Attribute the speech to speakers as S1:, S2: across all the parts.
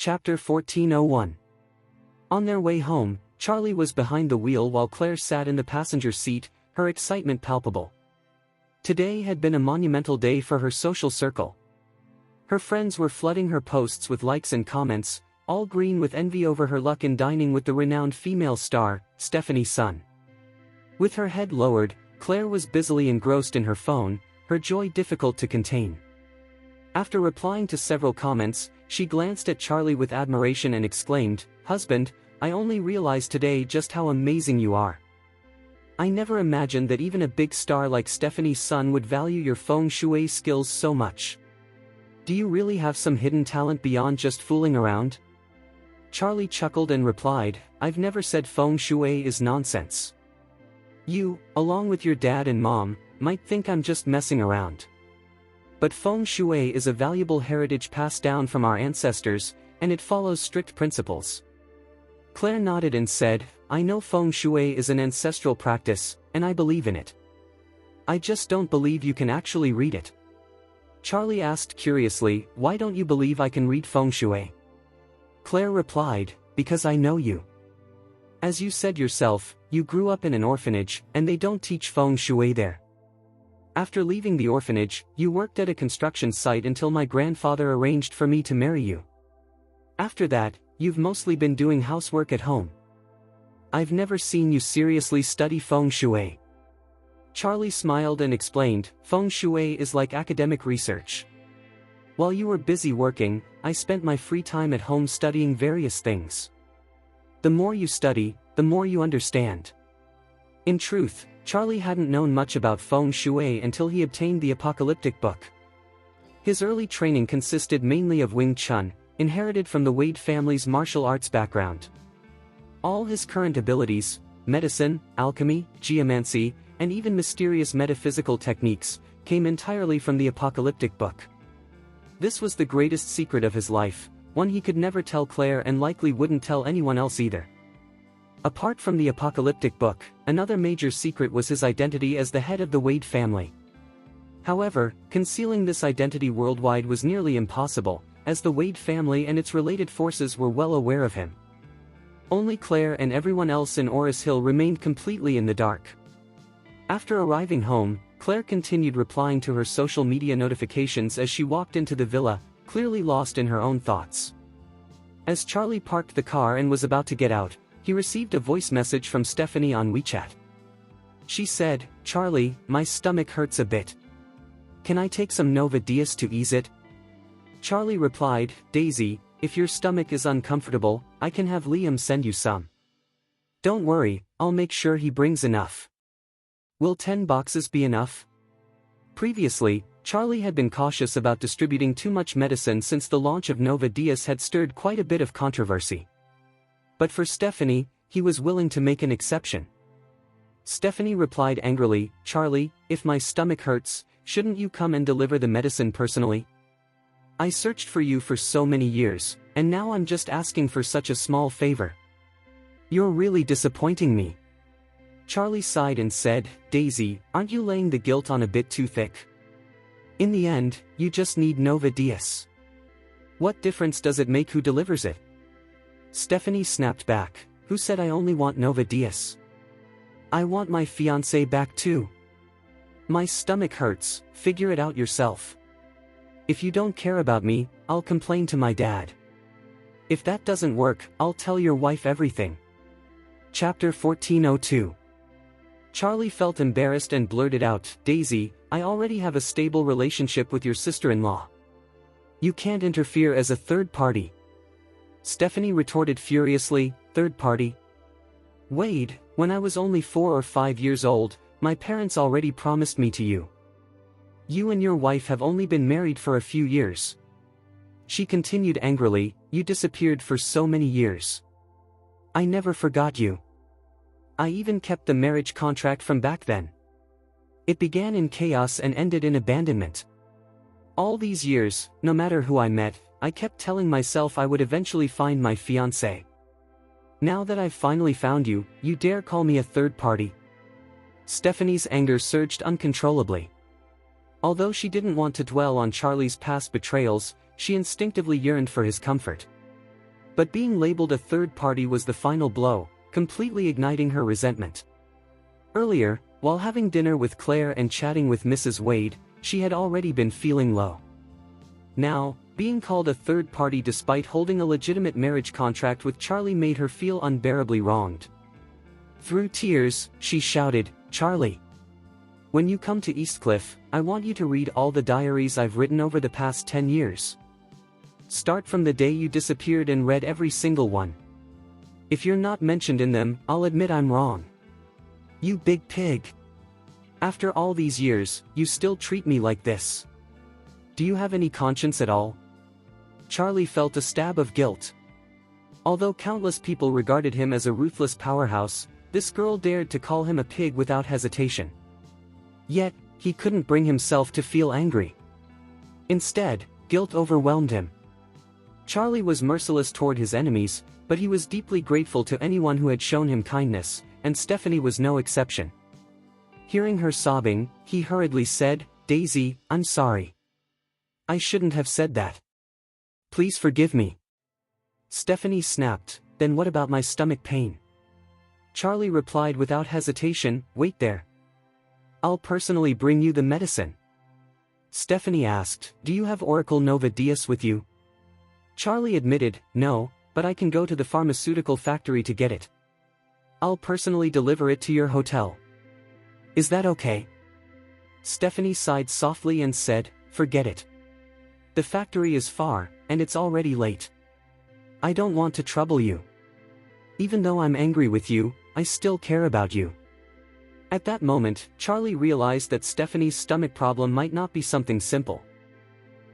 S1: Chapter 1401. On their way home, Charlie was behind the wheel while Claire sat in the passenger seat, her excitement palpable. Today had been a monumental day for her social circle. Her friends were flooding her posts with likes and comments, all green with envy over her luck in dining with the renowned female star, Stephanie Sun. With her head lowered, Claire was busily engrossed in her phone, her joy difficult to contain. After replying to several comments, she glanced at Charlie with admiration and exclaimed, "Husband, I only realized today just how amazing you are. I never imagined that even a big star like Stephanie Sun would value your feng shui skills so much. Do you really have some hidden talent beyond just fooling around?" Charlie chuckled and replied, "I've never said feng shui is nonsense. You, along with your dad and mom, might think I'm just messing around. But feng shui is a valuable heritage passed down from our ancestors, and it follows strict principles." Claire nodded and said, "I know feng shui is an ancestral practice, and I believe in it. I just don't believe you can actually read it." Charlie asked curiously, "Why don't you believe I can read feng shui?" Claire replied, "Because I know you. As you said yourself, you grew up in an orphanage, and they don't teach feng shui there. After leaving the orphanage, you worked at a construction site until my grandfather arranged for me to marry you. After that, you've mostly been doing housework at home. I've never seen you seriously study feng shui." Charlie smiled and explained, "Feng shui is like academic research. While you were busy working, I spent my free time at home studying various things. The more you study, the more you understand." In truth, Charlie hadn't known much about feng shui until he obtained the apocalyptic book. His early training consisted mainly of Wing Chun, inherited from the Wade family's martial arts background. All his current abilities, medicine, alchemy, geomancy, and even mysterious metaphysical techniques, came entirely from the apocalyptic book. This was the greatest secret of his life, one he could never tell Claire and likely wouldn't tell anyone else either. Apart from the apocalyptic book, another major secret was his identity as the head of the Wade family. However, concealing this identity worldwide was nearly impossible, as the Wade family and its related forces were well aware of him. Only Claire and everyone else in Oris Hill remained completely in the dark. After arriving home, Claire continued replying to her social media notifications as she walked into the villa, clearly lost in her own thoughts. As Charlie parked the car and was about to get out, he received a voice message from Stephanie on WeChat. She said, "Charlie, my stomach hurts a bit. Can I take some Nova Diaz to ease it?" Charlie replied, "Daisy, if your stomach is uncomfortable, I can have Liam send you some. Don't worry, I'll make sure he brings enough. Will 10 boxes be enough?" Previously, Charlie had been cautious about distributing too much medicine since the launch of Nova Diaz had stirred quite a bit of controversy. But for Stephanie, he was willing to make an exception. Stephanie replied angrily, "Charlie, if my stomach hurts, shouldn't you come and deliver the medicine personally? I searched for you for so many years, and now I'm just asking for such a small favor. You're really disappointing me." Charlie sighed and said, "Daisy, aren't you laying the guilt on a bit too thick? In the end, you just need Nova Diaz. What difference does it make who delivers it?" Stephanie snapped back, "Who said I only want Nova Diaz? I want my fiancé back too. My stomach hurts, figure it out yourself. If you don't care about me, I'll complain to my dad. If that doesn't work, I'll tell your wife everything." Chapter 1402. Charlie felt embarrassed and blurted out, "Daisy, I already have a stable relationship with your sister-in-law. You can't interfere as a third party." Stephanie retorted furiously, "Third party? Wade, when I was only 4 or 5 years old, my parents already promised me to you. You and your wife have only been married for a few years." She continued angrily, "You disappeared for so many years. I never forgot you. I even kept the marriage contract from back then. It began in chaos and ended in abandonment. All these years, no matter who I met, I kept telling myself I would eventually find my fiancé. Now that I've finally found you, you dare call me a third party?" Stephanie's anger surged uncontrollably. Although she didn't want to dwell on Charlie's past betrayals, she instinctively yearned for his comfort. But being labeled a third party was the final blow, completely igniting her resentment. Earlier, while having dinner with Claire and chatting with Mrs. Wade, she had already been feeling low. Now, being called a third party despite holding a legitimate marriage contract with Charlie made her feel unbearably wronged. Through tears, she shouted, "Charlie! When you come to Eastcliff, I want you to read all the diaries I've written over the past 10 years. Start from the day you disappeared and read every single one. If you're not mentioned in them, I'll admit I'm wrong. You big pig. After all these years, you still treat me like this. Do you have any conscience at all?" Charlie felt a stab of guilt. Although countless people regarded him as a ruthless powerhouse, this girl dared to call him a pig without hesitation. Yet, he couldn't bring himself to feel angry. Instead, guilt overwhelmed him. Charlie was merciless toward his enemies, but he was deeply grateful to anyone who had shown him kindness, and Stephanie was no exception. Hearing her sobbing, he hurriedly said, "Daisy, I'm sorry. I shouldn't have said that. Please forgive me." Stephanie snapped, "Then what about my stomach pain?" Charlie replied without hesitation, "Wait there. I'll personally bring you the medicine." Stephanie asked, "Do you have Oracle Nova Dias with you?" Charlie admitted, "No, but I can go to the pharmaceutical factory to get it. I'll personally deliver it to your hotel. Is that okay?" Stephanie sighed softly and said, "Forget it. The factory is far, and it's already late. I don't want to trouble you. Even though I'm angry with you, I still care about you." At that moment, Charlie realized that Stephanie's stomach problem might not be something simple.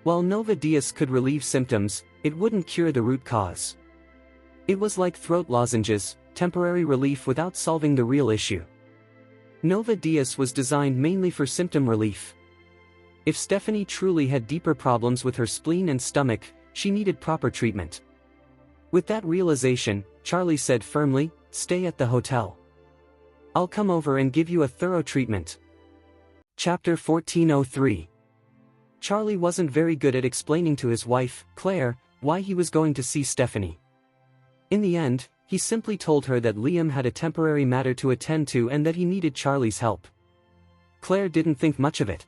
S1: While Nova Dias could relieve symptoms, it wouldn't cure the root cause. It was like throat lozenges, temporary relief without solving the real issue. Nova Dias was designed mainly for symptom relief. If Stephanie truly had deeper problems with her spleen and stomach, she needed proper treatment. With that realization, Charlie said firmly, "Stay at the hotel. I'll come over and give you a thorough treatment." Chapter 1403. Charlie wasn't very good at explaining to his wife, Claire, why he was going to see Stephanie. In the end, he simply told her that Liam had a temporary matter to attend to and that he needed Charlie's help. Claire didn't think much of it.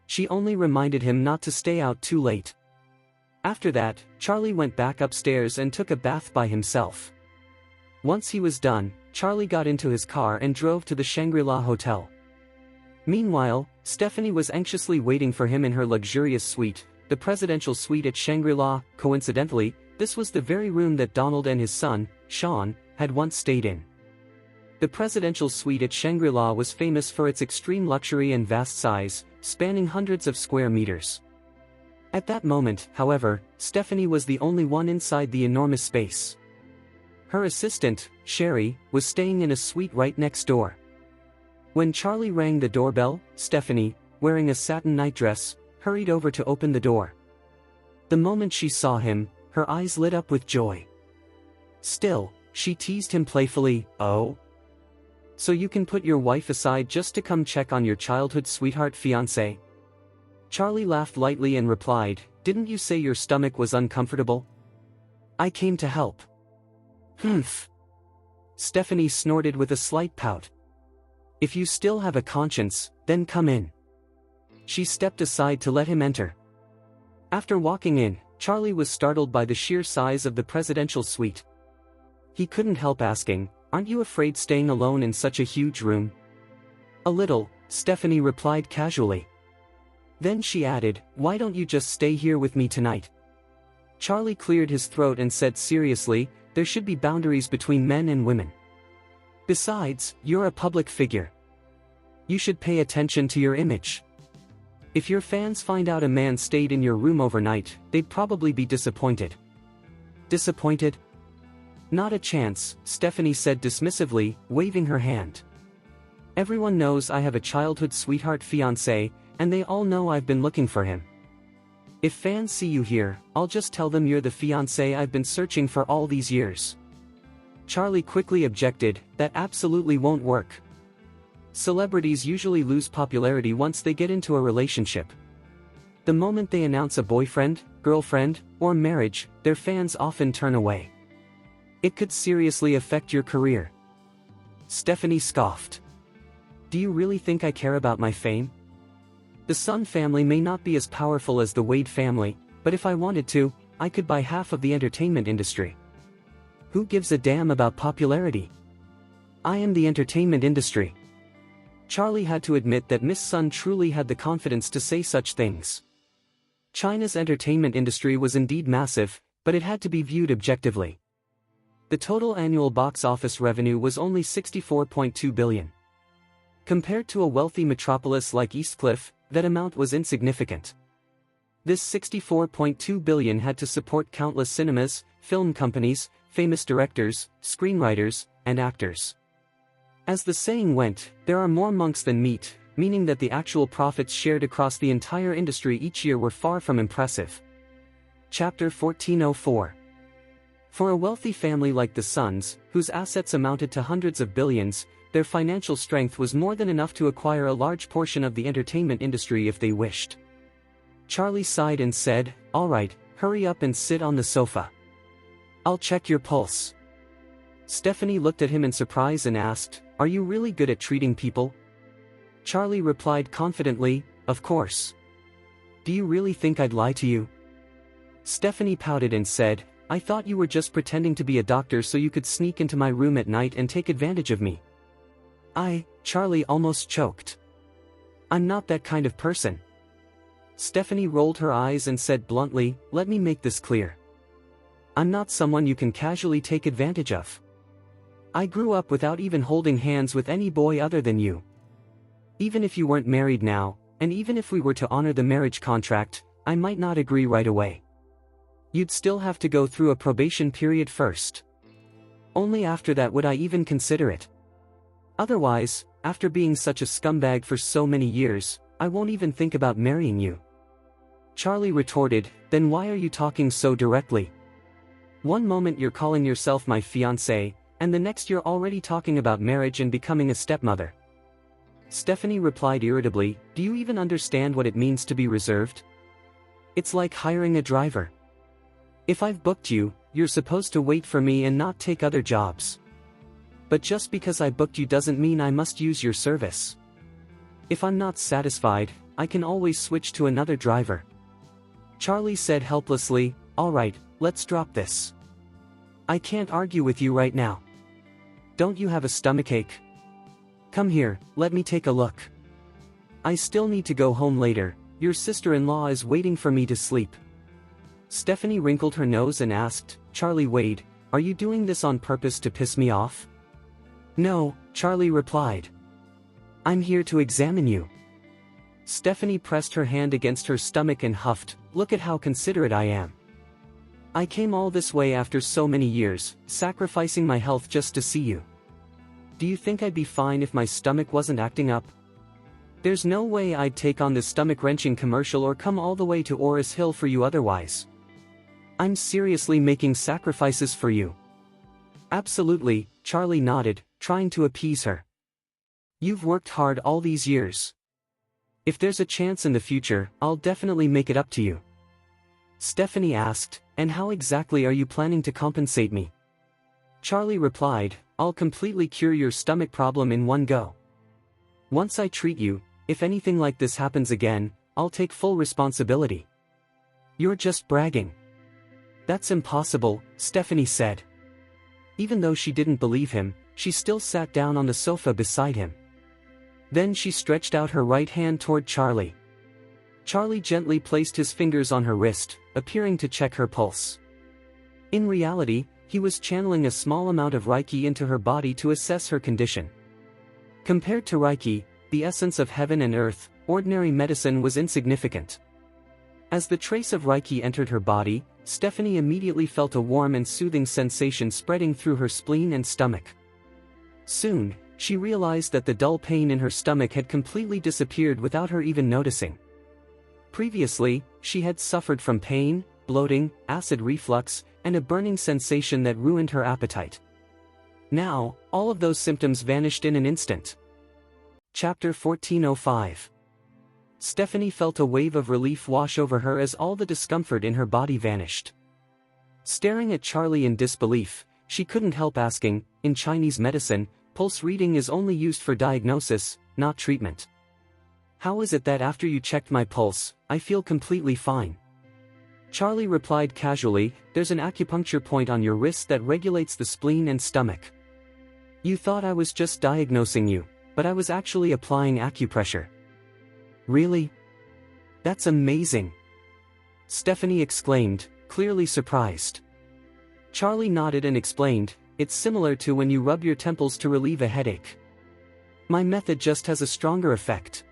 S1: She only reminded him not to stay out too late. After that, Charlie went back upstairs and took a bath by himself. Once he was done, Charlie got into his car and drove to the Shangri-La Hotel. Meanwhile, Stephanie was anxiously waiting for him in her luxurious suite, the presidential suite at Shangri-La. Coincidentally, this was the very room that Donald and his son, Sean, had once stayed in. The presidential suite at Shangri-La was famous for its extreme luxury and vast size, spanning hundreds of square meters. At that moment, however, Stephanie was the only one inside the enormous space. Her assistant, Sherry, was staying in a suite right next door. When Charlie rang the doorbell, Stephanie, wearing a satin nightdress, hurried over to open the door. The moment she saw him, her eyes lit up with joy. Still, she teased him playfully, "Oh? So you can put your wife aside just to come check on your childhood sweetheart fiancé?" Charlie laughed lightly and replied, "Didn't you say your stomach was uncomfortable? I came to help." "Humph." Stephanie snorted with a slight pout. "If you still have a conscience, then come in." She stepped aside to let him enter. After walking in, Charlie was startled by the sheer size of the presidential suite. He couldn't help asking, "Aren't you afraid staying alone in such a huge room?" "A little," Stephanie replied casually. Then she added, "Why don't you just stay here with me tonight?" Charlie cleared his throat and said seriously, "There should be boundaries between men and women. Besides, you're a public figure. You should pay attention to your image. If your fans find out a man stayed in your room overnight, they'd probably be disappointed." "Disappointed? Not a chance," Stephanie said dismissively, waving her hand. "Everyone knows I have a childhood sweetheart fiancé, and they all know I've been looking for him. If fans see you here, I'll just tell them you're the fiancé I've been searching for all these years." Charlie quickly objected, "That absolutely won't work. Celebrities usually lose popularity once they get into a relationship. The moment they announce a boyfriend, girlfriend, or marriage, their fans often turn away. It could seriously affect your career. Stephanie scoffed. Do you really think I care about my fame? The Sun family may not be as powerful as the Wade family, but if I wanted to, I could buy half of the entertainment industry. Who gives a damn about popularity? I am the entertainment industry. Charlie had to admit that Miss Sun truly had the confidence to say such things. China's entertainment industry was indeed massive, but it had to be viewed objectively. The total annual box office revenue was only $64.2 billion. Compared to a wealthy metropolis like Eastcliff, that amount was insignificant. This $64.2 billion had to support countless cinemas, film companies, famous directors, screenwriters, and actors. As the saying went, there are more monks than meat, meaning that the actual profits shared across the entire industry each year were far from impressive. Chapter 1404. For a wealthy family like the Suns, whose assets amounted to hundreds of billions, their financial strength was more than enough to acquire a large portion of the entertainment industry if they wished. Charlie sighed and said, "All right, hurry up and sit on the sofa. I'll check your pulse." Stephanie looked at him in surprise and asked, "Are you really good at treating people?" Charlie replied confidently, "Of course. Do you really think I'd lie to you?" Stephanie pouted and said, "I thought you were just pretending to be a doctor so you could sneak into my room at night and take advantage of me." Charlie almost choked. "I'm not that kind of person." Stephanie rolled her eyes and said bluntly, "Let me make this clear. I'm not someone you can casually take advantage of. I grew up without even holding hands with any boy other than you. Even if you weren't married now, and even if we were to honor the marriage contract, I might not agree right away. You'd still have to go through a probation period first. Only after that would I even consider it. Otherwise, after being such a scumbag for so many years, I won't even think about marrying you." Charlie retorted, "Then why are you talking so directly? One moment you're calling yourself my fiancé, and the next you're already talking about marriage and becoming a stepmother." Stephanie replied irritably, "Do you even understand what it means to be reserved? It's like hiring a driver. If I've booked you, you're supposed to wait for me and not take other jobs. But just because I booked you doesn't mean I must use your service. If I'm not satisfied, I can always switch to another driver." Charlie said helplessly, "All right, let's drop this. I can't argue with you right now. Don't you have a stomachache? Come here, let me take a look. I still need to go home later, your sister-in-law is waiting for me to sleep." Stephanie wrinkled her nose and asked, "Charlie Wade, are you doing this on purpose to piss me off?" "No," Charlie replied. "I'm here to examine you." Stephanie pressed her hand against her stomach and huffed, "Look at how considerate I am. I came all this way after so many years, sacrificing my health just to see you. Do you think I'd be fine if my stomach wasn't acting up? There's no way I'd take on this stomach-wrenching commercial or come all the way to Oris Hill for you otherwise. I'm seriously making sacrifices for you." "Absolutely," Charlie nodded, trying to appease her. "You've worked hard all these years. If there's a chance in the future, I'll definitely make it up to you." Stephanie asked, "And how exactly are you planning to compensate me?" Charlie replied, "I'll completely cure your stomach problem in one go. Once I treat you, if anything like this happens again, I'll take full responsibility." "You're just bragging." "That's impossible," Stephanie said. Even though she didn't believe him, she still sat down on the sofa beside him. Then she stretched out her right hand toward Charlie. Charlie gently placed his fingers on her wrist, appearing to check her pulse. In reality, he was channeling a small amount of Reiki into her body to assess her condition. Compared to Reiki, the essence of heaven and earth, ordinary medicine was insignificant. As the trace of Reiki entered her body, Stephanie immediately felt a warm and soothing sensation spreading through her spleen and stomach. Soon, she realized that the dull pain in her stomach had completely disappeared without her even noticing. Previously, she had suffered from pain, bloating, acid reflux, and a burning sensation that ruined her appetite. Now, all of those symptoms vanished in an instant. Chapter 1405. Stephanie felt a wave of relief wash over her as all the discomfort in her body vanished. Staring at Charlie in disbelief, she couldn't help asking, in Chinese medicine, pulse reading is only used for diagnosis, not treatment. How is it that after you checked my pulse, I feel completely fine? Charlie replied casually, there's an acupuncture point on your wrist that regulates the spleen and stomach. You thought I was just diagnosing you, but I was actually applying acupressure. Really? That's amazing! Stephanie exclaimed, clearly surprised. Charlie nodded and explained, it's similar to when you rub your temples to relieve a headache. My method just has a stronger effect.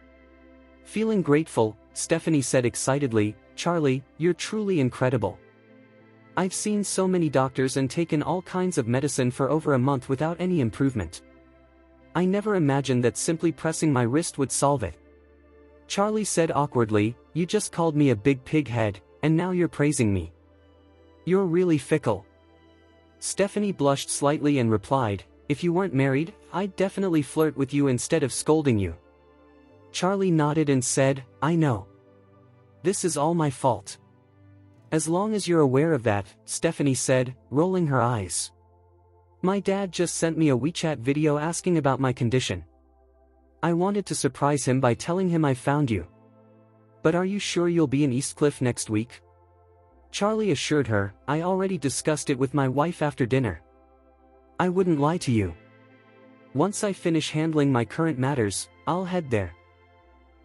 S1: Feeling grateful, Stephanie said excitedly, Charlie, you're truly incredible. I've seen so many doctors and taken all kinds of medicine for over a month without any improvement. I never imagined that simply pressing my wrist would solve it. Charlie said awkwardly, you just called me a big pig head, and now you're praising me. You're really fickle. Stephanie blushed slightly and replied, if you weren't married, I'd definitely flirt with you instead of scolding you. Charlie nodded and said, I know. This is all my fault. As long as you're aware of that, Stephanie said, rolling her eyes. My dad just sent me a WeChat video asking about my condition. I wanted to surprise him by telling him I found you. But are you sure you'll be in Eastcliff next week? Charlie assured her, I already discussed it with my wife after dinner. I wouldn't lie to you. Once I finish handling my current matters, I'll head there.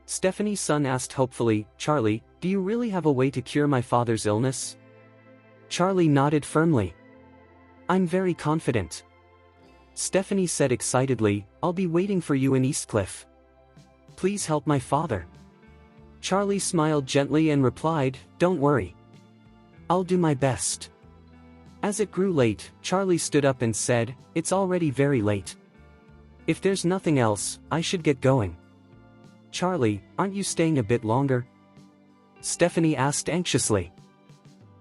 S1: Stephanie's son asked hopefully, Charlie, do you really have a way to cure my father's illness? Charlie nodded firmly. I'm very confident. Stephanie said excitedly, I'll be waiting for you in Eastcliff. Please help my father. Charlie smiled gently and replied, don't worry. I'll do my best. As it grew late, Charlie stood up and said, it's already very late. If there's nothing else, I should get going. Charlie, aren't you staying a bit longer? Stephanie asked anxiously.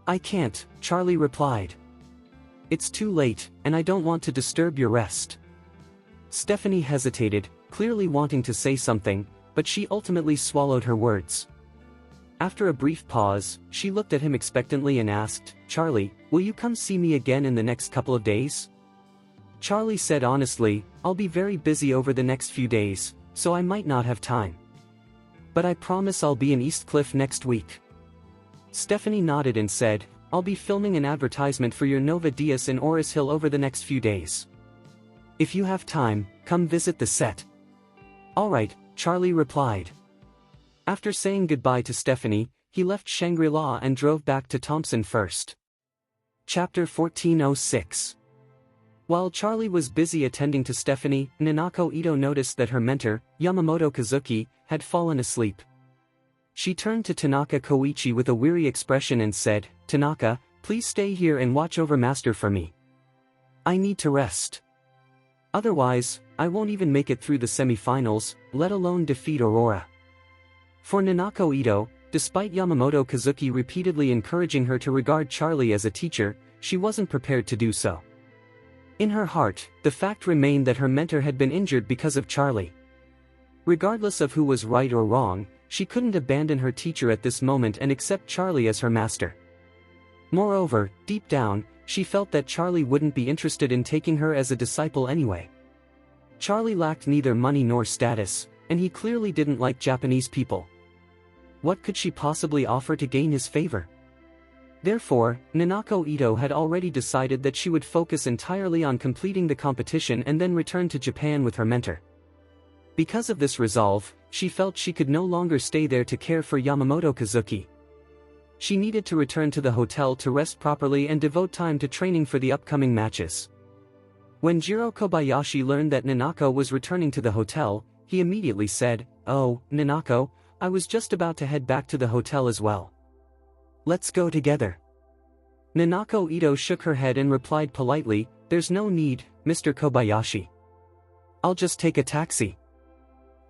S1: I can't, Charlie replied. It's too late, and I don't want to disturb your rest. Stephanie hesitated, clearly wanting to say something, but she ultimately swallowed her words. After a brief pause, she looked at him expectantly and asked, Charlie, will you come see me again in the next couple of days? Charlie said honestly, I'll be very busy over the next few days, so I might not have time. But I promise I'll be in Eastcliff next week. Stephanie nodded and said, I'll be filming an advertisement for your Nova Diaz in Oris Hill over the next few days. If you have time, come visit the set. Alright, Charlie replied. After saying goodbye to Stephanie, he left Shangri-La and drove back to Thompson First. Chapter 1406. While Charlie was busy attending to Stephanie, Nanako Ito noticed that her mentor, Yamamoto Kazuki, had fallen asleep. She turned to Tanaka Koichi with a weary expression and said, Tanaka, please stay here and watch over Master for me. I need to rest. Otherwise, I won't even make it through the semi-finals, let alone defeat Aurora. For Nanako Ito, despite Yamamoto Kazuki repeatedly encouraging her to regard Charlie as a teacher, she wasn't prepared to do so. In her heart, the fact remained that her mentor had been injured because of Charlie. Regardless of who was right or wrong, she couldn't abandon her teacher at this moment and accept Charlie as her master. Moreover, deep down, she felt that Charlie wouldn't be interested in taking her as a disciple anyway. Charlie lacked neither money nor status, and he clearly didn't like Japanese people. What could she possibly offer to gain his favor? Therefore, Nanako Ito had already decided that she would focus entirely on completing the competition and then return to Japan with her mentor. Because of this resolve, she felt she could no longer stay there to care for Yamamoto Kazuki. She needed to return to the hotel to rest properly and devote time to training for the upcoming matches. When Jiro Kobayashi learned that Nanako was returning to the hotel, he immediately said, Oh, Nanako, I was just about to head back to the hotel as well. Let's go together. Nanako Ito shook her head and replied politely, There's no need, Mr. Kobayashi. I'll just take a taxi.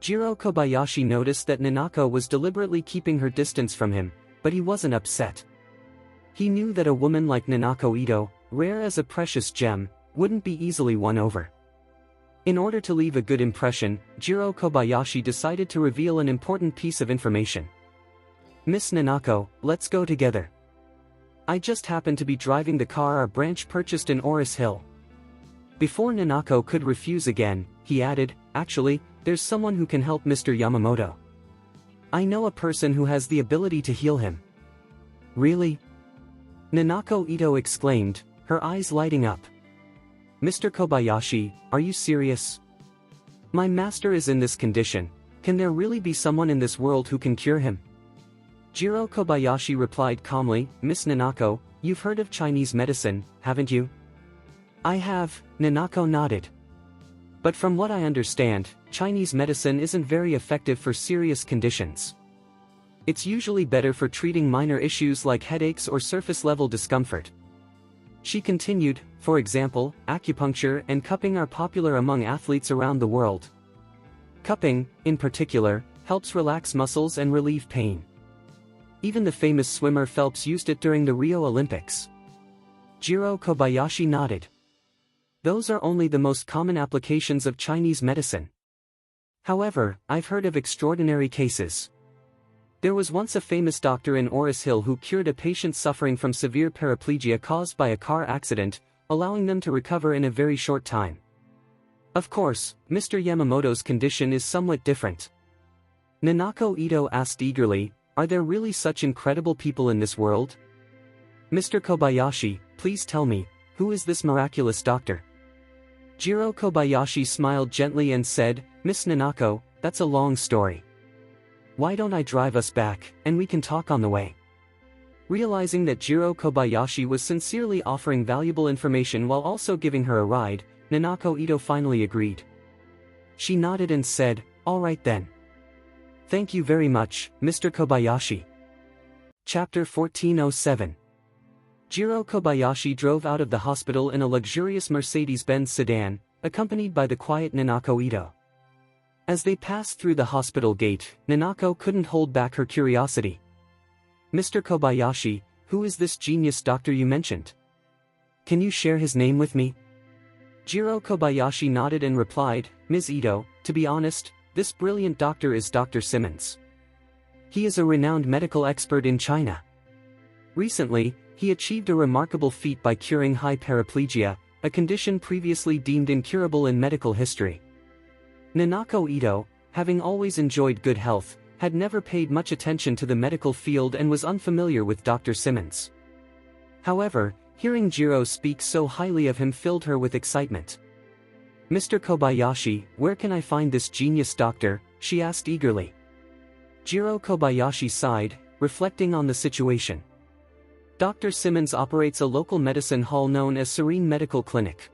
S1: Jiro Kobayashi noticed that Nanako was deliberately keeping her distance from him, but he wasn't upset. He knew that a woman like Nanako Ito, rare as a precious gem, wouldn't be easily won over. In order to leave a good impression, Jiro Kobayashi decided to reveal an important piece of information. "Miss Nanako, let's go together. I just happened to be driving the car our branch purchased in Oris Hill." Before Nanako could refuse again, he added, "Actually, there's someone who can help Mr. Yamamoto. I know a person who has the ability to heal him." "Really?" Nanako Ito exclaimed, her eyes lighting up. "Mr. Kobayashi, are you serious? My master is in this condition. Can there really be someone in this world who can cure him?" Jiro Kobayashi replied calmly, "Miss Nanako, you've heard of Chinese medicine, haven't you?" "I have," Nanako nodded. "But from what I understand, Chinese medicine isn't very effective for serious conditions. It's usually better for treating minor issues like headaches or surface-level discomfort." She continued, "For example, acupuncture and cupping are popular among athletes around the world. Cupping, in particular, helps relax muscles and relieve pain. Even the famous swimmer Phelps used it during the Rio Olympics." Jiro Kobayashi nodded. "Those are only the most common applications of Chinese medicine. However, I've heard of extraordinary cases. There was once a famous doctor in Oris Hill who cured a patient suffering from severe paraplegia caused by a car accident, allowing them to recover in a very short time. Of course, Mr. Yamamoto's condition is somewhat different." Nanako Ito asked eagerly, "Are there really such incredible people in this world? Mr. Kobayashi, please tell me, who is this miraculous doctor?" Jiro Kobayashi smiled gently and said, "Miss Nanako, that's a long story. Why don't I drive us back, and we can talk on the way?" Realizing that Jiro Kobayashi was sincerely offering valuable information while also giving her a ride, Nanako Ito finally agreed. She nodded and said, "All right then. Thank you very much, Mr. Kobayashi." Chapter 1407. Jiro Kobayashi drove out of the hospital in a luxurious Mercedes-Benz sedan, accompanied by the quiet Nanako Ito. As they passed through the hospital gate, Nanako couldn't hold back her curiosity. "Mr. Kobayashi, who is this genius doctor you mentioned? Can you share his name with me?" Jiro Kobayashi nodded and replied, "Ms. Ito, to be honest, this brilliant doctor is Dr. Simmons. He is a renowned medical expert in China. Recently, he achieved a remarkable feat by curing high paraplegia, a condition previously deemed incurable in medical history." Nanako Ito, having always enjoyed good health, had never paid much attention to the medical field and was unfamiliar with Dr. Simmons. However, hearing Jiro speak so highly of him filled her with excitement. "Mr. Kobayashi, where can I find this genius doctor?" she asked eagerly. Jiro Kobayashi sighed, reflecting on the situation. Dr. Simmons operates a local medicine hall known as Serene Medical Clinic.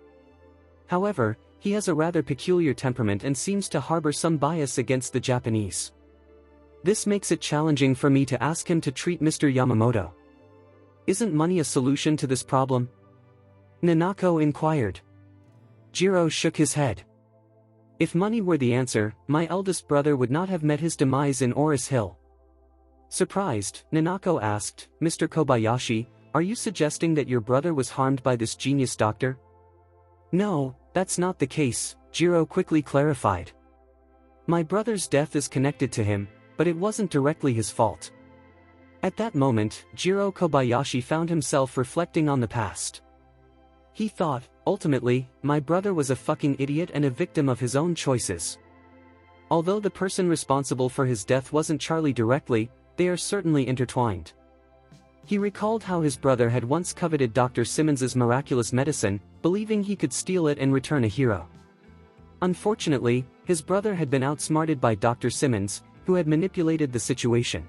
S1: However, he has a rather peculiar temperament and seems to harbor some bias against the Japanese. This makes it challenging for me to ask him to treat Mr. Yamamoto. Isn't money a solution to this problem?" Nanako inquired. Jiro shook his head. "If money were the answer, my eldest brother would not have met his demise in Oris Hill." Surprised, Nanako asked, "Mr. Kobayashi, are you suggesting that your brother was harmed by this genius doctor?" "No, that's not the case," Jiro quickly clarified. "My brother's death is connected to him, but it wasn't directly his fault." At that moment, Jiro Kobayashi found himself reflecting on the past. He thought, ultimately, my brother was a fucking idiot and a victim of his own choices. Although the person responsible for his death wasn't Charlie directly, they are certainly intertwined. He recalled how his brother had once coveted Dr. Simmons's miraculous medicine, believing he could steal it and return a hero. Unfortunately, his brother had been outsmarted by Dr. Simmons, who had manipulated the situation.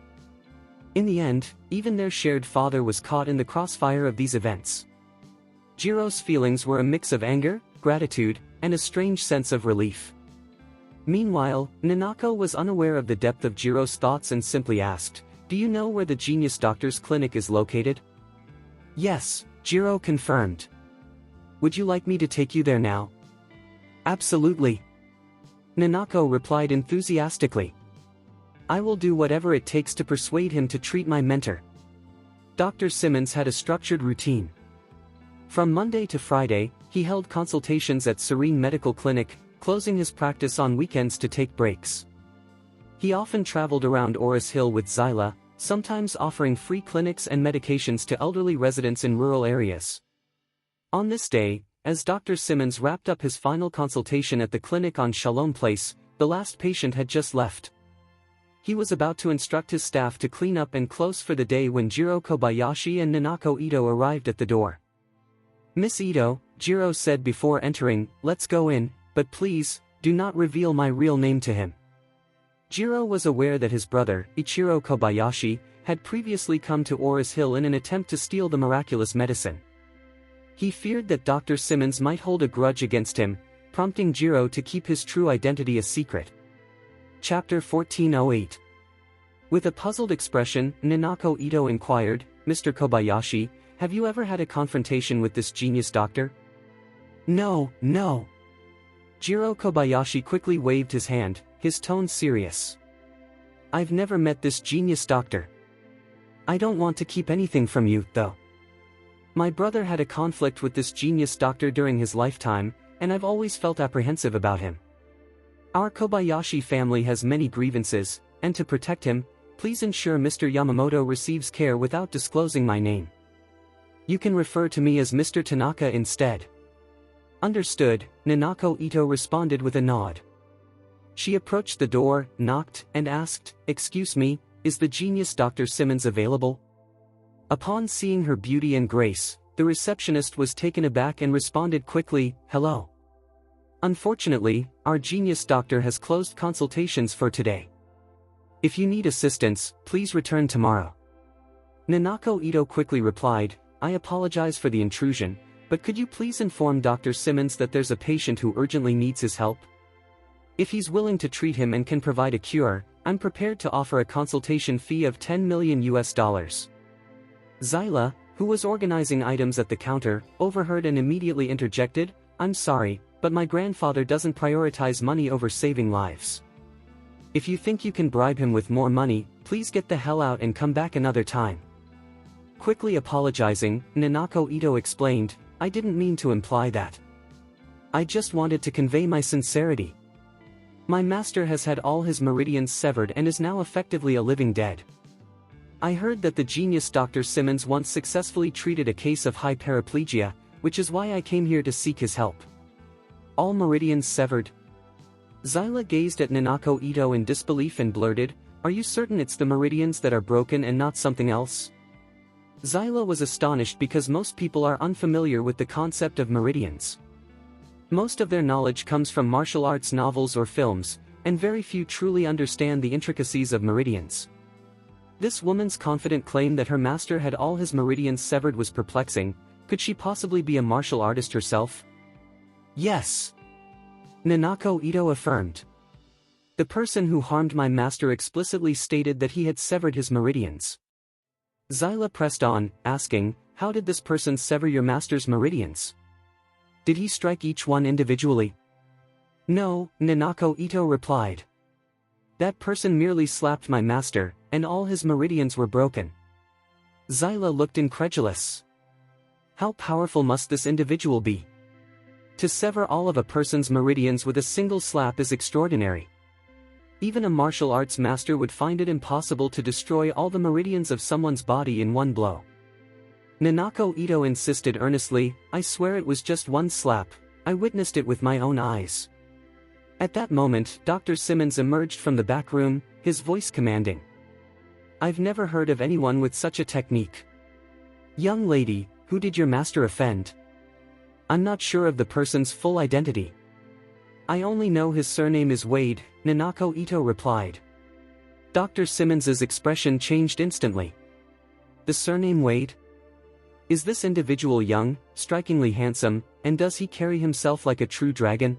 S1: In the end, even their shared father was caught in the crossfire of these events. Jiro's feelings were a mix of anger, gratitude, and a strange sense of relief. Meanwhile, Nanako was unaware of the depth of Jiro's thoughts and simply asked, "Do you know where the genius doctor's clinic is located?" "Yes," Jiro confirmed. "Would you like me to take you there now?" "Absolutely," Nanako replied enthusiastically. "I will do whatever it takes to persuade him to treat my mentor." Dr. Simmons had a structured routine. From Monday to Friday, he held consultations at Serene Medical Clinic, closing his practice on weekends to take breaks. He often traveled around Oris Hill with Zyla, sometimes offering free clinics and medications to elderly residents in rural areas. On this day, as Dr. Simmons wrapped up his final consultation at the clinic on Shalom Place, the last patient had just left. He was about to instruct his staff to clean up and close for the day when Jiro Kobayashi and Nanako Ito arrived at the door. "Miss Ito," Jiro said before entering, "let's go in, but please, do not reveal my real name to him." Jiro was aware that his brother, Ichiro Kobayashi, had previously come to Oris Hill in an attempt to steal the miraculous medicine. He feared that Dr. Simmons might hold a grudge against him, prompting Jiro to keep his true identity a secret. Chapter 1408. With a puzzled expression, Nanako Ito inquired, "Mr. Kobayashi, have you ever had a confrontation with this genius doctor?" "No, no." Jiro Kobayashi quickly waved his hand, his tone serious. "I've never met this genius doctor. I don't want to keep anything from you, though. My brother had a conflict with this genius doctor during his lifetime, and I've always felt apprehensive about him. Our Kobayashi family has many grievances, and to protect him, please ensure Mr. Yamamoto receives care without disclosing my name. You can refer to me as Mr. Tanaka instead." "Understood," Nanako Ito responded with a nod. She approached the door, knocked, and asked, "Excuse me, is the genius Dr. Simmons available?" Upon seeing her beauty and grace, the receptionist was taken aback and responded quickly, "Hello. Unfortunately, our genius doctor has closed consultations for today. If you need assistance, please return tomorrow." Nanako Ito quickly replied, "I apologize for the intrusion, but could you please inform Dr. Simmons that there's a patient who urgently needs his help? If he's willing to treat him and can provide a cure, I'm prepared to offer a consultation fee of $10 million US. Zyla, who was organizing items at the counter, overheard and immediately interjected, "I'm sorry, but my grandfather doesn't prioritize money over saving lives. If you think you can bribe him with more money, please get the hell out and come back another time." Quickly apologizing, Nanako Ito explained, "I didn't mean to imply that. I just wanted to convey my sincerity. My master has had all his meridians severed and is now effectively a living dead. I heard that the genius Dr. Simmons once successfully treated a case of high paraplegia, which is why I came here to seek his help." "All meridians severed?" Zyla gazed at Nanako Ito in disbelief and blurted, "Are you certain it's the meridians that are broken and not something else?" Zyla was astonished because most people are unfamiliar with the concept of meridians. Most of their knowledge comes from martial arts novels or films, and very few truly understand the intricacies of meridians. This woman's confident claim that her master had all his meridians severed was perplexing. Could she possibly be a martial artist herself? "Yes," Nanako Ito affirmed. "The person who harmed my master explicitly stated that he had severed his meridians." Zyla pressed on, asking, "How did this person sever your master's meridians? Did he strike each one individually?" "No," Nanako Ito replied. "That person merely slapped my master, and all his meridians were broken." Zyla looked incredulous. How powerful must this individual be? To sever all of a person's meridians with a single slap is extraordinary. Even a martial arts master would find it impossible to destroy all the meridians of someone's body in one blow. Nanako Ito insisted earnestly, "I swear it was just one slap, I witnessed it with my own eyes." At that moment, Dr. Simmons emerged from the back room, his voice commanding. "I've never heard of anyone with such a technique. Young lady, who did your master offend?" "I'm not sure of the person's full identity. I only know his surname is Wade," Nanako Ito replied. Dr. Simmons's expression changed instantly. "The surname Wade? Is this individual young, strikingly handsome, and does he carry himself like a true dragon?"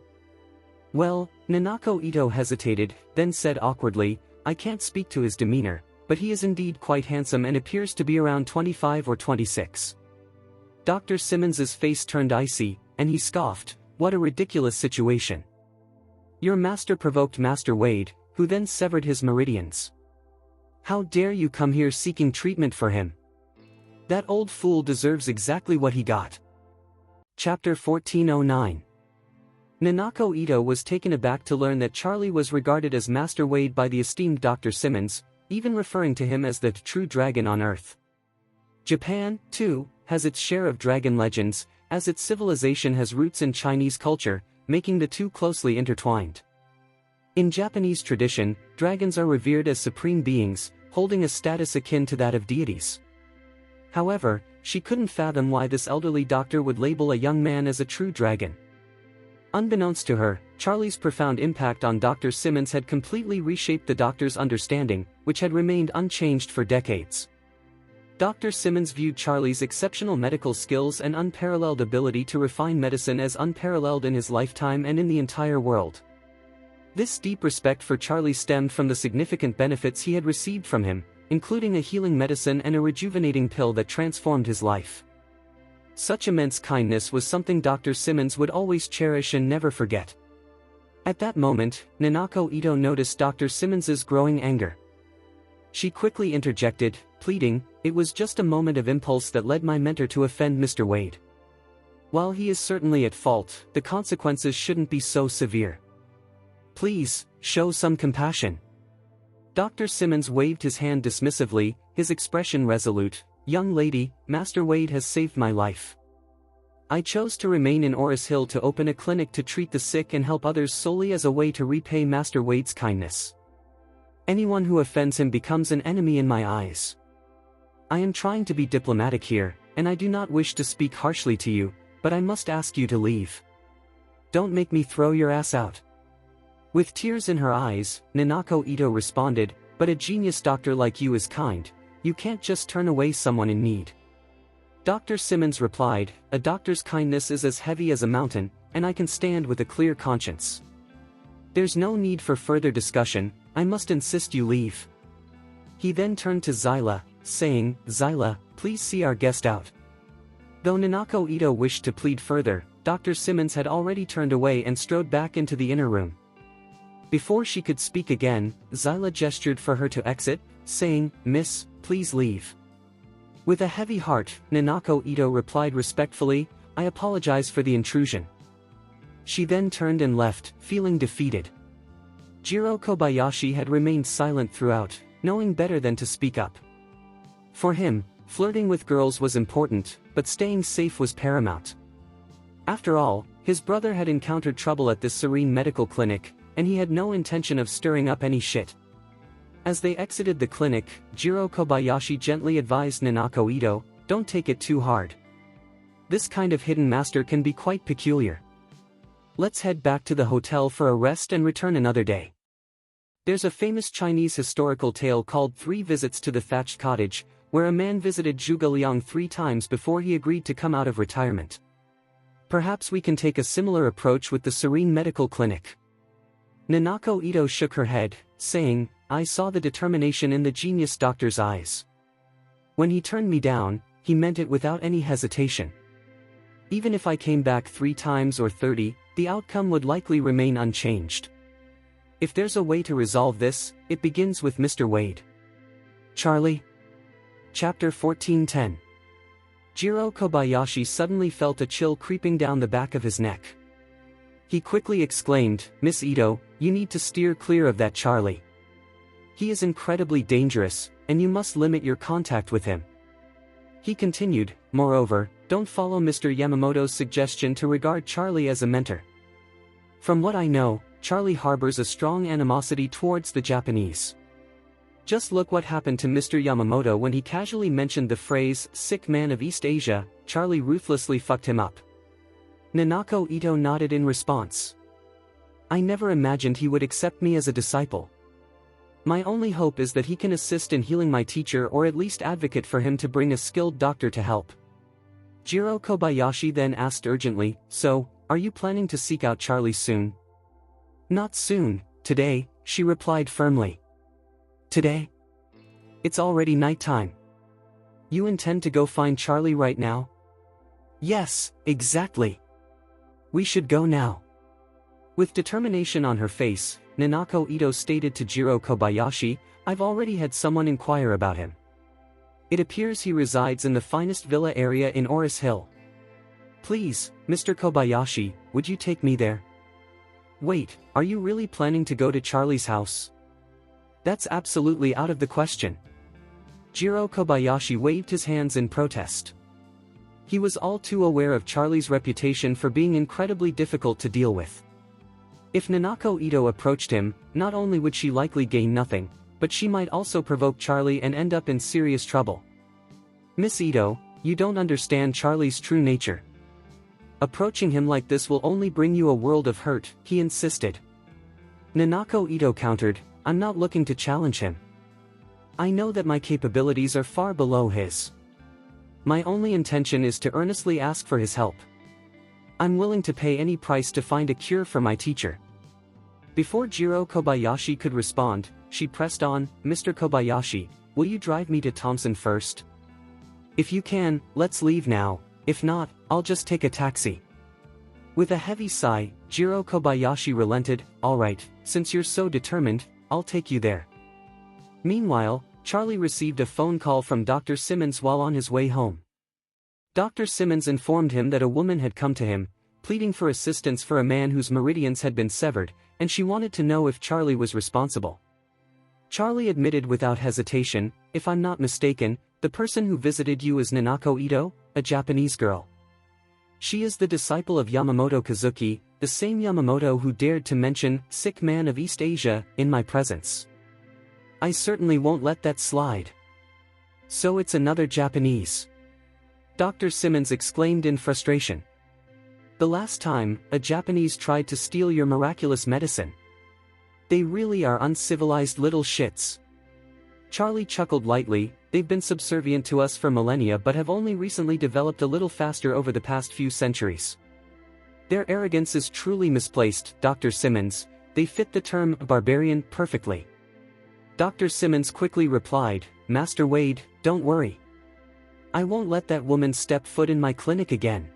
S1: "Well," Nanako Ito hesitated, then said awkwardly, "I can't speak to his demeanor, but he is indeed quite handsome and appears to be around 25 or 26. Dr. Simmons's face turned icy, and he scoffed, "What a ridiculous situation. Your master provoked Master Wade, who then severed his meridians. How dare you come here seeking treatment for him? That old fool deserves exactly what he got." Chapter 1409. Nanako Ito was taken aback to learn that Charlie was regarded as Master Wade by the esteemed Dr. Simmons, even referring to him as the true dragon on Earth. Japan, too, has its share of dragon legends, as its civilization has roots in Chinese culture, making the two closely intertwined. In Japanese tradition, dragons are revered as supreme beings, holding a status akin to that of deities. However, she couldn't fathom why this elderly doctor would label a young man as a true dragon. Unbeknownst to her, Charlie's profound impact on Dr. Simmons had completely reshaped the doctor's understanding, which had remained unchanged for decades. Dr. Simmons viewed Charlie's exceptional medical skills and unparalleled ability to refine medicine as unparalleled in his lifetime and in the entire world. This deep respect for Charlie stemmed from the significant benefits he had received from him, including a healing medicine and a rejuvenating pill that transformed his life. Such immense kindness was something Dr. Simmons would always cherish and never forget. At that moment, Nanako Ito noticed Dr. Simmons's growing anger. She quickly interjected, pleading, "It was just a moment of impulse that led my mentor to offend Mr. Wade. While he is certainly at fault, the consequences shouldn't be so severe. Please, show some compassion." Dr. Simmons waved his hand dismissively, his expression resolute. "Young lady, Master Wade has saved my life. I chose to remain in Oris Hill to open a clinic to treat the sick and help others solely as a way to repay Master Wade's kindness. Anyone who offends him becomes an enemy in my eyes. I am trying to be diplomatic here, and I do not wish to speak harshly to you, but I must ask you to leave. Don't make me throw your ass out." With tears in her eyes, Nanako Ito responded, "But a genius doctor like you is kind. You can't just turn away someone in need." Dr. Simmons replied, "A doctor's kindness is as heavy as a mountain, and I can stand with a clear conscience. There's no need for further discussion, I must insist you leave." He then turned to Zyla, saying, "Zyla, please see our guest out." Though Nanako Ito wished to plead further, Dr. Simmons had already turned away and strode back into the inner room. Before she could speak again, Zyla gestured for her to exit, saying, "Miss, please leave." With a heavy heart, Nanako Ito replied respectfully, "I apologize for the intrusion." She then turned and left, feeling defeated. Jiro Kobayashi had remained silent throughout, knowing better than to speak up. For him, flirting with girls was important, but staying safe was paramount. After all, his brother had encountered trouble at this serene medical clinic, and he had no intention of stirring up any shit. As they exited the clinic, Jiro Kobayashi gently advised Nanako Ito, "Don't take it too hard. This kind of hidden master can be quite peculiar. Let's head back to the hotel for a rest and return another day." There's a famous Chinese historical tale called 3 Visits to the Thatched Cottage, where a man visited Zhuge Liang 3 times before he agreed to come out of retirement. Perhaps we can take a similar approach with the Serene Medical Clinic. Nanako Ito shook her head, saying, "I saw the determination in the genius doctor's eyes. When he turned me down, he meant it without any hesitation. Even if I came back 3 times or 30, the outcome would likely remain unchanged. If there's a way to resolve this, it begins with Mr. Wade." Charlie? Chapter 14:10. Jiro Kobayashi suddenly felt a chill creeping down the back of his neck. He quickly exclaimed, "Miss Ito, you need to steer clear of that Charlie. He is incredibly dangerous, and you must limit your contact with him." He continued, "Moreover, don't follow Mr. Yamamoto's suggestion to regard Charlie as a mentor. From what I know, Charlie harbors a strong animosity towards the Japanese. Just look what happened to Mr. Yamamoto when he casually mentioned the phrase, 'sick man of East Asia.' Charlie ruthlessly fucked him up." Nanako Ito nodded in response. "I never imagined he would accept me as a disciple. My only hope is that he can assist in healing my teacher or at least advocate for him to bring a skilled doctor to help." Jiro Kobayashi then asked urgently, "So, are you planning to seek out Charlie soon?" "Not soon, today," she replied firmly. "Today? It's already nighttime. You intend to go find Charlie right now?" "Yes, exactly. We should go now." With determination on her face, Nanako Ito stated to Jiro Kobayashi, "I've already had someone inquire about him. It appears he resides in the finest villa area in Oris Hill. Please, Mr. Kobayashi, would you take me there?" Wait, are you really planning to go to Charlie's house? That's absolutely out of the question. Jiro Kobayashi waved his hands in protest. He was all too aware of Charlie's reputation for being incredibly difficult to deal with. If Nanako Ito approached him, not only would she likely gain nothing, but she might also provoke Charlie and end up in serious trouble. Miss Ito, you don't understand Charlie's true nature. Approaching him like this will only bring you a world of hurt, he insisted. Nanako Ito countered, I'm not looking to challenge him. I know that my capabilities are far below his. My only intention is to earnestly ask for his help. I'm willing to pay any price to find a cure for my teacher. Before Jiro Kobayashi could respond, she pressed on, Mr. Kobayashi, will you drive me to Thompson first? If you can, let's leave now, if not, I'll just take a taxi. With a heavy sigh, Jiro Kobayashi relented, alright, since you're so determined, I'll take you there. Meanwhile, Charlie received a phone call from Dr. Simmons while on his way home. Dr. Simmons informed him that a woman had come to him, pleading for assistance for a man whose meridians had been severed, and she wanted to know if Charlie was responsible. Charlie admitted without hesitation, if I'm not mistaken, the person who visited you is Nanako Ito, a Japanese girl. She is the disciple of Yamamoto Kazuki, the same Yamamoto who dared to mention sick man of East Asia in my presence. I certainly won't let that slide. So it's another Japanese. Dr. Simmons exclaimed in frustration. The last time, a Japanese tried to steal your miraculous medicine. They really are uncivilized little shits. Charlie chuckled lightly, they've been subservient to us for millennia but have only recently developed a little faster over the past few centuries. Their arrogance is truly misplaced, Dr. Simmons, they fit the term barbarian perfectly. Dr. Simmons quickly replied, Master Wade, don't worry. I won't let that woman step foot in my clinic again.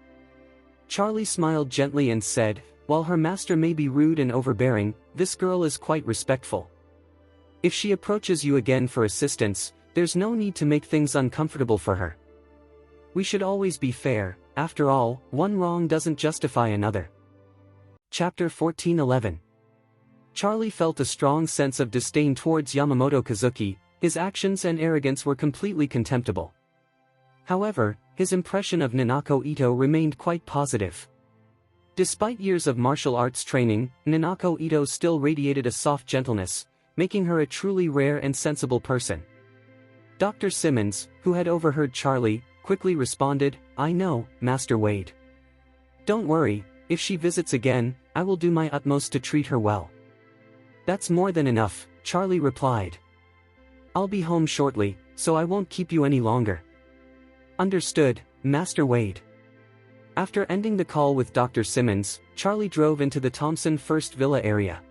S1: Charlie smiled gently and said, while her master may be rude and overbearing, this girl is quite respectful. If she approaches you again for assistance, there's no need to make things uncomfortable for her. We should always be fair, after all, one wrong doesn't justify another. Chapter 14:11. Charlie felt a strong sense of disdain towards Yamamoto Kazuki, his actions and arrogance were completely contemptible. However, his impression of Nanako Ito remained quite positive. Despite years of martial arts training, Nanako Ito still radiated a soft gentleness, making her a truly rare and sensible person. Dr. Simmons, who had overheard Charlie, quickly responded, I know, Master Wade. Don't worry, if she visits again, I will do my utmost to treat her well. That's more than enough, Charlie replied. I'll be home shortly, so I won't keep you any longer. Understood, Master Wade. After ending the call with Dr. Simmons, Charlie drove into the Thompson First Villa area.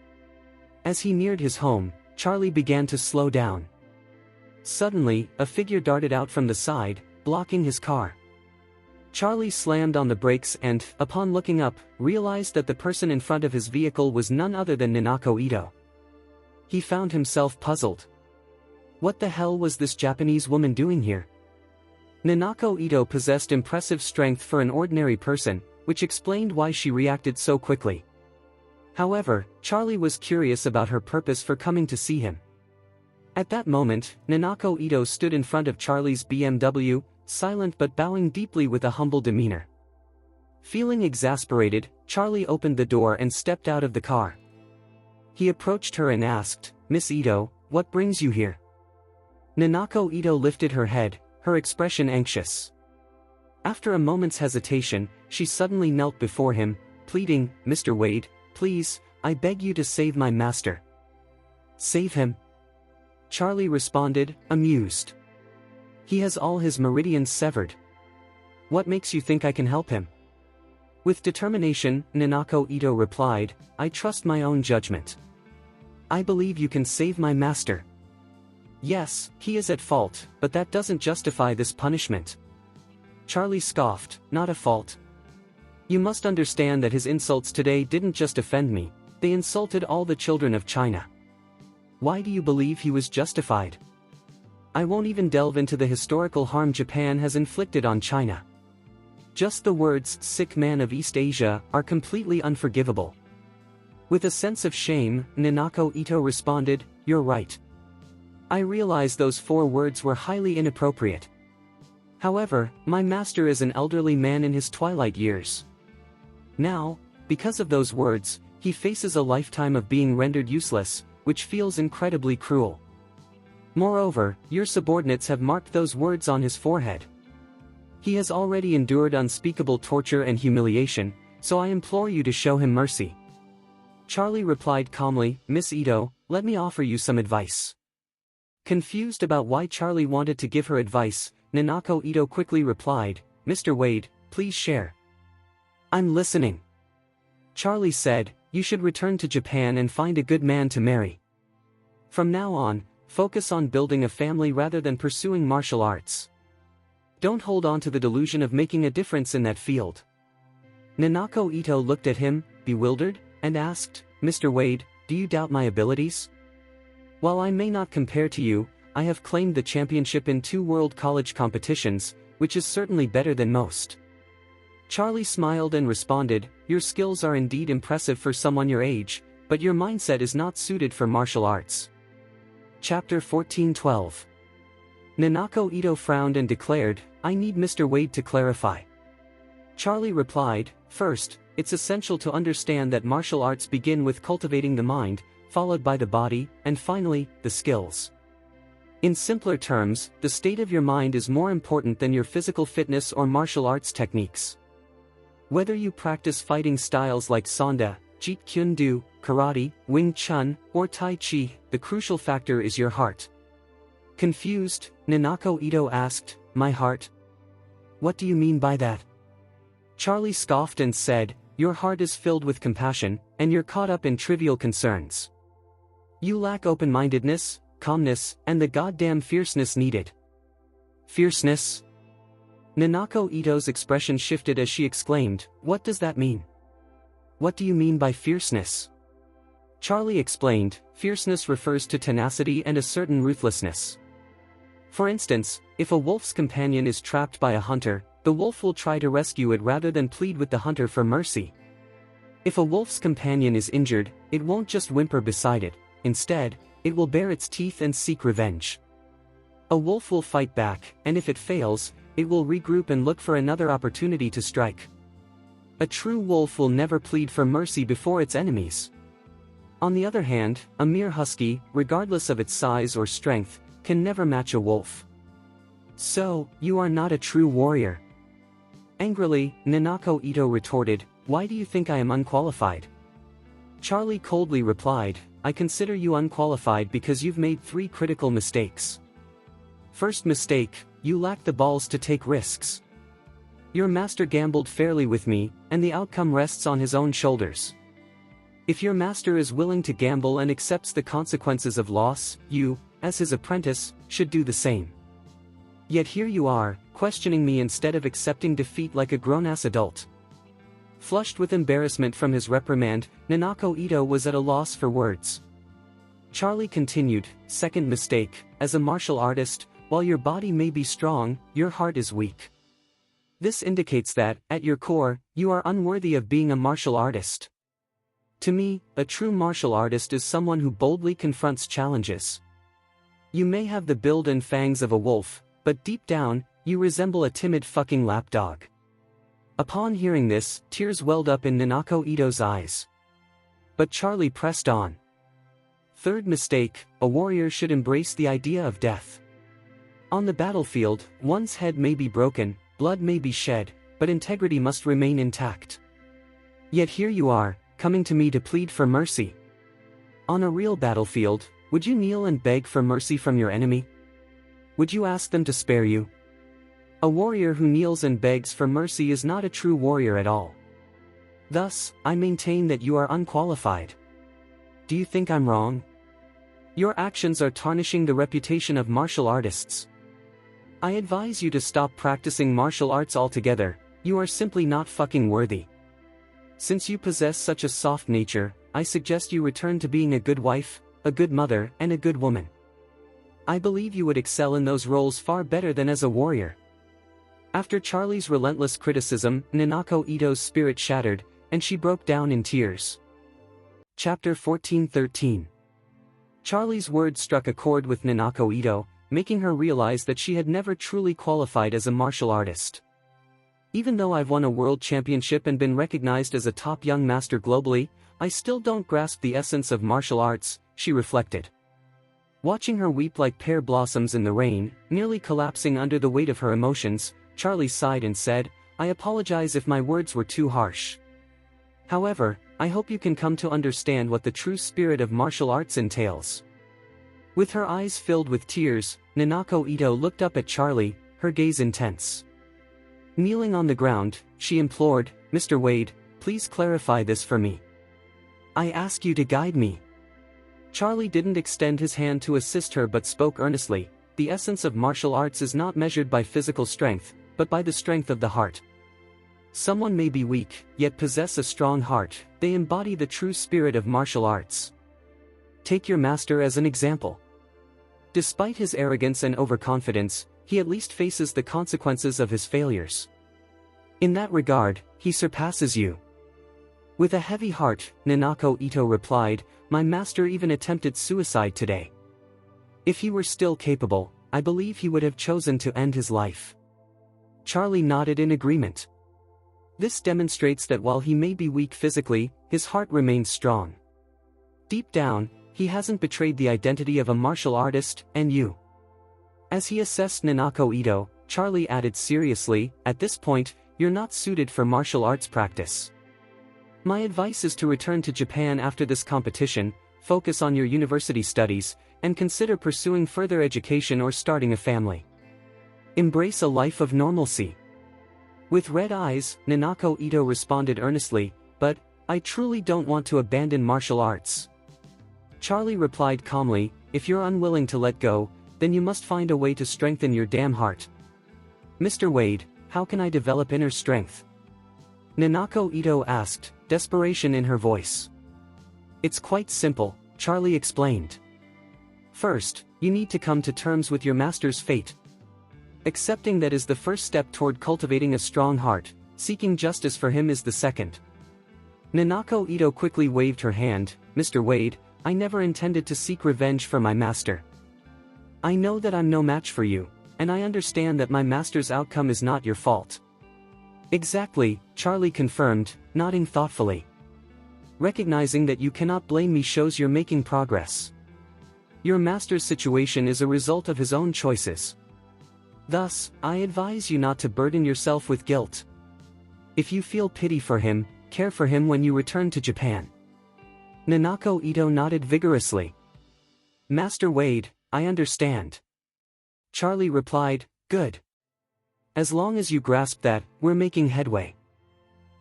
S1: As he neared his home, Charlie began to slow down. Suddenly, a figure darted out from the side, blocking his car. Charlie slammed on the brakes and, upon looking up, realized that the person in front of his vehicle was none other than Nanako Ito. He found himself puzzled. What the hell was this Japanese woman doing here? Nanako Ito possessed impressive strength for an ordinary person, which explained why she reacted so quickly. However, Charlie was curious about her purpose for coming to see him. At that moment, Nanako Ito stood in front of Charlie's BMW, silent but bowing deeply with a humble demeanor. Feeling exasperated, Charlie opened the door and stepped out of the car. He approached her and asked, Miss Ito, what brings you here? Nanako Ito lifted her head, her expression anxious. After a moment's hesitation, she suddenly knelt before him, pleading, Mr. Wade, please, I beg you to save my master. Save him? Charlie responded, amused. He has all his meridians severed. What makes you think I can help him? With determination, Nanako Ito replied, I trust my own judgment. I believe you can save my master. Yes, he is at fault, but that doesn't justify this punishment. Charlie scoffed, not a fault. You must understand that his insults today didn't just offend me, they insulted all the children of China. Why do you believe he was justified? I won't even delve into the historical harm Japan has inflicted on China. Just the words, sick man of East Asia, are completely unforgivable. With a sense of shame, Nanako Ito responded, "You're right. I realize those 4 words were highly inappropriate. However, my master is an elderly man in his twilight years. Now, because of those words, he faces a lifetime of being rendered useless, which feels incredibly cruel. Moreover, your subordinates have marked those words on his forehead. He has already endured unspeakable torture and humiliation, so I implore you to show him mercy." Charlie replied calmly, "Miss Ito, let me offer you some advice." Confused about why Charlie wanted to give her advice, Nanako Ito quickly replied, "Mr. Wade, please share." "I'm listening." Charlie said, "You should return to Japan and find a good man to marry. From now on, focus on building a family rather than pursuing martial arts. Don't hold on to the delusion of making a difference in that field." Nanako Ito looked at him, bewildered, and asked, "Mr. Wade, do you doubt my abilities? While I may not compare to you, I have claimed the championship in 2 world college competitions, which is certainly better than most." Charlie smiled and responded, "Your skills are indeed impressive for someone your age, but your mindset is not suited for martial arts." Chapter 14:12. Nanako Ito frowned and declared, "I need Mr. Wade to clarify." Charlie replied, "First, it's essential to understand that martial arts begin with cultivating the mind, followed by the body, and finally, the skills. In simpler terms, the state of your mind is more important than your physical fitness or martial arts techniques. Whether you practice fighting styles like Sonda, Jeet Kune Do, Karate, Wing Chun, or Tai Chi, the crucial factor is your heart." Confused, Nanako Ito asked, "My heart? What do you mean by that?" Charlie scoffed and said, "Your heart is filled with compassion, and you're caught up in trivial concerns. You lack open-mindedness, calmness, and the goddamn fierceness needed." "Fierceness?" Nanako Ito's expression shifted as she exclaimed, "What does that mean? What do you mean by fierceness?" Charlie explained, "Fierceness refers to tenacity and a certain ruthlessness. For instance, if a wolf's companion is trapped by a hunter, the wolf will try to rescue it rather than plead with the hunter for mercy. If a wolf's companion is injured, it won't just whimper beside it, instead, it will bare its teeth and seek revenge. A wolf will fight back, and if it fails, it will regroup and look for another opportunity to strike. A true wolf will never plead for mercy before its enemies. On the other hand, a mere husky, regardless of its size or strength, can never match a wolf. So, you are not a true warrior." Angrily, Nanako Ito retorted, "Why do you think I am unqualified?" Charlie coldly replied, "I consider you unqualified because you've made 3 critical mistakes. First mistake, you lack the balls to take risks. Your master gambled fairly with me, and the outcome rests on his own shoulders. If your master is willing to gamble and accepts the consequences of loss, you, as his apprentice, should do the same. Yet here you are, questioning me instead of accepting defeat like a grown-ass adult." Flushed with embarrassment from his reprimand, Nanako Ito was at a loss for words. Charlie continued, "Second mistake, as a martial artist, while your body may be strong, your heart is weak. This indicates that, at your core, you are unworthy of being a martial artist. To me, a true martial artist is someone who boldly confronts challenges. You may have the build and fangs of a wolf, but deep down, you resemble a timid fucking lapdog." Upon hearing this, tears welled up in Nanako Ito's eyes. But Charlie pressed on. Third mistake, a warrior should embrace the idea of death. On the battlefield, one's head may be broken, blood may be shed, but integrity must remain intact. Yet here you are, coming to me to plead for mercy. On a real battlefield, would you kneel and beg for mercy from your enemy? Would you ask them to spare you? A warrior who kneels and begs for mercy is not a true warrior at all. Thus, I maintain that you are unqualified. Do you think I'm wrong? Your actions are tarnishing the reputation of martial artists. I advise you to stop practicing martial arts altogether. You are simply not fucking worthy. Since you possess such a soft nature, I suggest you return to being a good wife, a good mother, and a good woman. I believe you would excel in those roles far better than as a warrior." After Charlie's relentless criticism, Nanako Ito's spirit shattered, and she broke down in tears. Chapter 14-13. Charlie's words struck a chord with Nanako Ito, making her realize that she had never truly qualified as a martial artist. Even though I've won a world championship and been recognized as a top young master globally, I still don't grasp the essence of martial arts, she reflected. Watching her weep like pear blossoms in the rain, nearly collapsing under the weight of her emotions, Charlie sighed and said, "I apologize if my words were too harsh. However, I hope you can come to understand what the true spirit of martial arts entails." With her eyes filled with tears, Nanako Ito looked up at Charlie, her gaze intense. Kneeling on the ground, she implored, "Mr. Wade, please clarify this for me. I ask you to guide me." Charlie didn't extend his hand to assist her but spoke earnestly, "The essence of martial arts is not measured by physical strength, but by the strength of the heart. Someone may be weak, yet possess a strong heart. They embody the true spirit of martial arts. Take your master as an example. Despite his arrogance and overconfidence, he at least faces the consequences of his failures. In that regard, he surpasses you." With a heavy heart, Nanako Ito replied, "My master even attempted suicide today. If he were still capable, I believe he would have chosen to end his life." Charlie nodded in agreement. This demonstrates that while he may be weak physically, his heart remains strong. Deep down, he hasn't betrayed the identity of a martial artist, and you. As he assessed Nanako Ito, Charlie added seriously, "At this point, you're not suited for martial arts practice. My advice is to return to Japan after this competition, focus on your university studies, and consider pursuing further education or starting a family. Embrace a life of normalcy." With red eyes, Nanako Ito responded earnestly, "But, I truly don't want to abandon martial arts." Charlie replied calmly, "If you're unwilling to let go, then you must find a way to strengthen your damn heart." "Mr. Wade, how can I develop inner strength?" Nanako Ito asked, desperation in her voice. "It's quite simple," Charlie explained. "First, you need to come to terms with your master's fate. Accepting that is the first step toward cultivating a strong heart. Seeking justice for him is the second." Nanako Ito quickly waved her hand, "Mr. Wade, I never intended to seek revenge for my master. I know that I'm no match for you, and I understand that my master's outcome is not your fault." "Exactly," Charlie confirmed, nodding thoughtfully. "Recognizing that you cannot blame me shows you're making progress. Your master's situation is a result of his own choices. Thus, I advise you not to burden yourself with guilt. If you feel pity for him, care for him when you return to Japan." Nanako Ito nodded vigorously. "Master Wade, I understand." Charlie replied, "Good. As long as you grasp that, we're making headway.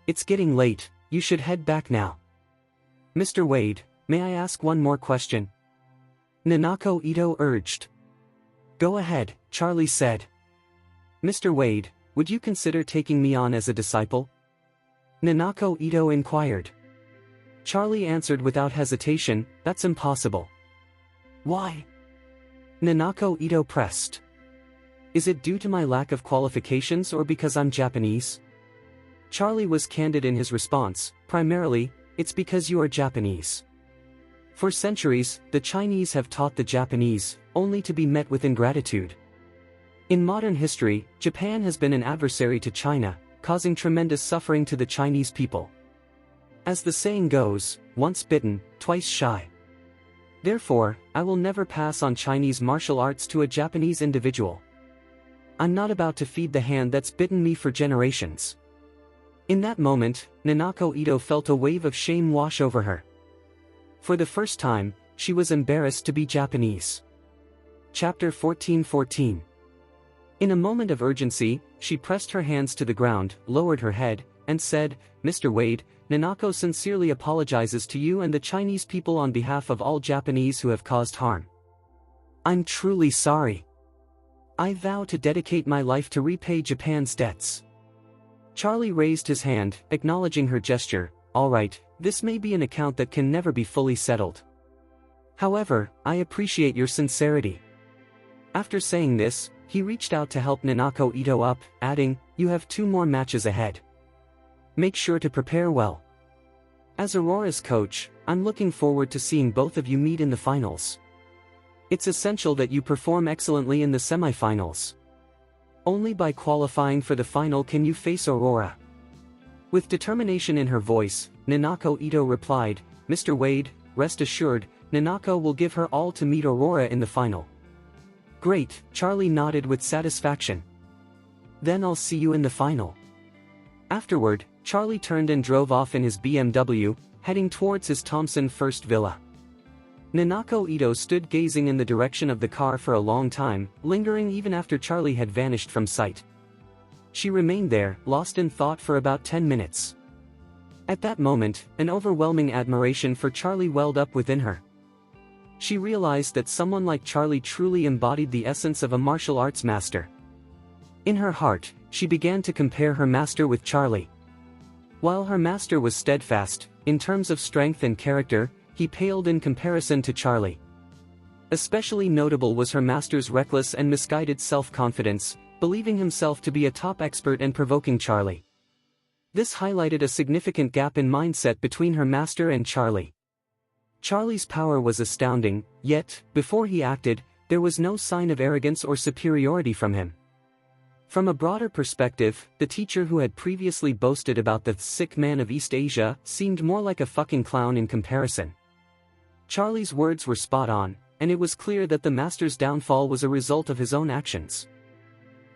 S1: It's getting late, you should head back now." "Mr. Wade, may I ask one more question?" Nanako Ito urged. "Go ahead," Charlie said. "Mr. Wade, would you consider taking me on as a disciple?" Nanako Ito inquired. Charlie answered without hesitation, "That's impossible." "Why?" Nanako Ito pressed. "Is it due to my lack of qualifications or because I'm Japanese?" Charlie was candid in his response, "Primarily, it's because you are Japanese. For centuries, the Chinese have taught the Japanese only to be met with ingratitude. In modern history, Japan has been an adversary to China, causing tremendous suffering to the Chinese people. As the saying goes, once bitten, twice shy. Therefore, I will never pass on Chinese martial arts to a Japanese individual. I'm not about to feed the hand that's bitten me for generations." In that moment, Nanako Ito felt a wave of shame wash over her. For the first time, she was embarrassed to be Japanese. Chapter 14-14. In a moment of urgency, she pressed her hands to the ground, lowered her head, and said, "Mr. Wade, Nanako sincerely apologizes to you and the Chinese people on behalf of all Japanese who have caused harm. I'm truly sorry. I vow to dedicate my life to repay Japan's debts." Charlie raised his hand, acknowledging her gesture. "All right, this may be an account that can never be fully settled. However, I appreciate your sincerity." After saying this, he reached out to help Nanako Ito up, adding, "You have 2 more matches ahead. Make sure to prepare well." As Aurora's coach, I'm looking forward to seeing both of you meet in the finals. It's essential that you perform excellently in the semifinals. Only by qualifying for the final can you face Aurora. With determination in her voice, Nanako Ito replied, Mr. Wade, rest assured, Nanako will give her all to meet Aurora in the final. Great, Charlie nodded with satisfaction. Then I'll see you in the final. Afterward, Charlie turned and drove off in his BMW, heading towards his Thompson First villa. Nanako Ito stood gazing in the direction of the car for a long time, lingering even after Charlie had vanished from sight. She remained there, lost in thought for about 10 minutes. At that moment, an overwhelming admiration for Charlie welled up within her. She realized that someone like Charlie truly embodied the essence of a martial arts master. In her heart, she began to compare her master with Charlie. While her master was steadfast, in terms of strength and character, he paled in comparison to Charlie. Especially notable was her master's reckless and misguided self-confidence, believing himself to be a top expert and provoking Charlie. This highlighted a significant gap in mindset between her master and Charlie. Charlie's power was astounding, yet, before he acted, there was no sign of arrogance or superiority from him. From a broader perspective, the teacher who had previously boasted about the sick man of East Asia seemed more like a fucking clown in comparison. Charlie's words were spot on, and it was clear that the master's downfall was a result of his own actions.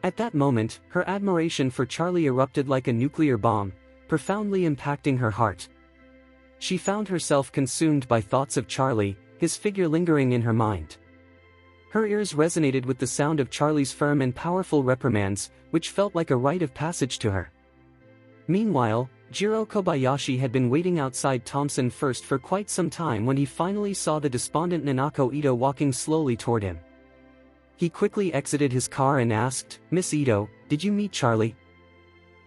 S1: At that moment, her admiration for Charlie erupted like a nuclear bomb, profoundly impacting her heart. She found herself consumed by thoughts of Charlie, his figure lingering in her mind. Her ears resonated with the sound of Charlie's firm and powerful reprimands, which felt like a rite of passage to her. Meanwhile, Jiro Kobayashi had been waiting outside Thompson First for quite some time when he finally saw the despondent Nanako Ito walking slowly toward him. He quickly exited his car and asked, Miss Ito, did you meet Charlie?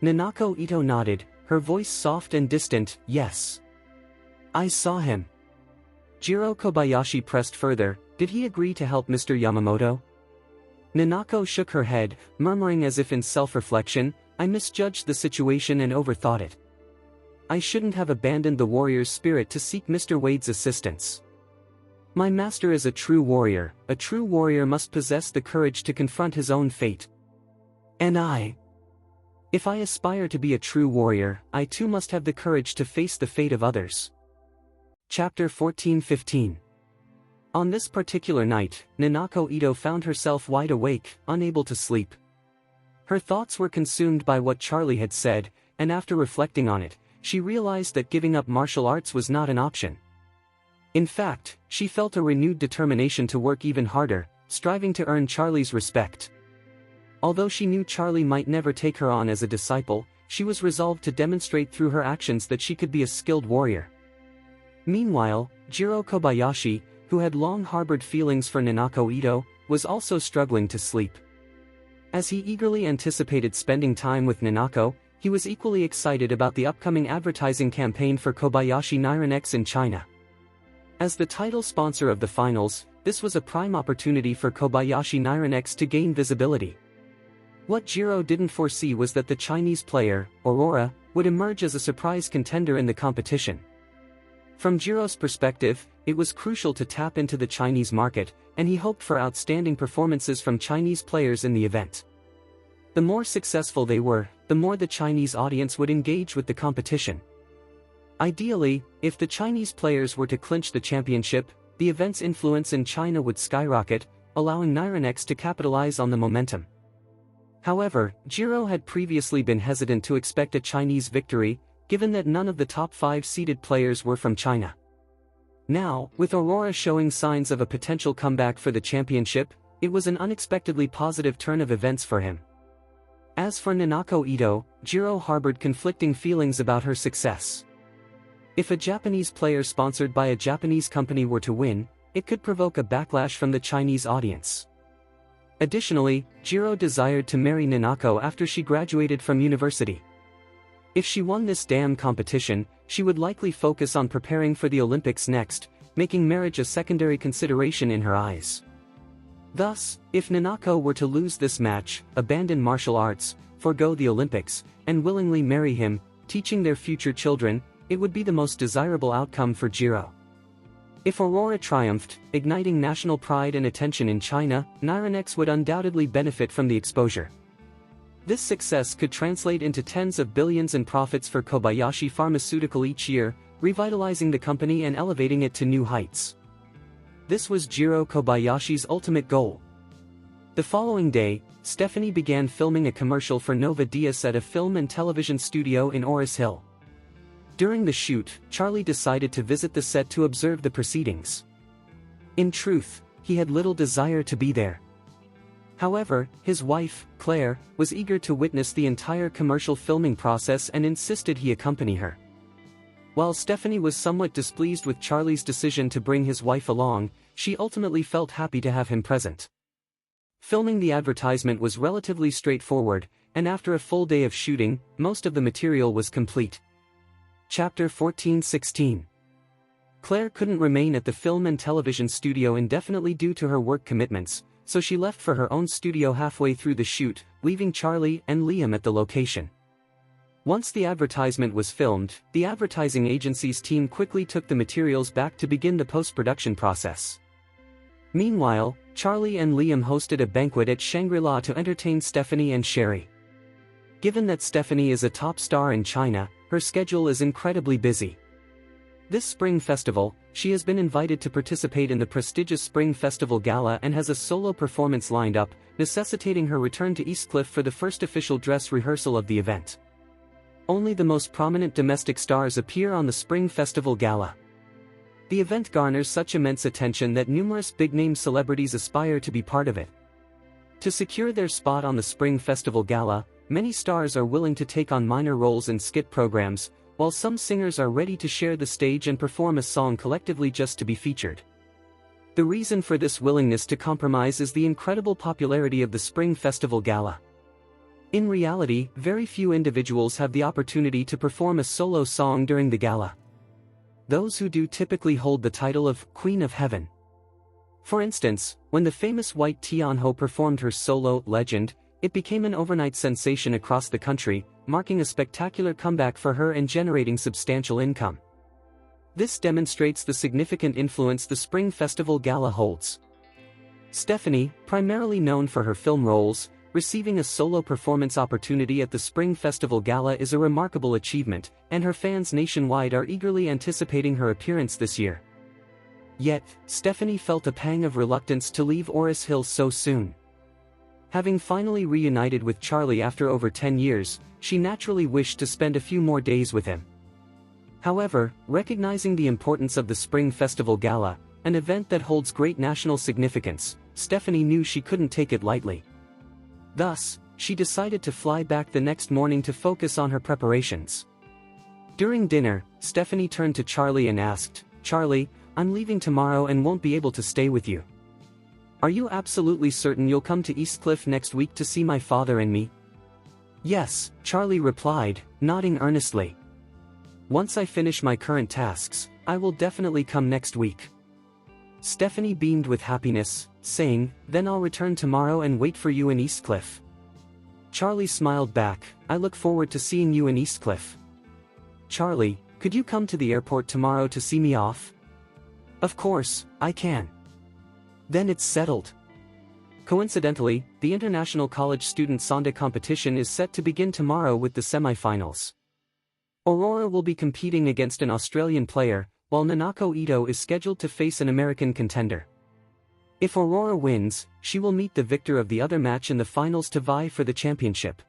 S1: Nanako Ito nodded, her voice soft and distant, yes. I saw him. Jiro Kobayashi pressed further, did he agree to help Mr. Yamamoto? Nanako shook her head, murmuring as if in self-reflection, I misjudged the situation and overthought it. I shouldn't have abandoned the warrior's spirit to seek Mr. Wade's assistance. My master is a true warrior must possess the courage to confront his own fate. And if I aspire to be a true warrior, I too must have the courage to face the fate of others. Chapter 14-15. On this particular night, Nanako Ito found herself wide awake, unable to sleep. Her thoughts were consumed by what Charlie had said, and after reflecting on it, she realized that giving up martial arts was not an option. In fact, she felt a renewed determination to work even harder, striving to earn Charlie's respect. Although she knew Charlie might never take her on as a disciple, she was resolved to demonstrate through her actions that she could be a skilled warrior. Meanwhile, Jiro Kobayashi, who had long harbored feelings for Nanako Ito, was also struggling to sleep. As he eagerly anticipated spending time with Nanako, he was equally excited about the upcoming advertising campaign for Kobayashi Nironex in China. As the title sponsor of the finals, this was a prime opportunity for Kobayashi Nironex to gain visibility. What Jiro didn't foresee was that the Chinese player, Aurora, would emerge as a surprise contender in the competition. From Jiro's perspective, it was crucial to tap into the Chinese market, and he hoped for outstanding performances from Chinese players in the event. The more successful they were, the more the Chinese audience would engage with the competition. Ideally, if the Chinese players were to clinch the championship, the event's influence in China would skyrocket, allowing Nironex to capitalize on the momentum. However, Jiro had previously been hesitant to expect a Chinese victory, given that none of the top 5 seeded players were from China. Now, with Aurora showing signs of a potential comeback for the championship, it was an unexpectedly positive turn of events for him. As for Nanako Ito, Jiro harbored conflicting feelings about her success. If a Japanese player sponsored by a Japanese company were to win, it could provoke a backlash from the Chinese audience. Additionally, Jiro desired to marry Nanako after she graduated from university. If she won this damn competition, she would likely focus on preparing for the Olympics next, making marriage a secondary consideration in her eyes. Thus, if Nanako were to lose this match, abandon martial arts, forego the Olympics, and willingly marry him, teaching their future children, it would be the most desirable outcome for Jiro. If Aurora triumphed, igniting national pride and attention in China, Nyranex would undoubtedly benefit from the exposure. This success could translate into tens of billions in profits for Kobayashi Pharmaceutical each year, revitalizing the company and elevating it to new heights. This was Jiro Kobayashi's ultimate goal. The following day, Stephanie began filming a commercial for Nova Diaz at a film and television studio in Oris Hill. During the shoot, Charlie decided to visit the set to observe the proceedings. In truth, he had little desire to be there. However, his wife, Claire, was eager to witness the entire commercial filming process and insisted he accompany her. While Stephanie was somewhat displeased with Charlie's decision to bring his wife along, she ultimately felt happy to have him present. Filming the advertisement was relatively straightforward, and after a full day of shooting, most of the material was complete. Chapter 14:16. Claire couldn't remain at the film and television studio indefinitely due to her work commitments, so she left for her own studio halfway through the shoot, leaving Charlie and Liam at the location. Once the advertisement was filmed, the advertising agency's team quickly took the materials back to begin the post-production process. Meanwhile, Charlie and Liam hosted a banquet at Shangri-La to entertain Stephanie and Sherry. Given that Stephanie is a top star in China, her schedule is incredibly busy. This spring festival, she has been invited to participate in the prestigious Spring Festival Gala and has a solo performance lined up, necessitating her return to Eastcliff for the first official dress rehearsal of the event. Only the most prominent domestic stars appear on the Spring Festival Gala. The event garners such immense attention that numerous big-name celebrities aspire to be part of it. To secure their spot on the Spring Festival Gala, many stars are willing to take on minor roles in skit programs, while some singers are ready to share the stage and perform a song collectively just to be featured. The reason for this willingness to compromise is the incredible popularity of the Spring Festival Gala. In reality, very few individuals have the opportunity to perform a solo song during the gala. Those who do typically hold the title of Queen of Heaven. For instance, when the famous White Tianho performed her solo Legend, it became an overnight sensation across the country, marking a spectacular comeback for her and generating substantial income. This demonstrates the significant influence the Spring Festival Gala holds. Stephanie, primarily known for her film roles, receiving a solo performance opportunity at the Spring Festival Gala is a remarkable achievement, and her fans nationwide are eagerly anticipating her appearance this year. Yet, Stephanie felt a pang of reluctance to leave Oris Hill so soon. Having finally reunited with Charlie after over 10 years, she naturally wished to spend a few more days with him. However, recognizing the importance of the Spring Festival Gala, an event that holds great national significance, Stephanie knew she couldn't take it lightly. Thus, she decided to fly back the next morning to focus on her preparations. During dinner, Stephanie turned to Charlie and asked, "Charlie, I'm leaving tomorrow and won't be able to stay with you. Are you absolutely certain you'll come to Eastcliff next week to see my father and me?" "Yes," Charlie replied, nodding earnestly. "Once I finish my current tasks, I will definitely come next week." Stephanie beamed with happiness, saying, "Then I'll return tomorrow and wait for you in Eastcliff." Charlie smiled back, "I look forward to seeing you in Eastcliff." "Charlie, could you come to the airport tomorrow to see me off?" "Of course, I can." "Then it's settled." Coincidentally, the International College Student Sonda competition is set to begin tomorrow with the semi-finals. Aurora will be competing against an Australian player, while Nanako Ito is scheduled to face an American contender. If Aurora wins, she will meet the victor of the other match in the finals to vie for the championship.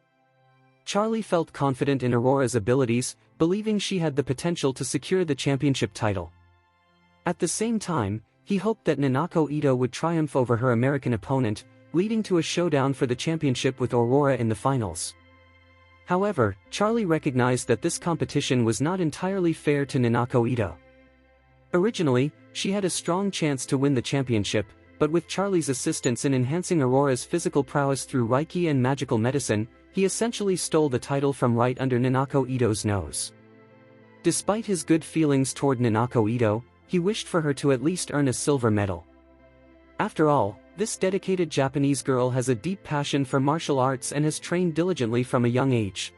S1: Charlie felt confident in Aurora's abilities, believing she had the potential to secure the championship title. At the same time, he hoped that Nanako Ito would triumph over her American opponent, leading to a showdown for the championship with Aurora in the finals. However, Charlie recognized that this competition was not entirely fair to Nanako Ito. Originally, she had a strong chance to win the championship, but with Charlie's assistance in enhancing Aurora's physical prowess through Reiki and magical medicine, he essentially stole the title from right under Nanako Ito's nose. Despite his good feelings toward Nanako Ito, he wished for her to at least earn a silver medal. After all, this dedicated Japanese girl has a deep passion for martial arts and has trained diligently from a young age.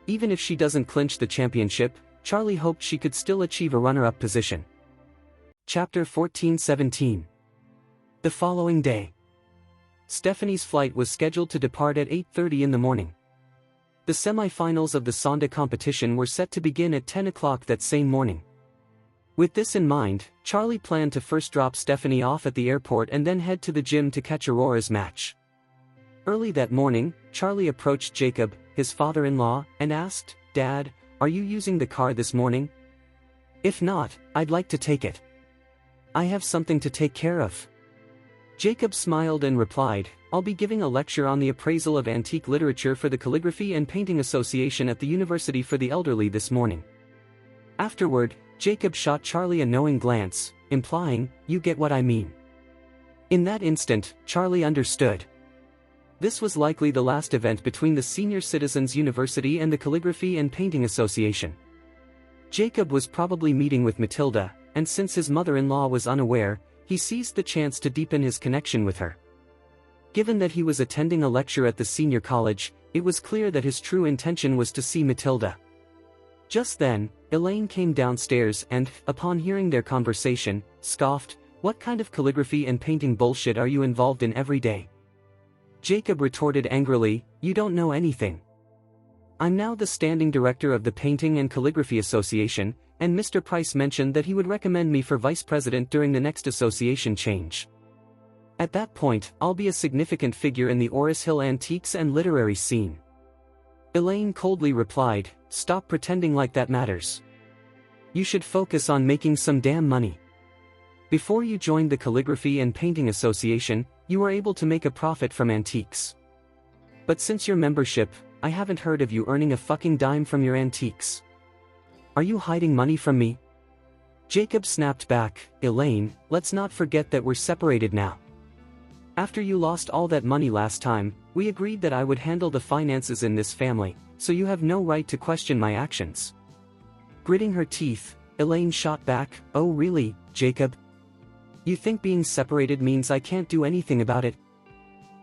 S1: Even if she doesn't clinch the championship, Charlie hoped she could still achieve a runner-up position. Chapter 14-17. The following day. Stephanie's flight was scheduled to depart at 8:30 in the morning. The semi-finals of the Sonda competition were set to begin at 10 o'clock that same morning. With this in mind, Charlie planned to first drop Stephanie off at the airport and then head to the gym to catch Aurora's match. Early that morning, Charlie approached Jacob, his father-in-law, and asked, "Dad, are you using the car this morning? If not, I'd like to take it. I have something to take care of." Jacob smiled and replied, "I'll be giving a lecture on the appraisal of antique literature for the Calligraphy and Painting Association at the University for the Elderly this morning." Afterward, Jacob shot Charlie a knowing glance, implying, "You get what I mean." In that instant, Charlie understood. This was likely the last event between the Senior Citizens University and the Calligraphy and Painting Association. Jacob was probably meeting with Matilda, and since his mother-in-law was unaware, he seized the chance to deepen his connection with her. Given that he was attending a lecture at the senior college, it was clear that his true intention was to see Matilda. Just then, Elaine came downstairs and, upon hearing their conversation, scoffed, "What kind of calligraphy and painting bullshit are you involved in every day?" Jacob retorted angrily, "You don't know anything. I'm now the standing director of the Painting and Calligraphy Association, and Mr. Price mentioned that he would recommend me for vice president during the next association change. At that point, I'll be a significant figure in the Oris Hill antiques and literary scene." Elaine coldly replied, "Stop pretending like that matters. You should focus on making some damn money. Before you joined the Calligraphy and Painting Association, you were able to make a profit from antiques. But since your membership, I haven't heard of you earning a fucking dime from your antiques. Are you hiding money from me?" Jacob snapped back, "Elaine, let's not forget that we're separated now. After you lost all that money last time, we agreed that I would handle the finances in this family, so you have no right to question my actions." Gritting her teeth, Elaine shot back, "Oh really, Jacob? You think being separated means I can't do anything about it?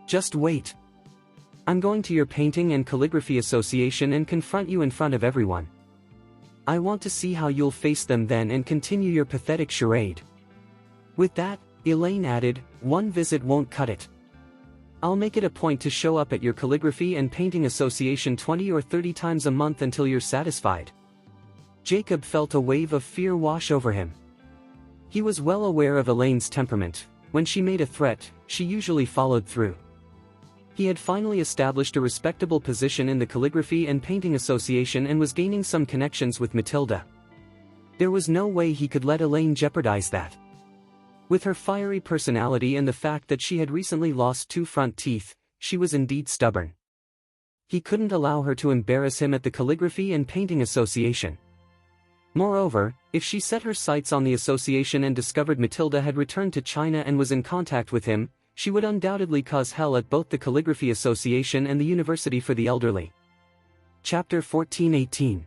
S1: Just wait. I'm going to your Painting and Calligraphy Association and confront you in front of everyone. I want to see how you'll face them then and continue your pathetic charade." With that, Elaine added, "One visit won't cut it. I'll make it a point to show up at your Calligraphy and Painting Association 20 or 30 times a month until you're satisfied." Jacob felt a wave of fear wash over him. He was well aware of Elaine's temperament. When she made a threat, she usually followed through. He had finally established a respectable position in the Calligraphy and Painting Association and was gaining some connections with Matilda. There was no way he could let Elaine jeopardize that. With her fiery personality and the fact that she had recently lost 2 front teeth, she was indeed stubborn. He couldn't allow her to embarrass him at the Calligraphy and Painting Association. Moreover, if she set her sights on the association and discovered Matilda had returned to China and was in contact with him, she would undoubtedly cause hell at both the Calligraphy Association and the University for the Elderly. Chapter 14-18.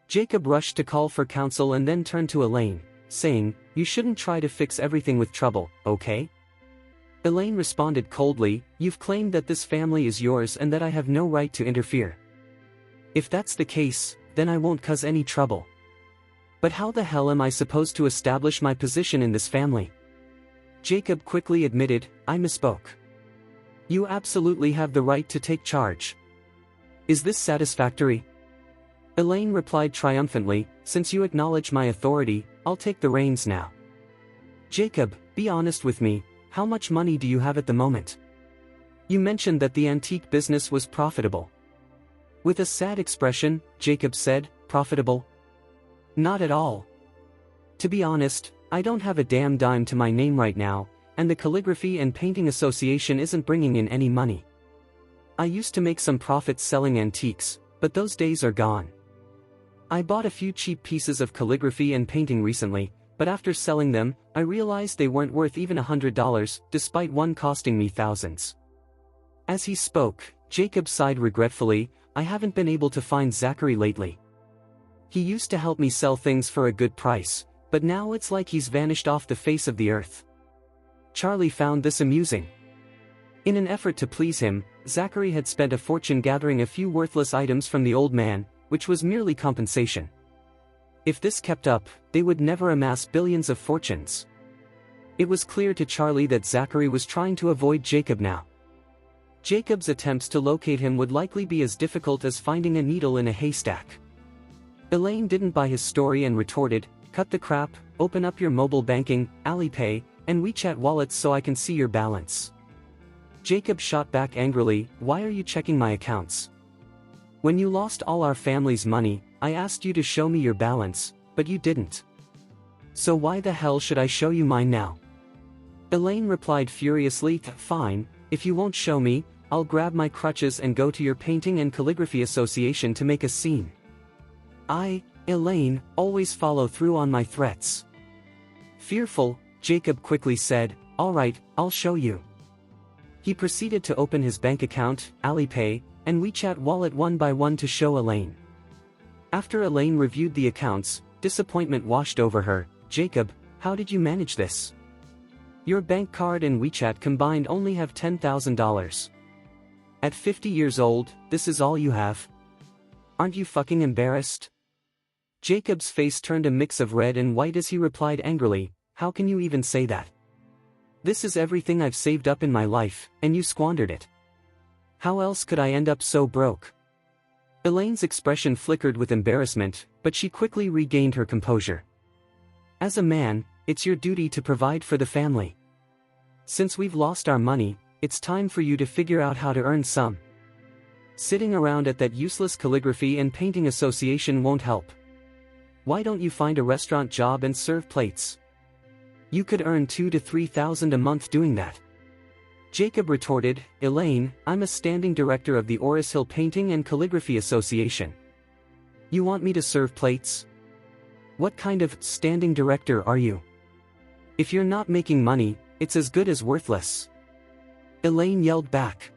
S1: Jacob rushed to call for counsel and then turned to Elaine, saying, "You shouldn't try to fix everything with trouble, okay?" Elaine responded coldly, "You've claimed that this family is yours and that I have no right to interfere. If that's the case, then I won't cause any trouble. But how the hell am I supposed to establish my position in this family?" Jacob quickly admitted, "I misspoke. You absolutely have the right to take charge. Is this satisfactory?" Elaine replied triumphantly, "Since you acknowledge my authority, I'll take the reins now. Jacob, be honest with me, how much money do you have at the moment? You mentioned that the antique business was profitable." With a sad expression, Jacob said, "Profitable? Not at all. To be honest, I don't have a damn dime to my name right now, and the Calligraphy and Painting Association isn't bringing in any money. I used to make some profits selling antiques, but those days are gone. I bought a few cheap pieces of calligraphy and painting recently, but after selling them, I realized they weren't worth even $100, despite one costing me thousands." As he spoke, Jacob sighed regretfully, "I haven't been able to find Zachary lately. He used to help me sell things for a good price, but now it's like he's vanished off the face of the earth." Charlie found this amusing. In an effort to please him, Zachary had spent a fortune gathering a few worthless items from the old man, which was merely compensation. If this kept up, they would never amass billions of fortunes. It was clear to Charlie that Zachary was trying to avoid Jacob now. Jacob's attempts to locate him would likely be as difficult as finding a needle in a haystack. Elaine didn't buy his story and retorted, "Cut the crap, open up your mobile banking, Alipay, and WeChat wallets so I can see your balance." Jacob shot back angrily, "Why are you checking my accounts? When you lost all our family's money, I asked you to show me your balance, but you didn't. So why the hell should I show you mine now?" Elaine replied furiously, "Fine, if you won't show me, I'll grab my crutches and go to your painting and calligraphy association to make a scene. Elaine, always follow through on my threats." Fearful, Jacob quickly said, "All right, I'll show you." He proceeded to open his bank account, Alipay, and WeChat wallet one by one to show Elaine. After Elaine reviewed the accounts, disappointment washed over her. "Jacob, how did you manage this? Your bank card and WeChat combined only have $10,000. At 50 years old, this is all you have? Aren't you fucking embarrassed?" Jacob's face turned a mix of red and white as he replied angrily, "How can you even say that? This is everything I've saved up in my life, and you squandered it. How else could I end up so broke?" Elaine's expression flickered with embarrassment, but she quickly regained her composure. "As a man, it's your duty to provide for the family. Since we've lost our money, it's time for you to figure out how to earn some. Sitting around at that useless calligraphy and painting association won't help. Why don't you find a restaurant job and serve plates? You could earn $2,000 to $3,000 a month doing that." Jacob retorted, "Elaine, I'm a standing director of the Oris Hill Painting and Calligraphy Association. You want me to serve plates? What kind of standing director are you? If you're not making money, it's as good as worthless." Elaine yelled back,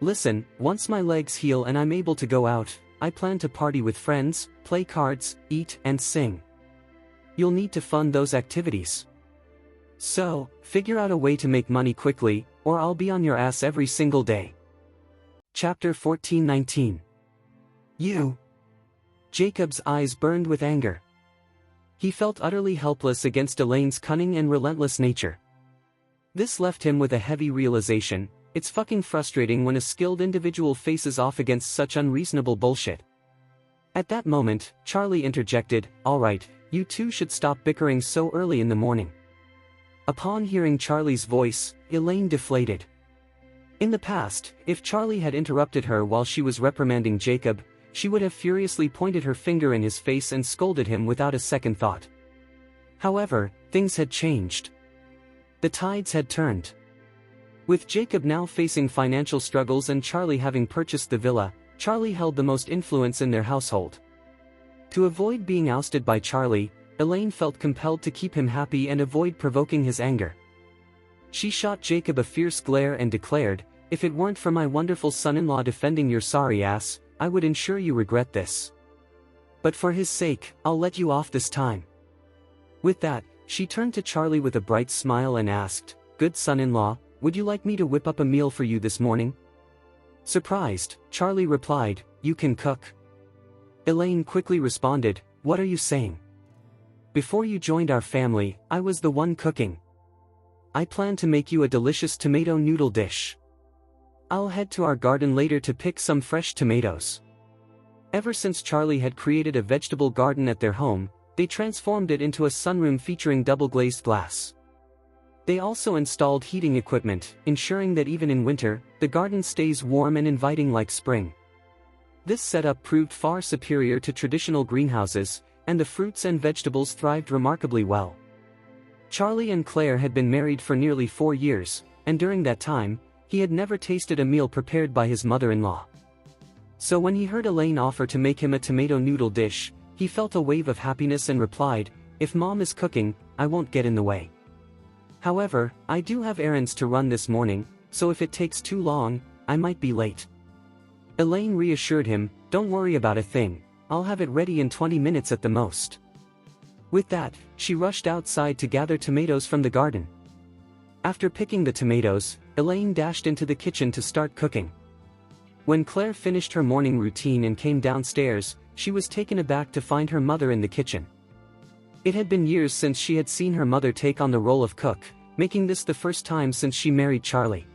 S1: "Listen, once my legs heal and I'm able to go out, I plan to party with friends, play cards, eat and sing. You'll need to fund those activities. So, figure out a way to make money quickly, or I'll be on your ass every single day." Chapter 14:19. "You?" Jacob's eyes burned with anger. He felt utterly helpless against Elaine's cunning and relentless nature. This left him with a heavy realization: it's fucking frustrating when a skilled individual faces off against such unreasonable bullshit. At that moment, Charlie interjected, "All right, you two should stop bickering so early in the morning." Upon hearing Charlie's voice, Elaine deflated. In the past, if Charlie had interrupted her while she was reprimanding Jacob, she would have furiously pointed her finger in his face and scolded him without a second thought. However, things had changed. The tides had turned. With Jacob now facing financial struggles and Charlie having purchased the villa, Charlie held the most influence in their household. To avoid being ousted by Charlie, Elaine felt compelled to keep him happy and avoid provoking his anger. She shot Jacob a fierce glare and declared, "If it weren't for my wonderful son-in-law defending your sorry ass, I would ensure you regret this. But for his sake, I'll let you off this time." With that, she turned to Charlie with a bright smile and asked, "Good son-in-law, would you like me to whip up a meal for you this morning?" Surprised, Charlie replied, "You can cook." Elaine quickly responded, "What are you saying? Before you joined our family, I was the one cooking. I plan to make you a delicious tomato noodle dish. I'll head to our garden later to pick some fresh tomatoes." Ever since Charlie had created a vegetable garden at their home, they transformed it into a sunroom featuring double-glazed glass. They also installed heating equipment, ensuring that even in winter, the garden stays warm and inviting like spring. This setup proved far superior to traditional greenhouses, and the fruits and vegetables thrived remarkably well. Charlie and Claire had been married for nearly 4 years, and during that time, he had never tasted a meal prepared by his mother-in-law. So when he heard Elaine offer to make him a tomato noodle dish, he felt a wave of happiness and replied, "If Mom is cooking, I won't get in the way. However, I do have errands to run this morning, so if it takes too long, I might be late." Elaine reassured him, "Don't worry about a thing, I'll have it ready in 20 minutes at the most." With that, she rushed outside to gather tomatoes from the garden. After picking the tomatoes, Elaine dashed into the kitchen to start cooking. When Claire finished her morning routine and came downstairs, she was taken aback to find her mother in the kitchen. It had been years since she had seen her mother take on the role of cook, making this the first time since she married Charlie.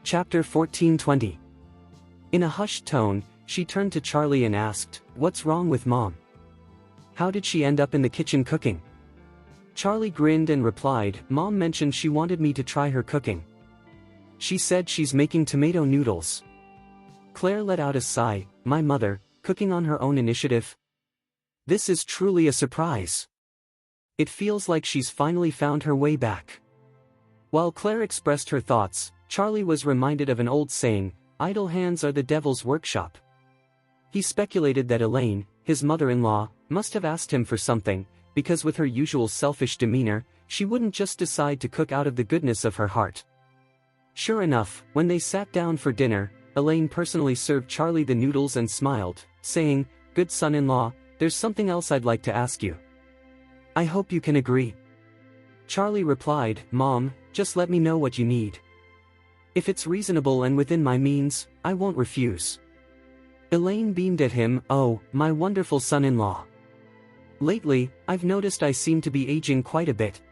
S1: Chapter 14:20. In a hushed tone, she turned to Charlie and asked, "What's wrong with Mom? How did she end up in the kitchen cooking?" Charlie grinned and replied, "Mom mentioned she wanted me to try her cooking. She said she's making tomato noodles." Claire let out a sigh. "My mother, cooking on her own initiative? This is truly a surprise. It feels like she's finally found her way back." While Claire expressed her thoughts, Charlie was reminded of an old saying, "Idle hands are the devil's workshop." He speculated that Elaine, his mother-in-law, must have asked him for something, because with her usual selfish demeanor, she wouldn't just decide to cook out of the goodness of her heart. Sure enough, when they sat down for dinner, Elaine personally served Charlie the noodles and smiled, saying, "Good son-in-law, there's something else I'd like to ask you. I hope you can agree." Charlie replied, "Mom, just let me know what you need. If it's reasonable and within my means, I won't refuse." Elaine beamed at him. "Oh, my wonderful son-in-law. Lately, I've noticed I seem to be aging quite a bit.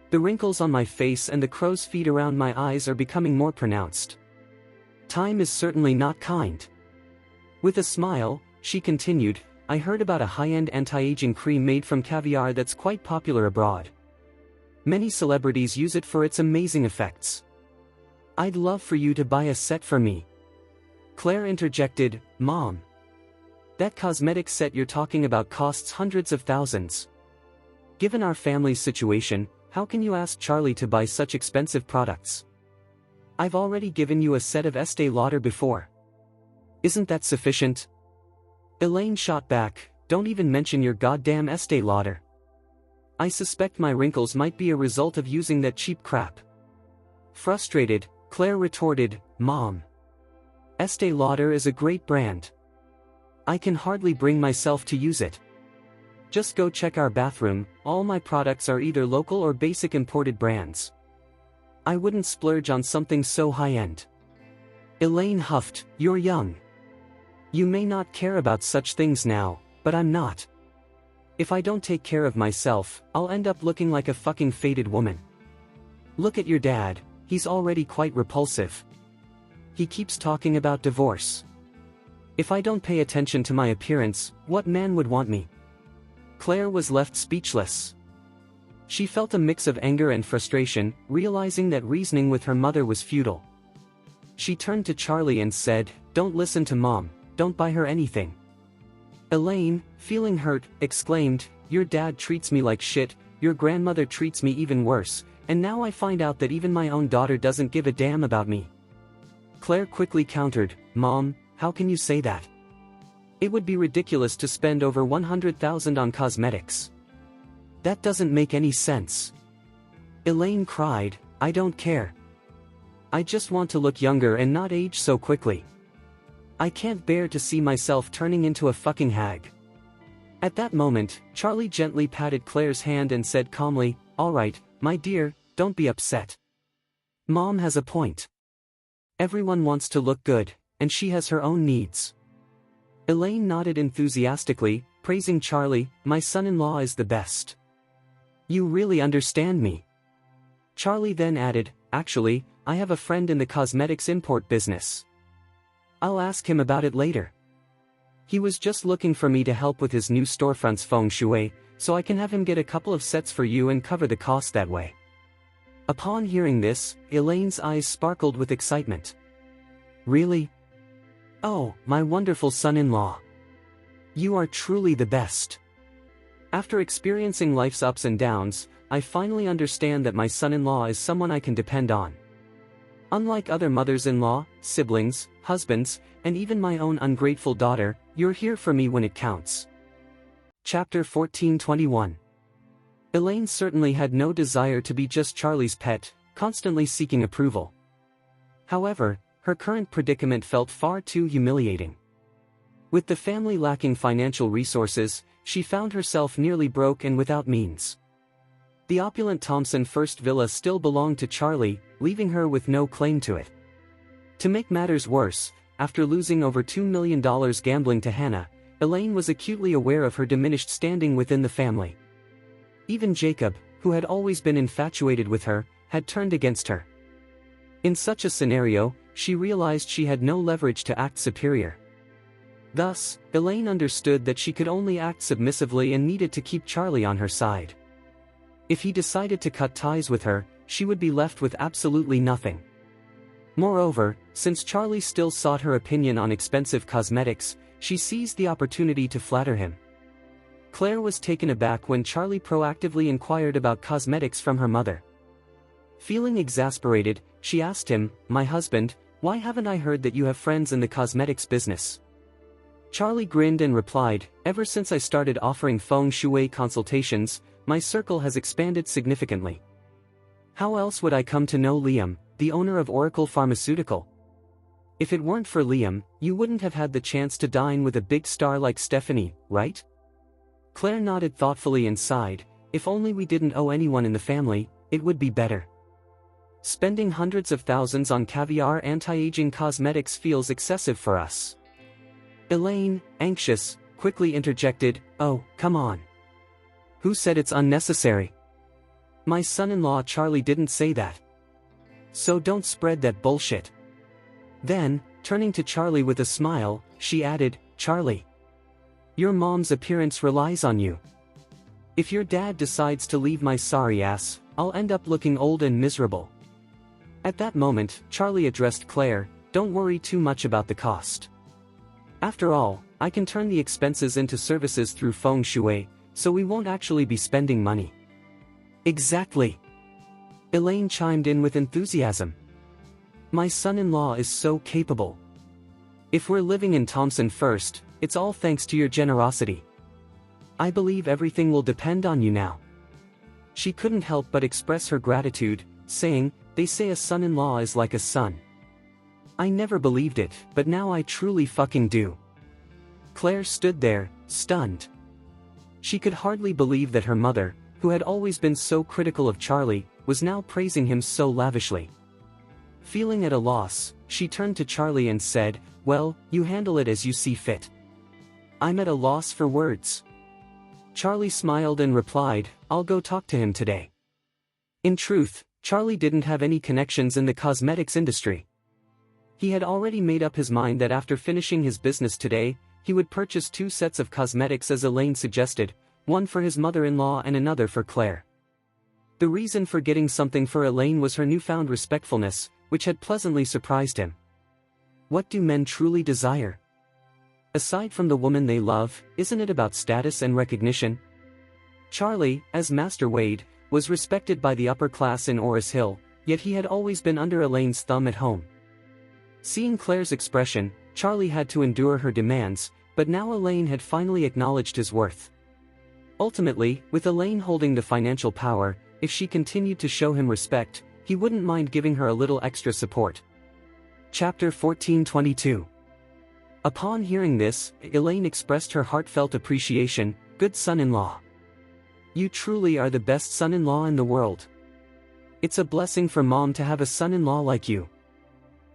S1: The wrinkles on my face and the crow's feet around my eyes are becoming more pronounced. Time is certainly not kind." With a smile, she continued, "I heard about a high-end anti-aging cream made from caviar that's quite popular abroad. Many celebrities use it for its amazing effects. I'd love for you to buy a set for me." Claire interjected, "Mom, that cosmetic set you're talking about costs hundreds of thousands. Given our family's situation, how can you ask Charlie to buy such expensive products? I've already given you a set of Estee Lauder before. Isn't that sufficient?" Elaine shot back, "Don't even mention your goddamn Estee Lauder. I suspect my wrinkles might be a result of using that cheap crap." Frustrated, Claire retorted, "Mom, Estee Lauder is a great brand. I can hardly bring myself to use it. Just go check our bathroom, all my products are either local or basic imported brands. I wouldn't splurge on something so high-end." Elaine huffed, "You're young. You may not care about such things now, but I'm not. If I don't take care of myself, I'll end up looking like a fucking faded woman. Look at your dad, he's already quite repulsive. He keeps talking about divorce. If I don't pay attention to my appearance, what man would want me?" Claire was left speechless. She felt a mix of anger and frustration, realizing that reasoning with her mother was futile. She turned to Charlie and said, "Don't listen to Mom, don't buy her anything." Elaine, feeling hurt, exclaimed, "Your dad treats me like shit, your grandmother treats me even worse, and now I find out that even my own daughter doesn't give a damn about me." Claire quickly countered, "Mom, how can you say that? It would be ridiculous to spend over $100,000 on cosmetics. That doesn't make any sense." Elaine cried, "I don't care. I just want to look younger and not age so quickly. I can't bear to see myself turning into a fucking hag." At that moment, Charlie gently patted Claire's hand and said calmly, "All right, my dear, don't be upset. Mom has a point. Everyone wants to look good, and she has her own needs." Elaine nodded enthusiastically, praising Charlie, "My son-in-law is the best. You really understand me." Charlie then added, "Actually, I have a friend in the cosmetics import business. I'll ask him about it later. He was just looking for me to help with his new storefront's feng shui, so I can have him get a couple of sets for you and cover the cost that way." Upon hearing this, Elaine's eyes sparkled with excitement. "Really? Oh, my wonderful son-in-law. You are truly the best. After experiencing life's ups and downs, I finally understand that my son-in-law is someone I can depend on. Unlike other mothers-in-law, siblings, husbands, and even my own ungrateful daughter, you're here for me when it counts." Chapter 14:21. Elaine certainly had no desire to be just Charlie's pet, constantly seeking approval. However, her current predicament felt far too humiliating. With the family lacking financial resources, she found herself nearly broke and without means. The opulent Thompson First Villa still belonged to Charlie, leaving her with no claim to it. To make matters worse, after losing over $2 million gambling to Hannah, Elaine was acutely aware of her diminished standing within the family. Even Jacob, who had always been infatuated with her, had turned against her. In such a scenario, she realized she had no leverage to act superior. Thus, Elaine understood that she could only act submissively and needed to keep Charlie on her side. If he decided to cut ties with her, she would be left with absolutely nothing. Moreover, since Charlie still sought her opinion on expensive cosmetics, she seized the opportunity to flatter him. Claire was taken aback when Charlie proactively inquired about cosmetics from her mother. Feeling exasperated, she asked him, "My husband, why haven't I heard that you have friends in the cosmetics business?" Charlie grinned and replied, "Ever since I started offering feng shui consultations, my circle has expanded significantly. How else would I come to know Liam, the owner of Oracle Pharmaceutical? If it weren't for Liam, you wouldn't have had the chance to dine with a big star like Stephanie, right?" Claire nodded thoughtfully and sighed, "If only we didn't owe anyone in the family, it would be better. Spending hundreds of thousands on caviar anti-aging cosmetics feels excessive for us." Elaine, anxious, quickly interjected, "Oh, come on. Who said it's unnecessary? My son-in-law Charlie didn't say that. So don't spread that bullshit." Then, turning to Charlie with a smile, she added, "Charlie, your mom's appearance relies on you. If your dad decides to leave my sorry ass, I'll end up looking old and miserable." At that moment, Charlie addressed Claire, "Don't worry too much about the cost. After all, I can turn the expenses into services through feng shui, so we won't actually be spending money." "Exactly," Elaine chimed in with enthusiasm. "My son-in-law is so capable. If we're living in Thompson first, it's all thanks to your generosity. I believe everything will depend on you now." She couldn't help but express her gratitude, saying, "They say a son-in-law is like a son. I never believed it, but now I truly fucking do." Claire stood there, stunned. She could hardly believe that her mother, who had always been so critical of Charlie, was now praising him so lavishly. Feeling at a loss, she turned to Charlie and said, "Well, you handle it as you see fit. I'm at a loss for words." Charlie smiled and replied, "I'll go talk to him today." In truth, Charlie didn't have any connections in the cosmetics industry. He had already made up his mind that after finishing his business today, he would purchase 2 sets of cosmetics as Elaine suggested, one for his mother-in-law and another for Claire. The reason for getting something for Elaine was her newfound respectfulness, which had pleasantly surprised him. What do men truly desire? Aside from the woman they love, isn't it about status and recognition? Charlie, as Master Wade, was respected by the upper class in Oris Hill, yet he had always been under Elaine's thumb at home. Seeing Claire's expression, Charlie had to endure her demands, but now Elaine had finally acknowledged his worth. Ultimately, with Elaine holding the financial power, if she continued to show him respect, he wouldn't mind giving her a little extra support. Chapter 1422. Upon hearing this, Elaine expressed her heartfelt appreciation, "Good son-in-law. You truly are the best son-in-law in the world. It's a blessing for Mom to have a son-in-law like you."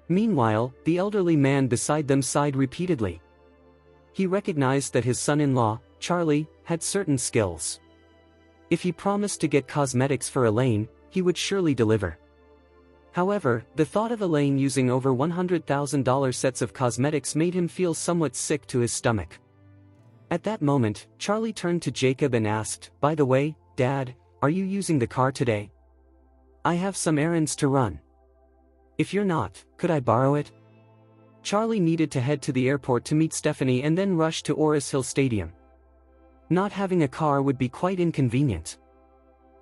S1: Meanwhile, the elderly man beside them sighed repeatedly. He recognized that his son-in-law, Charlie, had certain skills. If he promised to get cosmetics for Elaine, he would surely deliver. However, the thought of Elaine using over $100,000 sets of cosmetics made him feel somewhat sick to his stomach. At that moment, Charlie turned to Jacob and asked, "By the way, Dad, are you using the car today? I have some errands to run. If you're not, could I borrow it?" Charlie needed to head to the airport to meet Stephanie and then rush to Oris Hill Stadium. Not having a car would be quite inconvenient.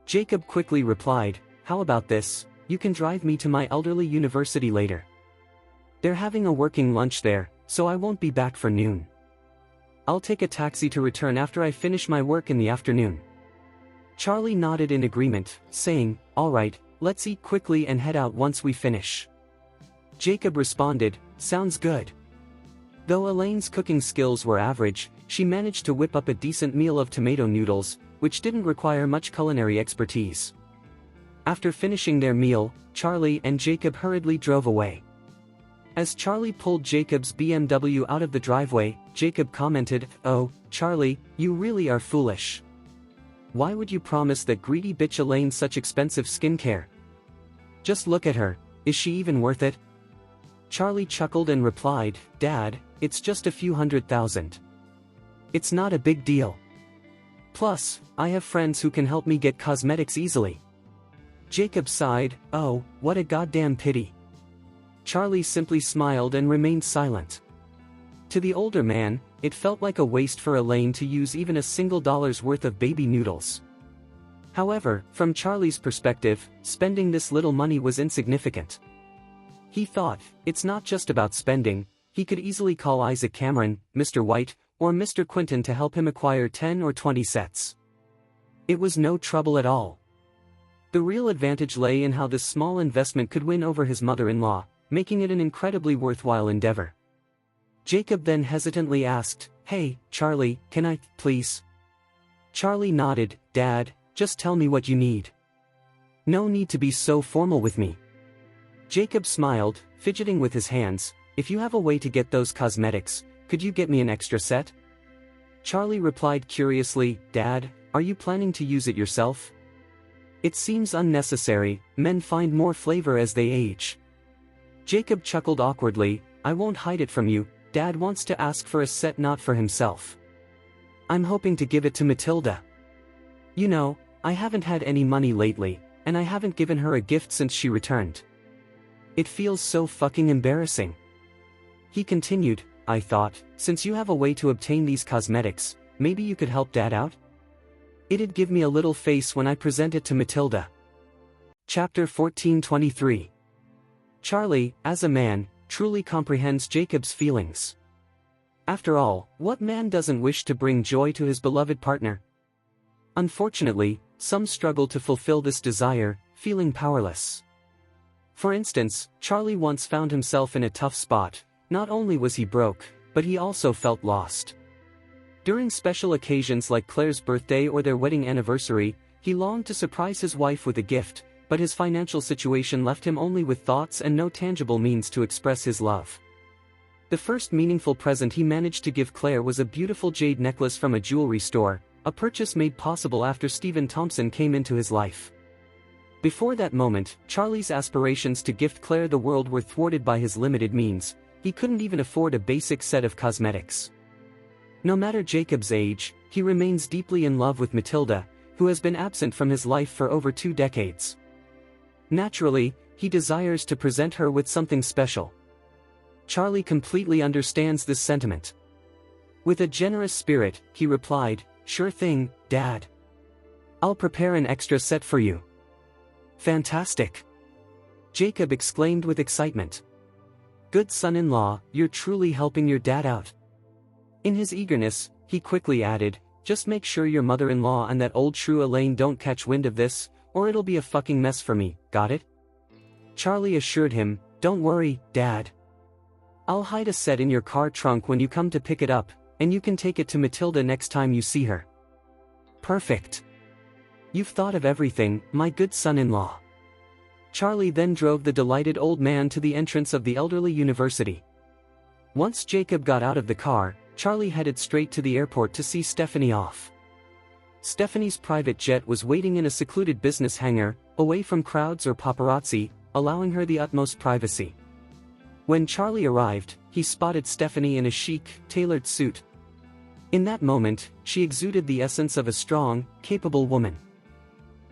S1: Jacob quickly replied, "How about this? You can drive me to my elderly university later. They're having a working lunch there, so I won't be back for noon. I'll take a taxi to return after I finish my work in the afternoon." Charlie nodded in agreement, saying, "All right, let's eat quickly and head out once we finish." Jacob responded, "Sounds good." Though Elaine's cooking skills were average, she managed to whip up a decent meal of tomato noodles, which didn't require much culinary expertise. After finishing their meal, Charlie and Jacob hurriedly drove away. As Charlie pulled Jacob's BMW out of the driveway, Jacob commented, "Oh, Charlie, you really are foolish. Why would you promise that greedy bitch Elaine such expensive skincare? Just look at her, is she even worth it?" Charlie chuckled and replied, "Dad, it's just a few $100,000. It's not a big deal. Plus, I have friends who can help me get cosmetics easily." Jacob sighed, "Oh, what a goddamn pity." Charlie simply smiled and remained silent. To the older man, it felt like a waste for Elaine to use even a single dollar's worth of baby noodles. However, from Charlie's perspective, spending this little money was insignificant. He thought, it's not just about spending, he could easily call Isaac Cameron, Mr. White, or Mr. Quinton to help him acquire 10 or 20 sets. It was no trouble at all. The real advantage lay in how this small investment could win over his mother-in-law, making it an incredibly worthwhile endeavor. Jacob then hesitantly asked, "Hey, Charlie, can I, please?" Charlie nodded, "Dad, just tell me what you need. No need to be so formal with me." Jacob smiled, fidgeting with his hands, "If you have a way to get those cosmetics, could you get me an extra set?" Charlie replied curiously, "Dad, are you planning to use it yourself? It seems unnecessary, men find more flavor as they age." Jacob chuckled awkwardly, "I won't hide it from you, Dad wants to ask for a set not for himself. I'm hoping to give it to Matilda. You know, I haven't had any money lately, and I haven't given her a gift since she returned. It feels so fucking embarrassing." He continued, "I thought, since you have a way to obtain these cosmetics, maybe you could help Dad out? It'd give me a little face when I present it to Matilda." Chapter 14:23. Charlie, as a man, truly comprehends Jacob's feelings. After all, what man doesn't wish to bring joy to his beloved partner? Unfortunately, some struggle to fulfill this desire, feeling powerless. For instance, Charlie once found himself in a tough spot. Not only was he broke, but he also felt lost. During special occasions like Claire's birthday or their wedding anniversary, he longed to surprise his wife with a gift, but his financial situation left him only with thoughts and no tangible means to express his love. The first meaningful present he managed to give Claire was a beautiful jade necklace from a jewelry store, a purchase made possible after Stephen Thompson came into his life. Before that moment, Charlie's aspirations to gift Claire the world were thwarted by his limited means. He couldn't even afford a basic set of cosmetics. No matter Jacob's age, he remains deeply in love with Matilda, who has been absent from his life for over 2 decades. Naturally, he desires to present her with something special. Charlie completely understands this sentiment. With a generous spirit, he replied, "Sure thing, Dad. I'll prepare an extra set for you." "Fantastic!" Jacob exclaimed with excitement. "Good son-in-law, you're truly helping your dad out." In his eagerness, he quickly added, "Just make sure your mother-in-law and that old shrew Elaine don't catch wind of this, or it'll be a fucking mess for me, got it?" Charlie assured him, "Don't worry, Dad. I'll hide a set in your car trunk when you come to pick it up, and you can take it to Matilda next time you see her." "Perfect. You've thought of everything, my good son-in-law." Charlie then drove the delighted old man to the entrance of the elderly university. Once Jacob got out of the car, Charlie headed straight to the airport to see Stephanie off. Stephanie's private jet was waiting in a secluded business hangar, away from crowds or paparazzi, allowing her the utmost privacy. When Charlie arrived, he spotted Stephanie in a chic, tailored suit. In that moment, she exuded the essence of a strong, capable woman.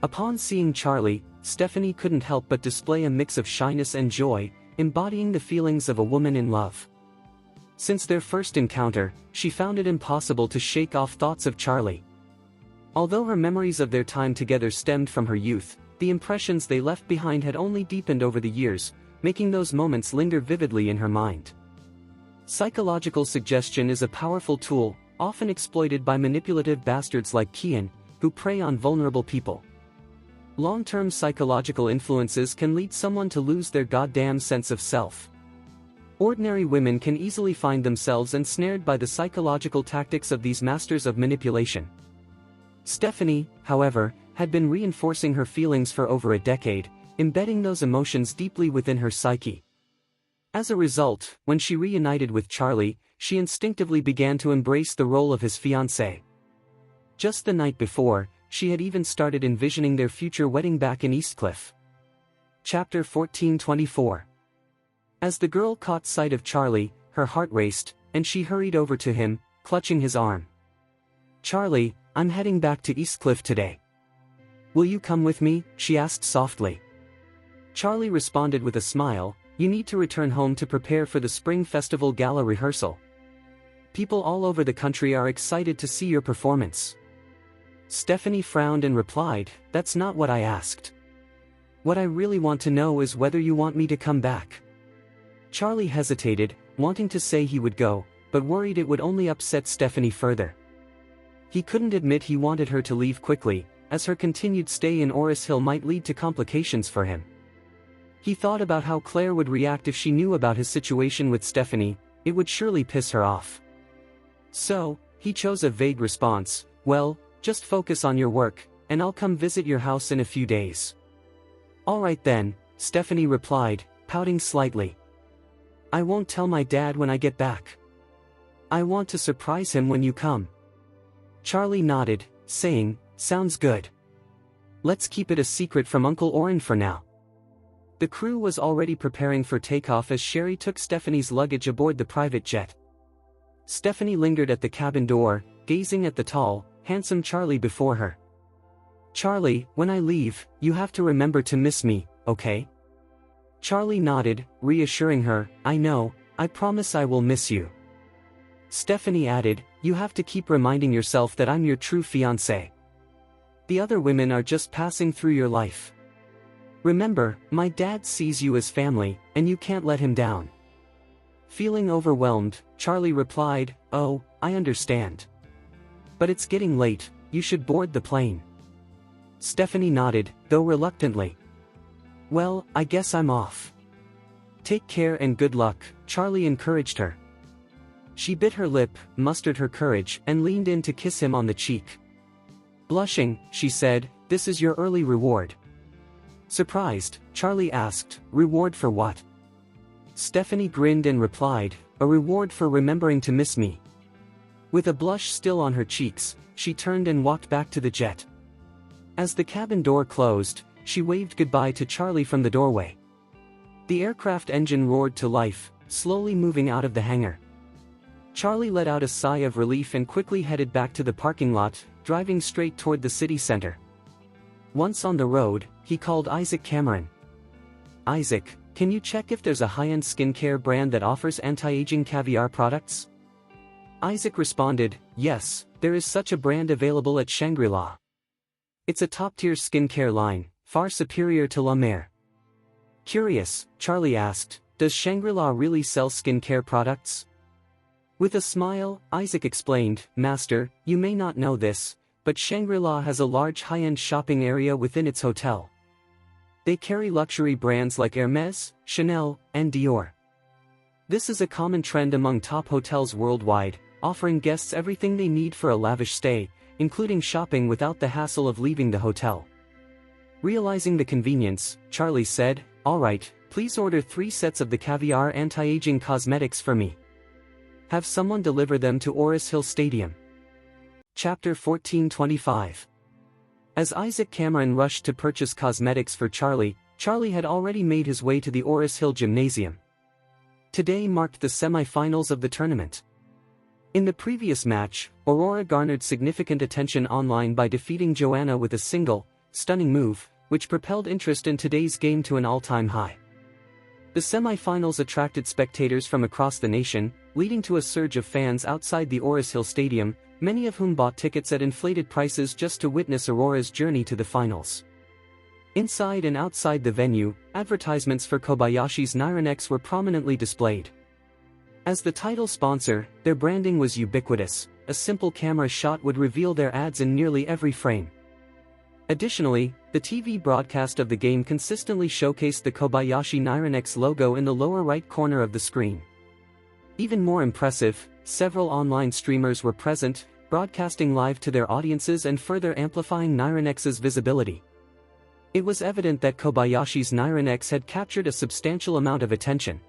S1: Upon seeing Charlie, Stephanie couldn't help but display a mix of shyness and joy, embodying the feelings of a woman in love. Since their first encounter, she found it impossible to shake off thoughts of Charlie. Although her memories of their time together stemmed from her youth, the impressions they left behind had only deepened over the years, making those moments linger vividly in her mind. Psychological suggestion is a powerful tool, often exploited by manipulative bastards like Kian, who prey on vulnerable people. Long-term psychological influences can lead someone to lose their goddamn sense of self. Ordinary women can easily find themselves ensnared by the psychological tactics of these masters of manipulation. Stephanie, however, had been reinforcing her feelings for over a decade, embedding those emotions deeply within her psyche. As a result, when she reunited with Charlie, she instinctively began to embrace the role of his fiancé. Just the night before, she had even started envisioning their future wedding back in Eastcliff. Chapter 14:24. As the girl caught sight of Charlie, her heart raced, and she hurried over to him, clutching his arm. "Charlie, I'm heading back to Eastcliff today. Will you come with me?" she asked softly. Charlie responded with a smile, "You need to return home to prepare for the Spring Festival Gala rehearsal. People all over the country are excited to see your performance." Stephanie frowned and replied, "That's not what I asked. What I really want to know is whether you want me to come back." Charlie hesitated, wanting to say he would go, but worried it would only upset Stephanie further. He couldn't admit he wanted her to leave quickly, as her continued stay in Oris Hill might lead to complications for him. He thought about how Claire would react if she knew about his situation with Stephanie. It would surely piss her off. So, he chose a vague response, "Well, just focus on your work, and I'll come visit your house in a few days." "All right then," Stephanie replied, pouting slightly. "I won't tell my dad when I get back. I want to surprise him when you come." Charlie nodded, saying, "Sounds good. Let's keep it a secret from Uncle Orrin for now." The crew was already preparing for takeoff as Sherry took Stephanie's luggage aboard the private jet. Stephanie lingered at the cabin door, gazing at the tall, handsome Charlie before her. "Charlie, when I leave, you have to remember to miss me, okay?" Charlie nodded, reassuring her, "I know, I promise I will miss you." Stephanie added, "You have to keep reminding yourself that I'm your true fiancé. The other women are just passing through your life. Remember, my dad sees you as family, and you can't let him down." Feeling overwhelmed, Charlie replied, "Oh, I understand. But it's getting late, you should board the plane." Stephanie nodded, though reluctantly. "Well, I guess I'm off. Take care and good luck," Charlie encouraged her. She bit her lip, mustered her courage, and leaned in to kiss him on the cheek. Blushing, she said, "This is your early reward." Surprised, Charlie asked, "Reward for what?" Stephanie grinned and replied, "A reward for remembering to miss me." With a blush still on her cheeks, she turned and walked back to the jet. As the cabin door closed, she waved goodbye to Charlie from the doorway. The aircraft engine roared to life, slowly moving out of the hangar. Charlie let out a sigh of relief and quickly headed back to the parking lot, driving straight toward the city center. Once on the road, he called Isaac Cameron. "Isaac, can you check if there's a high-end skincare brand that offers anti-aging caviar products?" Isaac responded, "Yes, there is such a brand available at Shangri-La. It's a top-tier skincare line, far superior to La Mer." Curious, Charlie asked, "Does Shangri-La really sell skincare products?" With a smile, Isaac explained, "Master, you may not know this, but Shangri-La has a large high-end shopping area within its hotel. They carry luxury brands like Hermès, Chanel, and Dior. This is a common trend among top hotels worldwide, offering guests everything they need for a lavish stay, including shopping without the hassle of leaving the hotel." Realizing the convenience, Charlie said, "All right, please order 3 sets of the caviar anti-aging cosmetics for me. Have someone deliver them to Oris Hill Stadium." Chapter 14:25. As Isaac Cameron rushed to purchase cosmetics for Charlie, Charlie had already made his way to the Oris Hill Gymnasium. Today marked the semi-finals of the tournament. In the previous match, Aurora garnered significant attention online by defeating Joanna with a single, stunning move, which propelled interest in today's game to an all-time high. The semi-finals attracted spectators from across the nation, leading to a surge of fans outside the Oris Hill Stadium, many of whom bought tickets at inflated prices just to witness Aurora's journey to the finals. Inside and outside the venue, advertisements for Kobayashi's Nyronex were prominently displayed. As the title sponsor, their branding was ubiquitous. A simple camera shot would reveal their ads in nearly every frame. Additionally, the TV broadcast of the game consistently showcased the Kobayashi Nyronex logo in the lower right corner of the screen. Even more impressive, several online streamers were present, broadcasting live to their audiences and further amplifying Nyronex's visibility. It was evident that Kobayashi's Nyronex had captured a substantial amount of attention.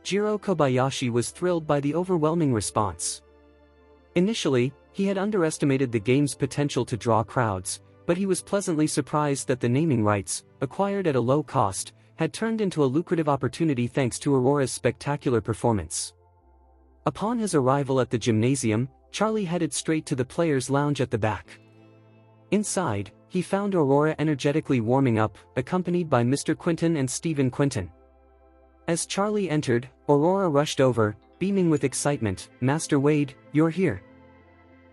S1: Jiro Kobayashi was thrilled by the overwhelming response. Initially, he had underestimated the game's potential to draw crowds, but he was pleasantly surprised that the naming rights, acquired at a low cost, had turned into a lucrative opportunity thanks to Aurora's spectacular performance. Upon his arrival at the gymnasium, Charlie headed straight to the players' lounge at the back. Inside, he found Aurora energetically warming up, accompanied by Mr. Quinton and Stephen Quinton. As Charlie entered, Aurora rushed over, beaming with excitement. "Master Wade, you're here."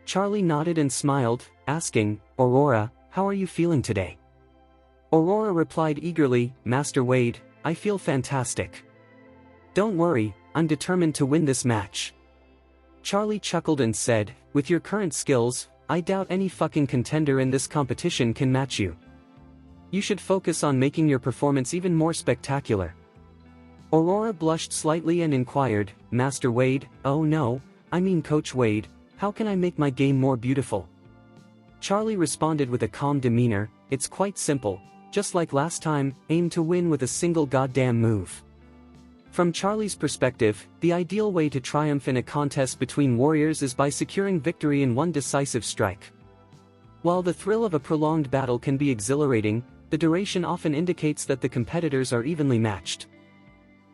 S1: Charlie nodded and smiled, asking, "Aurora, how are you feeling today?" Aurora replied eagerly, "Master Wade, I feel fantastic. Don't worry, I'm determined to win this match." Charlie chuckled and said, "With your current skills, I doubt any fucking contender in this competition can match you. You should focus on making your performance even more spectacular." Aurora blushed slightly and inquired, "Master Wade, oh no, I mean Coach Wade, how can I make my game more beautiful?" Charlie responded with a calm demeanor, "It's quite simple, just like last time, aim to win with a single goddamn move." From Charlie's perspective, the ideal way to triumph in a contest between warriors is by securing victory in one decisive strike. While the thrill of a prolonged battle can be exhilarating, the duration often indicates that the competitors are evenly matched.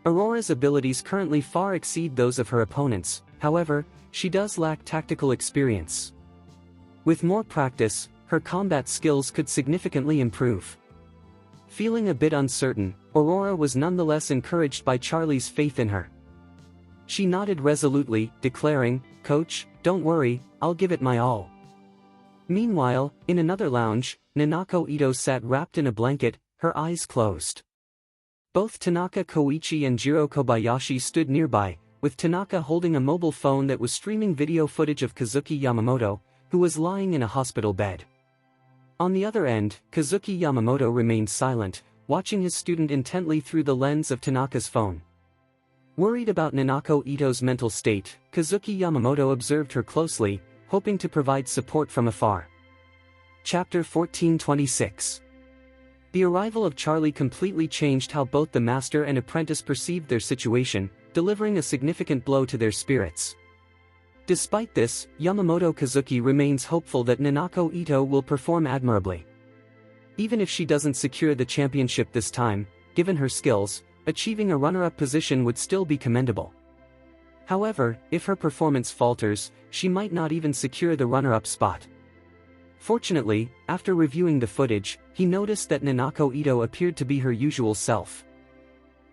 S1: Aurora's abilities currently far exceed those of her opponents, however, she does lack tactical experience. With more practice, her combat skills could significantly improve. Feeling a bit uncertain, Aurora was nonetheless encouraged by Charlie's faith in her. She nodded resolutely, declaring, "Coach, don't worry, I'll give it my all." Meanwhile, in another lounge, Nanako Ito sat wrapped in a blanket, her eyes closed. Both Tanaka Koichi and Jiro Kobayashi stood nearby, with Tanaka holding a mobile phone that was streaming video footage of Kazuki Yamamoto, who was lying in a hospital bed. On the other end, Kazuki Yamamoto remained silent, watching his student intently through the lens of Tanaka's phone. Worried about Nanako Ito's mental state, Kazuki Yamamoto observed her closely, hoping to provide support from afar. Chapter 1426. The arrival of Charlie completely changed how both the master and apprentice perceived their situation, delivering a significant blow to their spirits. Despite this, Yamamoto Kazuki remains hopeful that Nanako Ito will perform admirably. Even if she doesn't secure the championship this time, given her skills, achieving a runner-up position would still be commendable. However, if her performance falters, she might not even secure the runner-up spot. Fortunately, after reviewing the footage, he noticed that Nanako Ito appeared to be her usual self.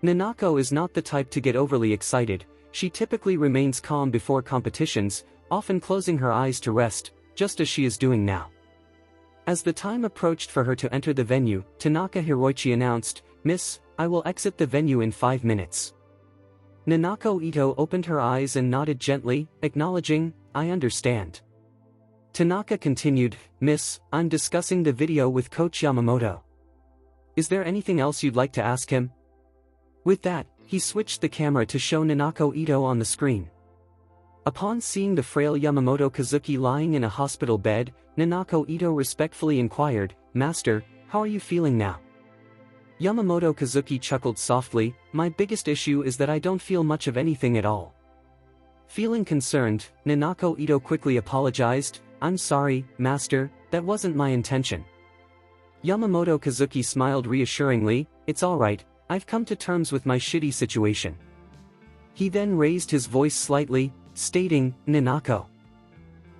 S1: Nanako is not the type to get overly excited. She typically remains calm before competitions, often closing her eyes to rest, just as she is doing now. As the time approached for her to enter the venue, Tanaka Hiroichi announced, "Miss, I will exit the venue in 5 minutes." Nanako Ito opened her eyes and nodded gently, acknowledging, "I understand." Tanaka continued, "Miss, I'm discussing the video with Coach Yamamoto. Is there anything else you'd like to ask him?" With that, he switched the camera to show Nanako Ito on the screen. Upon seeing the frail Yamamoto Kazuki lying in a hospital bed, Nanako Ito respectfully inquired, "Master, how are you feeling now?" Yamamoto Kazuki chuckled softly, "My biggest issue is that I don't feel much of anything at all." Feeling concerned, Nanako Ito quickly apologized, "I'm sorry, Master, that wasn't my intention." Yamamoto Kazuki smiled reassuringly, "It's alright, I've come to terms with my shitty situation." He then raised his voice slightly, stating, "Nanako,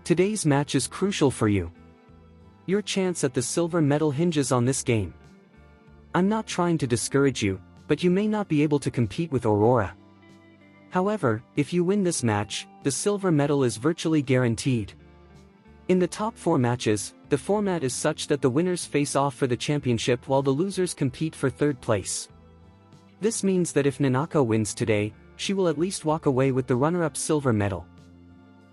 S1: today's match is crucial for you. Your chance at the silver medal hinges on this game. I'm not trying to discourage you, but you may not be able to compete with Aurora. However, if you win this match, the silver medal is virtually guaranteed. In the top 4 matches, the format is such that the winners face off for the championship while the losers compete for 3rd place. This means that if Nanako wins today, she will at least walk away with the runner-up silver medal."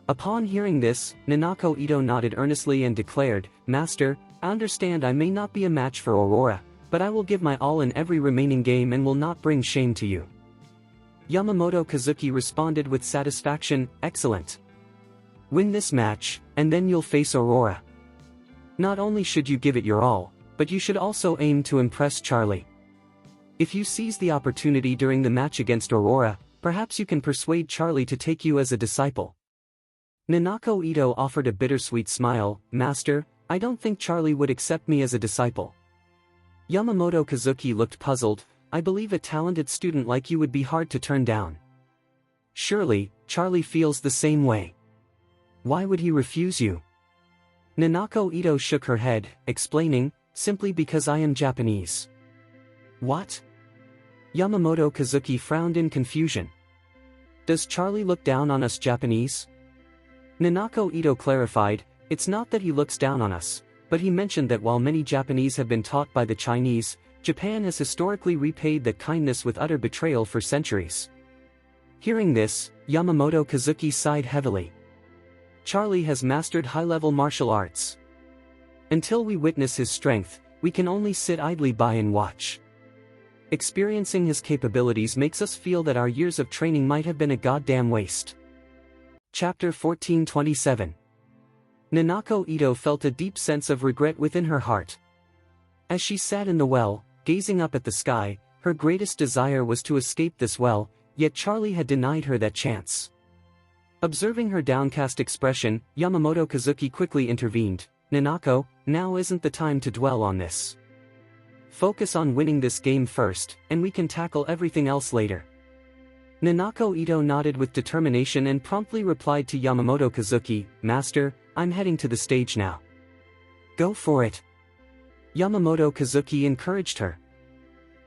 S1: Upon hearing this, Nanako Ito nodded earnestly and declared, "Master, I understand I may not be a match for Aurora, but I will give my all in every remaining game and will not bring shame to you." Yamamoto Kazuki responded with satisfaction, "Excellent. Win this match, and then you'll face Aurora. Not only should you give it your all, but you should also aim to impress Charlie. If you seize the opportunity during the match against Aurora, Perhaps you can persuade Charlie to take you as a disciple. Nanako Ito offered a bittersweet smile. Master, I don't think Charlie would accept me as a disciple. Yamamoto Kazuki looked puzzled. I believe a talented student like you would be hard to turn down. Surely, Charlie feels the same way. Why would he refuse you? Nanako Ito shook her head, explaining, simply because I am Japanese. What? Yamamoto Kazuki frowned in confusion. Does Charlie look down on us Japanese? Nanako Ito clarified, it's not that he looks down on us, but he mentioned that while many Japanese have been taught by the Chinese, Japan has historically repaid that kindness with utter betrayal for centuries. Hearing this, Yamamoto Kazuki sighed heavily. Charlie has mastered high-level martial arts. Until we witness his strength, we can only sit idly by and watch. Experiencing his capabilities makes us feel that our years of training might have been a goddamn waste. Chapter 1427. Nanako Ito felt a deep sense of regret within her heart. As she sat in the well, gazing up at the sky, her greatest desire was to escape this well, yet Charlie had denied her that chance. Observing her downcast expression, Yamamoto Kazuki quickly intervened. Nanako, now isn't the time to dwell on this. Focus on winning this game first, and we can tackle everything else later. Nanako Ito nodded with determination and promptly replied to Yamamoto Kazuki, Master, I'm heading to the stage now. Go for it. Yamamoto Kazuki encouraged her.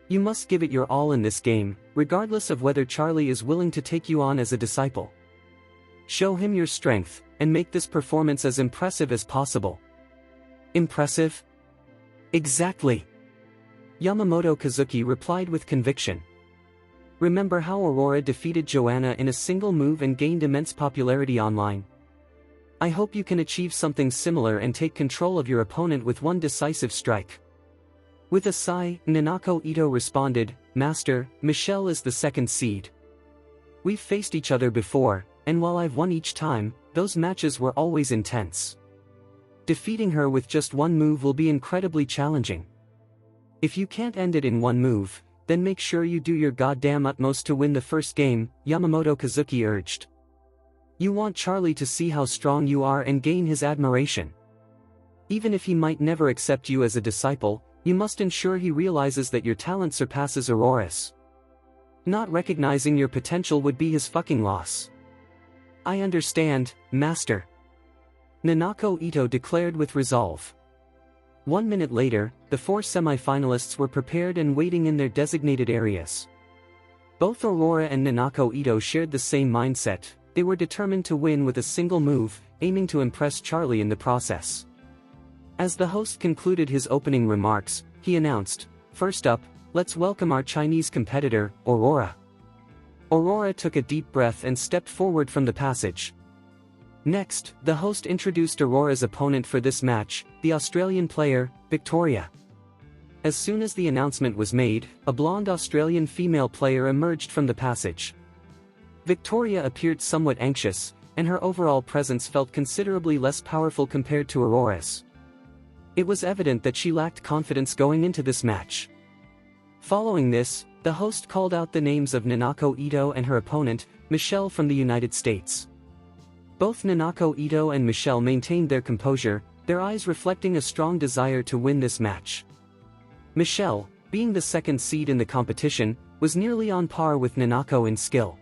S1: You must give it your all in this game, regardless of whether Charlie is willing to take you on as a disciple. Show him your strength, and make this performance as impressive as possible. Impressive? Exactly. Yamamoto Kazuki replied with conviction. Remember how Aurora defeated Joanna in a single move and gained immense popularity online? I hope you can achieve something similar and take control of your opponent with one decisive strike. With a sigh, Nanako Ito responded, Master, Michelle is the second seed. We've faced each other before, and while I've won each time, those matches were always intense. Defeating her with just one move will be incredibly challenging. If you can't end it in one move, then make sure you do your goddamn utmost to win the first game, Yamamoto Kazuki urged. You want Charlie to see how strong you are and gain his admiration. Even if he might never accept you as a disciple, you must ensure he realizes that your talent surpasses Aurora's. Not recognizing your potential would be his fucking loss. I understand, Master. Nanako Ito declared with resolve. 1 minute later, the 4 semi-finalists were prepared and waiting in their designated areas. Both Aurora and Nanako Ito shared the same mindset. They were determined to win with a single move, aiming to impress Charlie in the process. As the host concluded his opening remarks, he announced, First up, let's welcome our Chinese competitor, Aurora. Aurora took a deep breath and stepped forward from the passage. Next, the host introduced Aurora's opponent for this match, the Australian player, Victoria. As soon as the announcement was made, a blonde Australian female player emerged from the passage. Victoria appeared somewhat anxious, and her overall presence felt considerably less powerful compared to Aurora's. It was evident that she lacked confidence going into this match. Following this, the host called out the names of Nanako Ito and her opponent, Michelle from the United States. Both Nanako Ito and Michelle maintained their composure, their eyes reflecting a strong desire to win this match. Michelle, being the second seed in the competition, was nearly on par with Nanako in skill.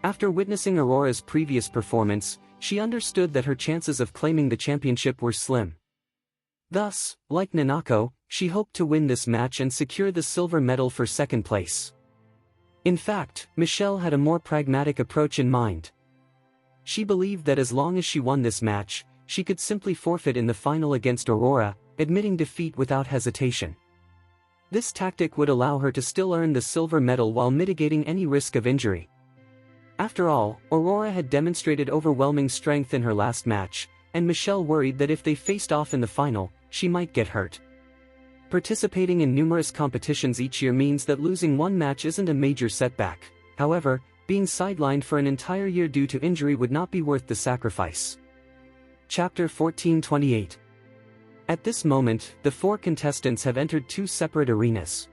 S1: After witnessing Aurora's previous performance, she understood that her chances of claiming the championship were slim. Thus, like Nanako, she hoped to win this match and secure the silver medal for second place. In fact, Michelle had a more pragmatic approach in mind. She believed that as long as she won this match, she could simply forfeit in the final against Aurora, admitting defeat without hesitation. This tactic would allow her to still earn the silver medal while mitigating any risk of injury. After all, Aurora had demonstrated overwhelming strength in her last match, and Michelle worried that if they faced off in the final, she might get hurt. Participating in numerous competitions each year means that losing one match isn't a major setback. However, being sidelined for an entire year due to injury would not be worth the sacrifice. Chapter 1428. At this moment, the 4 contestants have entered 2 separate arenas.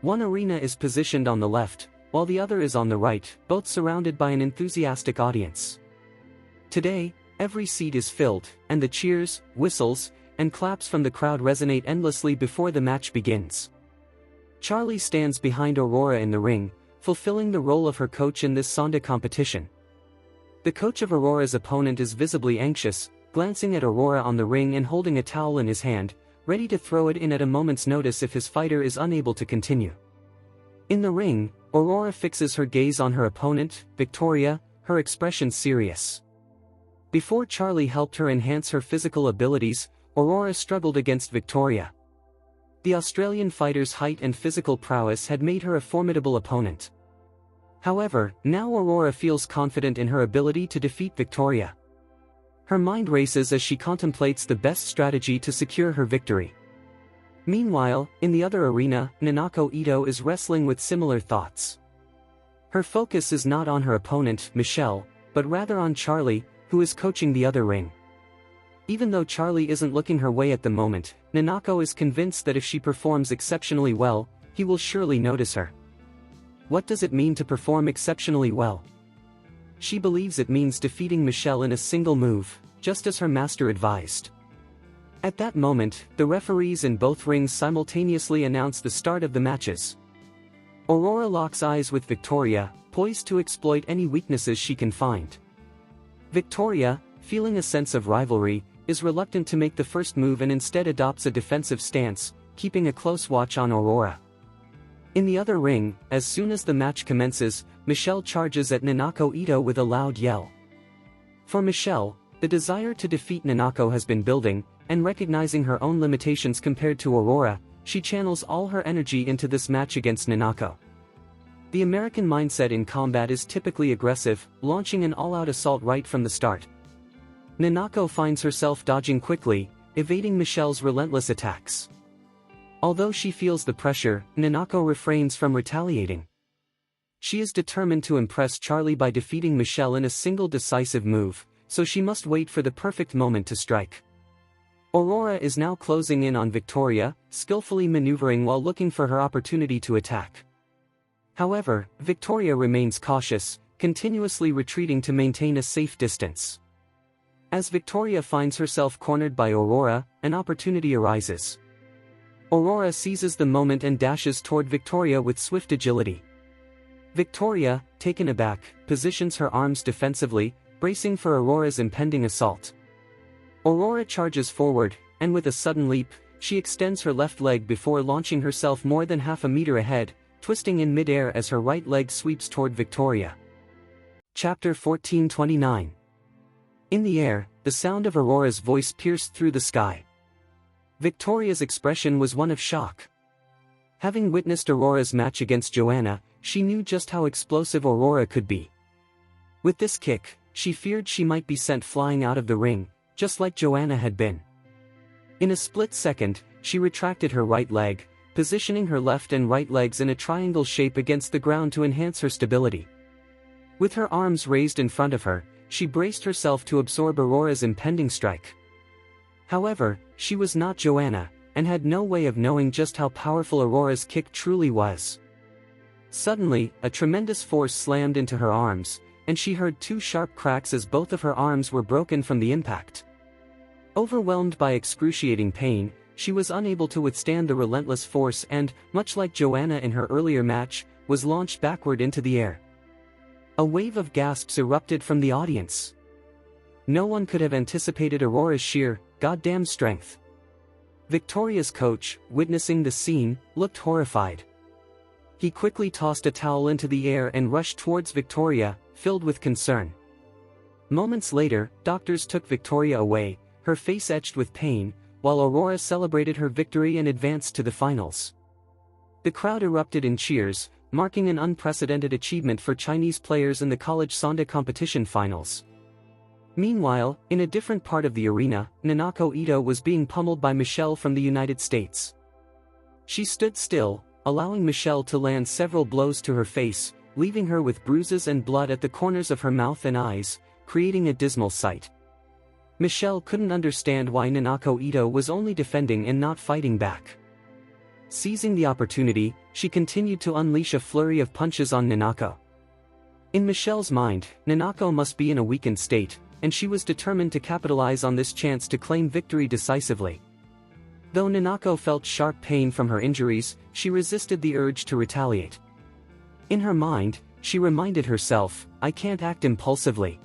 S1: One arena is positioned on the left, while the other is on the right, both surrounded by an enthusiastic audience. Today, every seat is filled, and the cheers, whistles, and claps from the crowd resonate endlessly before the match begins. Charlie stands behind Aurora in the ring, fulfilling the role of her coach in this sanda competition. The coach of Aurora's opponent is visibly anxious, glancing at Aurora on the ring and holding a towel in his hand, ready to throw it in at a moment's notice if his fighter is unable to continue. In the ring, Aurora fixes her gaze on her opponent, Victoria, her expression serious. Before Charlie helped her enhance her physical abilities, Aurora struggled against Victoria. The Australian fighter's height and physical prowess had made her a formidable opponent. However, now Aurora feels confident in her ability to defeat Victoria. Her mind races as she contemplates the best strategy to secure her victory. Meanwhile, in the other arena, Nanako Ito is wrestling with similar thoughts. Her focus is not on her opponent, Michelle, but rather on Charlie, who is coaching the other ring. Even though Charlie isn't looking her way at the moment, Nanako is convinced that if she performs exceptionally well, he will surely notice her. What does it mean to perform exceptionally well? She believes it means defeating Michelle in a single move, just as her master advised. At that moment, the referees in both rings simultaneously announce the start of the matches. Aurora locks eyes with Victoria, poised to exploit any weaknesses she can find. Victoria, feeling a sense of rivalry, is reluctant to make the first move and instead adopts a defensive stance, keeping a close watch on Aurora. In the other ring, as soon as the match commences, Michelle charges at Nanako Ito with a loud yell. For Michelle, the desire to defeat Nanako has been building, and recognizing her own limitations compared to Aurora, she channels all her energy into this match against Nanako. The American mindset in combat is typically aggressive, launching an all-out assault right from the start. Nanako finds herself dodging quickly, evading Michelle's relentless attacks. Although she feels the pressure, Nanako refrains from retaliating. She is determined to impress Charlie by defeating Michelle in a single decisive move, so she must wait for the perfect moment to strike. Aurora is now closing in on Victoria, skillfully maneuvering while looking for her opportunity to attack. However, Victoria remains cautious, continuously retreating to maintain a safe distance. As Victoria finds herself cornered by Aurora, an opportunity arises. Aurora seizes the moment and dashes toward Victoria with swift agility. Victoria, taken aback, positions her arms defensively, bracing for Aurora's impending assault. Aurora charges forward, and with a sudden leap, she extends her left leg before launching herself more than half a meter ahead, twisting in midair as her right leg sweeps toward Victoria. Chapter 1429. In the air, the sound of Aurora's voice pierced through the sky. Victoria's expression was one of shock. Having witnessed Aurora's match against Joanna, she knew just how explosive Aurora could be. With this kick, she feared she might be sent flying out of the ring, just like Joanna had been. In a split second, she retracted her right leg, positioning her left and right legs in a triangle shape against the ground to enhance her stability. With her arms raised in front of her, she braced herself to absorb Aurora's impending strike. However, she was not Joanna, and had no way of knowing just how powerful Aurora's kick truly was. Suddenly, a tremendous force slammed into her arms, and she heard two sharp cracks as both of her arms were broken from the impact. Overwhelmed by excruciating pain, she was unable to withstand the relentless force and, much like Joanna in her earlier match, was launched backward into the air. A wave of gasps erupted from the audience. No one could have anticipated Aurora's sheer, goddamn strength. Victoria's coach, witnessing the scene, looked horrified. He quickly tossed a towel into the air and rushed towards Victoria, filled with concern. Moments later, doctors took Victoria away, her face etched with pain, while Aurora celebrated her victory and advanced to the finals. The crowd erupted in cheers, marking an unprecedented achievement for Chinese players in the college sanda competition finals. Meanwhile, in a different part of the arena, Nanako Ito was being pummeled by Michelle from the United States. She stood still, allowing Michelle to land several blows to her face, leaving her with bruises and blood at the corners of her mouth and eyes, creating a dismal sight. Michelle couldn't understand why Nanako Ito was only defending and not fighting back. Seizing the opportunity, she continued to unleash a flurry of punches on Nanako. In Michelle's mind, Nanako must be in a weakened state, and she was determined to capitalize on this chance to claim victory decisively. Though Nanako felt sharp pain from her injuries, she resisted the urge to retaliate. In her mind, she reminded herself, I can't act impulsively.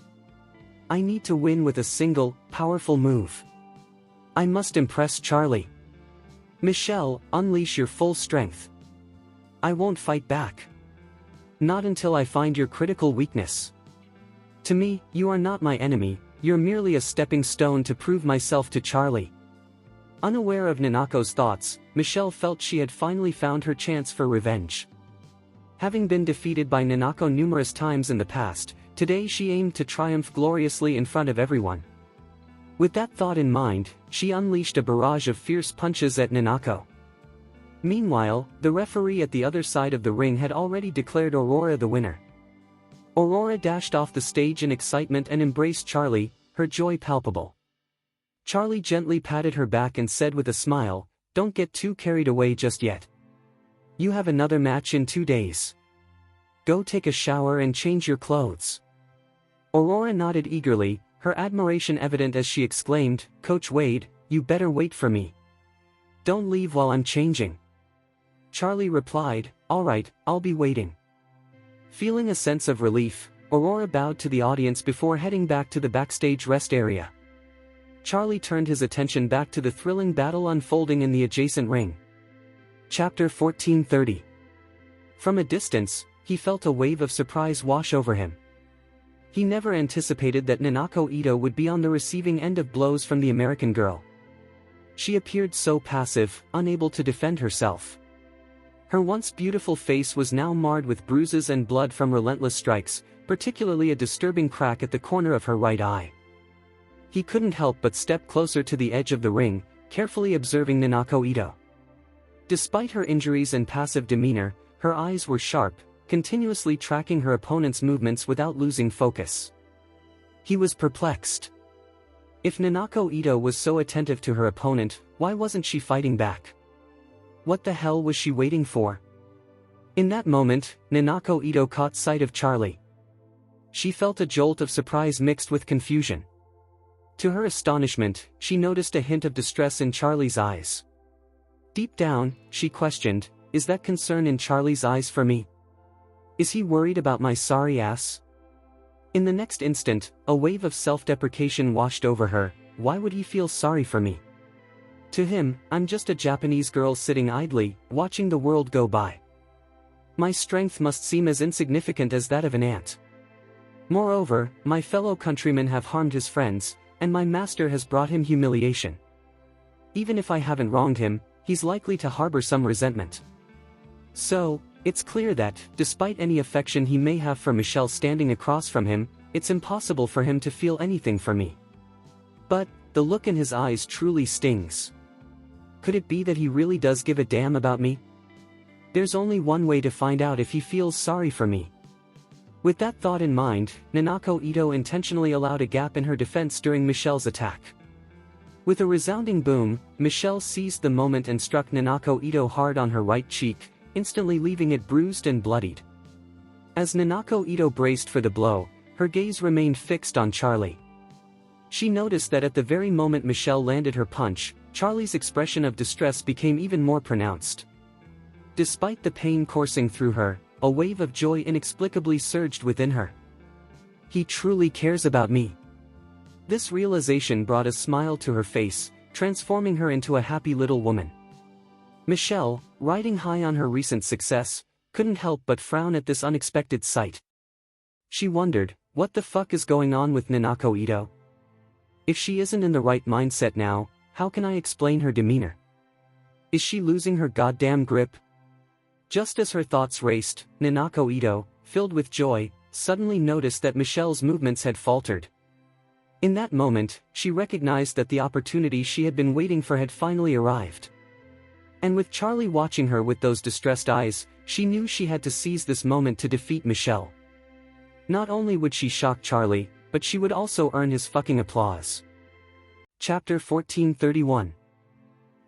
S1: I need to win with a single, powerful move. I must impress Charlie. Michelle, unleash your full strength. I won't fight back. Not until I find your critical weakness. To me, you are not my enemy, you're merely a stepping stone to prove myself to Charlie. Unaware of Nanako's thoughts, Michelle felt she had finally found her chance for revenge. Having been defeated by Nanako numerous times in the past, today she aimed to triumph gloriously in front of everyone. With that thought in mind, she unleashed a barrage of fierce punches at Nanako. Meanwhile, the referee at the other side of the ring had already declared Aurora the winner. Aurora dashed off the stage in excitement and embraced Charlie, her joy palpable. Charlie gently patted her back and said with a smile, "Don't get too carried away just yet. You have another match in 2 days. Go take a shower and change your clothes." Aurora nodded eagerly, her admiration evident as she exclaimed, "Coach Wade, you better wait for me. Don't leave while I'm changing." Charlie replied, "All right, I'll be waiting." Feeling a sense of relief, Aurora bowed to the audience before heading back to the backstage rest area. Charlie turned his attention back to the thrilling battle unfolding in the adjacent ring. Chapter 1430. From a distance, he felt a wave of surprise wash over him. He never anticipated that Nanako Ito would be on the receiving end of blows from the American girl. She appeared so passive, unable to defend herself. Her once beautiful face was now marred with bruises and blood from relentless strikes, particularly a disturbing crack at the corner of her right eye. He couldn't help but step closer to the edge of the ring, carefully observing Nanako Ito. Despite her injuries and passive demeanor, her eyes were sharp, continuously tracking her opponent's movements without losing focus. He was perplexed. If Nanako Ito was so attentive to her opponent, why wasn't she fighting back? What the hell was she waiting for? In that moment, Nanako Ito caught sight of Charlie. She felt a jolt of surprise mixed with confusion. To her astonishment, she noticed a hint of distress in Charlie's eyes. Deep down, she questioned, is that concern in Charlie's eyes for me? Is he worried about my sorry ass? In the next instant, a wave of self-deprecation washed over her. Why would he feel sorry for me? To him, I'm just a Japanese girl sitting idly, watching the world go by. My strength must seem as insignificant as that of an ant. Moreover, my fellow countrymen have harmed his friends, and my master has brought him humiliation. Even if I haven't wronged him, he's likely to harbor some resentment. So, it's clear that, despite any affection he may have for Michelle standing across from him, it's impossible for him to feel anything for me. But, the look in his eyes truly stings. Could it be that he really does give a damn about me? There's only one way to find out if he feels sorry for me. With that thought in mind, Nanako Ito intentionally allowed a gap in her defense during Michelle's attack. With a resounding boom, Michelle seized the moment and struck Nanako Ito hard on her right cheek, instantly leaving it bruised and bloodied. As Nanako Ito braced for the blow, her gaze remained fixed on Charlie. She noticed that at the very moment Michelle landed her punch, Charlie's expression of distress became even more pronounced. Despite the pain coursing through her, a wave of joy inexplicably surged within her. He truly cares about me. This realization brought a smile to her face, transforming her into a happy little woman. Michelle, riding high on her recent success, couldn't help but frown at this unexpected sight. She wondered, what the fuck is going on with Nanako Ito? If she isn't in the right mindset now, how can I explain her demeanor? Is she losing her goddamn grip? Just as her thoughts raced, Nanako Ito, filled with joy, suddenly noticed that Michelle's movements had faltered. In that moment, she recognized that the opportunity she had been waiting for had finally arrived. And with Charlie watching her with those distressed eyes, she knew she had to seize this moment to defeat Michelle. Not only would she shock Charlie, but she would also earn his fucking applause. Chapter 1431.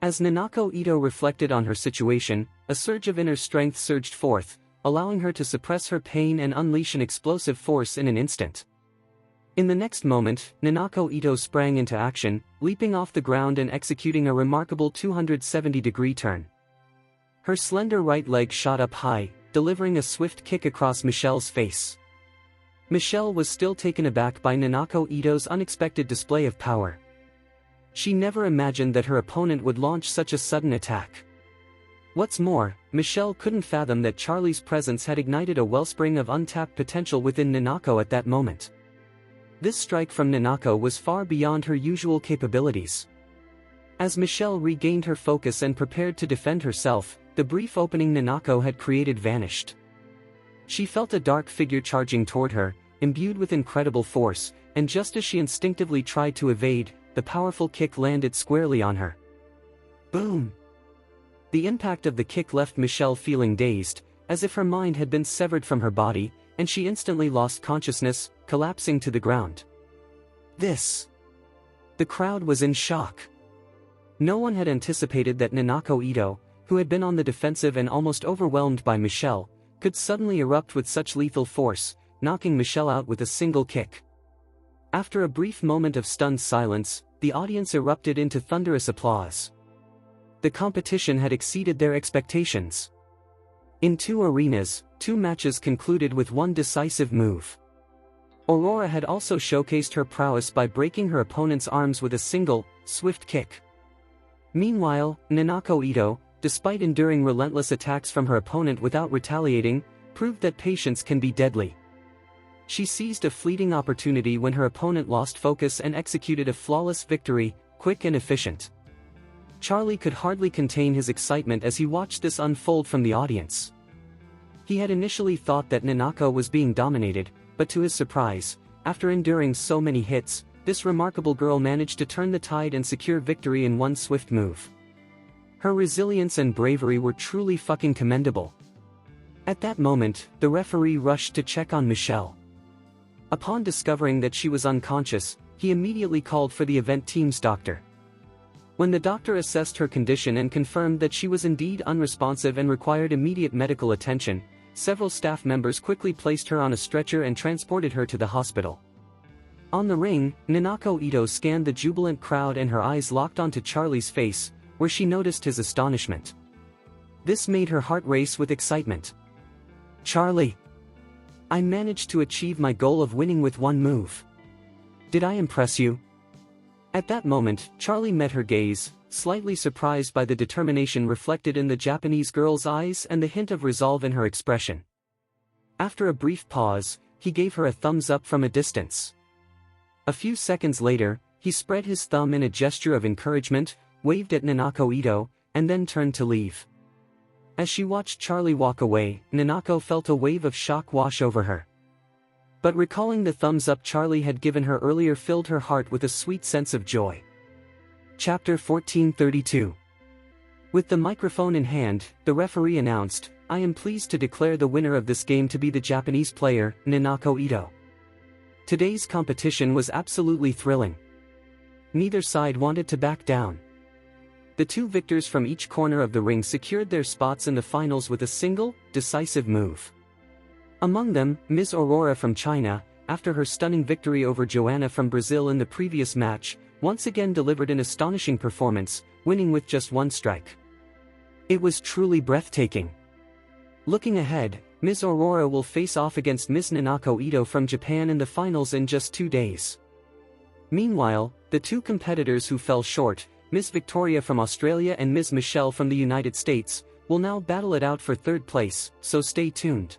S1: As Nanako Ito reflected on her situation, a surge of inner strength surged forth, allowing her to suppress her pain and unleash an explosive force in an instant. In the next moment, Nanako Ito sprang into action, leaping off the ground and executing a remarkable 270-degree turn. Her slender right leg shot up high, delivering a swift kick across Michelle's face. Michelle was still taken aback by Nanako Ito's unexpected display of power. She never imagined that her opponent would launch such a sudden attack. What's more, Michelle couldn't fathom that Charlie's presence had ignited a wellspring of untapped potential within Nanako at that moment. This strike from Nanako was far beyond her usual capabilities. As Michelle regained her focus and prepared to defend herself, the brief opening Nanako had created vanished. She felt a dark figure charging toward her, imbued with incredible force, and just as she instinctively tried to evade, the powerful kick landed squarely on her. Boom! The impact of the kick left Michelle feeling dazed, as if her mind had been severed from her body, and she instantly lost consciousness, collapsing to the ground. The crowd was in shock. No one had anticipated that Nanako Ito, who had been on the defensive and almost overwhelmed by Michelle, could suddenly erupt with such lethal force, knocking Michelle out with a single kick. After a brief moment of stunned silence, the audience erupted into thunderous applause. The competition had exceeded their expectations. In 2 arenas, 2 matches concluded with one decisive move. Aurora had also showcased her prowess by breaking her opponent's arms with a single, swift kick. Meanwhile, Nanako Ito, despite enduring relentless attacks from her opponent without retaliating, proved that patience can be deadly. She seized a fleeting opportunity when her opponent lost focus and executed a flawless victory, quick and efficient. Charlie could hardly contain his excitement as he watched this unfold from the audience. He had initially thought that Nanako was being dominated, but to his surprise, after enduring so many hits, this remarkable girl managed to turn the tide and secure victory in one swift move. Her resilience and bravery were truly fucking commendable. At that moment, the referee rushed to check on Michelle. Upon discovering that she was unconscious, he immediately called for the event team's doctor. When the doctor assessed her condition and confirmed that she was indeed unresponsive and required immediate medical attention, several staff members quickly placed her on a stretcher and transported her to the hospital. On the ring, Nanako Ito scanned the jubilant crowd and her eyes locked onto Charlie's face, where she noticed his astonishment. This made her heart race with excitement. "Charlie! I managed to achieve my goal of winning with one move. Did I impress you?" At that moment, Charlie met her gaze, slightly surprised by the determination reflected in the Japanese girl's eyes and the hint of resolve in her expression. After a brief pause, he gave her a thumbs up from a distance. A few seconds later, he spread his thumb in a gesture of encouragement, waved at Nanako Ito, and then turned to leave. As she watched Charlie walk away, Nanako felt a wave of shock wash over her. But recalling the thumbs up Charlie had given her earlier filled her heart with a sweet sense of joy. Chapter 1432. With the microphone in hand, the referee announced, "I am pleased to declare the winner of this game to be the Japanese player, Nanako Ito. Today's competition was absolutely thrilling. Neither side wanted to back down. The 2 victors from each corner of the ring secured their spots in the finals with a single, decisive move. Among them, Ms. Aurora from China, after her stunning victory over Joanna from Brazil in the previous match, once again delivered an astonishing performance, winning with just one strike. It was truly breathtaking. Looking ahead, Ms. Aurora will face off against Ms. Nanako Ito from Japan in the finals in just 2 days. Meanwhile, the 2 competitors who fell short, Ms. Victoria from Australia and Ms. Michelle from the United States, will now battle it out for 3rd place, so stay tuned.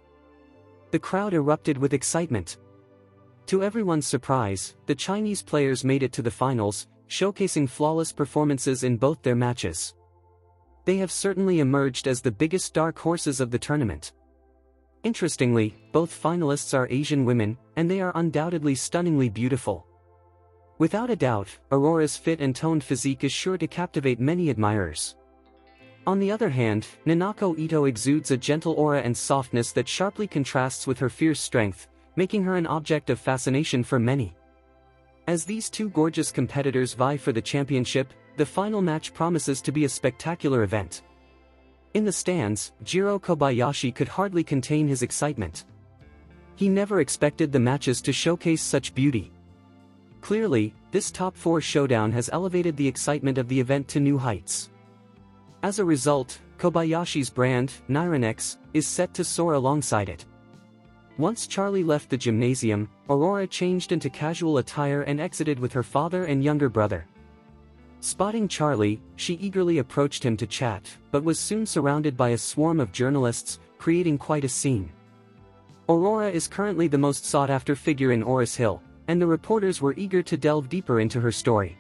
S1: The crowd erupted with excitement. To everyone's surprise, the Chinese players made it to the finals, showcasing flawless performances in both their matches. They have certainly emerged as the biggest dark horses of the tournament. Interestingly, both finalists are Asian women, and they are undoubtedly stunningly beautiful. Without a doubt, Aurora's fit and toned physique is sure to captivate many admirers. On the other hand, Nanako Ito exudes a gentle aura and softness that sharply contrasts with her fierce strength, making her an object of fascination for many. As these 2 gorgeous competitors vie for the championship, the final match promises to be a spectacular event. In the stands, Jiro Kobayashi could hardly contain his excitement. He never expected the matches to showcase such beauty. Clearly, this top 4 showdown has elevated the excitement of the event to new heights. As a result, Kobayashi's brand, Nyranex, is set to soar alongside it. Once Charlie left the gymnasium, Aurora changed into casual attire and exited with her father and younger brother. Spotting Charlie, she eagerly approached him to chat, but was soon surrounded by a swarm of journalists, creating quite a scene. Aurora is currently the most sought-after figure in Oris Hill, and the reporters were eager to delve deeper into her story.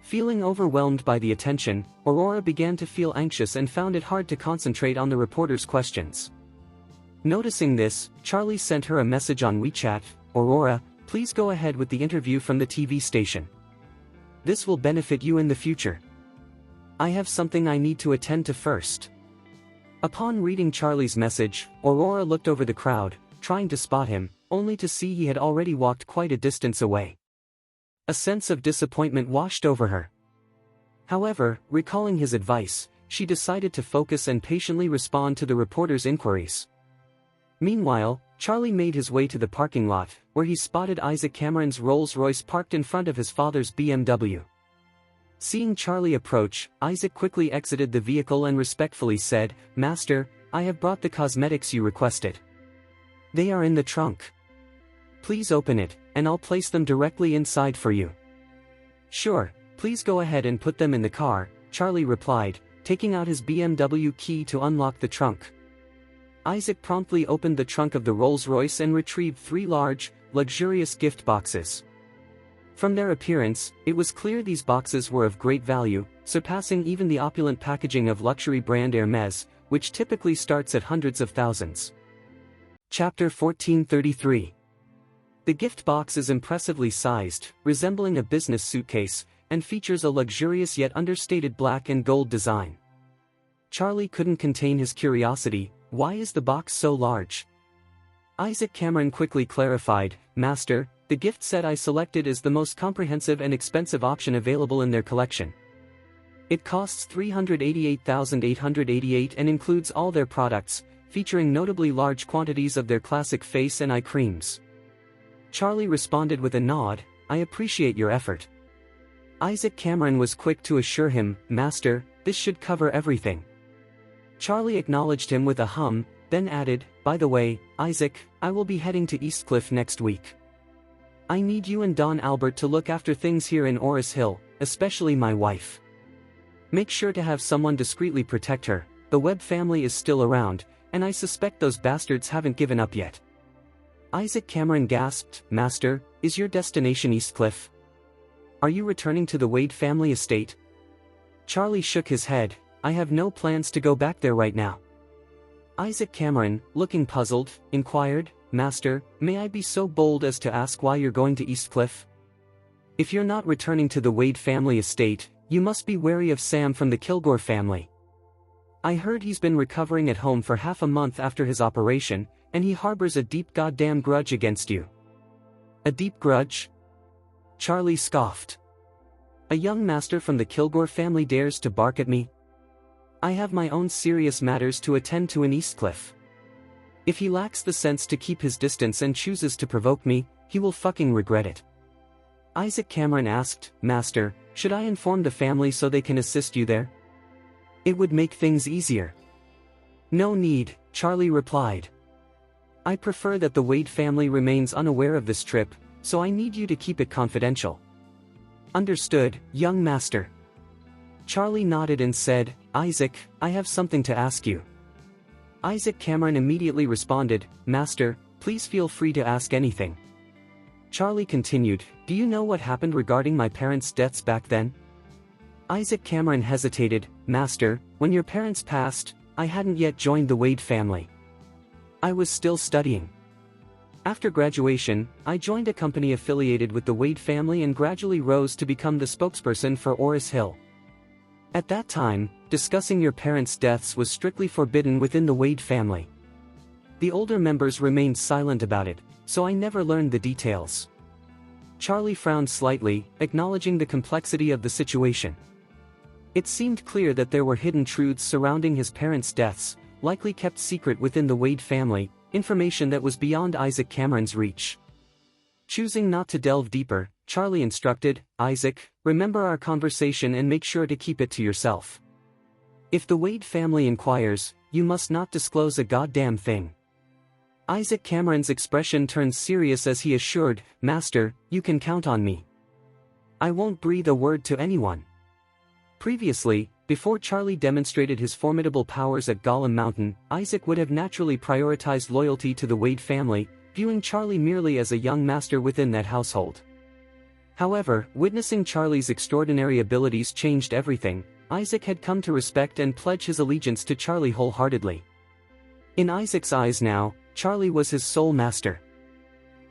S1: Feeling overwhelmed by the attention, Aurora began to feel anxious and found it hard to concentrate on the reporters' questions. Noticing this, Charlie sent her a message on WeChat, "Aurora, please go ahead with the interview from the TV station. This will benefit you in the future. I have something I need to attend to first." Upon reading Charlie's message, Aurora looked over the crowd, trying to spot him, only to see he had already walked quite a distance away. A sense of disappointment washed over her. However, recalling his advice, she decided to focus and patiently respond to the reporters' inquiries. Meanwhile, Charlie made his way to the parking lot, where he spotted Isaac Cameron's Rolls-Royce parked in front of his father's BMW. Seeing Charlie approach, Isaac quickly exited the vehicle and respectfully said, "Master, I have brought the cosmetics you requested. They are in the trunk. Please open it, and I'll place them directly inside for you." "Sure, please go ahead and put them in the car," Charlie replied, taking out his BMW key to unlock the trunk. Isaac promptly opened the trunk of the Rolls-Royce and retrieved 3 large, luxurious gift boxes. From their appearance, it was clear these boxes were of great value, surpassing even the opulent packaging of luxury brand Hermès, which typically starts at hundreds of thousands. Chapter 1433. The gift box is impressively sized, resembling a business suitcase, and features a luxurious yet understated black and gold design. Charlie couldn't contain his curiosity. "Why is the box so large?" Isaac Cameron quickly clarified, "Master, the gift set I selected is the most comprehensive and expensive option available in their collection. It costs $388,888 and includes all their products, featuring notably large quantities of their classic face and eye creams." Charlie responded with a nod, "I appreciate your effort." Isaac Cameron was quick to assure him, "Master, this should cover everything." Charlie acknowledged him with a hum, then added, "By the way, Isaac, I will be heading to Eastcliff next week. I need you and Don Albert to look after things here in Oris Hill, especially my wife. Make sure to have someone discreetly protect her. The Webb family is still around, and I suspect those bastards haven't given up yet." Isaac Cameron gasped, "Master, is your destination Eastcliff? Are you returning to the Wade family estate?" Charlie shook his head, "I have no plans to go back there right now." Isaac Cameron, looking puzzled, inquired, "Master, may I be so bold as to ask why you're going to Eastcliff? If you're not returning to the Wade family estate, you must be wary of Sam from the Kilgore family. I heard he's been recovering at home for half a month after his operation, and he harbors a deep goddamn grudge against you." "A deep grudge?" Charlie scoffed. "A young master from the Kilgore family dares to bark at me? I have my own serious matters to attend to in Eastcliff. If he lacks the sense to keep his distance and chooses to provoke me, he will fucking regret it." Isaac Cameron asked, "Master, should I inform the family so they can assist you there? It would make things easier." "No need," Charlie replied. "I prefer that the Wade family remains unaware of this trip, so I need you to keep it confidential." "Understood, young master." Charlie nodded and said, "Isaac, I have something to ask you." Isaac Cameron immediately responded, "Master, please feel free to ask anything." Charlie continued, "Do you know what happened regarding my parents' deaths back then?" Isaac Cameron hesitated, "Master, when your parents passed, I hadn't yet joined the Wade family. I was still studying. After graduation, I joined a company affiliated with the Wade family and gradually rose to become the spokesperson for Oris Hill. At that time, discussing your parents' deaths was strictly forbidden within the Wade family. The older members remained silent about it, so I never learned the details." Charlie frowned slightly, acknowledging the complexity of the situation. It seemed clear that there were hidden truths surrounding his parents' deaths, likely kept secret within the Wade family, information that was beyond Isaac Cameron's reach. Choosing not to delve deeper, Charlie instructed, "Isaac, remember our conversation and make sure to keep it to yourself. If the Wade family inquires, you must not disclose a goddamn thing." Isaac Cameron's expression turned serious as he assured, "Master, you can count on me. I won't breathe a word to anyone." Previously, before Charlie demonstrated his formidable powers at Gollum Mountain, Isaac would have naturally prioritized loyalty to the Wade family, viewing Charlie merely as a young master within that household. However, witnessing Charlie's extraordinary abilities changed everything. Isaac had come to respect and pledge his allegiance to Charlie wholeheartedly. In Isaac's eyes now, Charlie was his sole master.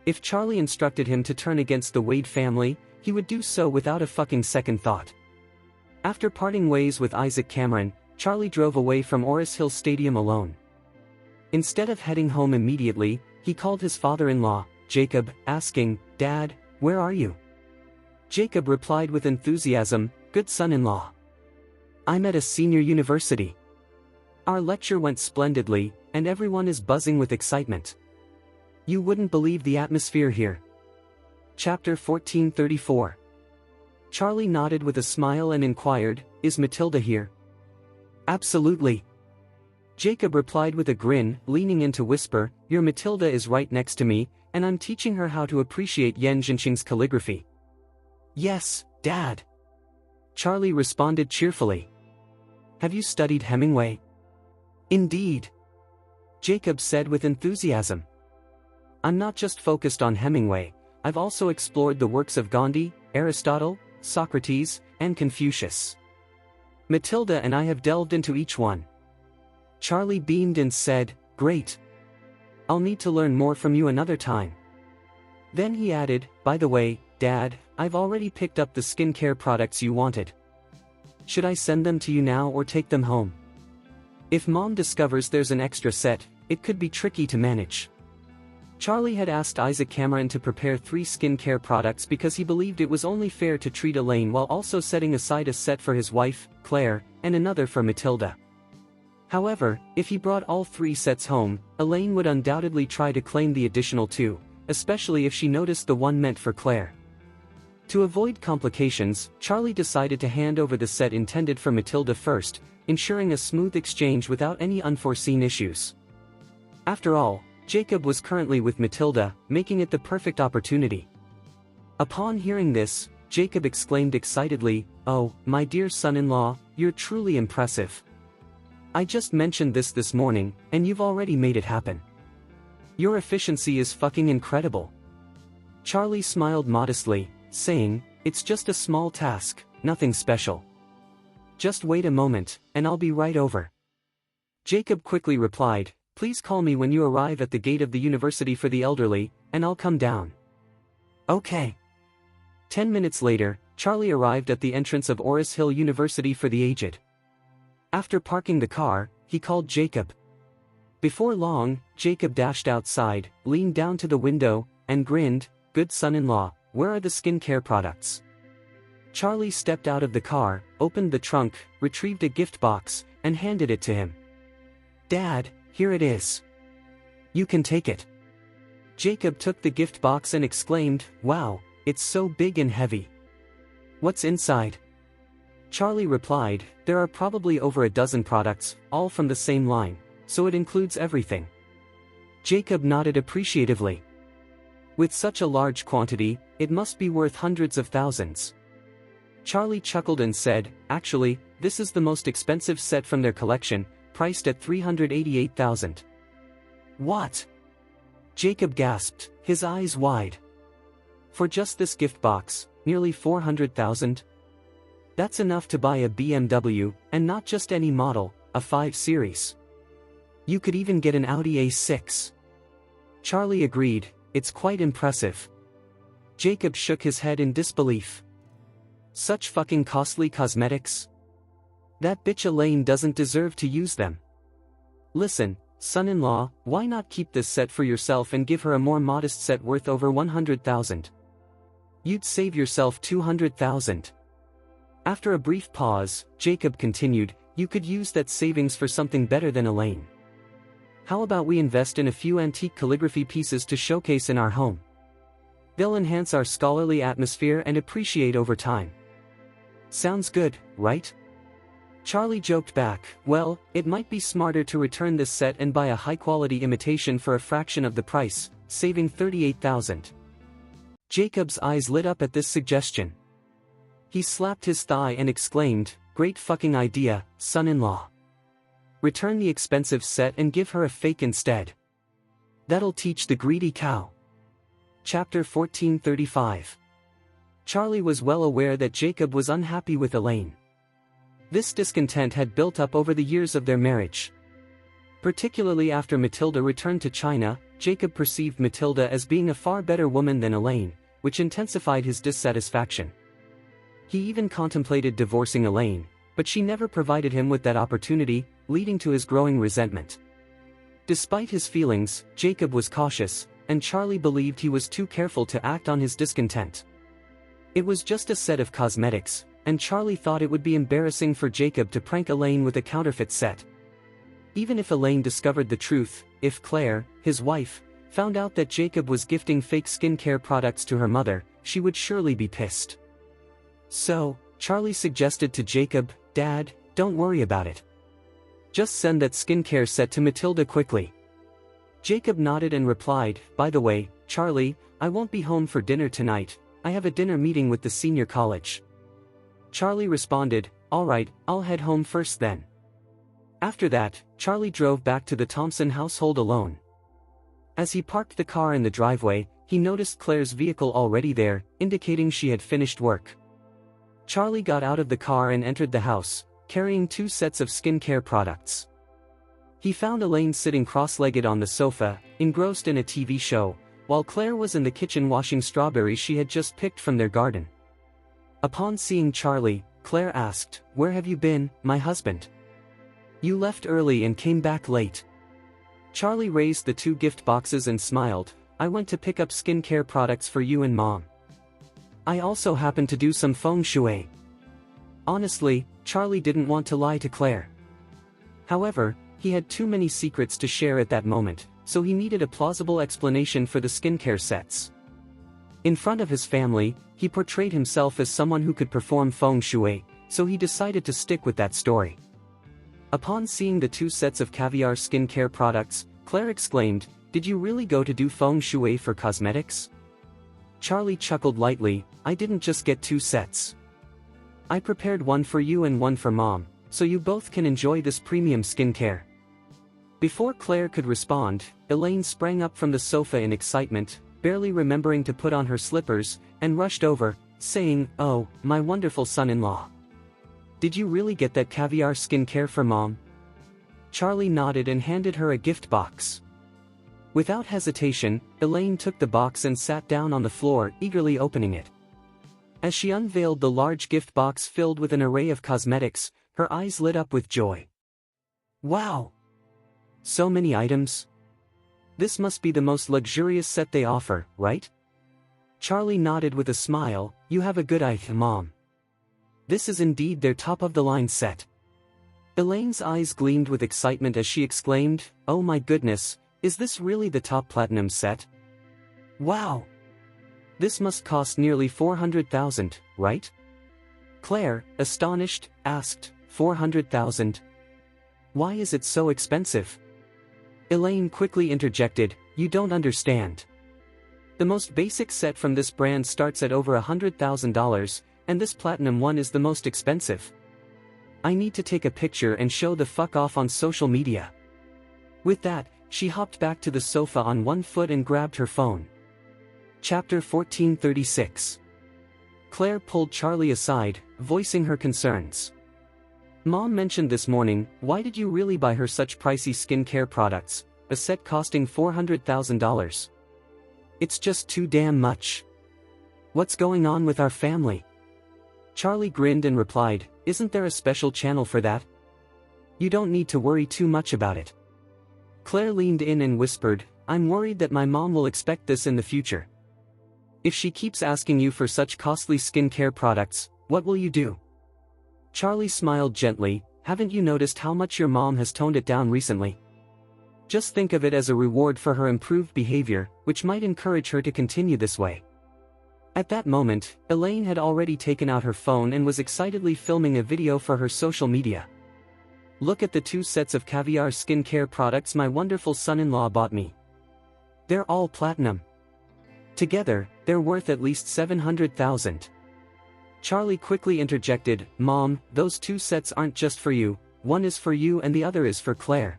S1: If Charlie instructed him to turn against the Wade family, he would do so without a fucking second thought. After parting ways with Isaac Cameron, Charlie drove away from Oris Hill Stadium alone. Instead of heading home immediately, he called his father-in-law, Jacob, asking, "Dad, where are you?" Jacob replied with enthusiasm, "Good son-in-law. I'm at a senior university. Our lecture went splendidly, and everyone is buzzing with excitement. You wouldn't believe the atmosphere here." Chapter 1434. Charlie nodded with a smile and inquired, "Is Matilda here?" "Absolutely." Jacob replied with a grin, leaning in to whisper, "Your Matilda is right next to me, and I'm teaching her how to appreciate Yen Jinqing's calligraphy." "Yes, Dad." Charlie responded cheerfully. "Have you studied Hemingway?" "Indeed," Jacob said with enthusiasm. "I'm not just focused on Hemingway, I've also explored the works of Gandhi, Aristotle, Socrates, and Confucius. Matilda and I have delved into each one." Charlie beamed and said, "Great. I'll need to learn more from you another time." Then he added, "By the way, Dad, I've already picked up the skincare products you wanted. Should I send them to you now or take them home? If Mom discovers there's an extra set, it could be tricky to manage." Charlie had asked Isaac Cameron to prepare 3 skincare products because he believed it was only fair to treat Elaine while also setting aside a set for his wife, Claire, and another for Matilda. However, if he brought all 3 sets home, Elaine would undoubtedly try to claim the additional 2, especially if she noticed the one meant for Claire. To avoid complications, Charlie decided to hand over the set intended for Matilda first, ensuring a smooth exchange without any unforeseen issues. After all, Jacob was currently with Matilda, making it the perfect opportunity. Upon hearing this, Jacob exclaimed excitedly, "Oh, my dear son-in-law, you're truly impressive. I just mentioned this morning, and you've already made it happen. Your efficiency is fucking incredible." Charlie smiled modestly, saying, "It's just a small task, nothing special. Just wait a moment, and I'll be right over." Jacob quickly replied, "Please call me when you arrive at the gate of the University for the Elderly, and I'll come down." "Okay." 10 minutes later, Charlie arrived at the entrance of Oris Hill University for the Aged. After parking the car, he called Jacob. Before long, Jacob dashed outside, leaned down to the window, and grinned, "Good son-in-law, where are the skincare products?" Charlie stepped out of the car, opened the trunk, retrieved a gift box, and handed it to him. "Dad, here it is. You can take it." Jacob took the gift box and exclaimed, "Wow, it's so big and heavy. What's inside?" Charlie replied, "There are probably over a dozen products, all from the same line, so it includes everything." Jacob nodded appreciatively. With such a large quantity, it must be worth hundreds of thousands. Charlie chuckled and said, "Actually, this is the most expensive set from their collection, priced at $388,000. "What?" Jacob gasped, his eyes wide. "For just this gift box, nearly $400,000? That's enough to buy a BMW, and not just any model, a 5 Series. You could even get an Audi A6. Charlie agreed, "It's quite impressive." Jacob shook his head in disbelief. "Such fucking costly cosmetics? That bitch Elaine doesn't deserve to use them. Listen, son-in-law, why not keep this set for yourself and give her a more modest set worth over $100,000? You'd save yourself $200,000. After a brief pause, Jacob continued, "You could use that savings for something better than Elaine. How about we invest in a few antique calligraphy pieces to showcase in our home? They'll enhance our scholarly atmosphere and appreciate over time." "Sounds good, right?" Charlie joked back, "Well, it might be smarter to return this set and buy a high-quality imitation for a fraction of the price, saving $38,000. Jacob's eyes lit up at this suggestion. He slapped his thigh and exclaimed, "Great fucking idea, son-in-law. Return the expensive set and give her a fake instead. That'll teach the greedy cow." Chapter 1435. Charlie was well aware that Jacob was unhappy with Elaine. This discontent had built up over the years of their marriage. Particularly after Matilda returned to China, Jacob perceived Matilda as being a far better woman than Elaine, which intensified his dissatisfaction. He even contemplated divorcing Elaine, but she never provided him with that opportunity, leading to his growing resentment. Despite his feelings, Jacob was cautious, and Charlie believed he was too careful to act on his discontent. It was just a set of cosmetics, and Charlie thought it would be embarrassing for Jacob to prank Elaine with a counterfeit set. Even if Elaine discovered the truth, if Claire, his wife, found out that Jacob was gifting fake skincare products to her mother, she would surely be pissed. So, Charlie suggested to Jacob, "Dad, don't worry about it. Just send that skincare set to Matilda quickly." Jacob nodded and replied, "By the way, Charlie, I won't be home for dinner tonight. I have a dinner meeting with the senior college." Charlie responded, "All right, I'll head home first then." After that, Charlie drove back to the Thompson household alone. As he parked the car in the driveway, he noticed Claire's vehicle already there, indicating she had finished work. Charlie got out of the car and entered the house, carrying 2 sets of skincare products. He found Elaine sitting cross-legged on the sofa, engrossed in a TV show, while Claire was in the kitchen washing strawberries she had just picked from their garden. Upon seeing Charlie, Claire asked, "Where have you been, my husband? You left early and came back late." Charlie raised the 2 gift boxes and smiled, "I went to pick up skincare products for you and Mom. I also happened to do some feng shui." Honestly, Charlie didn't want to lie to Claire. However, he had too many secrets to share at that moment, so he needed a plausible explanation for the skincare sets. In front of his family, he portrayed himself as someone who could perform feng shui, so he decided to stick with that story. Upon seeing the 2 sets of caviar skincare products, Claire exclaimed, "Did you really go to do feng shui for cosmetics?" Charlie chuckled lightly, "I didn't just get 2 sets. I prepared one for you and one for Mom, so you both can enjoy this premium skincare." Before Claire could respond, Elaine sprang up from the sofa in excitement, barely remembering to put on her slippers, and rushed over, saying, "Oh, my wonderful son-in-law. Did you really get that caviar skincare for Mom?" Charlie nodded and handed her a gift box. Without hesitation, Elaine took the box and sat down on the floor, eagerly opening it. As she unveiled the large gift box filled with an array of cosmetics, her eyes lit up with joy. "Wow! So many items. This must be the most luxurious set they offer, right?" Charlie nodded with a smile, "You have a good eye, Mom. This is indeed their top-of-the-line set." Elaine's eyes gleamed with excitement as she exclaimed, "Oh my goodness, is this really the top platinum set? Wow! This must cost nearly $400,000, right?" Claire, astonished, asked, $400,000? Why is it so expensive?" Elaine quickly interjected, "You don't understand. The most basic set from this brand starts at over $100,000, and this platinum one is the most expensive. I need to take a picture and show the fuck off on social media." With that, she hopped back to the sofa on one foot and grabbed her phone. Chapter 1436. Claire pulled Charlie aside, voicing her concerns. "Mom mentioned this morning, why did you really buy her such pricey skincare products, a set costing $400,000? It's just too damn much. What's going on with our family?" Charlie grinned and replied, "Isn't there a special channel for that? You don't need to worry too much about it." Claire leaned in and whispered, "I'm worried that my mom will expect this in the future. If she keeps asking you for such costly skincare products, what will you do?" Charlie smiled gently. Haven't you noticed how much your mom has toned it down recently? Just think of it as a reward for her improved behavior, which might encourage her to continue this way. At that moment, Elaine had already taken out her phone and was excitedly filming a video for her social media. Look at the 2 sets of caviar skincare products my wonderful son-in-law bought me. They're all platinum. Together, they're worth at least $700,000. Charlie quickly interjected, Mom, those 2 sets aren't just for you, one is for you and the other is for Claire.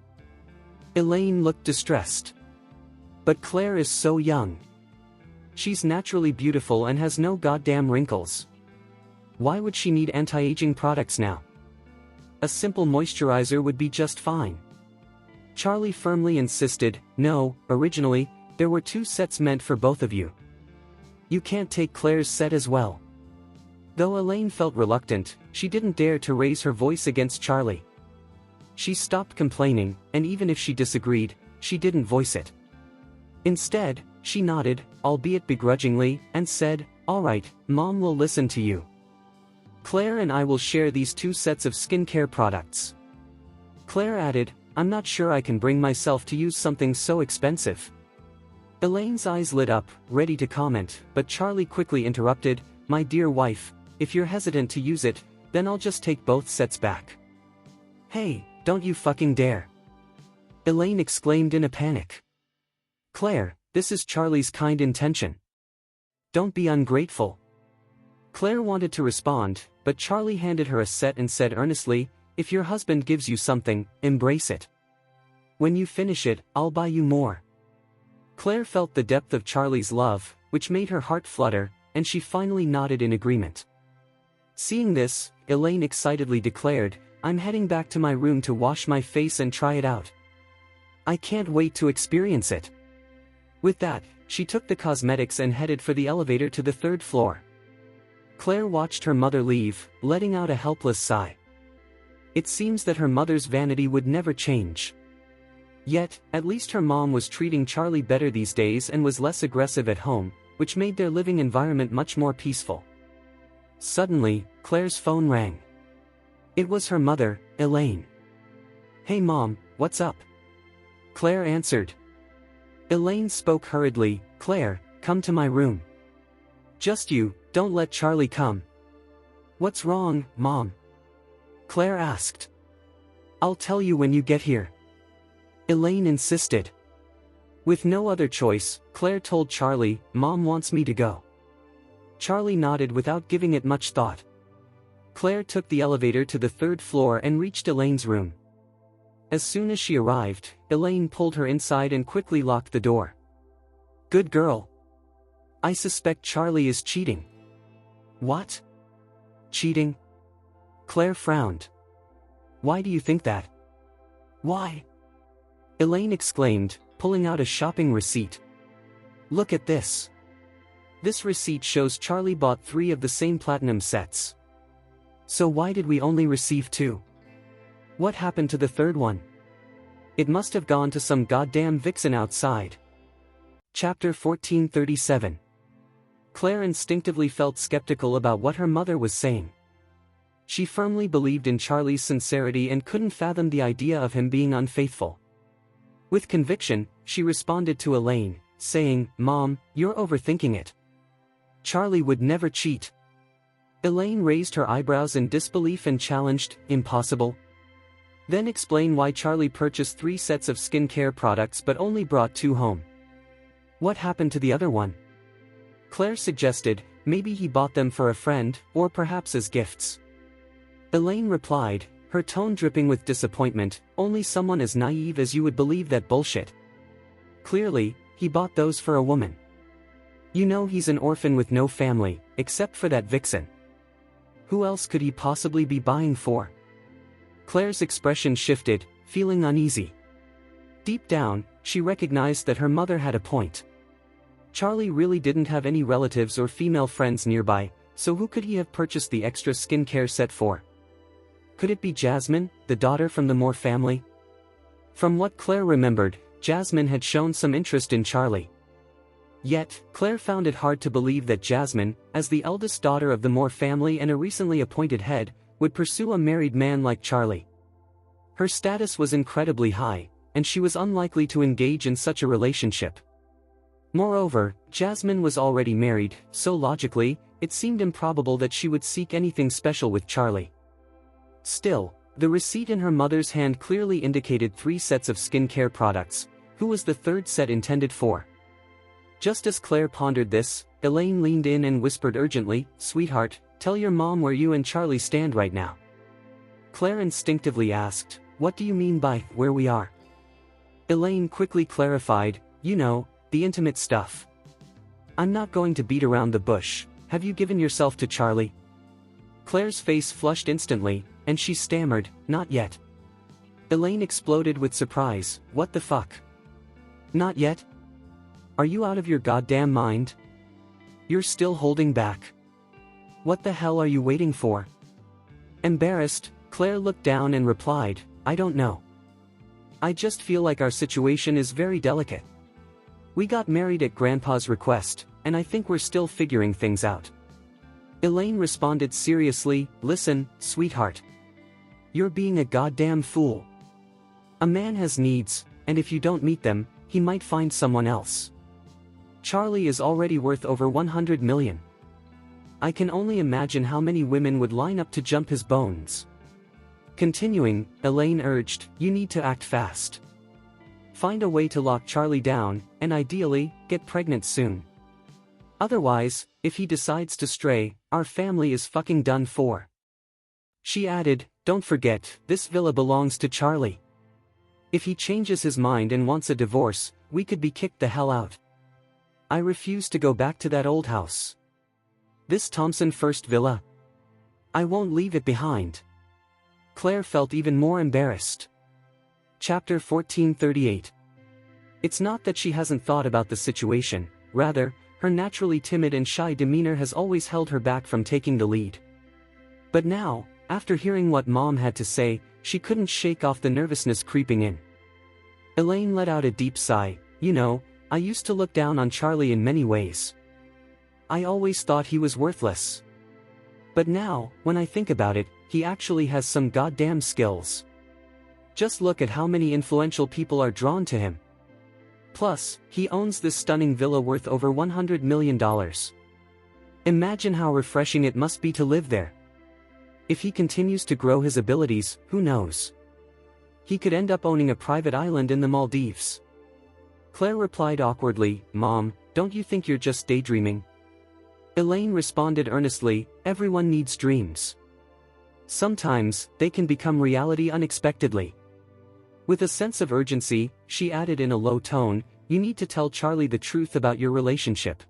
S1: Elaine looked distressed. But Claire is so young. She's naturally beautiful and has no goddamn wrinkles. Why would she need anti-aging products now? A simple moisturizer would be just fine. Charlie firmly insisted, no, originally, there were 2 sets meant for both of you. You can't take Claire's set as well. Though Elaine felt reluctant, she didn't dare to raise her voice against Charlie. She stopped complaining, and even if she disagreed, she didn't voice it. Instead, she nodded, albeit begrudgingly, and said, all right, Mom will listen to you. Claire and I will share these 2 sets of skincare products. Claire added, I'm not sure I can bring myself to use something so expensive. Elaine's eyes lit up, ready to comment, but Charlie quickly interrupted, my dear wife, if you're hesitant to use it, then I'll just take both sets back. Hey, don't you fucking dare! Elaine exclaimed in a panic. Claire, this is Charlie's kind intention. Don't be ungrateful. Claire wanted to respond, but Charlie handed her a set and said earnestly, if your husband gives you something, embrace it. When you finish it, I'll buy you more. Claire felt the depth of Charlie's love, which made her heart flutter, and she finally nodded in agreement. Seeing this, Elaine excitedly declared, I'm heading back to my room to wash my face and try it out. I can't wait to experience it. With that, she took the cosmetics and headed for the elevator to the 3rd floor. Claire watched her mother leave, letting out a helpless sigh. It seems that her mother's vanity would never change. Yet, at least her mom was treating Charlie better these days and was less aggressive at home, which made their living environment much more peaceful. Suddenly, Claire's phone rang. It was her mother, Elaine. Hey Mom, what's up? Claire answered. Elaine spoke hurriedly, Claire, come to my room. Just you, don't let Charlie come. What's wrong, Mom? Claire asked. I'll tell you when you get here. Elaine insisted. With no other choice, Claire told Charlie, Mom wants me to go. Charlie nodded without giving it much thought. Claire took the elevator to the 3rd floor and reached Elaine's room. As soon as she arrived, Elaine pulled her inside and quickly locked the door. Good girl. I suspect Charlie is cheating. What? Cheating? Claire frowned. Why do you think that? Why? Elaine exclaimed, pulling out a shopping receipt. Look at this. This receipt shows Charlie bought 3 of the same platinum sets. So why did we only receive 2? What happened to the 3rd one? It must have gone to some goddamn vixen outside. Chapter 1437. Claire instinctively felt skeptical about what her mother was saying. She firmly believed in Charlie's sincerity and couldn't fathom the idea of him being unfaithful. With conviction, she responded to Elaine, saying, Mom, you're overthinking it. Charlie would never cheat. Elaine raised her eyebrows in disbelief and challenged, impossible? Then explain why Charlie purchased 3 sets of skincare products but only brought 2 home. What happened to the other one? Claire suggested, maybe he bought them for a friend, or perhaps as gifts. Elaine replied, her tone dripping with disappointment, only someone as naive as you would believe that bullshit. Clearly, he bought those for a woman. You know he's an orphan with no family, except for that vixen. Who else could he possibly be buying for? Claire's expression shifted, feeling uneasy. Deep down, she recognized that her mother had a point. Charlie really didn't have any relatives or female friends nearby, so who could he have purchased the extra skincare set for? Could it be Jasmine, the daughter from the Moore family? From what Claire remembered, Jasmine had shown some interest in Charlie. Yet, Claire found it hard to believe that Jasmine, as the eldest daughter of the Moore family and a recently appointed head, would pursue a married man like Charlie. Her status was incredibly high, and she was unlikely to engage in such a relationship. Moreover, Jasmine was already married, so logically, it seemed improbable that she would seek anything special with Charlie. Still, the receipt in her mother's hand clearly indicated 3 sets of skincare products. Who was the third set intended for? Just as Claire pondered this, Elaine leaned in and whispered urgently, "Sweetheart, tell your mom where you and Charlie stand right now." Claire instinctively asked, "What do you mean by where we are?" Elaine quickly clarified, "You know, the intimate stuff." "I'm not going to beat around the bush. Have you given yourself to Charlie?" Claire's face flushed instantly, and she stammered, "Not yet." Elaine exploded with surprise, "What the fuck? Not yet? Are you out of your goddamn mind? You're still holding back. What the hell are you waiting for?" Embarrassed, Claire looked down and replied, "I don't know. I just feel like our situation is very delicate. We got married at Grandpa's request, and I think we're still figuring things out." Elaine responded seriously, "Listen, sweetheart. You're being a goddamn fool. A man has needs, and if you don't meet them, he might find someone else. Charlie is already worth over 100 million. I can only imagine how many women would line up to jump his bones." Continuing, Elaine urged, "You need to act fast. Find a way to lock Charlie down, and ideally, get pregnant soon. Otherwise, if he decides to stray, our family is fucking done for." She added, "Don't forget, this villa belongs to Charlie. If he changes his mind and wants a divorce, we could be kicked the hell out. I refuse to go back to that old house. This Thompson First villa? I won't leave it behind." Claire felt even more embarrassed. Chapter 1438. It's not that she hasn't thought about the situation, rather, her naturally timid and shy demeanor has always held her back from taking the lead. But now, after hearing what Mom had to say, she couldn't shake off the nervousness creeping in. Elaine let out a deep sigh. "You know, I used to look down on Charlie in many ways. I always thought he was worthless. But now, when I think about it, he actually has some goddamn skills. Just look at how many influential people are drawn to him. Plus, he owns this stunning villa worth over $100 million. Imagine how refreshing it must be to live there. If he continues to grow his abilities, who knows? He could end up owning a private island in the Maldives." Claire replied awkwardly, "Mom, don't you think you're just daydreaming?" Elaine responded earnestly, "Everyone needs dreams. Sometimes, they can become reality unexpectedly." With a sense of urgency, she added in a low tone, "You need to tell Charlie the truth about your relationship.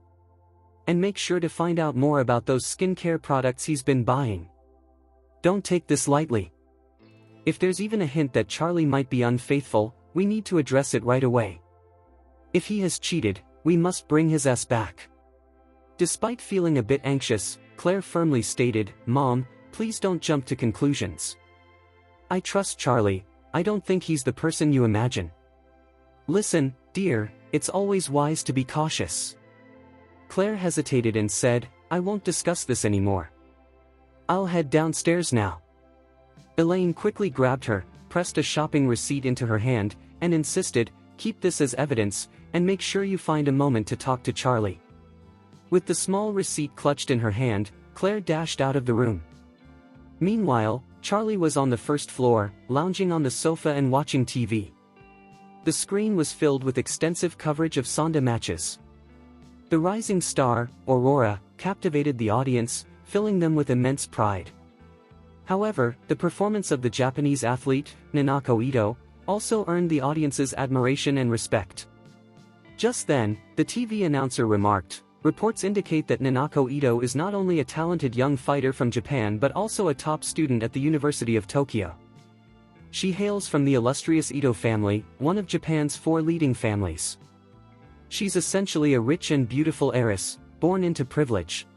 S1: And make sure to find out more about those skincare products he's been buying. Don't take this lightly. If there's even a hint that Charlie might be unfaithful, we need to address it right away. If he has cheated, we must bring his ass back." Despite feeling a bit anxious, Claire firmly stated, "Mom, please don't jump to conclusions. I trust Charlie. I don't think he's the person you imagine. Listen, dear, it's always wise to be cautious." Claire hesitated and said, "I won't discuss this anymore. I'll head downstairs now." Elaine quickly grabbed her, pressed a shopping receipt into her hand, and insisted, "Keep this as evidence, and make sure you find a moment to talk to Charlie." With the small receipt clutched in her hand, Claire dashed out of the room. Meanwhile, Charlie was on the first floor, lounging on the sofa and watching TV. The screen was filled with extensive coverage of Sonda matches. The rising star, Aurora, captivated the audience, filling them with immense pride. However, the performance of the Japanese athlete, Nanako Ito, also earned the audience's admiration and respect. Just then, the TV announcer remarked, "Reports indicate that Nanako Ito is not only a talented young fighter from Japan but also a top student at the University of Tokyo. She hails from the illustrious Ito family, one of Japan's 4 leading families. She's essentially a rich and beautiful heiress, born into privilege.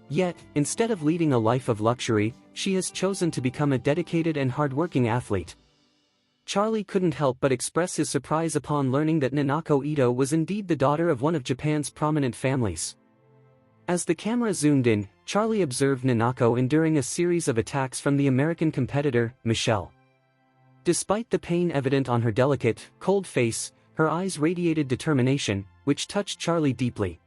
S1: Yet, instead of leading a life of luxury, she has chosen to become a dedicated and hardworking athlete." Charlie couldn't help but express his surprise upon learning that Nanako Ito was indeed the daughter of one of Japan's prominent families. As the camera zoomed in, Charlie observed Nanako enduring a series of attacks from the American competitor, Michelle. Despite the pain evident on her delicate, cold face, her eyes radiated determination, which touched Charlie deeply.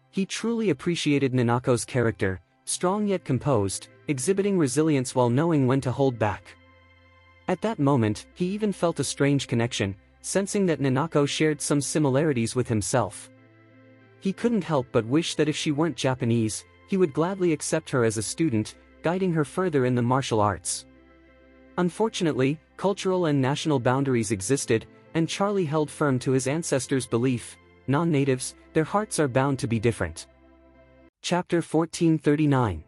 S1: He truly appreciated Nanako's character, strong yet composed, exhibiting resilience while knowing when to hold back. At that moment, he even felt a strange connection, sensing that Nanako shared some similarities with himself. He couldn't help but wish that if she weren't Japanese, he would gladly accept her as a student, guiding her further in the martial arts. Unfortunately, cultural and national boundaries existed, and Charlie held firm to his ancestors' belief: non-natives, their hearts are bound to be different. Chapter 1439.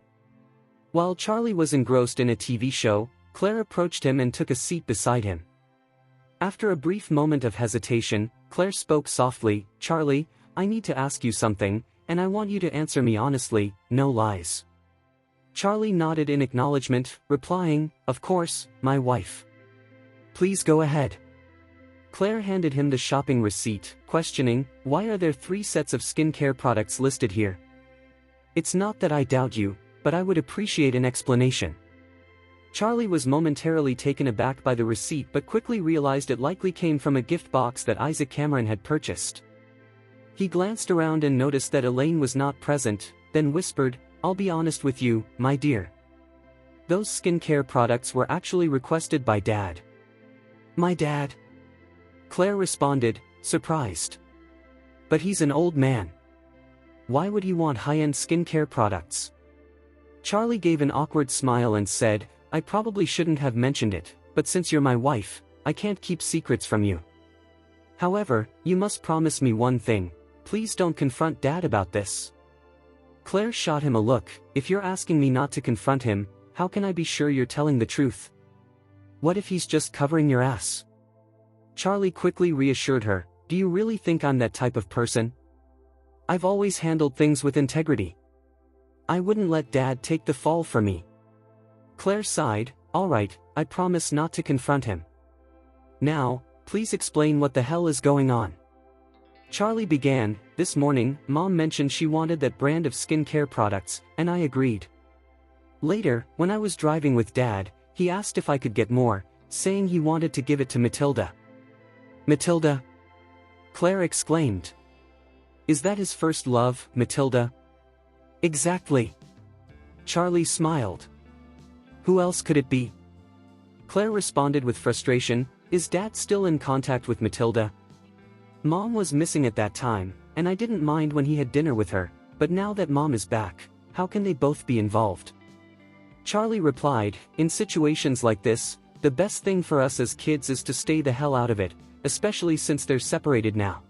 S1: While Charlie was engrossed in a TV show, Claire approached him and took a seat beside him. After a brief moment of hesitation, Claire spoke softly, "Charlie, I need to ask you something, and I want you to answer me honestly, no lies." Charlie nodded in acknowledgement, replying, "Of course, my wife." "Please go ahead." Claire handed him the shopping receipt, questioning, "Why are there 3 sets of skincare products listed here?" "It's not that I doubt you, but I would appreciate an explanation." Charlie was momentarily taken aback by the receipt but quickly realized it likely came from a gift box that Isaac Cameron had purchased. He glanced around and noticed that Elaine was not present, then whispered, "I'll be honest with you, my dear. Those skincare products were actually requested by Dad." "My dad?" Claire responded, surprised. "But he's an old man. Why would he want high-end skincare products?" Charlie gave an awkward smile and said, "I probably shouldn't have mentioned it, but since you're my wife, I can't keep secrets from you. However, you must promise me one thing: please don't confront Dad about this." Claire shot him a look. "If you're asking me not to confront him, how can I be sure you're telling the truth? What if he's just covering your ass?" Charlie quickly reassured her, "Do you really think I'm that type of person? I've always handled things with integrity. I wouldn't let Dad take the fall for me." Claire sighed, "All right, I promise not to confront him. Now, please explain what the hell is going on." Charlie began, "This morning, Mom mentioned she wanted that brand of skincare products, and I agreed. Later, when I was driving with Dad, he asked if I could get more, saying he wanted to give it to Matilda." "Matilda?" Claire exclaimed. "Is that his first love, Matilda?" "Exactly." Charlie smiled. "Who else could it be?" Claire responded with frustration, "Is Dad still in contact with Matilda? Mom was missing at that time, and I didn't mind when he had dinner with her, but now that Mom is back, how can they both be involved?" Charlie replied, "In situations like this, the best thing for us as kids is to stay the hell out of it, especially since they're separated now."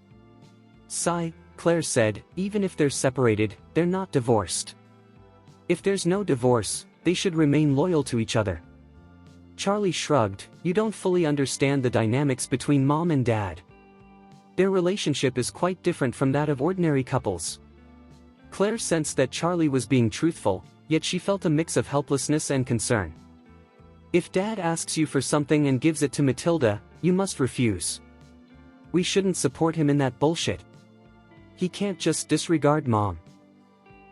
S1: "Sigh," Claire said, "even if they're separated, they're not divorced. If there's no divorce, they should remain loyal to each other." Charlie shrugged, "You don't fully understand the dynamics between Mom and Dad. Their relationship is quite different from that of ordinary couples." Claire sensed that Charlie was being truthful, yet she felt a mix of helplessness and concern. "If Dad asks you for something and gives it to Matilda, you must refuse. We shouldn't support him in that bullshit. He can't just disregard Mom."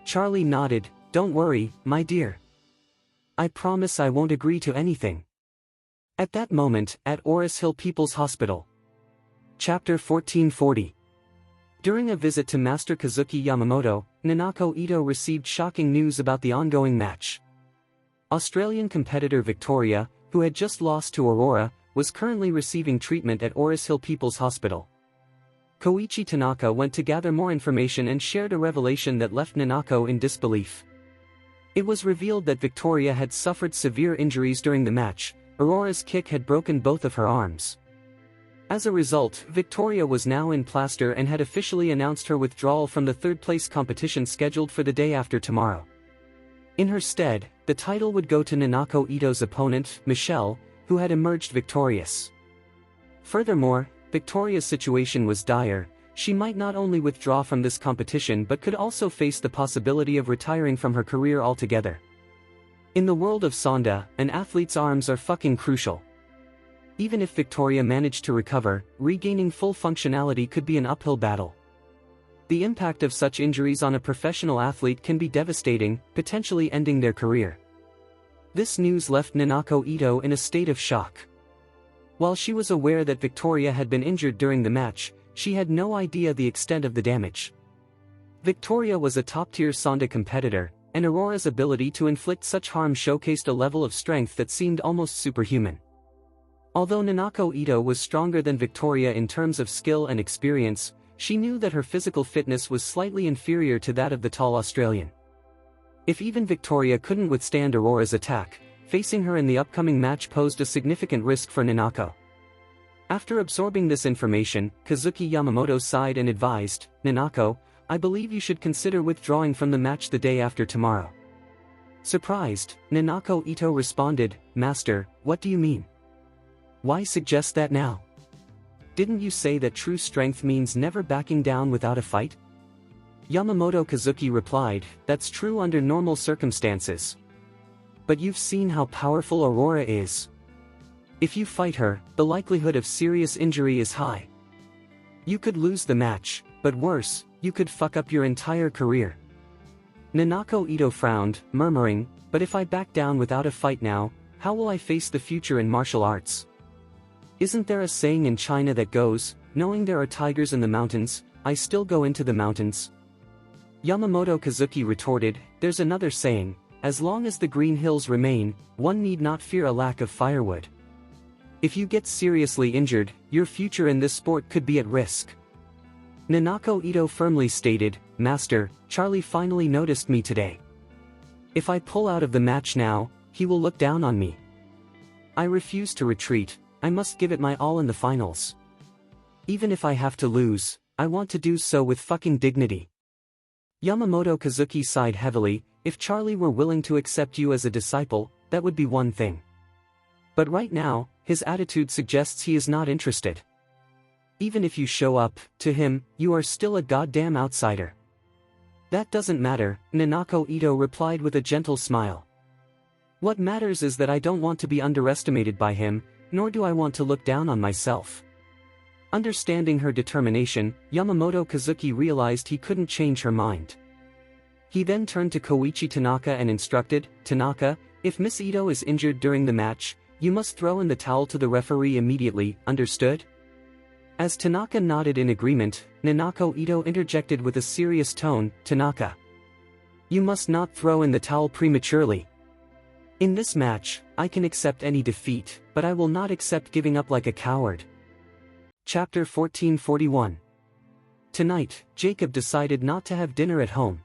S1: Charlie nodded, "Don't worry, my dear. I promise I won't agree to anything." At that moment, at Oris Hill People's Hospital. Chapter 1440. During a visit to Master Kazuki Yamamoto, Nanako Ito received shocking news about the ongoing match. Australian competitor Victoria, who had just lost to Aurora, was currently receiving treatment at Oris Hill People's Hospital. Koichi Tanaka went to gather more information and shared a revelation that left Nanako in disbelief. It was revealed that Victoria had suffered severe injuries during the match. Aurora's kick had broken both of her arms. As a result, Victoria was now in plaster and had officially announced her withdrawal from the third-place competition scheduled for the day after tomorrow. In her stead, the title would go to Nanako Ito's opponent, Michelle, who had emerged victorious. Furthermore, Victoria's situation was dire. She might not only withdraw from this competition but could also face the possibility of retiring from her career altogether. In the world of Sonda, an athlete's arms are fucking crucial. Even if Victoria managed to recover, regaining full functionality could be an uphill battle. The impact of such injuries on a professional athlete can be devastating, potentially ending their career. This news left Nanako Ito in a state of shock. While she was aware that Victoria had been injured during the match, she had no idea the extent of the damage. Victoria was a top-tier Sonda competitor, and Aurora's ability to inflict such harm showcased a level of strength that seemed almost superhuman. Although Nanako Ito was stronger than Victoria in terms of skill and experience, she knew that her physical fitness was slightly inferior to that of the tall Australian. If even Victoria couldn't withstand Aurora's attack, facing her in the upcoming match posed a significant risk for Nanako. After absorbing this information, Kazuki Yamamoto sighed and advised, "Nanako, I believe you should consider withdrawing from the match the day after tomorrow." Surprised, Nanako Ito responded, "Master, what do you mean? Why suggest that now? Didn't you say that true strength means never backing down without a fight?" Yamamoto Kazuki replied, "That's true under normal circumstances. But you've seen how powerful Aurora is. If you fight her, the likelihood of serious injury is high. You could lose the match, but worse, you could fuck up your entire career." Nanako Ito frowned, murmuring, "But if I back down without a fight now, how will I face the future in martial arts? Isn't there a saying in China that goes, 'Knowing there are tigers in the mountains, I still go into the mountains'?" Yamamoto Kazuki retorted, "There's another saying, as long as the green hills remain, one need not fear a lack of firewood. If you get seriously injured, your future in this sport could be at risk." Nanako Ito firmly stated, "Master, Charlie finally noticed me today. If I pull out of the match now, he will look down on me. I refuse to retreat, I must give it my all in the finals. Even if I have to lose, I want to do so with fucking dignity." Yamamoto Kazuki sighed heavily, "If Charlie were willing to accept you as a disciple, that would be one thing. But right now, his attitude suggests he is not interested. Even if you show up, to him, you are still a goddamn outsider." "That doesn't matter," Nanako Ito replied with a gentle smile. "What matters is that I don't want to be underestimated by him, nor do I want to look down on myself." Understanding her determination, Yamamoto Kazuki realized he couldn't change her mind. He then turned to Koichi Tanaka and instructed, "Tanaka, if Miss Ito is injured during the match, you must throw in the towel to the referee immediately, understood?" As Tanaka nodded in agreement, Nanako Ito interjected with a serious tone, "Tanaka, you must not throw in the towel prematurely. In this match, I can accept any defeat, but I will not accept giving up like a coward." Chapter 1441. Tonight, Jacob decided not to have dinner at home.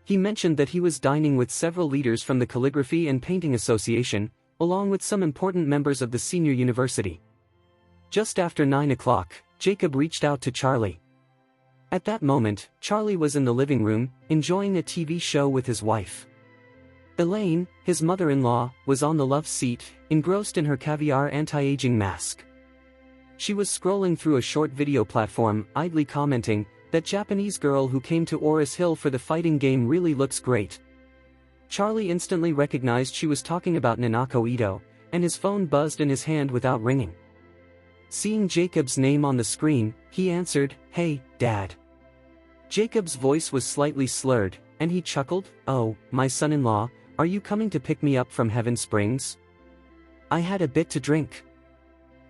S1: He mentioned that he was dining with several leaders from the Calligraphy and Painting Association, along with some important members of the senior university. Just after 9 o'clock, Jacob reached out to Charlie. At that moment, Charlie was in the living room, enjoying a TV show with his wife. Elaine, his mother-in-law, was on the love seat, engrossed in her caviar anti-aging mask. She was scrolling through a short video platform, idly commenting, "That Japanese girl who came to Oris Hill for the fighting game really looks great." Charlie instantly recognized she was talking about Nanako Ito, and his phone buzzed in his hand without ringing. Seeing Jacob's name on the screen, he answered, "Hey, Dad." Jacob's voice was slightly slurred, and he chuckled, "Oh, my son-in-law, are you coming to pick me up from Heaven Springs? I had a bit to drink."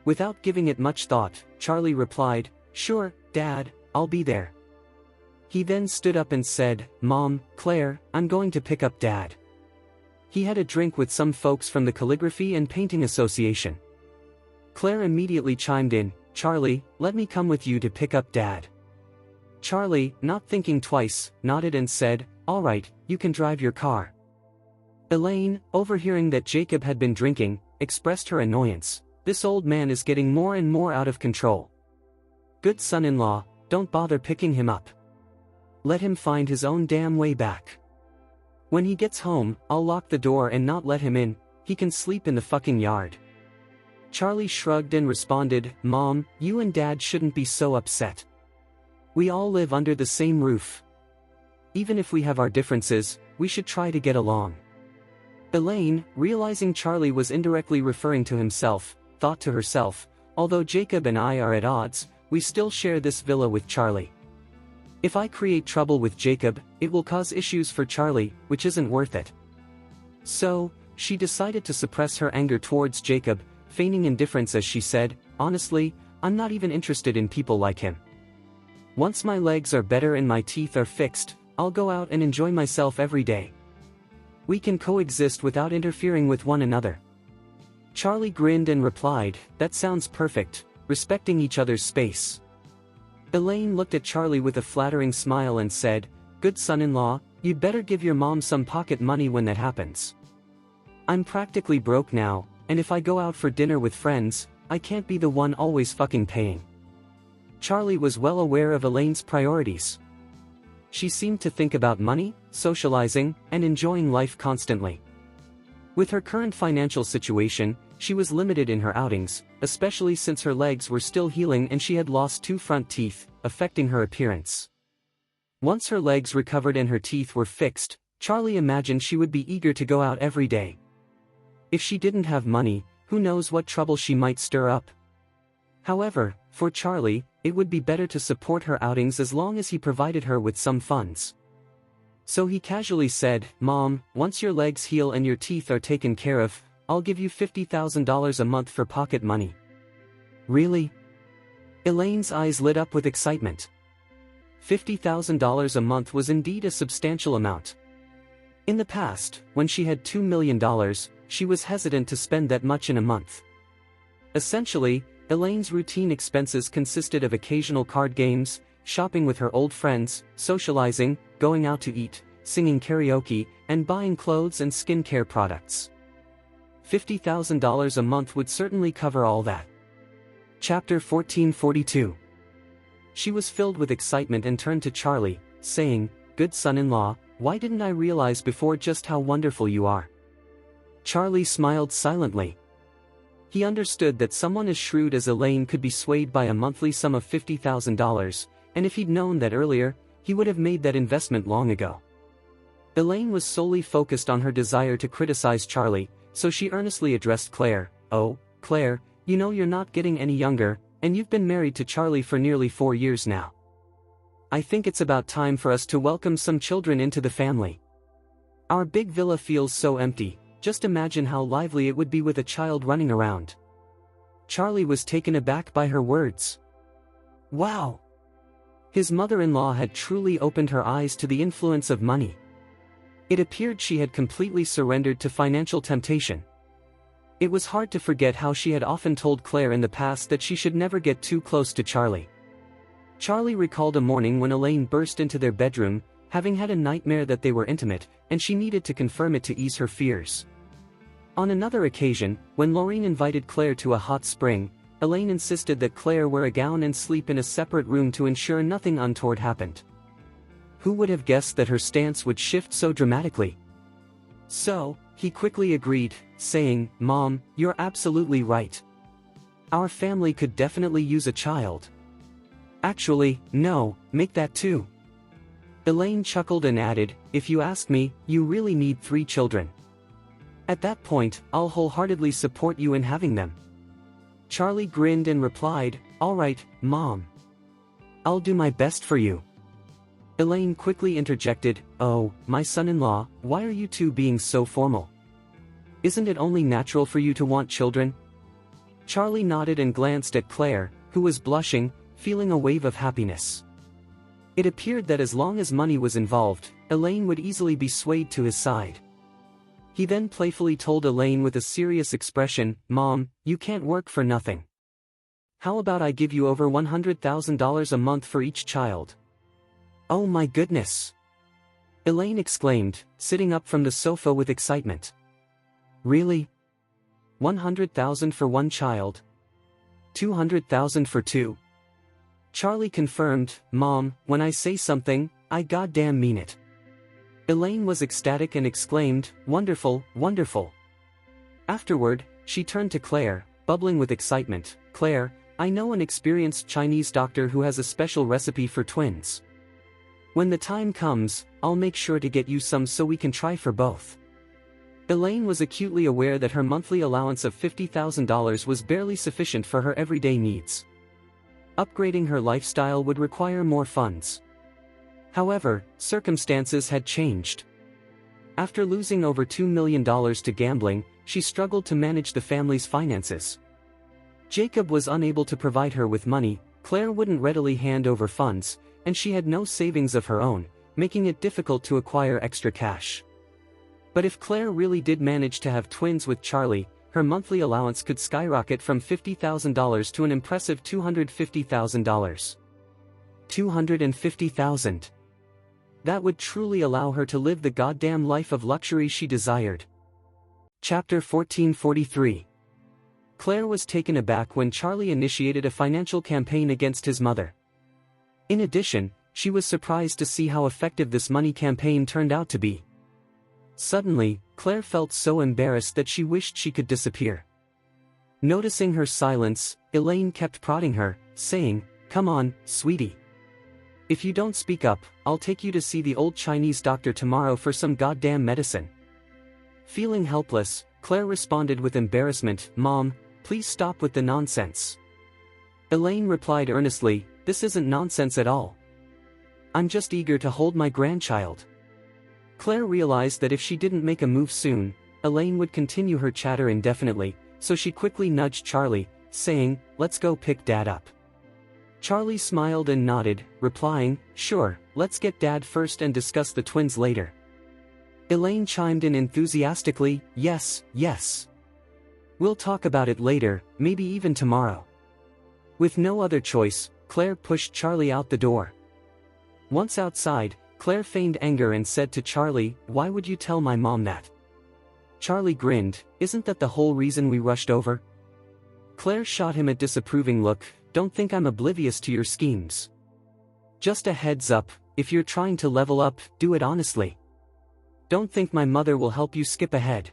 S1: Without giving it much thought, Charlie replied, "Sure, Dad, I'll be there." He then stood up and said, "Mom, Claire, I'm going to pick up Dad." He had a drink with some folks from the Calligraphy and Painting Association. Claire immediately chimed in, "Charlie, let me come with you to pick up Dad." Charlie, not thinking twice, nodded and said, "All right, you can drive your car." Elaine, overhearing that Jacob had been drinking, expressed her annoyance. "This old man is getting more and more out of control. Good son-in-law, don't bother picking him up. Let him find his own damn way back. When he gets home, I'll lock the door and not let him in, he can sleep in the fucking yard." Charlie shrugged and responded, "Mom, you and Dad shouldn't be so upset. We all live under the same roof. Even if we have our differences, we should try to get along." Elaine, realizing Charlie was indirectly referring to himself, thought to herself, "Although Jacob and I are at odds, we still share this villa with Charlie. If I create trouble with Jacob, it will cause issues for Charlie, which isn't worth it. So, she decided to suppress her anger towards Jacob, feigning indifference as she said, "Honestly, I'm not even interested in people like him. Once my legs are better and my teeth are fixed, I'll go out and enjoy myself every day. We can coexist without interfering with one another." Charlie grinned and replied, "That sounds perfect, respecting each other's space." Elaine looked at Charlie with a flattering smile and said, "Good son-in-law, you'd better give your mom some pocket money when that happens. I'm practically broke now, and if I go out for dinner with friends, I can't be the one always fucking paying." Charlie was well aware of Elaine's priorities. She seemed to think about money, socializing, and enjoying life constantly. With her current financial situation, she was limited in her outings, especially since her legs were still healing and she had lost 2 front teeth, affecting her appearance. Once her legs recovered and her teeth were fixed, Charlie imagined she would be eager to go out every day. If she didn't have money, who knows what trouble she might stir up. However, for Charlie, it would be better to support her outings as long as he provided her with some funds. So he casually said, "Mom, once your legs heal and your teeth are taken care of, I'll give you $50,000 a month for pocket money." "Really?" Elaine's eyes lit up with excitement. $50,000 a month was indeed a substantial amount. In the past, when she had $2 million, she was hesitant to spend that much in a month. Essentially, Elaine's routine expenses consisted of occasional card games, shopping with her old friends, socializing, going out to eat, singing karaoke, and buying clothes and skincare products. $50,000 a month would certainly cover all that. Chapter 1442. She was filled with excitement and turned to Charlie, saying, "Good son-in-law, why didn't I realize before just how wonderful you are?" Charlie smiled silently. He understood that someone as shrewd as Elaine could be swayed by a monthly sum of $50,000, and if he'd known that earlier, he would have made that investment long ago. Elaine was solely focused on her desire to criticize Charlie, so she earnestly addressed Claire. "Oh, Claire, you know you're not getting any younger, and you've been married to Charlie for nearly 4 years now. I think it's about time for us to welcome some children into the family. Our big villa feels so empty, just imagine how lively it would be with a child running around." Charlie was taken aback by her words. Wow! His mother-in-law had truly opened her eyes to the influence of money. It appeared she had completely surrendered to financial temptation. It was hard to forget how she had often told Claire in the past that she should never get too close to Charlie. Charlie recalled a morning when Elaine burst into their bedroom, having had a nightmare that they were intimate, and she needed to confirm it to ease her fears. On another occasion, when Laureen invited Claire to a hot spring, Elaine insisted that Claire wear a gown and sleep in a separate room to ensure nothing untoward happened. Who would have guessed that her stance would shift so dramatically? So, he quickly agreed, saying, "Mom, you're absolutely right. Our family could definitely use a child. Actually, no, make that 2. Elaine chuckled and added, "If you ask me, you really need 3 children. At that point, I'll wholeheartedly support you in having them." Charlie grinned and replied, "All right, Mom. I'll do my best for you." Elaine quickly interjected, "Oh, my son-in-law, why are you two being so formal? Isn't it only natural for you to want children?" Charlie nodded and glanced at Claire, who was blushing, feeling a wave of happiness. It appeared that as long as money was involved, Elaine would easily be swayed to his side. He then playfully told Elaine with a serious expression, "Mom, you can't work for nothing. How about I give you over $100,000 a month for each child?" "Oh my goodness!" Elaine exclaimed, sitting up from the sofa with excitement. "Really? 100,000 for 1 child? 200,000 for 2? Charlie confirmed, "Mom, when I say something, I goddamn mean it." Elaine was ecstatic and exclaimed, "Wonderful, wonderful." Afterward, she turned to Claire, bubbling with excitement, "Claire, I know an experienced Chinese doctor who has a special recipe for twins. When the time comes, I'll make sure to get you some so we can try for both." Elaine was acutely aware that her monthly allowance of $50,000 was barely sufficient for her everyday needs. Upgrading her lifestyle would require more funds. However, circumstances had changed. After losing over $2 million to gambling, she struggled to manage the family's finances. Jacob was unable to provide her with money, Claire wouldn't readily hand over funds, and she had no savings of her own, making it difficult to acquire extra cash. But if Claire really did manage to have twins with Charlie, her monthly allowance could skyrocket from $50,000 to an impressive $250,000. $250,000. That would truly allow her to live the goddamn life of luxury she desired. Chapter 1443. Claire was taken aback when Charlie initiated a financial campaign against his mother. In addition, she was surprised to see how effective this money campaign turned out to be. Suddenly, Claire felt so embarrassed that she wished she could disappear. Noticing her silence, Elaine kept prodding her, saying, "Come on, sweetie. If you don't speak up, I'll take you to see the old Chinese doctor tomorrow for some goddamn medicine." Feeling helpless, Claire responded with embarrassment, "Mom, please stop with the nonsense." Elaine replied earnestly, "This isn't nonsense at all. I'm just eager to hold my grandchild." Claire realized that if she didn't make a move soon, Elaine would continue her chatter indefinitely, so she quickly nudged Charlie, saying, "Let's go pick Dad up." Charlie smiled and nodded, replying, "Sure, let's get Dad first and discuss the twins later." Elaine chimed in enthusiastically, "Yes, yes. We'll talk about it later, maybe even tomorrow." With no other choice, Claire pushed Charlie out the door. Once outside, Claire feigned anger and said to Charlie, "Why would you tell my mom that?" Charlie grinned, "Isn't that the whole reason we rushed over?" Claire shot him a disapproving look, "Don't think I'm oblivious to your schemes. Just a heads up, if you're trying to level up, do it honestly. Don't think my mother will help you skip ahead."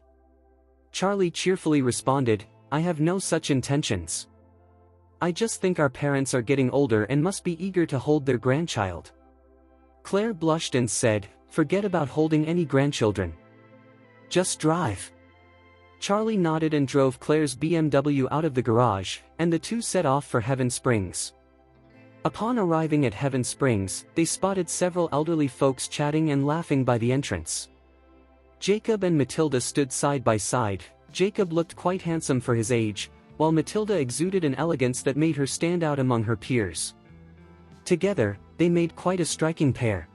S1: Charlie cheerfully responded, "I have no such intentions. I just think our parents are getting older and must be eager to hold their grandchild." Claire blushed and said, "Forget about holding any grandchildren. Just drive." Charlie nodded and drove Claire's BMW out of the garage, and the two set off for Heaven Springs. Upon arriving at Heaven Springs, they spotted several elderly folks chatting and laughing by the entrance. Jacob and Matilda stood side by side. Jacob looked quite handsome for his age, while Matilda exuded an elegance that made her stand out among her peers. Together, they made quite a striking pair.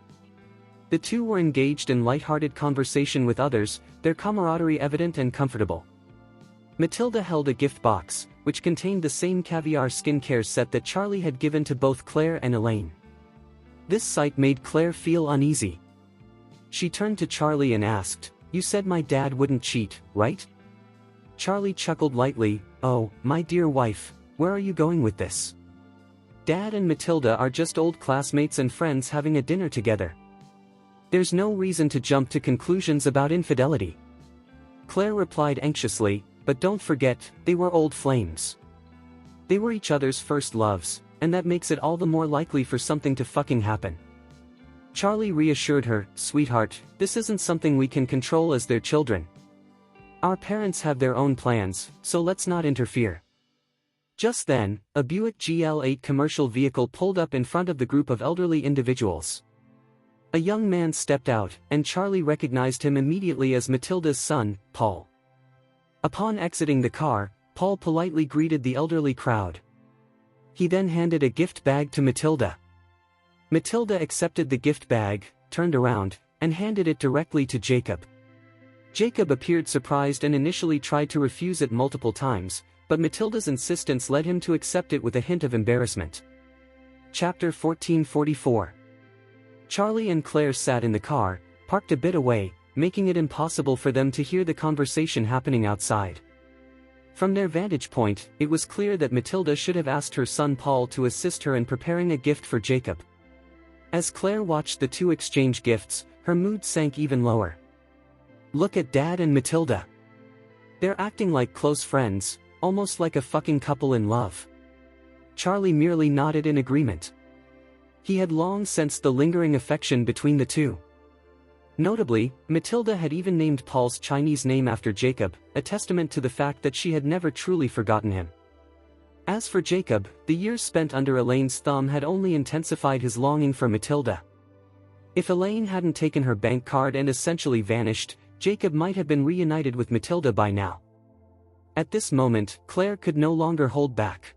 S1: The two were engaged in light-hearted conversation with others, their camaraderie evident and comfortable. Matilda held a gift box, which contained the same caviar skincare set that Charlie had given to both Claire and Elaine. This sight made Claire feel uneasy. She turned to Charlie and asked, "You said my dad wouldn't cheat, right?" Charlie chuckled lightly, "Oh, my dear wife, where are you going with this? Dad and Matilda are just old classmates and friends having a dinner together. There's no reason to jump to conclusions about infidelity." Claire replied anxiously, "But don't forget, they were old flames. They were each other's first loves, and that makes it all the more likely for something to fucking happen." Charlie reassured her, "Sweetheart, this isn't something we can control as their children. Our parents have their own plans, so let's not interfere." Just then, a Buick GL8 commercial vehicle pulled up in front of the group of elderly individuals. A young man stepped out, and Charlie recognized him immediately as Matilda's son, Paul. Upon exiting the car, Paul politely greeted the elderly crowd. He then handed a gift bag to Matilda. Matilda accepted the gift bag, turned around, and handed it directly to Jacob. Jacob appeared surprised and initially tried to refuse it multiple times, but Matilda's insistence led him to accept it with a hint of embarrassment. Chapter 1444. Charlie and Claire sat in the car, parked a bit away, making it impossible for them to hear the conversation happening outside. From their vantage point, it was clear that Matilda should have asked her son Paul to assist her in preparing a gift for Jacob. As Claire watched the two exchange gifts, her mood sank even lower. Look at Dad and Matilda. They're acting like close friends, almost like a fucking couple in love. Charlie merely nodded in agreement. He had long sensed the lingering affection between the two. Notably, Matilda had even named Paul's Chinese name after Jacob, a testament to the fact that she had never truly forgotten him. As for Jacob, the years spent under Elaine's thumb had only intensified his longing for Matilda. If Elaine hadn't taken her bank card and essentially vanished, Jacob might have been reunited with Matilda by now. At this moment, Claire could no longer hold back.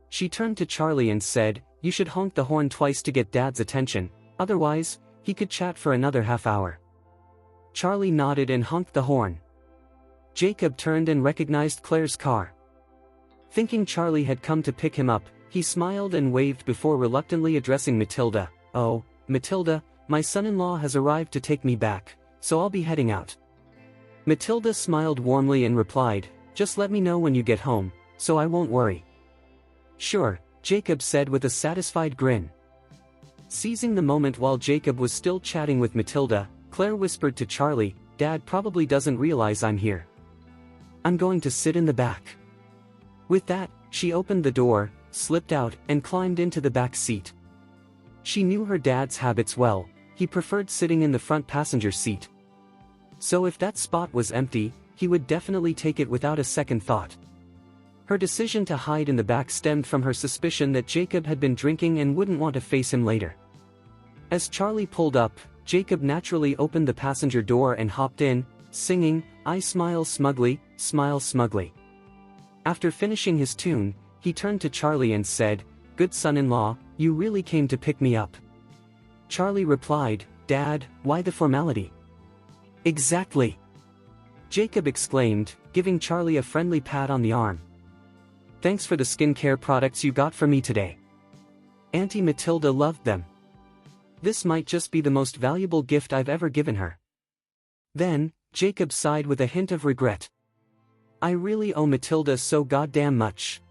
S1: She turned to Charlie and said, "You should honk the horn twice to get Dad's attention, otherwise, he could chat for another half hour." Charlie nodded and honked the horn. Jacob turned and recognized Claire's car. Thinking Charlie had come to pick him up, he smiled and waved before reluctantly addressing Matilda. "Oh, Matilda, my son-in-law has arrived to take me back, so I'll be heading out." Matilda smiled warmly and replied, "Just let me know when you get home, so I won't worry." "Sure," Jacob said with a satisfied grin. Seizing the moment while Jacob was still chatting with Matilda, Claire whispered to Charlie, "Dad probably doesn't realize I'm here. I'm going to sit in the back." With that, she opened the door, slipped out, and climbed into the back seat. She knew her dad's habits well. He preferred sitting in the front passenger seat. So if that spot was empty, he would definitely take it without a second thought. Her decision to hide in the back stemmed from her suspicion that Jacob had been drinking and wouldn't want to face him later. As Charlie pulled up, Jacob naturally opened the passenger door and hopped in, singing, "I smile smugly, smile smugly." After finishing his tune, he turned to Charlie and said, "Good son-in-law, you really came to pick me up." Charlie replied, "Dad, why the formality?" "Exactly!" Jacob exclaimed, giving Charlie a friendly pat on the arm. "Thanks for the skincare products you got for me today. Auntie Matilda loved them. This might just be the most valuable gift I've ever given her." Then, Jacob sighed with a hint of regret. "I really owe Matilda so goddamn much."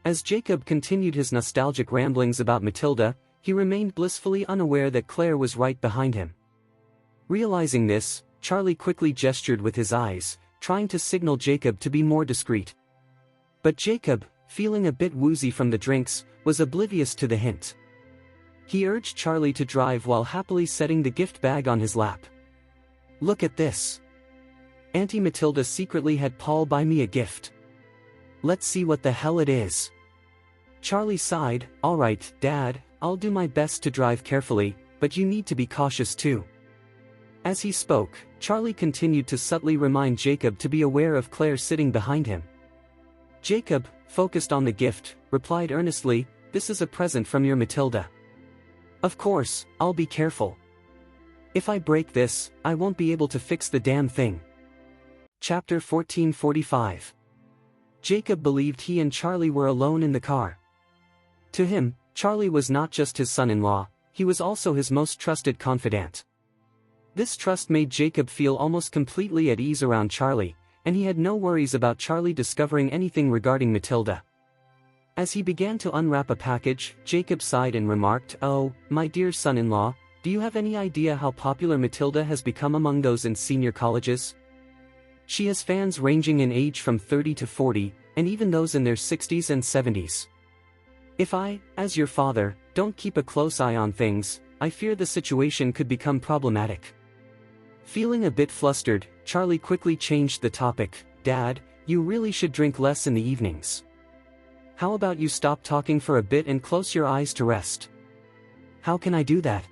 S1: As Jacob continued his nostalgic ramblings about Matilda, he remained blissfully unaware that Claire was right behind him. Realizing this, Charlie quickly gestured with his eyes, trying to signal Jacob to be more discreet. But Jacob, feeling a bit woozy from the drinks, was oblivious to the hint. He urged Charlie to drive while happily setting the gift bag on his lap. "Look at this. Auntie Matilda secretly had Paul buy me a gift. Let's see what the hell it is." Charlie sighed, "All right, Dad, I'll do my best to drive carefully, but you need to be cautious too." As he spoke, Charlie continued to subtly remind Jacob to be aware of Claire sitting behind him. Jacob, focused on the gift, replied earnestly, "This is a present from your Matilda. Of course, I'll be careful. If I break this, I won't be able to fix the damn thing." Chapter 1445. Jacob believed he and Charlie were alone in the car. To him, Charlie was not just his son-in-law, he was also his most trusted confidant. This trust made Jacob feel almost completely at ease around Charlie, and he had no worries about Charlie discovering anything regarding Matilda. As he began to unwrap a package, Jacob sighed and remarked, "Oh, my dear son-in-law, do you have any idea how popular Matilda has become among those in senior colleges? She has fans ranging in age from 30 to 40, and even those in their 60s and 70s. If I, as your father, don't keep a close eye on things, I fear the situation could become problematic." Feeling a bit flustered, Charlie quickly changed the topic. "Dad, you really should drink less in the evenings. How about you stop talking for a bit and close your eyes to rest?" "How can I do that?"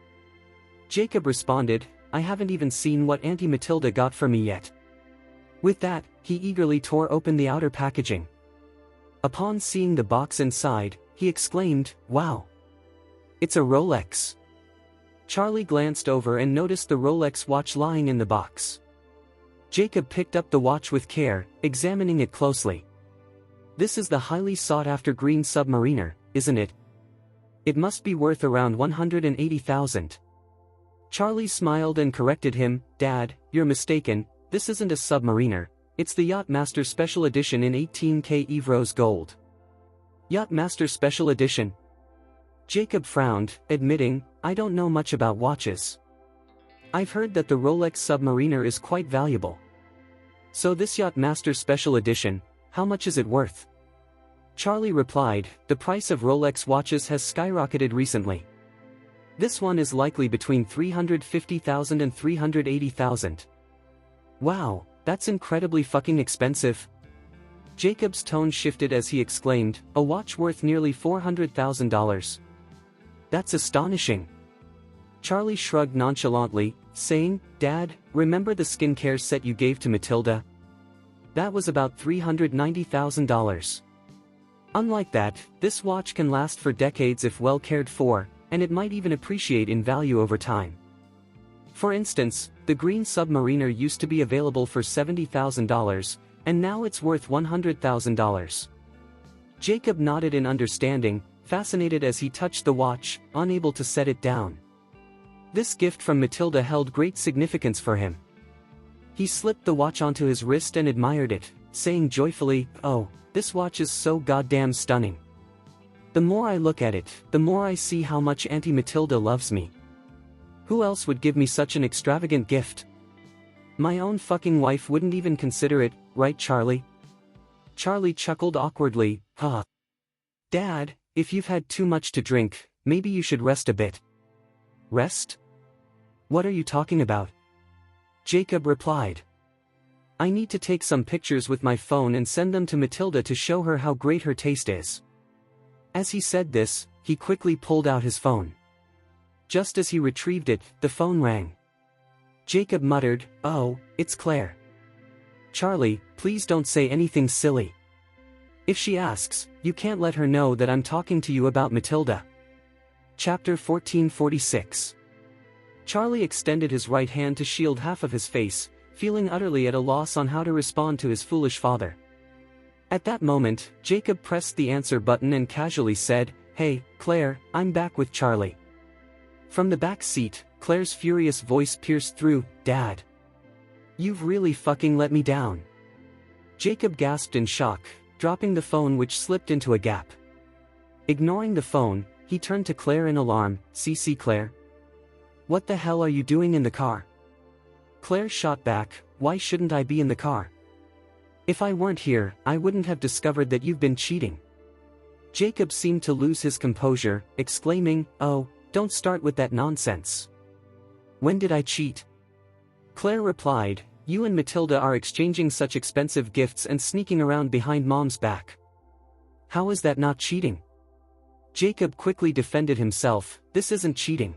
S1: Jacob responded, "I haven't even seen what Auntie Matilda got for me yet." With that, he eagerly tore open the outer packaging. Upon seeing the box inside, he exclaimed, "Wow! It's a Rolex." Charlie glanced over and noticed the Rolex watch lying in the box. Jacob picked up the watch with care, examining it closely. "This is the highly sought-after green Submariner, isn't it? It must be worth around $180,000. Charlie smiled and corrected him, "Dad, you're mistaken, this isn't a Submariner, it's the Yachtmaster Special Edition in 18K Evrose gold." "Yachtmaster Special Edition?" Jacob frowned, admitting, "I don't know much about watches. I've heard that the Rolex Submariner is quite valuable. So this Yachtmaster Special Edition, how much is it worth?" Charlie replied, "The price of Rolex watches has skyrocketed recently. This one is likely between $350,000 and $380,000. "Wow, that's incredibly fucking expensive." Jacob's tone shifted as he exclaimed, "A watch worth nearly $400,000. That's astonishing. Charlie shrugged nonchalantly, saying, "Dad, remember the skincare set you gave to Matilda? That was about $390,000. Unlike that, this watch can last for decades if well cared for, and it might even appreciate in value over time. For instance, the green Submariner used to be available for $70,000, and now it's worth $100,000. Jacob nodded in understanding, fascinated as he touched the watch, unable to set it down. This gift from Matilda held great significance for him. He slipped the watch onto his wrist and admired it, saying joyfully, "Oh, this watch is so goddamn stunning. The more I look at it, the more I see how much Auntie Matilda loves me. Who else would give me such an extravagant gift? My own fucking wife wouldn't even consider it, right, Charlie?" Charlie chuckled awkwardly, "Huh. Dad, if you've had too much to drink, maybe you should rest a bit." "Rest? What are you talking about?" Jacob replied. "I need to take some pictures with my phone and send them to Matilda to show her how great her taste is." As he said this, he quickly pulled out his phone. Just as he retrieved it, the phone rang. Jacob muttered, "Oh, it's Claire." "Charlie, please don't say anything silly. If she asks, you can't let her know that I'm talking to you about Matilda." Chapter 1446. Charlie extended his right hand to shield half of his face, feeling utterly at a loss on how to respond to his foolish father. At that moment, Jacob pressed the answer button and casually said, "Hey, Claire, I'm back with Charlie." From the back seat, Claire's furious voice pierced through, "Dad. You've really fucking let me down." Jacob gasped in shock, dropping the phone which slipped into a gap. Ignoring the phone, he turned to Claire in alarm, "CC Claire? What the hell are you doing in the car?" Claire shot back, "Why shouldn't I be in the car? If I weren't here, I wouldn't have discovered that you've been cheating." Jacob seemed to lose his composure, exclaiming, "Oh, don't start with that nonsense. When did I cheat?" Claire replied, "You and Matilda are exchanging such expensive gifts and sneaking around behind Mom's back. How is that not cheating?" Jacob quickly defended himself, "This isn't cheating.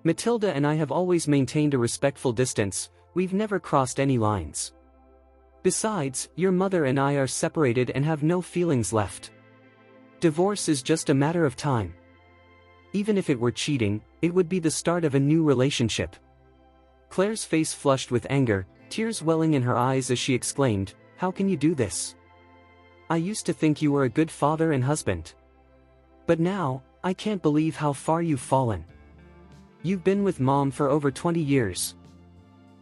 S1: Matilda and I have always maintained a respectful distance, we've never crossed any lines. Besides, your mother and I are separated and have no feelings left. Divorce is just a matter of time. Even if it were cheating, it would be the start of a new relationship." Claire's face flushed with anger, tears welling in her eyes as she exclaimed, "How can you do this? I used to think you were a good father and husband. But now, I can't believe how far you've fallen. You've been with Mom for over 20 years.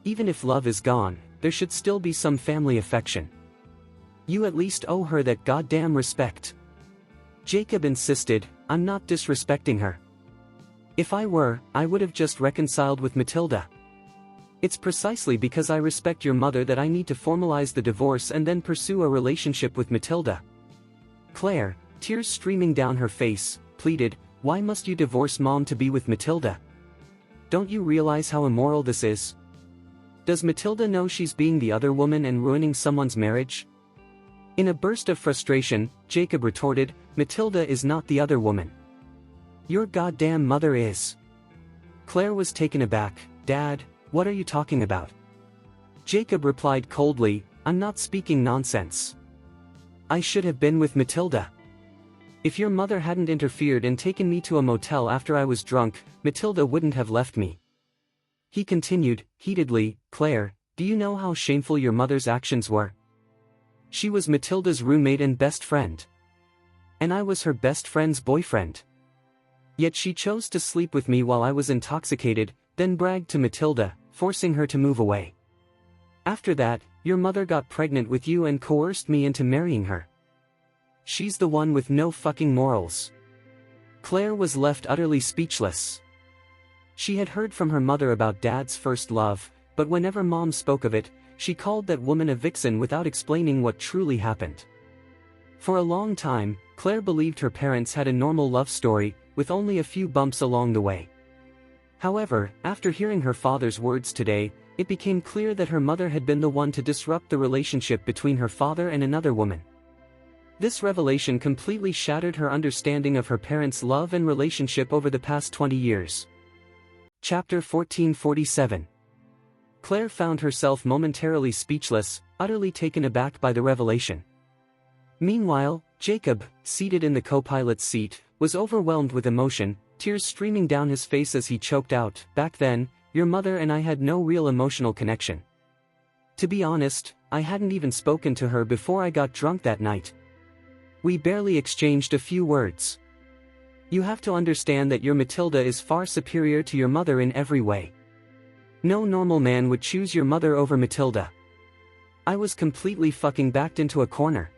S1: Even if love is gone, there should still be some family affection. You at least owe her that goddamn respect." Jacob insisted, "I'm not disrespecting her. If I were, I would have just reconciled with Matilda. It's precisely because I respect your mother that I need to formalize the divorce and then pursue a relationship with Matilda." Claire, tears streaming down her face, pleaded, "Why must you divorce Mom to be with Matilda? Don't you realize how immoral this is? Does Matilda know she's being the other woman and ruining someone's marriage?" In a burst of frustration, Jacob retorted, "Matilda is not the other woman. Your goddamn mother is." Claire was taken aback, "Dad, what are you talking about?" Jacob replied coldly, "I'm not speaking nonsense. I should have been with Matilda. If your mother hadn't interfered and taken me to a motel after I was drunk, Matilda wouldn't have left me." He continued, heatedly, "Claire, do you know how shameful your mother's actions were? She was Matilda's roommate and best friend. And I was her best friend's boyfriend. Yet she chose to sleep with me while I was intoxicated, then bragged to Matilda, forcing her to move away. After that, your mother got pregnant with you and coerced me into marrying her. She's the one with no fucking morals." Claire was left utterly speechless. She had heard from her mother about Dad's first love, but whenever Mom spoke of it, she called that woman a vixen without explaining what truly happened. For a long time, Claire believed her parents had a normal love story, with only a few bumps along the way. However, after hearing her father's words today, it became clear that her mother had been the one to disrupt the relationship between her father and another woman. This revelation completely shattered her understanding of her parents' love and relationship over the past 20 years. Chapter 1447. Claire found herself momentarily speechless, utterly taken aback by the revelation. Meanwhile, Jacob, seated in the co-pilot's seat, was overwhelmed with emotion, tears streaming down his face as he choked out, "Back then, your mother and I had no real emotional connection. To be honest, I hadn't even spoken to her before I got drunk that night. We barely exchanged a few words. You have to understand that your Matilda is far superior to your mother in every way. No normal man would choose your mother over Matilda." I was completely fucking backed into a corner.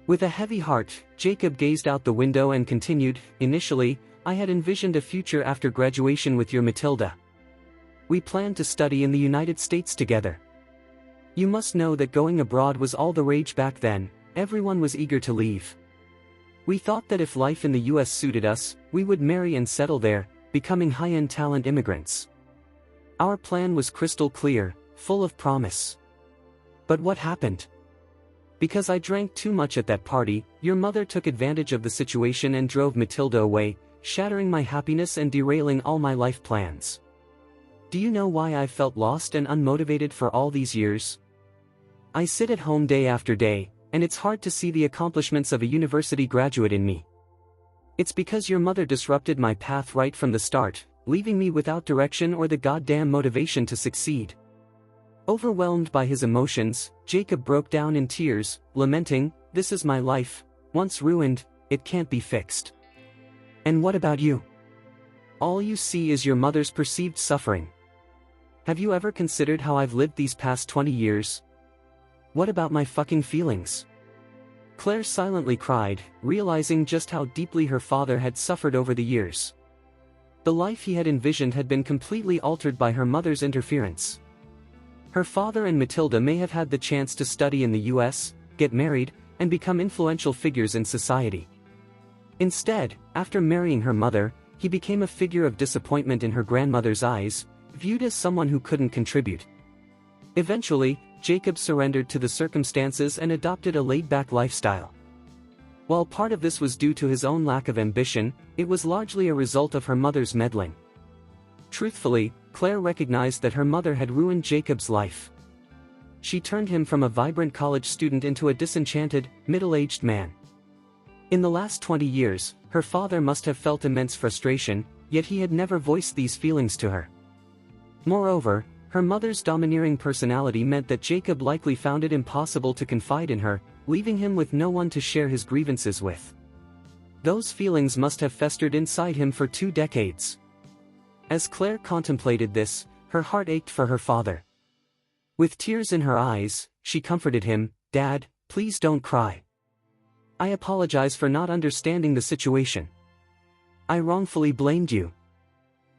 S1: With a heavy heart, Jacob gazed out the window and continued, "Initially, I had envisioned a future after graduation with your Matilda. We planned to study in the United States together. You must know that going abroad was all the rage back then, everyone was eager to leave. We thought that if life in the US suited us, we would marry and settle there, becoming high-end talent immigrants. Our plan was crystal clear, full of promise. But what happened? Because I drank too much at that party, your mother took advantage of the situation and drove Matilda away, shattering my happiness and derailing all my life plans. Do you know why I felt lost and unmotivated for all these years? I sit at home day after day, and it's hard to see the accomplishments of a university graduate in me. It's because your mother disrupted my path right from the start, leaving me without direction or the goddamn motivation to succeed." Overwhelmed by his emotions, Jacob broke down in tears, lamenting, "This is my life, once ruined, it can't be fixed. And what about you? All you see is your mother's perceived suffering. Have you ever considered how I've lived these past 20 years? What about my fucking feelings?" Claire silently cried, realizing just how deeply her father had suffered over the years. The life he had envisioned had been completely altered by her mother's interference. Her father and Matilda may have had the chance to study in the US, get married, and become influential figures in society. Instead, after marrying her mother, he became a figure of disappointment in her grandmother's eyes, viewed as someone who couldn't contribute. Eventually, Jacob surrendered to the circumstances and adopted a laid-back lifestyle. While part of this was due to his own lack of ambition, it was largely a result of her mother's meddling. Truthfully, Claire recognized that her mother had ruined Jacob's life. She turned him from a vibrant college student into a disenchanted, middle-aged man. In the last 20 years, her father must have felt immense frustration, yet he had never voiced these feelings to her. Moreover, her mother's domineering personality meant that Jacob likely found it impossible to confide in her, leaving him with no one to share his grievances with. Those feelings must have festered inside him for 2 decades. As Claire contemplated this, her heart ached for her father. With tears in her eyes, she comforted him, "Dad, please don't cry. I apologize for not understanding the situation. I wrongfully blamed you.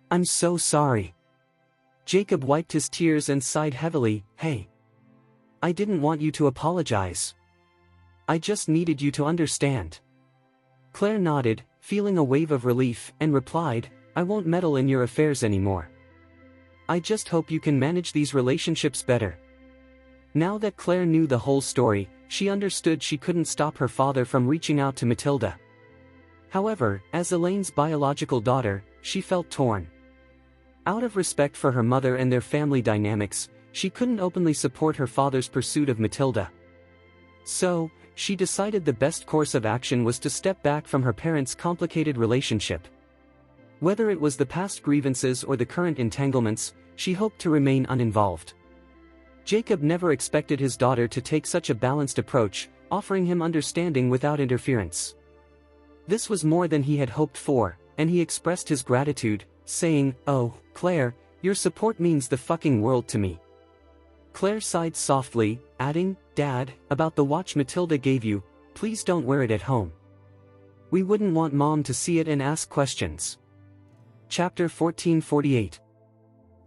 S1: I'm so sorry." Jacob wiped his tears and sighed heavily, "Hey. I didn't want you to apologize. I just needed you to understand." Claire nodded, feeling a wave of relief, and replied, "I won't meddle in your affairs anymore. I just hope you can manage these relationships better." Now that Claire knew the whole story, she understood she couldn't stop her father from reaching out to Matilda. However, as Elaine's biological daughter, she felt torn. Out of respect for her mother and their family dynamics, she couldn't openly support her father's pursuit of Matilda. So, she decided the best course of action was to step back from her parents' complicated relationship. Whether it was the past grievances or the current entanglements, she hoped to remain uninvolved. Jacob never expected his daughter to take such a balanced approach, offering him understanding without interference. This was more than he had hoped for, and he expressed his gratitude, saying, "Oh, Claire, your support means the fucking world to me." Claire sighed softly, adding, "Dad, about the watch Matilda gave you, please don't wear it at home. We wouldn't want Mom to see it and ask questions." Chapter 1448.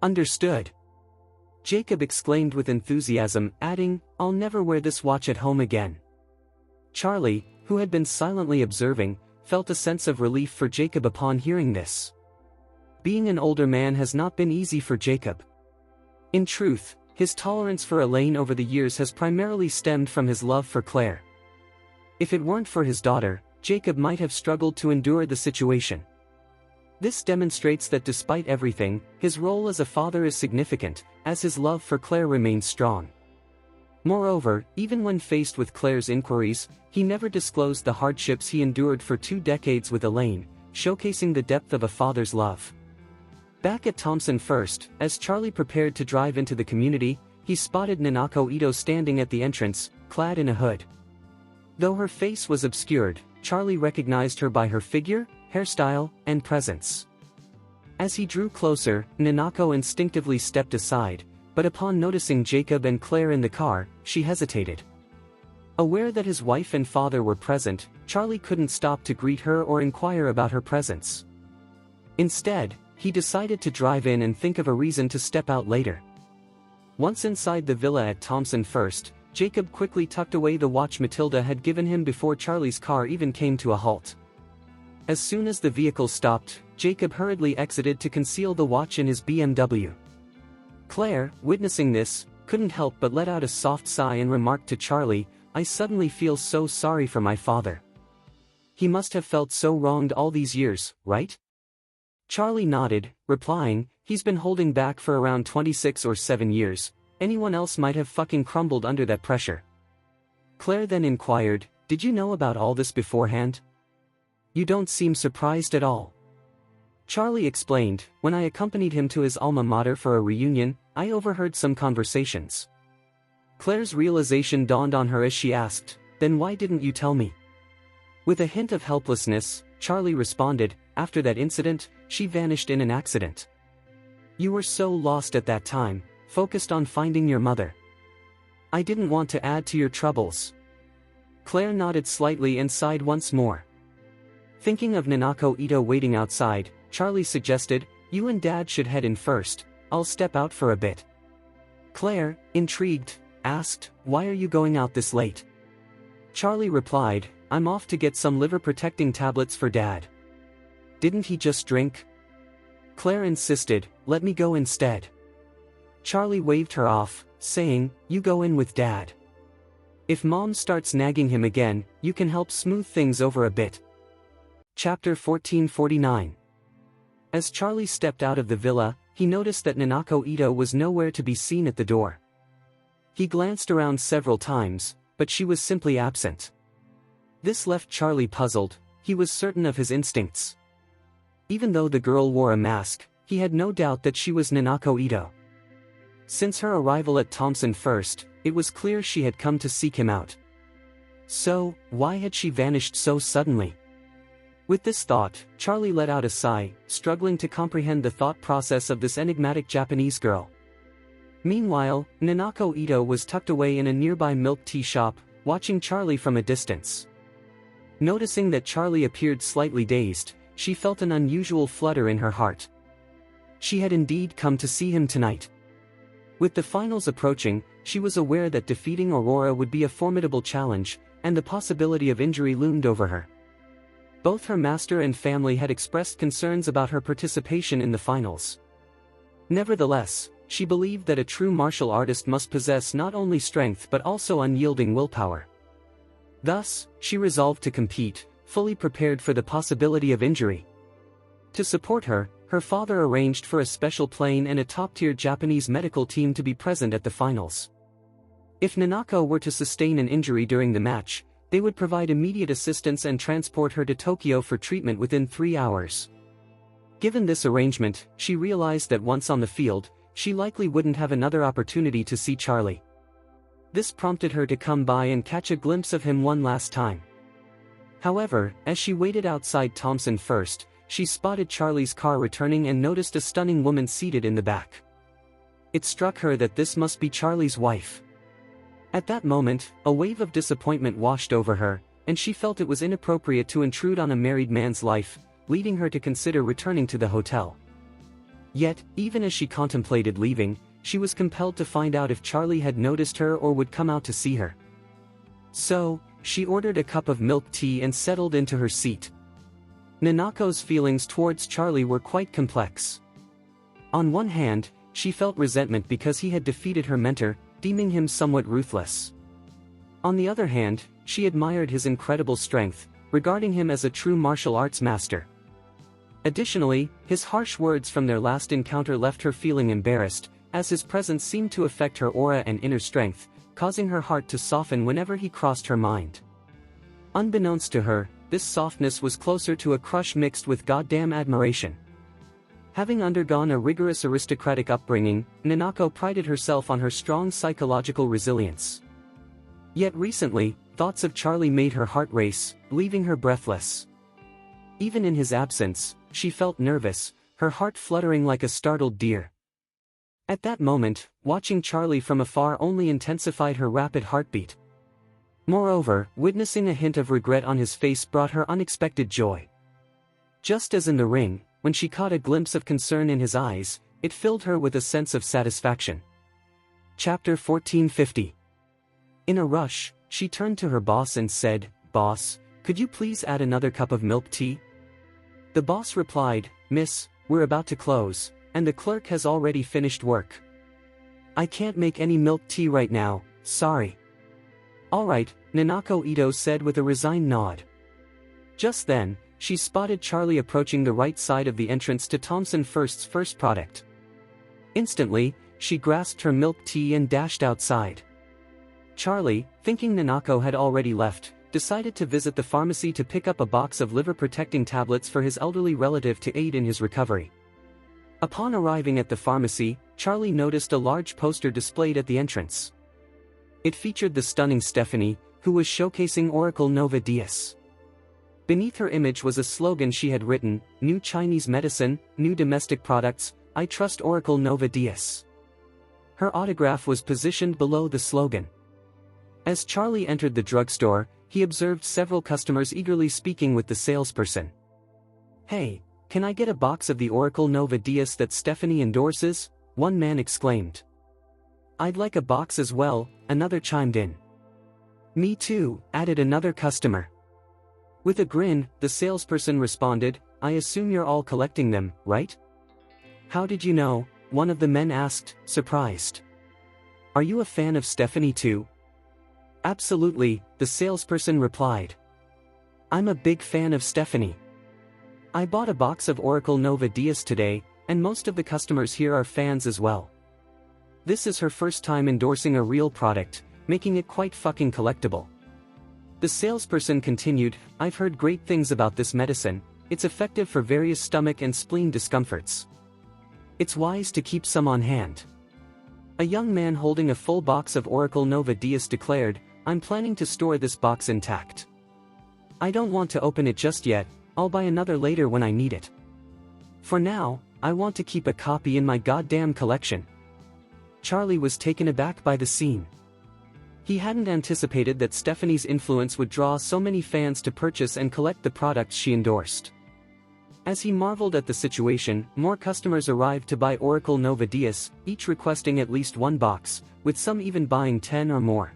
S1: Understood. Jacob exclaimed with enthusiasm, adding, "I'll never wear this watch at home again." Charlie, who had been silently observing, felt a sense of relief for Jacob upon hearing this. Being an older man has not been easy for Jacob. In truth, his tolerance for Elaine over the years has primarily stemmed from his love for Claire. If it weren't for his daughter, Jacob might have struggled to endure the situation. This demonstrates that despite everything, his role as a father is significant, as his love for Claire remains strong. Moreover, even when faced with Claire's inquiries, he never disclosed the hardships he endured for 2 decades with Elaine, showcasing the depth of a father's love. Back at Thompson First, as Charlie prepared to drive into the community, he spotted Nanako Ito standing at the entrance, clad in a hood. Though her face was obscured, Charlie recognized her by her figure, hairstyle, and presence. As he drew closer, Nanako instinctively stepped aside, but upon noticing Jacob and Claire in the car, she hesitated. Aware that his wife and father were present, Charlie couldn't stop to greet her or inquire about her presence. Instead, he decided to drive in and think of a reason to step out later. Once inside the villa at Thompson First, Jacob quickly tucked away the watch Matilda had given him before Charlie's car even came to a halt. As soon as the vehicle stopped, Jacob hurriedly exited to conceal the watch in his BMW. Claire, witnessing this, couldn't help but let out a soft sigh and remarked to Charlie, "I suddenly feel so sorry for my father. He must have felt so wronged all these years, right?" Charlie nodded, replying, "He's been holding back for around 26 or 7 years, anyone else might have fucking crumbled under that pressure." Claire then inquired, "Did you know about all this beforehand? You don't seem surprised at all." Charlie explained, "When I accompanied him to his alma mater for a reunion, I overheard some conversations." Claire's realization dawned on her as she asked, "Then why didn't you tell me?" With a hint of helplessness, Charlie responded, "After that incident, she vanished in an accident. You were so lost at that time, focused on finding your mother. I didn't want to add to your troubles." Claire nodded slightly and sighed once more. Thinking of Nanako Ito waiting outside, Charlie suggested, "You and Dad should head in first, I'll step out for a bit." Claire, intrigued, asked, "Why are you going out this late?" Charlie replied, "I'm off to get some liver-protecting tablets for Dad." "Didn't he just drink?" Claire insisted, "Let me go instead." Charlie waved her off, saying, "You go in with Dad. If Mom starts nagging him again, you can help smooth things over a bit." Chapter 1449. As Charlie stepped out of the villa, he noticed that Nanako Ito was nowhere to be seen at the door. He glanced around several times, but she was simply absent. This left Charlie puzzled. He was certain of his instincts. Even though the girl wore a mask, he had no doubt that she was Nanako Ito. Since her arrival at Thompson First, it was clear she had come to seek him out. So, why had she vanished so suddenly? With this thought, Charlie let out a sigh, struggling to comprehend the thought process of this enigmatic Japanese girl. Meanwhile, Nanako Ito was tucked away in a nearby milk tea shop, watching Charlie from a distance. Noticing that Charlie appeared slightly dazed, she felt an unusual flutter in her heart. She had indeed come to see him tonight. With the finals approaching, she was aware that defeating Aurora would be a formidable challenge, and the possibility of injury loomed over her. Both her master and family had expressed concerns about her participation in the finals. Nevertheless, she believed that a true martial artist must possess not only strength but also unyielding willpower. Thus, she resolved to compete, fully prepared for the possibility of injury. To support her, her father arranged for a special plane and a top-tier Japanese medical team to be present at the finals. If Nanako were to sustain an injury during the match, they would provide immediate assistance and transport her to Tokyo for treatment within 3 hours. Given this arrangement, she realized that once on the field, she likely wouldn't have another opportunity to see Charlie. This prompted her to come by and catch a glimpse of him one last time. However, as she waited outside Thompson First, she spotted Charlie's car returning and noticed a stunning woman seated in the back. It struck her that this must be Charlie's wife. At that moment, a wave of disappointment washed over her, and she felt it was inappropriate to intrude on a married man's life, leading her to consider returning to the hotel. Yet, even as she contemplated leaving, she was compelled to find out if Charlie had noticed her or would come out to see her. So, she ordered a cup of milk tea and settled into her seat. Nanako's feelings towards Charlie were quite complex. On one hand, she felt resentment because he had defeated her mentor, deeming him somewhat ruthless. On the other hand, she admired his incredible strength, regarding him as a true martial arts master. Additionally, his harsh words from their last encounter left her feeling embarrassed, as his presence seemed to affect her aura and inner strength, causing her heart to soften whenever he crossed her mind. Unbeknownst to her, this softness was closer to a crush mixed with goddamn admiration. Having undergone a rigorous aristocratic upbringing, Nanako prided herself on her strong psychological resilience. Yet recently, thoughts of Charlie made her heart race, leaving her breathless. Even in his absence, she felt nervous, her heart fluttering like a startled deer. At that moment, watching Charlie from afar only intensified her rapid heartbeat. Moreover, witnessing a hint of regret on his face brought her unexpected joy. Just as in the ring, when she caught a glimpse of concern in his eyes, it filled her with a sense of satisfaction. Chapter 1450. In a rush, she turned to her boss and said, "Boss, could you please add another cup of milk tea?" The boss replied, "Miss, we're about to close, and the clerk has already finished work. I can't make any milk tea right now, sorry." "Alright," Nanako Ito said with a resigned nod. Just then, she spotted Charlie approaching the right side of the entrance to Thomson First's first product. Instantly, she grasped her milk tea and dashed outside. Charlie, thinking Nanako had already left, decided to visit the pharmacy to pick up a box of liver-protecting tablets for his elderly relative to aid in his recovery. Upon arriving at the pharmacy, Charlie noticed a large poster displayed at the entrance. It featured the stunning Stephanie, who was showcasing Oracle Nova Dias. Beneath her image was a slogan she had written, "New Chinese medicine, new domestic products, I trust Oracle Nova Dias." Her autograph was positioned below the slogan. As Charlie entered the drugstore, he observed several customers eagerly speaking with the salesperson. "Hey, can I get a box of the Oracle Nova Dias that Stephanie endorses?" one man exclaimed. "I'd like a box as well," another chimed in. "Me too," added another customer. With a grin, the salesperson responded, "I assume you're all collecting them, right?" "How did you know?" one of the men asked, surprised. "Are you a fan of Stephanie too?" "Absolutely," the salesperson replied. "I'm a big fan of Stephanie. I bought a box of Oracle Nova Dias today, and most of the customers here are fans as well. This is her first time endorsing a real product, making it quite fucking collectible." The salesperson continued, "I've heard great things about this medicine, it's effective for various stomach and spleen discomforts. It's wise to keep some on hand." A young man holding a full box of Oracle Nova Dias declared, "I'm planning to store this box intact. I don't want to open it just yet, I'll buy another later when I need it. For now, I want to keep a copy in my goddamn collection." Charlie was taken aback by the scene. He hadn't anticipated that Stephanie's influence would draw so many fans to purchase and collect the products she endorsed. As he marveled at the situation, more customers arrived to buy Oracle Nova Dias, each requesting at least one box, with some even buying 10 or more.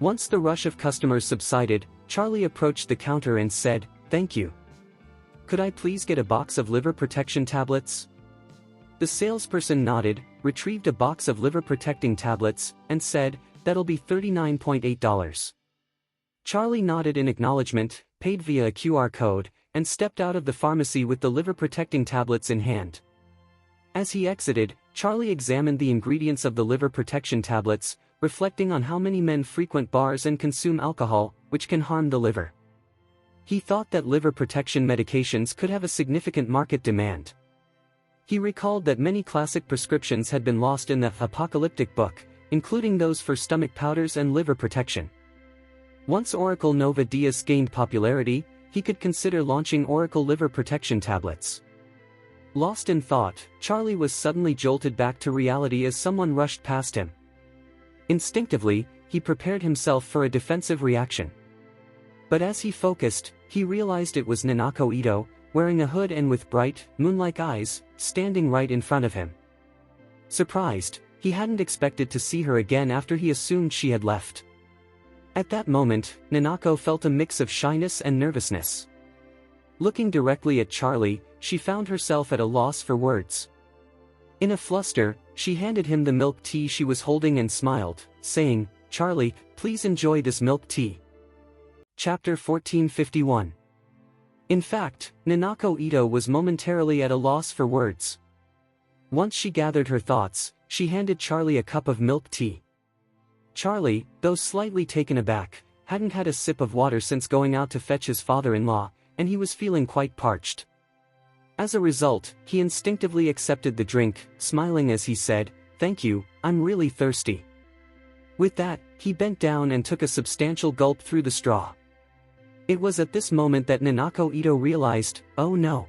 S1: Once the rush of customers subsided, Charlie approached the counter and said, "Thank you. Could I please get a box of liver protection tablets?" The salesperson nodded, retrieved a box of liver-protecting tablets, and said, "That'll be $39.8. Charlie nodded in acknowledgement, paid via a QR code, and stepped out of the pharmacy with the liver-protecting tablets in hand. As he exited, Charlie examined the ingredients of the liver protection tablets, reflecting on how many men frequent bars and consume alcohol, which can harm the liver. He thought that liver protection medications could have a significant market demand. He recalled that many classic prescriptions had been lost in the apocalyptic book, including those for stomach powders and liver protection. Once Oracle Nova Dias gained popularity, he could consider launching Oracle Liver Protection tablets. Lost in thought, Charlie was suddenly jolted back to reality as someone rushed past him. Instinctively, he prepared himself for a defensive reaction. But as he focused, he realized it was Nanako Ito, wearing a hood and with bright, moon-like eyes, standing right in front of him. Surprised, he hadn't expected to see her again after he assumed she had left. At that moment, Nanako felt a mix of shyness and nervousness. Looking directly at Charlie, she found herself at a loss for words. In a fluster, she handed him the milk tea she was holding and smiled, saying, "Charlie, please enjoy this milk tea." Chapter 1451. In fact, Nanako Ito was momentarily at a loss for words. Once she gathered her thoughts, she handed Charlie a cup of milk tea. Charlie, though slightly taken aback, hadn't had a sip of water since going out to fetch his father-in-law, and he was feeling quite parched. As a result, he instinctively accepted the drink, smiling as he said, "Thank you, I'm really thirsty." With that, he bent down and took a substantial gulp through the straw. It was at this moment that Nanako Ito realized, oh no.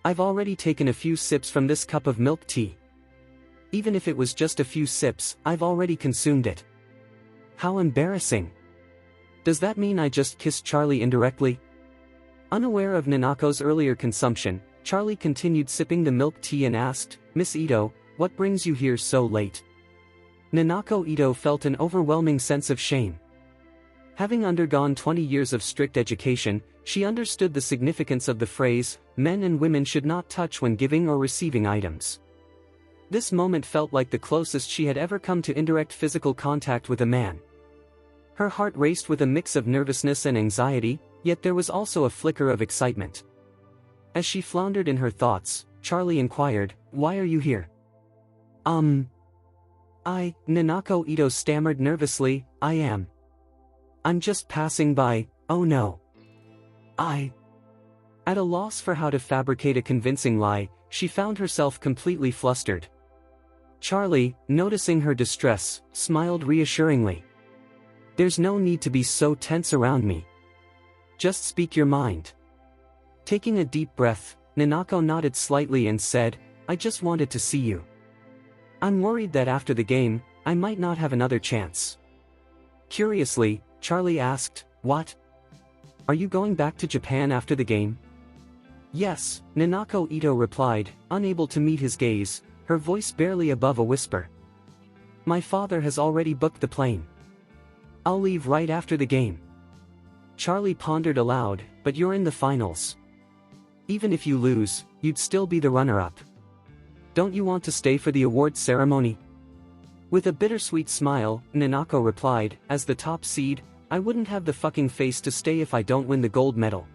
S1: I've already taken a few sips from this cup of milk tea. Even if it was just a few sips, I've already consumed it. How embarrassing. Does that mean I just kissed Charlie indirectly? Unaware of Nanako's earlier consumption, Charlie continued sipping the milk tea and asked, "Miss Ito, what brings you here so late?" Nanako Ito felt an overwhelming sense of shame. Having undergone 20 years of strict education, she understood the significance of the phrase, "Men and women should not touch when giving or receiving items." This moment felt like the closest she had ever come to indirect physical contact with a man. Her heart raced with a mix of nervousness and anxiety, yet there was also a flicker of excitement. As she floundered in her thoughts, Charlie inquired, "Why are you here?" Nanako Ito stammered nervously, I'm just passing by, oh no. At a loss for how to fabricate a convincing lie, she found herself completely flustered. Charlie, noticing her distress, smiled reassuringly. "There's no need to be so tense around me. Just speak your mind." Taking a deep breath, Nanako nodded slightly and said, "I just wanted to see you. I'm worried that after the game, I might not have another chance." Curiously, Charlie asked, "What? Are you going back to Japan after the game?" "Yes," Nanako Ito replied, unable to meet his gaze, her voice barely above a whisper. "My father has already booked the plane. I'll leave right after the game." Charlie pondered aloud, "But you're in the finals. Even if you lose, you'd still be the runner-up. Don't you want to stay for the awards ceremony?" With a bittersweet smile, Nanako replied, "As the top seed, I wouldn't have the fucking face to stay if I don't win the gold medal.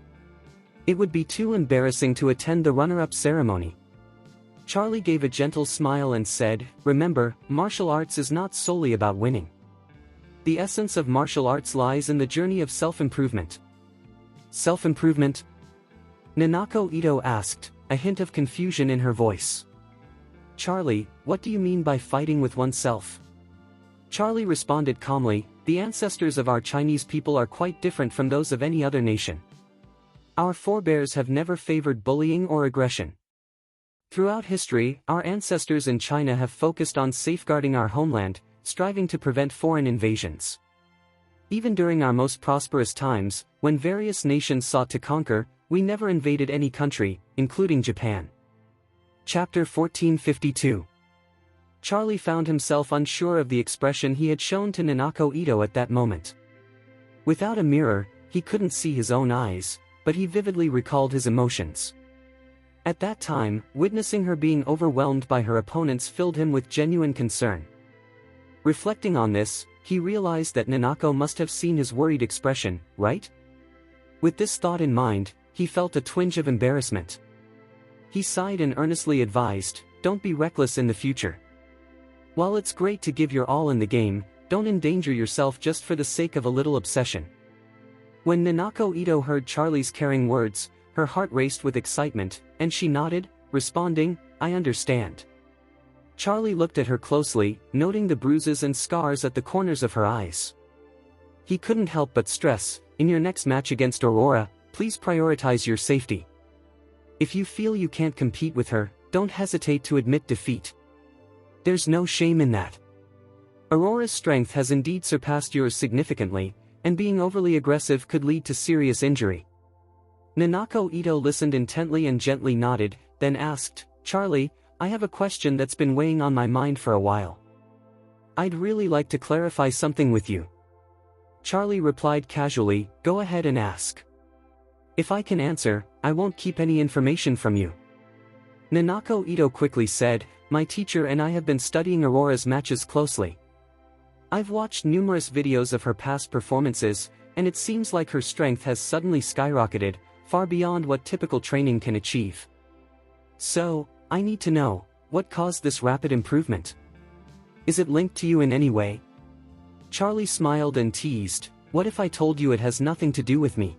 S1: It would be too embarrassing to attend the runner-up ceremony." Charlie gave a gentle smile and said, "Remember, martial arts is not solely about winning. The essence of martial arts lies in the journey of self-improvement." "Self-improvement?" Nanako Ito asked, a hint of confusion in her voice. "Charlie, what do you mean by fighting with oneself?" Charlie responded calmly, "The ancestors of our Chinese people are quite different from those of any other nation. Our forebears have never favored bullying or aggression. Throughout history, our ancestors in China have focused on safeguarding our homeland, striving to prevent foreign invasions. Even during our most prosperous times, when various nations sought to conquer, we never invaded any country, including Japan." Chapter 1452. Charlie found himself unsure of the expression he had shown to Nanako Ito at that moment. Without a mirror, he couldn't see his own eyes, but he vividly recalled his emotions. At that time, witnessing her being overwhelmed by her opponents filled him with genuine concern. Reflecting on this, he realized that Nanako must have seen his worried expression, right? With this thought in mind, he felt a twinge of embarrassment. He sighed and earnestly advised, "Don't be reckless in the future. While it's great to give your all in the game, don't endanger yourself just for the sake of a little obsession." When Nanako Ito heard Charlie's caring words, her heart raced with excitement, and she nodded, responding, "I understand." Charlie looked at her closely, noting the bruises and scars at the corners of her eyes. He couldn't help but stress, "In your next match against Aurora, please prioritize your safety. If you feel you can't compete with her, don't hesitate to admit defeat. There's no shame in that. Aurora's strength has indeed surpassed yours significantly, and being overly aggressive could lead to serious injury." Nanako Ito listened intently and gently nodded, then asked, "Charlie, I have a question that's been weighing on my mind for a while. I'd really like to clarify something with you." Charlie replied casually, "Go ahead and ask. If I can answer, I won't keep any information from you." Nanako Ito quickly said, "My teacher and I have been studying Aurora's matches closely. I've watched numerous videos of her past performances, and it seems like her strength has suddenly skyrocketed, far beyond what typical training can achieve. So, I need to know, what caused this rapid improvement? Is it linked to you in any way? Charlie smiled and teased, what if I told you it has nothing to do with me?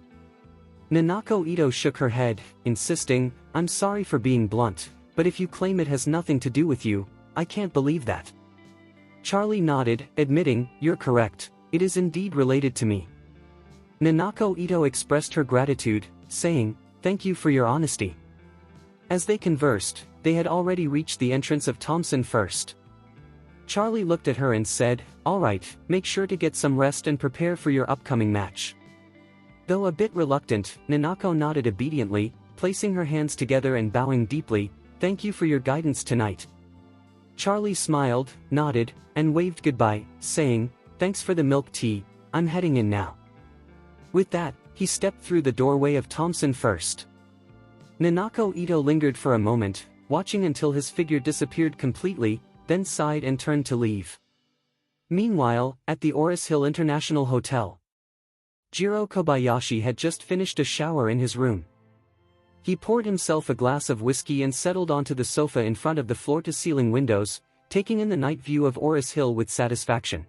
S1: Nanako Ito shook her head, insisting, I'm sorry for being blunt, but if you claim it has nothing to do with you, I can't believe that. Charlie nodded, admitting, you're correct, it is indeed related to me. Nanako Ito expressed her gratitude, saying, thank you for your honesty. As they conversed, they had already reached the entrance of Thompson First. Charlie looked at her and said, all right, make sure to get some rest and prepare for your upcoming match. Though a bit reluctant, Nanako nodded obediently, placing her hands together and bowing deeply, thank you for your guidance tonight. Charlie smiled, nodded, and waved goodbye, saying, thanks for the milk tea, I'm heading in now. With that, he stepped through the doorway of Thompson First. Nanako Ito lingered for a moment, watching until his figure disappeared completely, then sighed and turned to leave. Meanwhile, at the Oris Hill International Hotel, Jiro Kobayashi had just finished a shower in his room. He poured himself a glass of whiskey and settled onto the sofa in front of the floor-to-ceiling windows, taking in the night view of Oris Hill with satisfaction.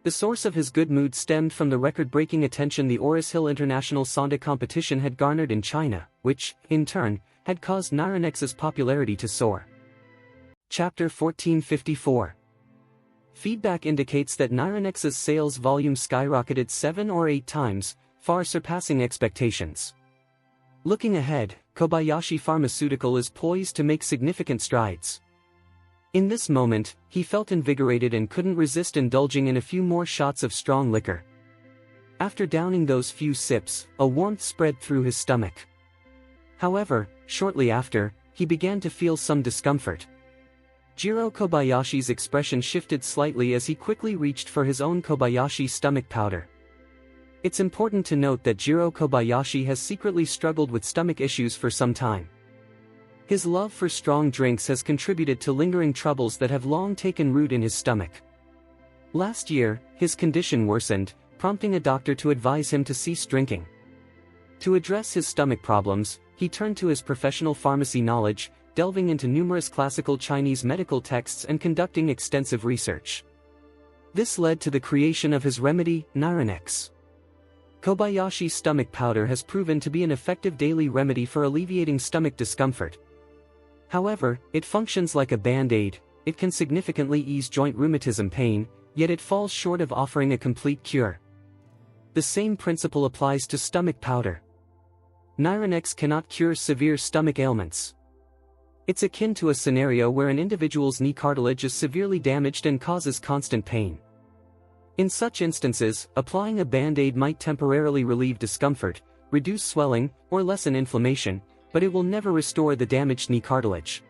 S1: The source of his good mood stemmed from the record-breaking attention the Oris Hill International Sonda competition had garnered in China, which, in turn, had caused Nyronex's popularity to soar. Chapter 1454. Feedback indicates that Nyronex's sales volume skyrocketed 7 or 8 times, far surpassing expectations. Looking ahead, Kobayashi Pharmaceutical is poised to make significant strides. In this moment, he felt invigorated and couldn't resist indulging in a few more shots of strong liquor. After downing those few sips, a warmth spread through his stomach. However, shortly after, he began to feel some discomfort. Jiro Kobayashi's expression shifted slightly as he quickly reached for his own Kobayashi stomach powder. It's important to note that Jiro Kobayashi has secretly struggled with stomach issues for some time. His love for strong drinks has contributed to lingering troubles that have long taken root in his stomach. Last year, his condition worsened, prompting a doctor to advise him to cease drinking. To address his stomach problems, he turned to his professional pharmacy knowledge, delving into numerous classical Chinese medical texts and conducting extensive research. This led to the creation of his remedy, Nyronex. Kobayashi stomach powder has proven to be an effective daily remedy for alleviating stomach discomfort. However, it functions like a band-aid, it can significantly ease joint rheumatism pain, yet it falls short of offering a complete cure. The same principle applies to stomach powder. Nyronex cannot cure severe stomach ailments. It's akin to a scenario where an individual's knee cartilage is severely damaged and causes constant pain. In such instances, applying a band-aid might temporarily relieve discomfort, reduce swelling, or lessen inflammation, but it will never restore the damaged knee cartilage.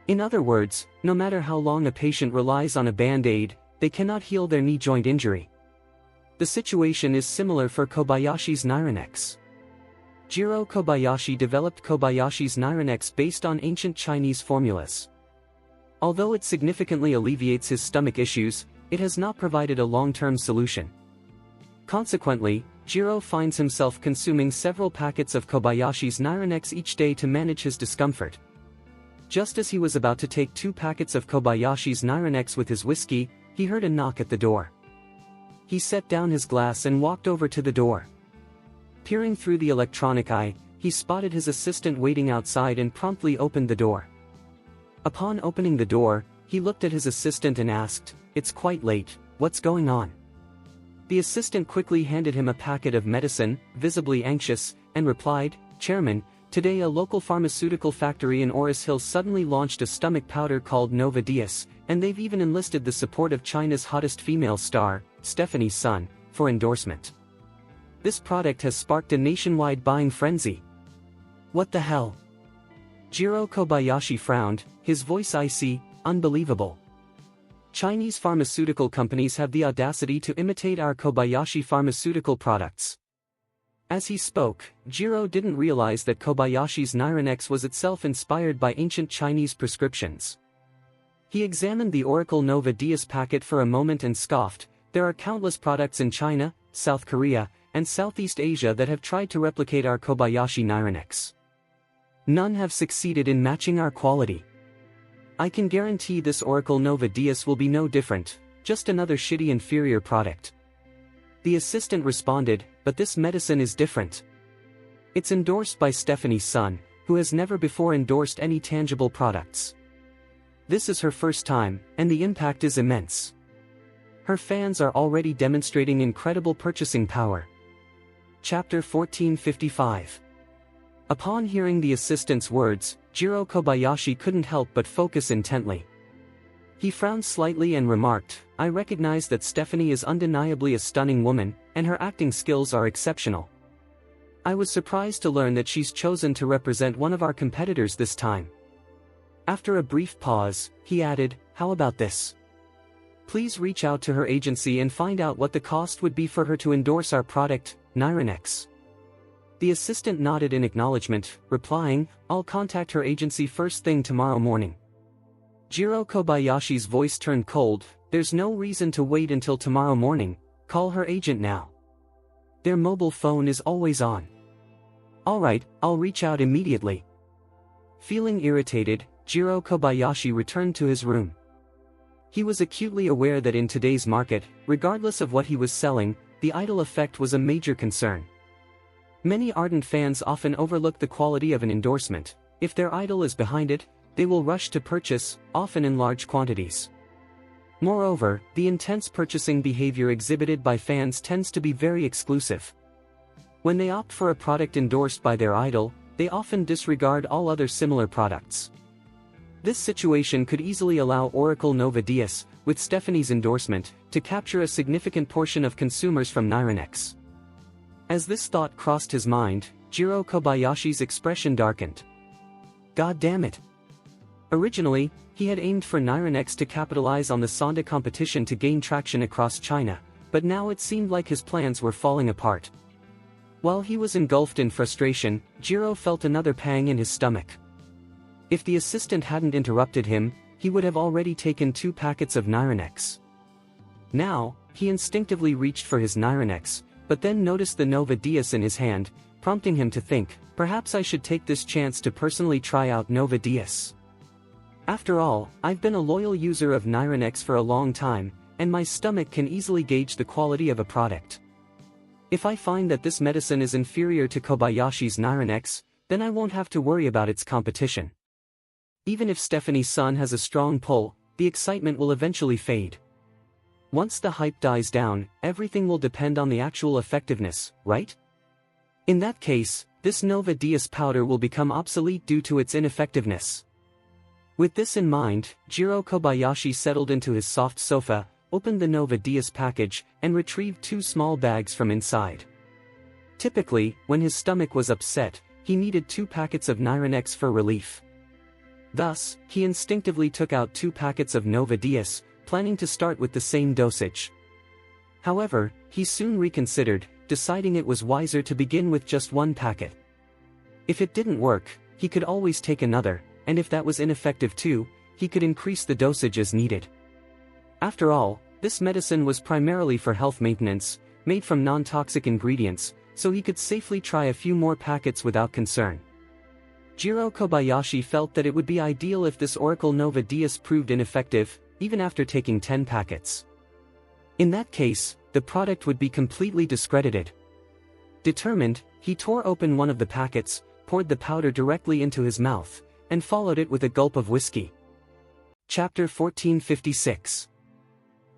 S1: In other words, no matter how long a patient relies on a band-aid, they cannot heal their knee joint injury. The situation is similar for Kobayashi's Nyronex. Jiro Kobayashi developed Kobayashi's Nyronex based on ancient Chinese formulas. Although it significantly alleviates his stomach issues, it has not provided a long-term solution. Consequently, Jiro finds himself consuming several packets of Kobayashi's Nyronex each day to manage his discomfort. Just as he was about to take 2 packets of Kobayashi's Nyronex with his whiskey, he heard a knock at the door. He set down his glass and walked over to the door. Peering through the electronic eye, he spotted his assistant waiting outside and promptly opened the door. Upon opening the door, he looked at his assistant and asked, "It's quite late, what's going on?" The assistant quickly handed him a packet of medicine, visibly anxious, and replied, "Chairman, today a local pharmaceutical factory in Oris Hill suddenly launched a stomach powder called Nova Dias, and they've even enlisted the support of China's hottest female star, Stephanie's son, for endorsement. This product has sparked a nationwide buying frenzy." "What the hell?" Jiro Kobayashi frowned, his voice icy, "Unbelievable. Chinese pharmaceutical companies have the audacity to imitate our Kobayashi pharmaceutical products." As he spoke, Jiro didn't realize that Kobayashi's Nyronex was itself inspired by ancient Chinese prescriptions. He examined the Oracle Nova Dias packet for a moment and scoffed, "There are countless products in China, South Korea, and Southeast Asia that have tried to replicate our Kobayashi Nyronex. None have succeeded in matching our quality. I can guarantee this Oracle Nova Dias will be no different, just another shitty inferior product. The assistant responded, but this medicine is different. It's endorsed by Stephanie's son, who has never before endorsed any tangible products. This is her first time, and the impact is immense. Her fans are already demonstrating incredible purchasing power. Chapter 1455. Upon hearing the assistant's words, Jiro Kobayashi couldn't help but focus intently. He frowned slightly and remarked, "I recognize that Stephanie is undeniably a stunning woman, and her acting skills are exceptional. I was surprised to learn that she's chosen to represent one of our competitors this time." After a brief pause, he added, "How about this? Please reach out to her agency and find out what the cost would be for her to endorse our product, Nyronex." The assistant nodded in acknowledgement, replying, "I'll contact her agency first thing tomorrow morning." Jiro Kobayashi's voice turned cold. "There's no reason to wait until tomorrow morning, call her agent now. Their mobile phone is always on." "Alright, I'll reach out immediately." Feeling irritated, Jiro Kobayashi returned to his room. He was acutely aware that in today's market, regardless of what he was selling, the idol effect was a major concern. Many ardent fans often overlook the quality of an endorsement. If their idol is behind it, they will rush to purchase, often in large quantities. Moreover, the intense purchasing behavior exhibited by fans tends to be very exclusive. When they opt for a product endorsed by their idol, they often disregard all other similar products. This situation could easily allow Oracle Nova Dias, with Stephanie's endorsement, to capture a significant portion of consumers from Nyronex. As this thought crossed his mind, Jiro Kobayashi's expression darkened. God damn it! Originally, he had aimed for Nyronex to capitalize on the Sonda competition to gain traction across China, but now it seemed like his plans were falling apart. While he was engulfed in frustration, Jiro felt another pang in his stomach. If the assistant hadn't interrupted him, he would have already taken 2 packets of Nyronex. Now, he instinctively reached for his Nyronex, but then noticed the Nova Dias in his hand, prompting him to think, perhaps I should take this chance to personally try out Nova Dias. After all, I've been a loyal user of Nyronex for a long time, and my stomach can easily gauge the quality of a product. If I find that this medicine is inferior to Kobayashi's Nyronex, then I won't have to worry about its competition. Even if Stephanie's son has a strong pull, the excitement will eventually fade. Once the hype dies down, everything will depend on the actual effectiveness, right? In that case, this Nova Dias powder will become obsolete due to its ineffectiveness. With this in mind, Jiro Kobayashi settled into his soft sofa, opened the Nova Dias package, and retrieved 2 small bags from inside. Typically, when his stomach was upset, he needed 2 packets of Nyronex for relief. Thus, he instinctively took out 2 packets of Nova Dias, planning to start with the same dosage. However, he soon reconsidered, deciding it was wiser to begin with just 1 packet. If it didn't work, he could always take another, and if that was ineffective too, he could increase the dosage as needed. After all, this medicine was primarily for health maintenance, made from non-toxic ingredients, so he could safely try a few more packets without concern. Jiro Kobayashi felt that it would be ideal if this Oracle Nova Dias proved ineffective, even after taking 10 packets. In that case, the product would be completely discredited. Determined, he tore open one of the packets, poured the powder directly into his mouth, and followed it with a gulp of whiskey. Chapter 1456.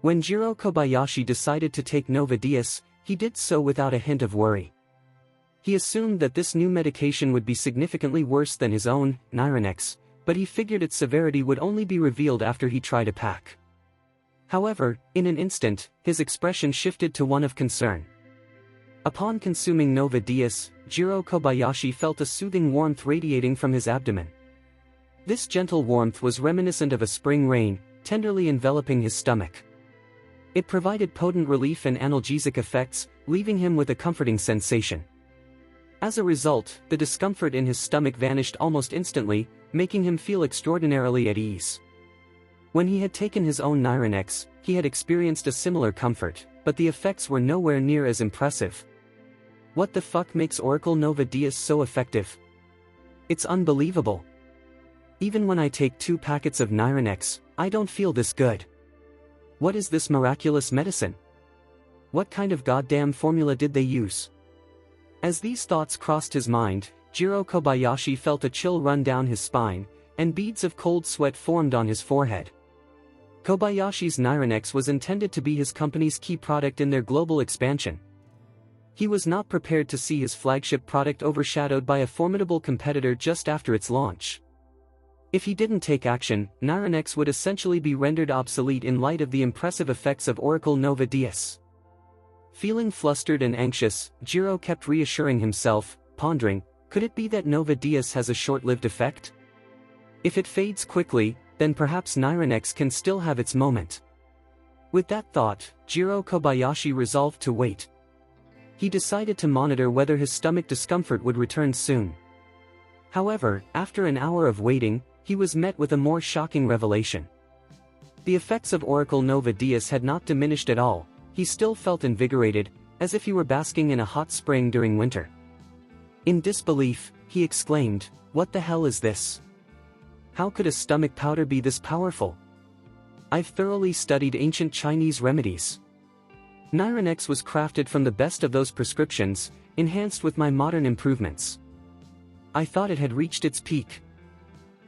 S1: When Jiro Kobayashi decided to take Nova Dias, he did so without a hint of worry. He assumed that this new medication would be significantly worse than his own, Nyronex, but he figured its severity would only be revealed after he tried a pack. However, in an instant, his expression shifted to one of concern. Upon consuming Nova Dias, Jiro Kobayashi felt a soothing warmth radiating from his abdomen. This gentle warmth was reminiscent of a spring rain, tenderly enveloping his stomach. It provided potent relief and analgesic effects, leaving him with a comforting sensation. As a result, the discomfort in his stomach vanished almost instantly, making him feel extraordinarily at ease. When he had taken his own Nyronex, he had experienced a similar comfort, but the effects were nowhere near as impressive. What the fuck makes Oracle Nova DS so effective? It's unbelievable. Even when I take 2 packets of Nyronex, I don't feel this good. What is this miraculous medicine? What kind of goddamn formula did they use? As these thoughts crossed his mind, Jiro Kobayashi felt a chill run down his spine, and beads of cold sweat formed on his forehead. Kobayashi's Nyronex was intended to be his company's key product in their global expansion. He was not prepared to see his flagship product overshadowed by a formidable competitor just after its launch. If he didn't take action, Nyronex would essentially be rendered obsolete in light of the impressive effects of Oracle Nova DS. Feeling flustered and anxious, Jiro kept reassuring himself, pondering, could it be that Nova DS has a short-lived effect? If it fades quickly, then perhaps Nyronex can still have its moment. With that thought, Jiro Kobayashi resolved to wait. He decided to monitor whether his stomach discomfort would return soon. However, after an hour of waiting, he was met with a more shocking revelation. The effects of Oracle Nova DS had not diminished at all. He still felt invigorated, as if he were basking in a hot spring during winter. In disbelief, he exclaimed, "What the hell is this? How could a stomach powder be this powerful? I've thoroughly studied ancient Chinese remedies. Nyronex was crafted from the best of those prescriptions, enhanced with my modern improvements. I thought it had reached its peak.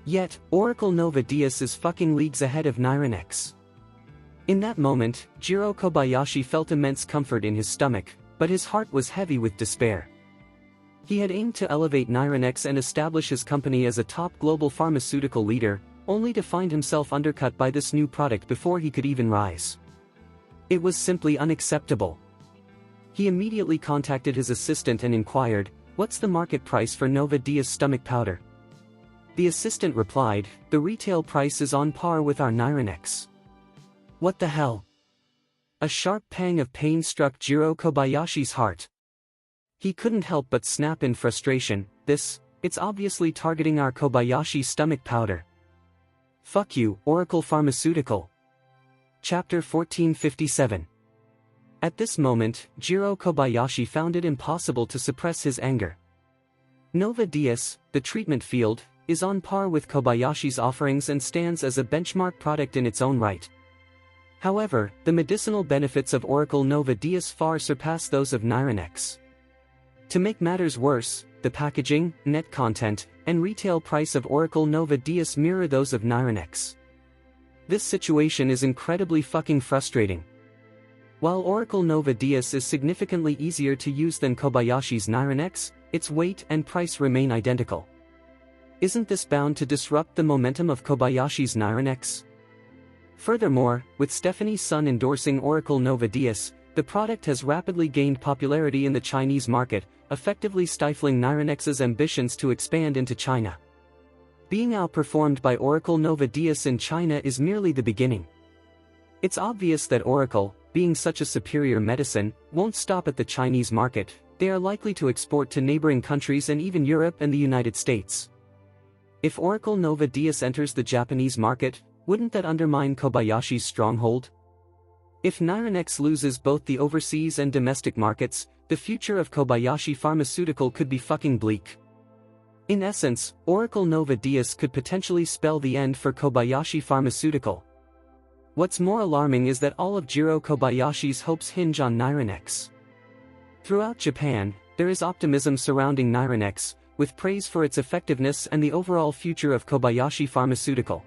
S1: Yet, Oracle Nova DS is fucking leagues ahead of Nyronex." In that moment, Jiro Kobayashi felt immense comfort in his stomach, but his heart was heavy with despair. He had aimed to elevate Nyronex and establish his company as a top global pharmaceutical leader, only to find himself undercut by this new product before he could even rise. It was simply unacceptable. He immediately contacted his assistant and inquired, "What's the market price for Nova DS stomach powder?" The assistant replied, "The retail price is on par with our Nyronex." What the hell? A sharp pang of pain struck Jiro Kobayashi's heart. He couldn't help but snap in frustration, it's obviously targeting our Kobayashi stomach powder. Fuck you, Oracle Pharmaceutical. Chapter 1457. At this moment, Jiro Kobayashi found it impossible to suppress his anger. Nova DS, the treatment field, is on par with Kobayashi's offerings and stands as a benchmark product in its own right. However, the medicinal benefits of Oracle Nova DS far surpass those of Nyronex. To make matters worse, the packaging, net content, and retail price of Oracle Nova DS mirror those of Nyronex. This situation is incredibly fucking frustrating. While Oracle Nova DS is significantly easier to use than Kobayashi's Nyronex, its weight and price remain identical. Isn't this bound to disrupt the momentum of Kobayashi's Nyronex? Furthermore, with Stephanie's son endorsing Oracle Nova DS, the product has rapidly gained popularity in the Chinese market, effectively stifling Nyronex's ambitions to expand into China. Being outperformed by Oracle Nova DS in China is merely the beginning. It's obvious that Oracle, being such a superior medicine, won't stop at the Chinese market. They are likely to export to neighboring countries and even Europe and the United States. If Oracle Nova DS enters the Japanese market, wouldn't that undermine Kobayashi's stronghold? If Nyronex loses both the overseas and domestic markets, the future of Kobayashi Pharmaceutical could be fucking bleak. In essence, Oracle Nova DS could potentially spell the end for Kobayashi Pharmaceutical. What's more alarming is that all of Jiro Kobayashi's hopes hinge on Nyronex. Throughout Japan, there is optimism surrounding Nyronex, with praise for its effectiveness and the overall future of Kobayashi Pharmaceutical.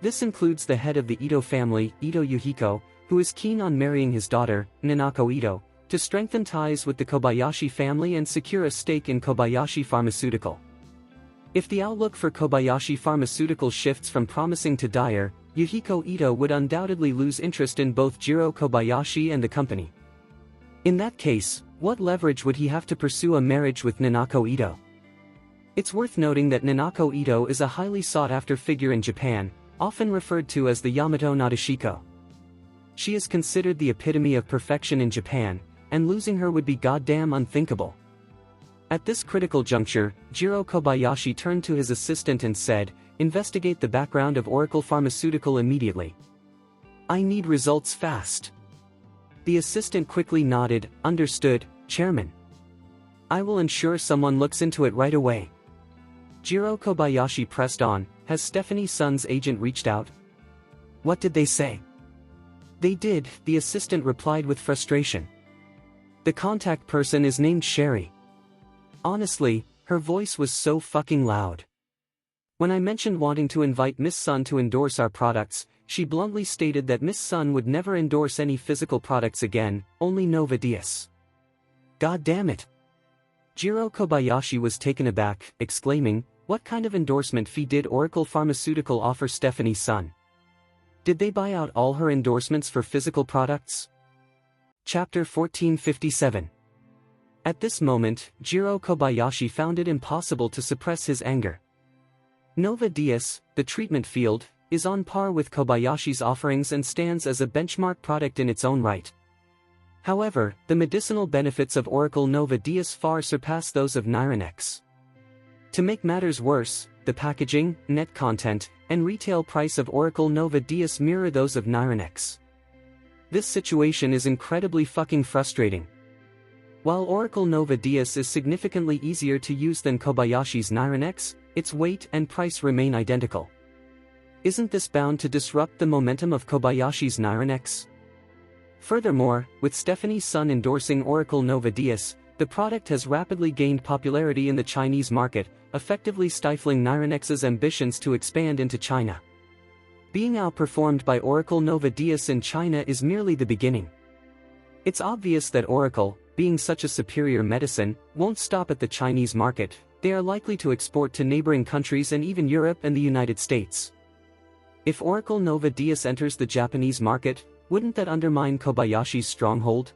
S1: This includes the head of the Ito family, Ito Yuhiko, who is keen on marrying his daughter, Nanako Ito, to strengthen ties with the Kobayashi family and secure a stake in Kobayashi Pharmaceutical. If the outlook for Kobayashi Pharmaceutical shifts from promising to dire, Yuhiko Ito would undoubtedly lose interest in both Jiro Kobayashi and the company. In that case, what leverage would he have to pursue a marriage with Nanako Ito? It's worth noting that Nanako Ito is a highly sought-after figure in Japan, often referred to as the Yamato Nadeshiko. She is considered the epitome of perfection in Japan, and losing her would be goddamn unthinkable. At this critical juncture, Jiro Kobayashi turned to his assistant and said, "Investigate the background of Oracle Pharmaceutical immediately. I need results fast." The assistant quickly nodded, "Understood, Chairman." I will ensure someone looks into it right away. Jiro Kobayashi pressed on. Has Stephanie Sun's agent reached out? What did they say? They did, the assistant replied with frustration. The contact person is named Sherry. Honestly, her voice was so fucking loud. When I mentioned wanting to invite Miss Sun to endorse our products, she bluntly stated that Miss Sun would never endorse any physical products again, only Nova Dias. God damn it. Jiro Kobayashi was taken aback, exclaiming, what kind of endorsement fee did Oracle Pharmaceutical offer Stephanie Sun? Did they buy out all her endorsements for physical products? Chapter 1457. At this moment, Jiro Kobayashi found it impossible to suppress his anger. Nova Dias, the treatment field, is on par with Kobayashi's offerings and stands as a benchmark product in its own right. However, the medicinal benefits of Oracle Nova Dias far surpass those of Nyranex. To make matters worse, the packaging, net content, and retail price of Oracle Nova Dias mirror those of Nyranex. This situation is incredibly fucking frustrating. While Oracle Nova Dias is significantly easier to use than Kobayashi's Nyranex, its weight and price remain identical. Isn't this bound to disrupt the momentum of Kobayashi's Nyranex? Furthermore, with Stephanie Sun endorsing Oracle Nova Dias, the product has rapidly gained popularity in the Chinese market, effectively stifling Nyranex's ambitions to expand into China. Being outperformed by Oracle Nova Dias in China is merely the beginning. It's obvious that Oracle, being such a superior medicine, won't stop at the Chinese market. They are likely to export to neighboring countries and even Europe and the United States. If Oracle Nova Dias enters the Japanese market, wouldn't that undermine Kobayashi's stronghold?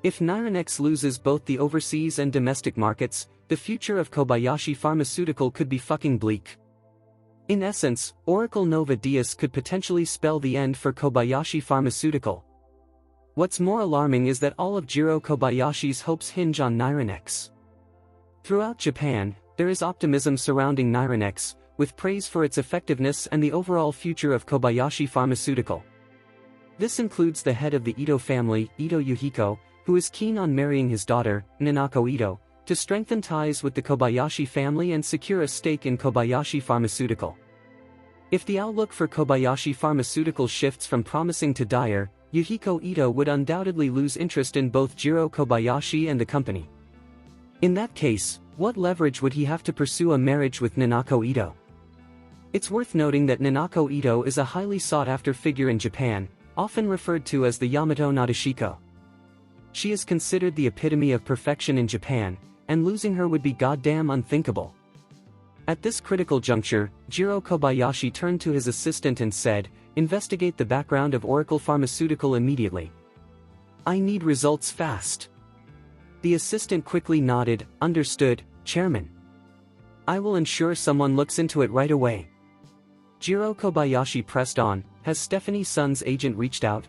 S1: If Nyranex loses both the overseas and domestic markets, the future of Kobayashi Pharmaceutical could be fucking bleak. In essence, Oracle Nova Dias could potentially spell the end for Kobayashi Pharmaceutical. What's more alarming is that all of Jiro Kobayashi's hopes hinge on Nyranex. Throughout Japan, there is optimism surrounding Nyranex, with praise for its effectiveness and the overall future of Kobayashi Pharmaceutical. This includes the head of the Ito family, Ito Yuhiko, who is keen on marrying his daughter, Nanako Ito, to strengthen ties with the Kobayashi family and secure a stake in Kobayashi Pharmaceutical. If the outlook for Kobayashi Pharmaceutical shifts from promising to dire, Yuhiko Ito would undoubtedly lose interest in both Jiro Kobayashi and the company. In that case, what leverage would he have to pursue a marriage with Nanako Ito? It's worth noting that Nanako Ito is a highly sought-after figure in Japan, often referred to as the Yamato Nadeshiko. She is considered the epitome of perfection in Japan, and losing her would be goddamn unthinkable. At this critical juncture, Jiro Kobayashi turned to his assistant and said, "Investigate the background of Oracle Pharmaceutical immediately. I need results fast." The assistant quickly nodded, "Understood, Chairman. I will ensure someone looks into it right away." Jiro Kobayashi pressed on, "Has Stephanie Sun's agent reached out?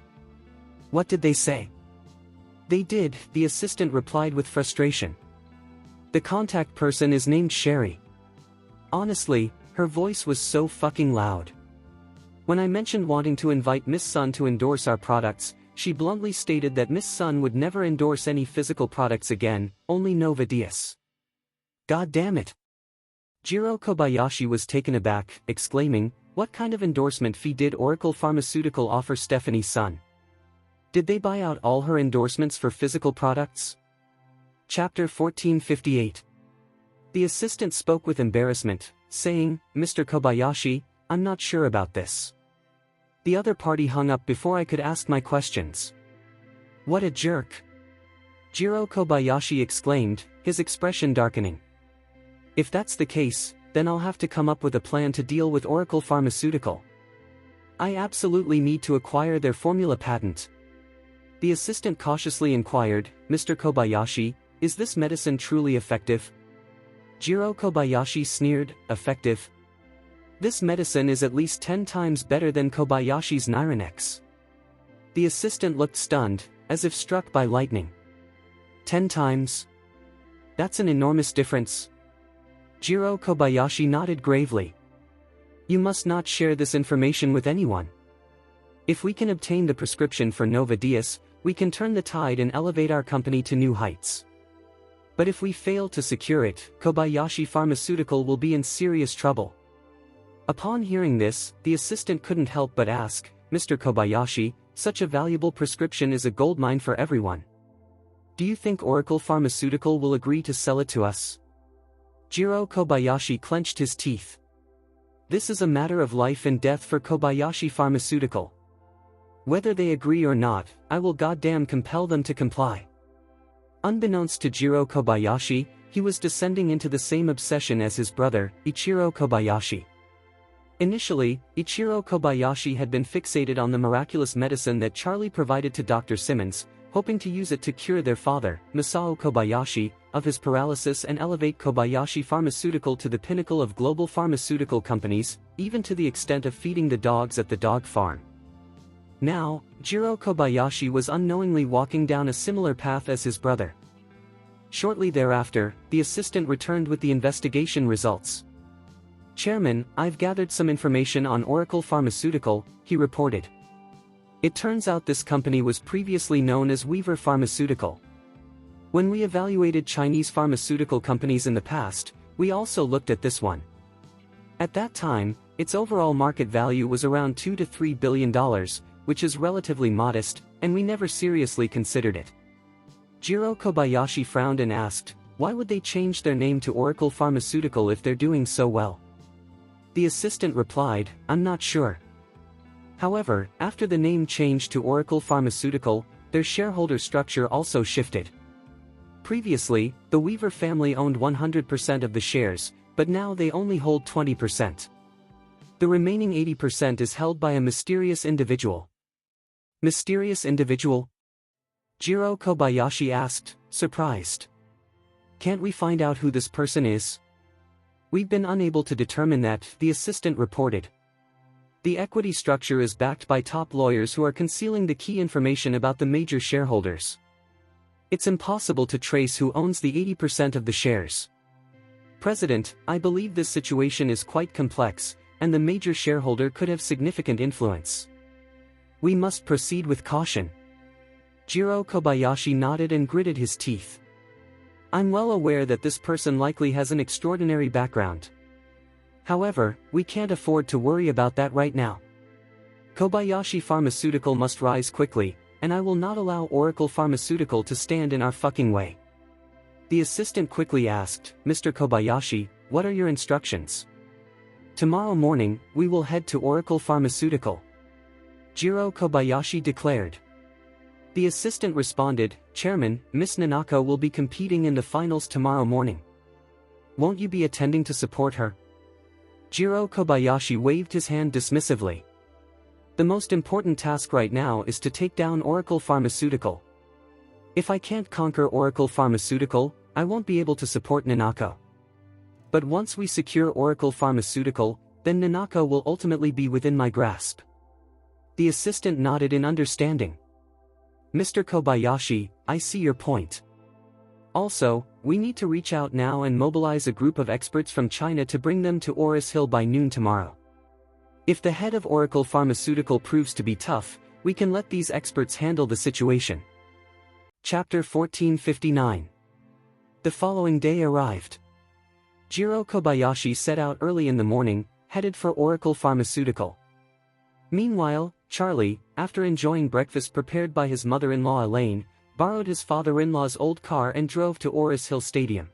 S1: What did they say?" They did, the assistant replied with frustration. The contact person is named Sherry. Honestly, her voice was so fucking loud. When I mentioned wanting to invite Miss Sun to endorse our products, she bluntly stated that Miss Sun would never endorse any physical products again, only Nova Dias. God damn it. Jiro Kobayashi was taken aback, exclaiming, "What kind of endorsement fee did Oracle Pharmaceutical offer Stephanie Sun? Did they buy out all her endorsements for physical products?" Chapter 1458. The assistant spoke with embarrassment, saying, "Mr. Kobayashi, I'm not sure about this." The other party hung up before I could ask my questions. What a jerk. Jiro Kobayashi exclaimed, his expression darkening. If that's the case, then I'll have to come up with a plan to deal with Oracle Pharmaceutical. I absolutely need to acquire their formula patent. The assistant cautiously inquired, "Mr. Kobayashi, is this medicine truly effective?" Jiro Kobayashi sneered, "Effective? This medicine is at least 10 times better than Kobayashi's Nyranex." The assistant looked stunned, as if struck by lightning. 10 times? That's an enormous difference. Jiro Kobayashi nodded gravely. You must not share this information with anyone. If we can obtain the prescription for Nova Dias, we can turn the tide and elevate our company to new heights. But if we fail to secure it, Kobayashi Pharmaceutical will be in serious trouble. Upon hearing this, the assistant couldn't help but ask, Mr. Kobayashi, such a valuable prescription is a goldmine for everyone. Do you think Oracle Pharmaceutical will agree to sell it to us? Jiro Kobayashi clenched his teeth. This is a matter of life and death for Kobayashi Pharmaceutical. Whether they agree or not, I will goddamn compel them to comply. Unbeknownst to Jiro Kobayashi, he was descending into the same obsession as his brother, Ichiro Kobayashi. Initially, Ichiro Kobayashi had been fixated on the miraculous medicine that Charlie provided to Dr. Simmons, hoping to use it to cure their father, Masao Kobayashi, of his paralysis and elevate Kobayashi Pharmaceutical to the pinnacle of global pharmaceutical companies, even to the extent of feeding the dogs at the dog farm. Now, Jiro Kobayashi was unknowingly walking down a similar path as his brother. Shortly thereafter, the assistant returned with the investigation results. Chairman, I've gathered some information on Oracle Pharmaceutical, he reported. It turns out this company was previously known as Weaver Pharmaceutical. When we evaluated Chinese pharmaceutical companies in the past, we also looked at this one. At that time, its overall market value was around $2 to $3 billion, which is relatively modest, and we never seriously considered it. Jiro Kobayashi frowned and asked, why would they change their name to Oracle Pharmaceutical if they're doing so well? The assistant replied, I'm not sure. However, after the name changed to Oracle Pharmaceutical, their shareholder structure also shifted. Previously, the Weaver family owned 100% of the shares, but now they only hold 20%. The remaining 80% is held by a mysterious individual. Mysterious individual? Jiro Kobayashi asked, surprised. Can't we find out who this person is? We've been unable to determine that, the assistant reported. The equity structure is backed by top lawyers who are concealing the key information about the major shareholders. It's impossible to trace who owns the 80% of the shares. President, I believe this situation is quite complex, and the major shareholder could have significant influence. We must proceed with caution. Jiro Kobayashi nodded and gritted his teeth. I'm well aware that this person likely has an extraordinary background. However, we can't afford to worry about that right now. Kobayashi Pharmaceutical must rise quickly, and I will not allow Oracle Pharmaceutical to stand in our fucking way. The assistant quickly asked, Mr. Kobayashi, what are your instructions? Tomorrow morning, we will head to Oracle Pharmaceutical. Jiro Kobayashi declared. The assistant responded, Chairman, Miss Nanako will be competing in the finals tomorrow morning. Won't you be attending to support her? Jiro Kobayashi waved his hand dismissively. The most important task right now is to take down Oracle Pharmaceutical. If I can't conquer Oracle Pharmaceutical, I won't be able to support Nanako. But once we secure Oracle Pharmaceutical, then Nanako will ultimately be within my grasp. The assistant nodded in understanding. Mr. Kobayashi, I see your point. Also, we need to reach out now and mobilize a group of experts from China to bring them to Oris Hill by noon tomorrow. If the head of Oracle Pharmaceutical proves to be tough, we can let these experts handle the situation. Chapter 1459. The following day arrived. Jiro Kobayashi set out early in the morning, headed for Oracle Pharmaceutical. Meanwhile, Charlie, after enjoying breakfast prepared by his mother-in-law Elaine, borrowed his father-in-law's old car and drove to Oris Hill Stadium.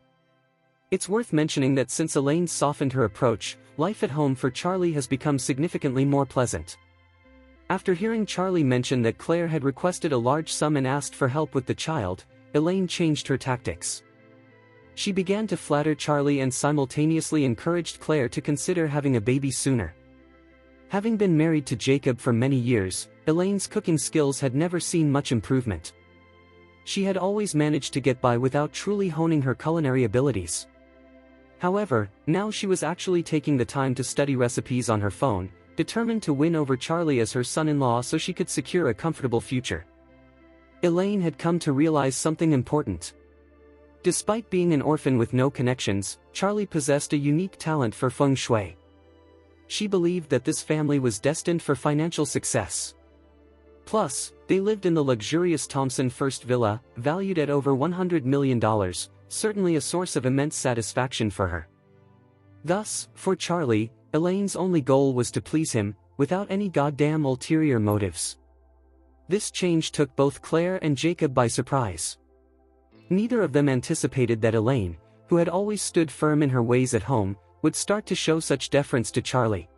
S1: It's worth mentioning that since Elaine softened her approach, life at home for Charlie has become significantly more pleasant. After hearing Charlie mention that Claire had requested a large sum and asked for help with the child, Elaine changed her tactics. She began to flatter Charlie and simultaneously encouraged Claire to consider having a baby sooner. Having been married to Jacob for many years, Elaine's cooking skills had never seen much improvement. She had always managed to get by without truly honing her culinary abilities. However, now she was actually taking the time to study recipes on her phone, determined to win over Charlie as her son-in-law so she could secure a comfortable future. Elaine had come to realize something important. Despite being an orphan with no connections, Charlie possessed a unique talent for feng shui. She believed that this family was destined for financial success. Plus, they lived in the luxurious Thompson First Villa, valued at over $100 million, certainly a source of immense satisfaction for her. Thus, for Charlie, Elaine's only goal was to please him, without any goddamn ulterior motives. This change took both Claire and Jacob by surprise. Neither of them anticipated that Elaine, who had always stood firm in her ways at home, would start to show such deference to Charlie.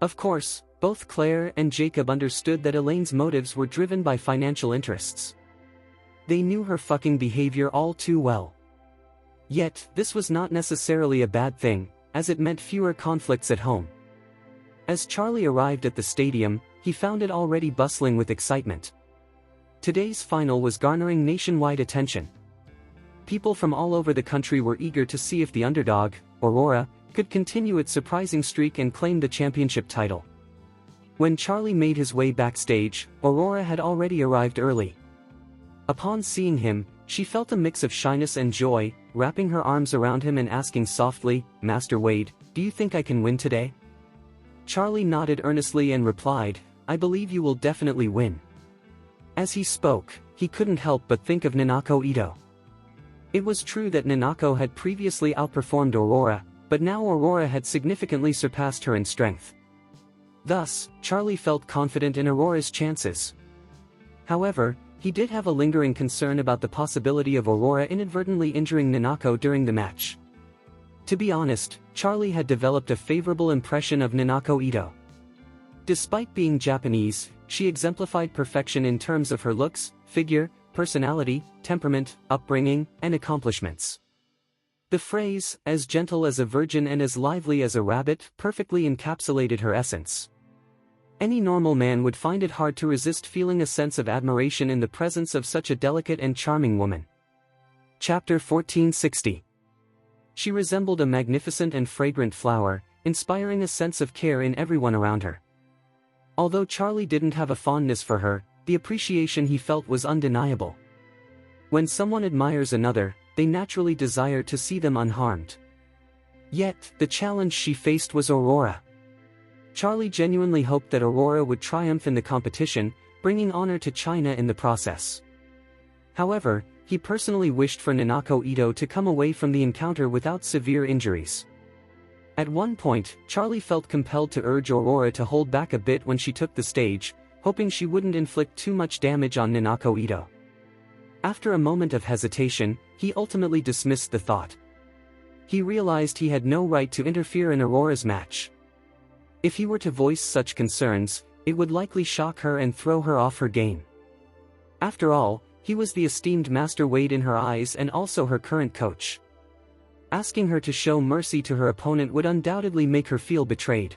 S1: Of course, both Claire and Jacob understood that Elaine's motives were driven by financial interests. They knew her fucking behavior all too well. Yet, this was not necessarily a bad thing, as it meant fewer conflicts at home. As Charlie arrived at the stadium, he found it already bustling with excitement. Today's final was garnering nationwide attention. People from all over the country were eager to see if the underdog, Aurora, could continue its surprising streak and claim the championship title. When Charlie made his way backstage, Aurora had already arrived early. Upon seeing him, she felt a mix of shyness and joy, wrapping her arms around him and asking softly, "Master Wade, do you think I can win today?" Charlie nodded earnestly and replied, "I believe you will definitely win." As he spoke, he couldn't help but think of Nanako Ito. It was true that Nanako had previously outperformed Aurora, but now Aurora had significantly surpassed her in strength. Thus, Charlie felt confident in Aurora's chances. However, he did have a lingering concern about the possibility of Aurora inadvertently injuring Nanako during the match. To be honest, Charlie had developed a favorable impression of Nanako Ito. Despite being Japanese, she exemplified perfection in terms of her looks, figure, personality, temperament, upbringing, and accomplishments. The phrase, "as gentle as a virgin and as lively as a rabbit," perfectly encapsulated her essence. Any normal man would find it hard to resist feeling a sense of admiration in the presence of such a delicate and charming woman. Chapter 1460. She resembled a magnificent and fragrant flower, inspiring a sense of care in everyone around her. Although Charlie didn't have a fondness for her, the appreciation he felt was undeniable. When someone admires another, they naturally desire to see them unharmed. Yet, the challenge she faced was Aurora. Charlie genuinely hoped that Aurora would triumph in the competition, bringing honor to China in the process. However, he personally wished for Nanako Ito to come away from the encounter without severe injuries. At one point, Charlie felt compelled to urge Aurora to hold back a bit when she took the stage, hoping she wouldn't inflict too much damage on Nanako Ito. After a moment of hesitation, he ultimately dismissed the thought. He realized he had no right to interfere in Aurora's match. If he were to voice such concerns, it would likely shock her and throw her off her game. After all, he was the esteemed Master Wade in her eyes and also her current coach. Asking her to show mercy to her opponent would undoubtedly make her feel betrayed.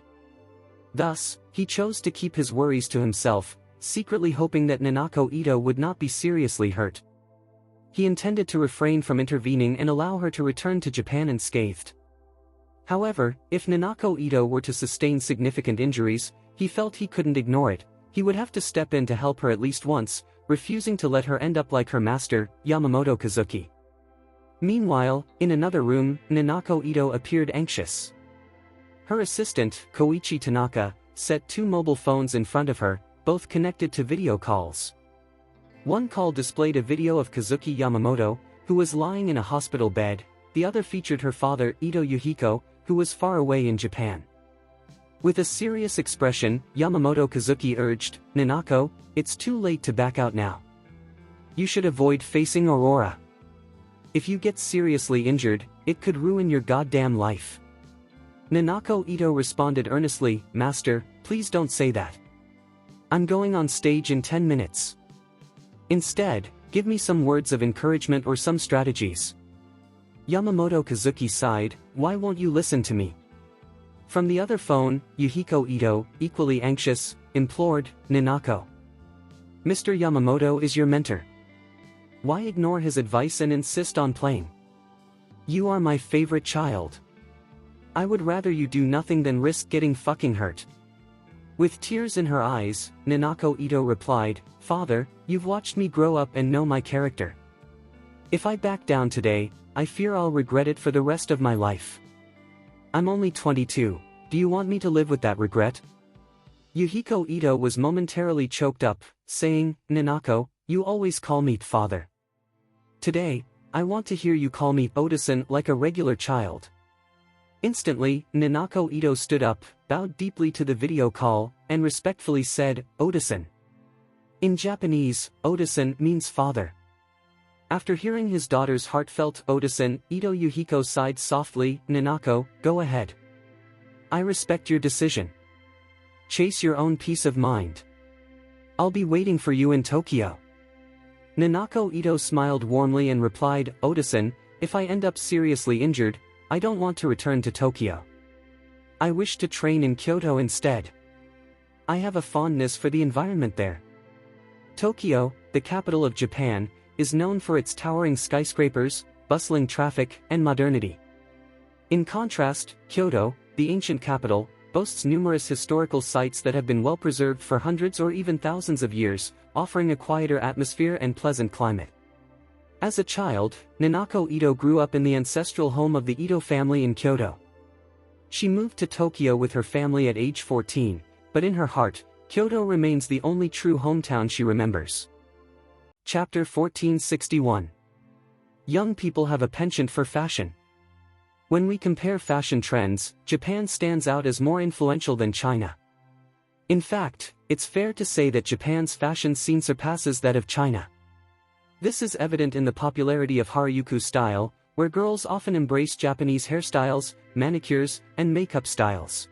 S1: Thus, he chose to keep his worries to himself, secretly hoping that Nanako Ito would not be seriously hurt. He intended to refrain from intervening and allow her to return to Japan unscathed. However, if Nanako Ito were to sustain significant injuries, he felt he couldn't ignore it. He would have to step in to help her at least once, refusing to let her end up like her master, Yamamoto Kazuki. Meanwhile, in another room, Nanako Ito appeared anxious. Her assistant, Koichi Tanaka, set two mobile phones in front of her, both connected to video calls. One call displayed a video of Kazuki Yamamoto, who was lying in a hospital bed. The other featured her father, Ito Yuhiko, who was far away in Japan. With a serious expression, Yamamoto Kazuki urged, "Nanako, it's too late to back out now. You should avoid facing Aurora. If you get seriously injured, it could ruin your goddamn life." Nanako Ito responded earnestly, "Master, please don't say that. I'm going on stage in 10 minutes. Instead, give me some words of encouragement or some strategies." Yamamoto Kazuki sighed, "Why won't you listen to me?" From the other phone, Yuhiko Ito, equally anxious, implored, "Nanako. Mr. Yamamoto is your mentor. Why ignore his advice and insist on playing? You are my favorite child. I would rather you do nothing than risk getting fucking hurt." With tears in her eyes, Nanako Ito replied, "Father, you've watched me grow up and know my character. If I back down today, I fear I'll regret it for the rest of my life. I'm only 22, do you want me to live with that regret?" Yuhiko Ito was momentarily choked up, saying, "Nanako, you always call me father. Today, I want to hear you call me Oda-san like a regular child." Instantly, Nanako Ito stood up, bowed deeply to the video call, and respectfully said, "Oda-san." In Japanese, Oda-san means father. After hearing his daughter's heartfelt Oda-san, Ito Yuhiko sighed softly. "Nanako, go ahead. I respect your decision. Chase your own peace of mind. I'll be waiting for you in Tokyo." Nanako Ito smiled warmly and replied, "Oda-san, if I end up seriously injured, I don't want to return to Tokyo. I wish to train in Kyoto instead. I have a fondness for the environment there." Tokyo, the capital of Japan, is known for its towering skyscrapers, bustling traffic, and modernity. In contrast, Kyoto, the ancient capital, boasts numerous historical sites that have been well preserved for hundreds or even thousands of years, offering a quieter atmosphere and pleasant climate. As a child, Nanako Ito grew up in the ancestral home of the Ito family in Kyoto. She moved to Tokyo with her family at age 14, but in her heart, Kyoto remains the only true hometown she remembers. Chapter 1461. Young people have a penchant for fashion. When we compare fashion trends, Japan stands out as more influential than China. In fact, it's fair to say that Japan's fashion scene surpasses that of China. This is evident in the popularity of Harajuku style, where girls often embrace Japanese hairstyles, manicures, and makeup styles.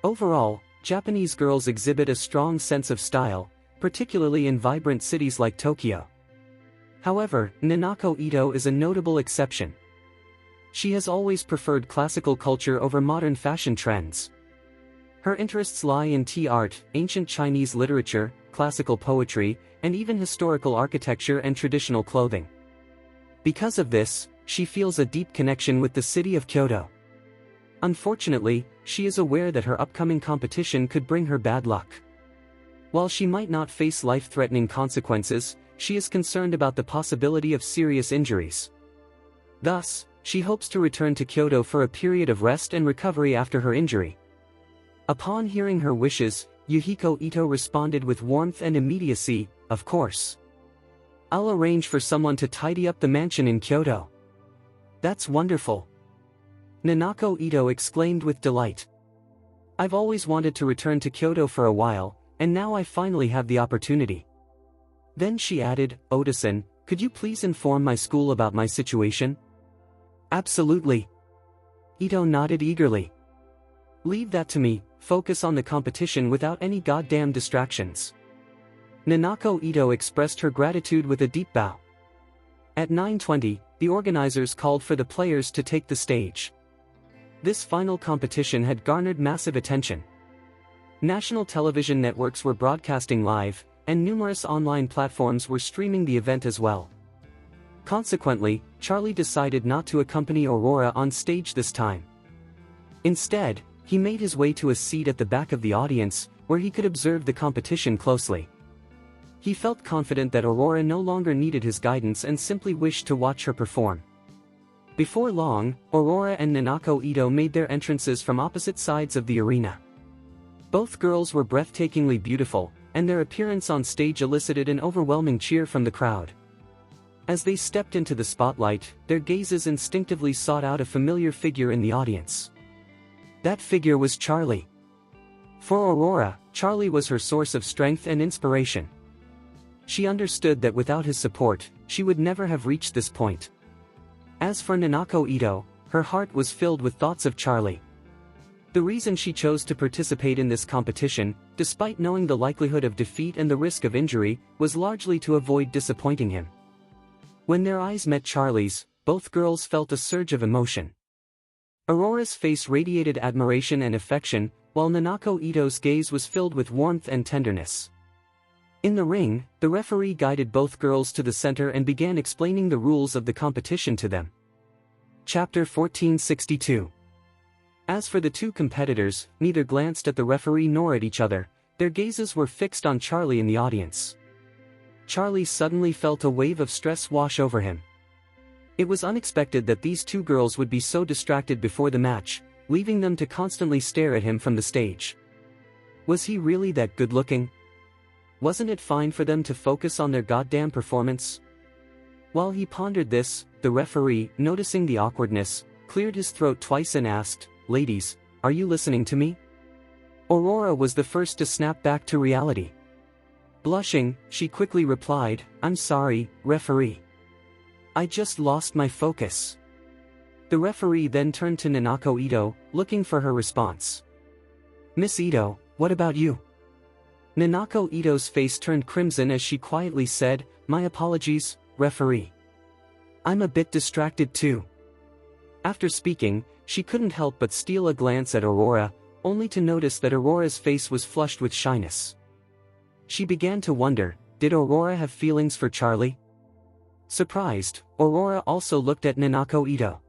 S1: Overall, Japanese girls exhibit a strong sense of style, particularly in vibrant cities like Tokyo. However, Nanako Ito is a notable exception. She has always preferred classical culture over modern fashion trends. Her interests lie in tea art, ancient Chinese literature, classical poetry, and even historical architecture and traditional clothing. Because of this, she feels a deep connection with the city of Kyoto. Unfortunately, she is aware that her upcoming competition could bring her bad luck. While she might not face life-threatening consequences, she is concerned about the possibility of serious injuries. Thus, she hopes to return to Kyoto for a period of rest and recovery after her injury. Upon hearing her wishes, Yuhiko Ito responded with warmth and immediacy, "Of course. I'll arrange for someone to tidy up the mansion in Kyoto." "That's wonderful!" Nanako Ito exclaimed with delight. "I've always wanted to return to Kyoto for a while, and now I finally have the opportunity." Then she added, "Oda-san, could you please inform my school about my situation?" "Absolutely." Ito nodded eagerly. "Leave that to me, focus on the competition without any goddamn distractions." Nanako Ito expressed her gratitude with a deep bow. At 9:20, the organizers called for the players to take the stage. This final competition had garnered massive attention. National television networks were broadcasting live, and numerous online platforms were streaming the event as well. Consequently, Charlie decided not to accompany Aurora on stage this time. Instead, he made his way to a seat at the back of the audience, where he could observe the competition closely. He felt confident that Aurora no longer needed his guidance and simply wished to watch her perform. Before long, Aurora and Nanako Ito made their entrances from opposite sides of the arena. Both girls were breathtakingly beautiful, and their appearance on stage elicited an overwhelming cheer from the crowd. As they stepped into the spotlight, their gazes instinctively sought out a familiar figure in the audience. That figure was Charlie. For Aurora, Charlie was her source of strength and inspiration. She understood that without his support, she would never have reached this point. As for Nanako Ito, her heart was filled with thoughts of Charlie. The reason she chose to participate in this competition, despite knowing the likelihood of defeat and the risk of injury, was largely to avoid disappointing him. When their eyes met Charlie's, both girls felt a surge of emotion. Aurora's face radiated admiration and affection, while Nanako Ito's gaze was filled with warmth and tenderness. In the ring, the referee guided both girls to the center and began explaining the rules of the competition to them. Chapter 1462. As for the two competitors, neither glanced at the referee nor at each other, their gazes were fixed on Charlie in the audience. Charlie suddenly felt a wave of stress wash over him. It was unexpected that these two girls would be so distracted before the match, leaving them to constantly stare at him from the stage. Was he really that good-looking? Wasn't it fine for them to focus on their goddamn performance? While he pondered this, the referee, noticing the awkwardness, cleared his throat twice and asked, "Ladies, are you listening to me?" Aurora was the first to snap back to reality. Blushing, she quickly replied, "I'm sorry, referee. I just lost my focus." The referee then turned to Nanako Ito, looking for her response. "Miss Ito, what about you?" Nanako Ito's face turned crimson as she quietly said, "My apologies, referee. I'm a bit distracted too." After speaking, she couldn't help but steal a glance at Aurora, only to notice that Aurora's face was flushed with shyness. She began to wonder, did Aurora have feelings for Charlie? Surprised, Aurora also looked at Nanako Ito.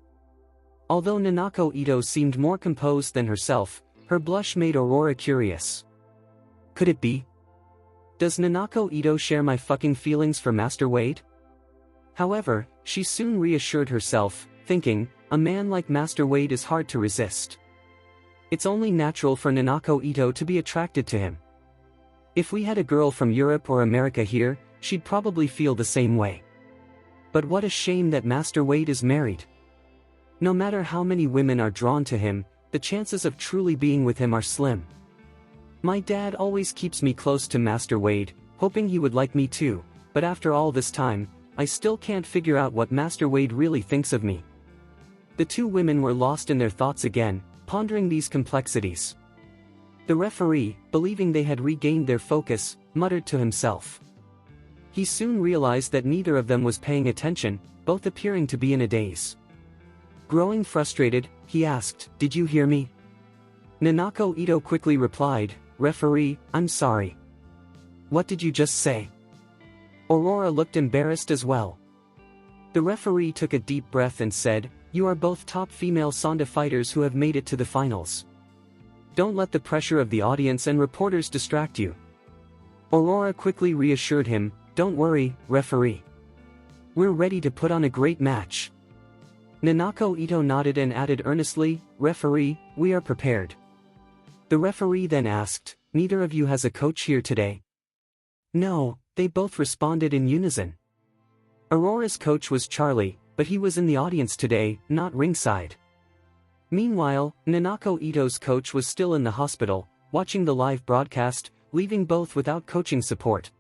S1: Although Nanako Ito seemed more composed than herself, her blush made Aurora curious. Could it be? Does Nanako Ito share my fucking feelings for Master Wade? However, she soon reassured herself, thinking, a man like Master Wade is hard to resist. It's only natural for Nanako Ito to be attracted to him. If we had a girl from Europe or America here, she'd probably feel the same way. But what a shame that Master Wade is married. No matter how many women are drawn to him, the chances of truly being with him are slim. My dad always keeps me close to Master Wade, hoping he would like me too, but after all this time, I still can't figure out what Master Wade really thinks of me." The two women were lost in their thoughts again, pondering these complexities. The referee, believing they had regained their focus, muttered to himself. He soon realized that neither of them was paying attention, both appearing to be in a daze. Growing frustrated, he asked, "Did you hear me?" Nanako Ito quickly replied, "Referee, I'm sorry." "What did you just say?" Aurora looked embarrassed as well. The referee took a deep breath and said, "You are both top female Sonda fighters who have made it to the finals. Don't let the pressure of the audience and reporters distract you." Aurora quickly reassured him, "Don't worry, referee. We're ready to put on a great match." Nanako Ito nodded and added earnestly, "Referee, we are prepared." The referee then asked, "Neither of you has a coach here today?" "No," they both responded in unison. Aurora's coach was Charlie, but he was in the audience today, not ringside. Meanwhile, Nanako Ito's coach was still in the hospital, watching the live broadcast, leaving both without coaching support.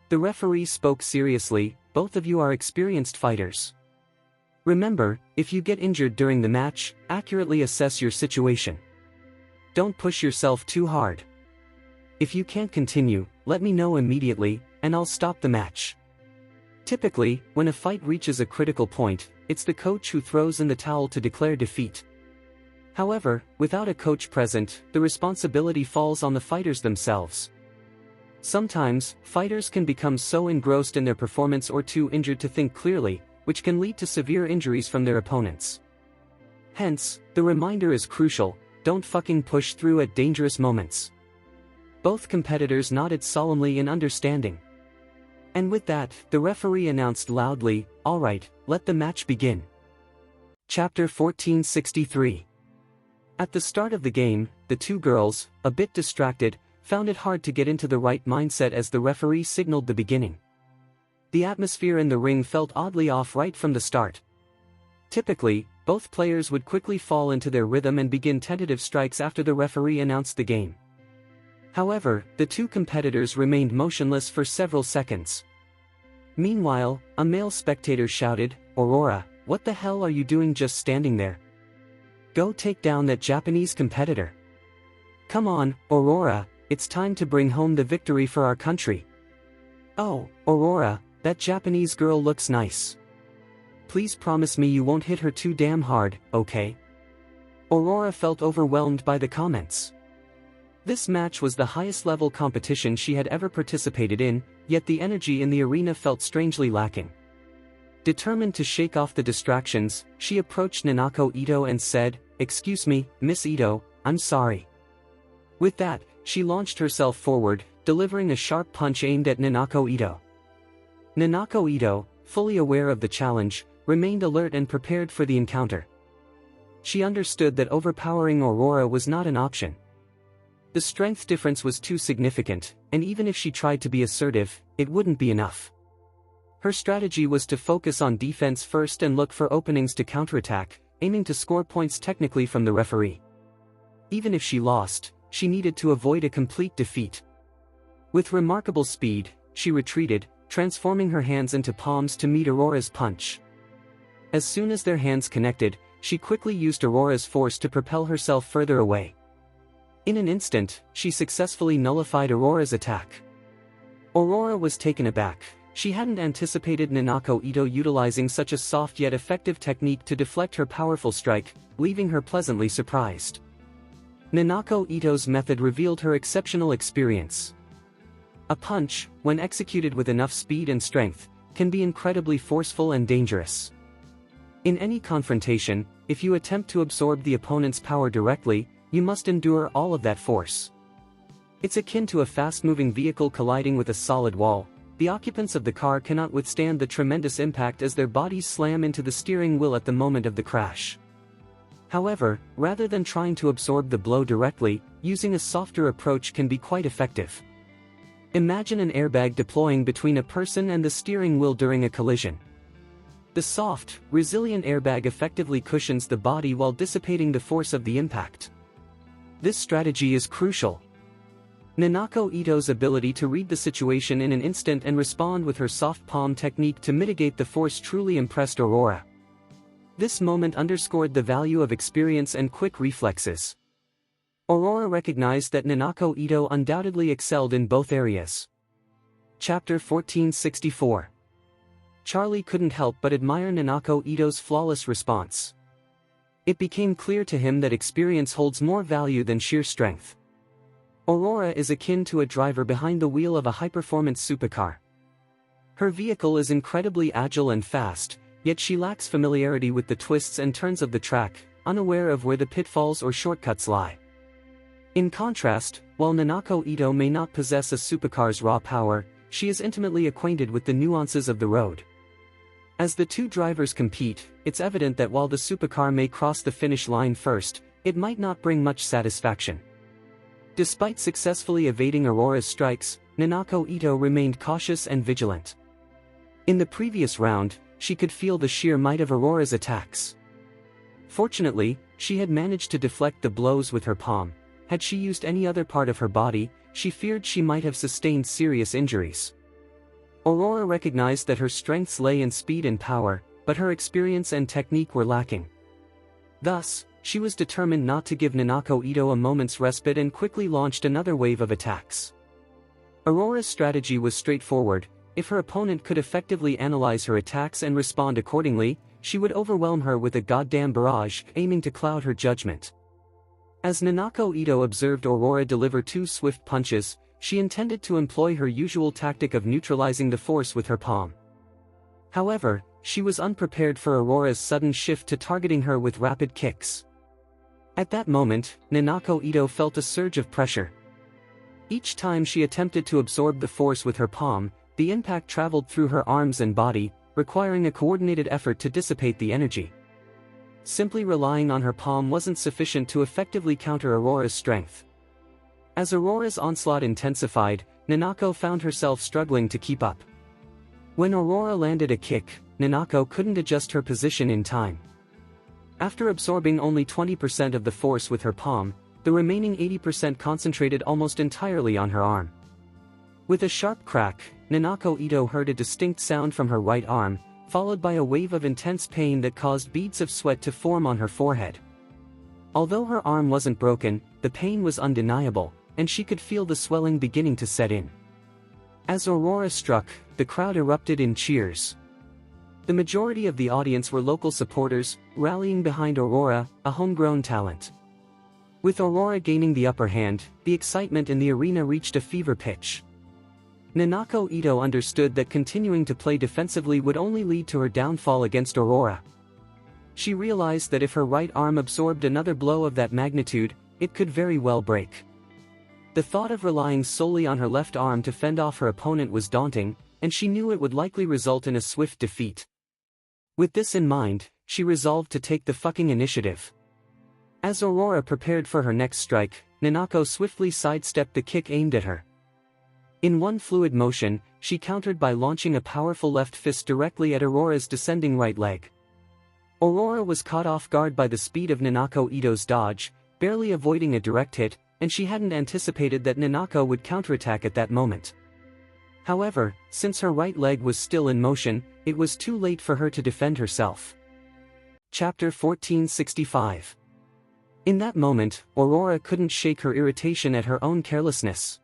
S1: The referee spoke seriously, "Both of you are experienced fighters. Remember, if you get injured during the match, accurately assess your situation. Don't push yourself too hard. If you can't continue, let me know immediately, and I'll stop the match." Typically, when a fight reaches a critical point, it's the coach who throws in the towel to declare defeat. However, without a coach present, the responsibility falls on the fighters themselves. Sometimes, fighters can become so engrossed in their performance or too injured to think clearly, which can lead to severe injuries from their opponents. Hence, the reminder is crucial, don't fucking push through at dangerous moments. Both competitors nodded solemnly in understanding. And with that, the referee announced loudly, "All right, let the match begin." Chapter 1463. At the start of the game, the two girls, a bit distracted, found it hard to get into the right mindset as the referee signaled the beginning. The atmosphere in the ring felt oddly off right from the start. Typically, both players would quickly fall into their rhythm and begin tentative strikes after the referee announced the game. However, the two competitors remained motionless for several seconds. Meanwhile, a male spectator shouted, "Aurora, what the hell are you doing just standing there? Go take down that Japanese competitor. Come on, Aurora, it's time to bring home the victory for our country. Oh, Aurora, that Japanese girl looks nice. Please promise me you won't hit her too damn hard, okay?" Aurora felt overwhelmed by the comments. This match was the highest level competition she had ever participated in, yet the energy in the arena felt strangely lacking. Determined to shake off the distractions, she approached Nanako Ito and said, "Excuse me, Miss Ito, I'm sorry." With that, she launched herself forward, delivering a sharp punch aimed at Nanako Ito. Nanako Ito, fully aware of the challenge, remained alert and prepared for the encounter. She understood that overpowering Aurora was not an option. The strength difference was too significant, and even if she tried to be assertive, it wouldn't be enough. Her strategy was to focus on defense first and look for openings to counterattack, aiming to score points technically from the referee. Even if she lost, she needed to avoid a complete defeat. With remarkable speed, she retreated, transforming her hands into palms to meet Aurora's punch. As soon as their hands connected, she quickly used Aurora's force to propel herself further away. In an instant, she successfully nullified Aurora's attack. Aurora was taken aback. She hadn't anticipated Nanako Ito utilizing such a soft yet effective technique to deflect her powerful strike, leaving her pleasantly surprised. Nanako Ito's method revealed her exceptional experience. A punch, when executed with enough speed and strength, can be incredibly forceful and dangerous. In any confrontation, if you attempt to absorb the opponent's power directly, you must endure all of that force. It's akin to a fast-moving vehicle colliding with a solid wall. The occupants of the car cannot withstand the tremendous impact as their bodies slam into the steering wheel at the moment of the crash. However, rather than trying to absorb the blow directly, using a softer approach can be quite effective. Imagine an airbag deploying between a person and the steering wheel during a collision. The soft, resilient airbag effectively cushions the body while dissipating the force of the impact. This strategy is crucial. Nanako Ito's ability to read the situation in an instant and respond with her soft palm technique to mitigate the force truly impressed Aurora. This moment underscored the value of experience and quick reflexes. Aurora recognized that Nanako Ito undoubtedly excelled in both areas. Chapter 1464. Charlie couldn't help but admire Nanako Ito's flawless response. It became clear to him that experience holds more value than sheer strength. Aurora is akin to a driver behind the wheel of a high-performance supercar. Her vehicle is incredibly agile and fast, yet she lacks familiarity with the twists and turns of the track, unaware of where the pitfalls or shortcuts lie. In contrast, while Nanako Ito may not possess a supercar's raw power, she is intimately acquainted with the nuances of the road. As the two drivers compete, it's evident that while the supercar may cross the finish line first, it might not bring much satisfaction. Despite successfully evading Aurora's strikes, Nanako Ito remained cautious and vigilant. In the previous round, she could feel the sheer might of Aurora's attacks. Fortunately, she had managed to deflect the blows with her palm. Had she used any other part of her body, she feared she might have sustained serious injuries. Aurora recognized that her strengths lay in speed and power, but her experience and technique were lacking. Thus, she was determined not to give Nanako Ito a moment's respite and quickly launched another wave of attacks. Aurora's strategy was straightforward. If her opponent could effectively analyze her attacks and respond accordingly, she would overwhelm her with a goddamn barrage, aiming to cloud her judgment. As Nanako Ito observed Aurora deliver two swift punches, she intended to employ her usual tactic of neutralizing the force with her palm. However, she was unprepared for Aurora's sudden shift to targeting her with rapid kicks. At that moment, Nanako Ito felt a surge of pressure. Each time she attempted to absorb the force with her palm, the impact traveled through her arms and body, requiring a coordinated effort to dissipate the energy. Simply relying on her palm wasn't sufficient to effectively counter Aurora's strength. As Aurora's onslaught intensified, Nanako found herself struggling to keep up. When Aurora landed a kick, Nanako couldn't adjust her position in time. After absorbing only 20% of the force with her palm, the remaining 80% concentrated almost entirely on her arm. With a sharp crack, Nanako Ito heard a distinct sound from her right arm, followed by a wave of intense pain that caused beads of sweat to form on her forehead. Although her arm wasn't broken, the pain was undeniable, and she could feel the swelling beginning to set in. As Aurora struck, the crowd erupted in cheers. The majority of the audience were local supporters, rallying behind Aurora, a homegrown talent. With Aurora gaining the upper hand, the excitement in the arena reached a fever pitch. Nanako Ito understood that continuing to play defensively would only lead to her downfall against Aurora. She realized that if her right arm absorbed another blow of that magnitude, it could very well break. The thought of relying solely on her left arm to fend off her opponent was daunting, and she knew it would likely result in a swift defeat. With this in mind, she resolved to take the fucking initiative. As Aurora prepared for her next strike, Nanako swiftly sidestepped the kick aimed at her. In one fluid motion, she countered by launching a powerful left fist directly at Aurora's descending right leg. Aurora was caught off guard by the speed of Nanako Ito's dodge, barely avoiding a direct hit, and she hadn't anticipated that Nanako would counterattack at that moment. However, since her right leg was still in motion, it was too late for her to defend herself. Chapter 1465. In that moment, Aurora couldn't shake her irritation at her own carelessness.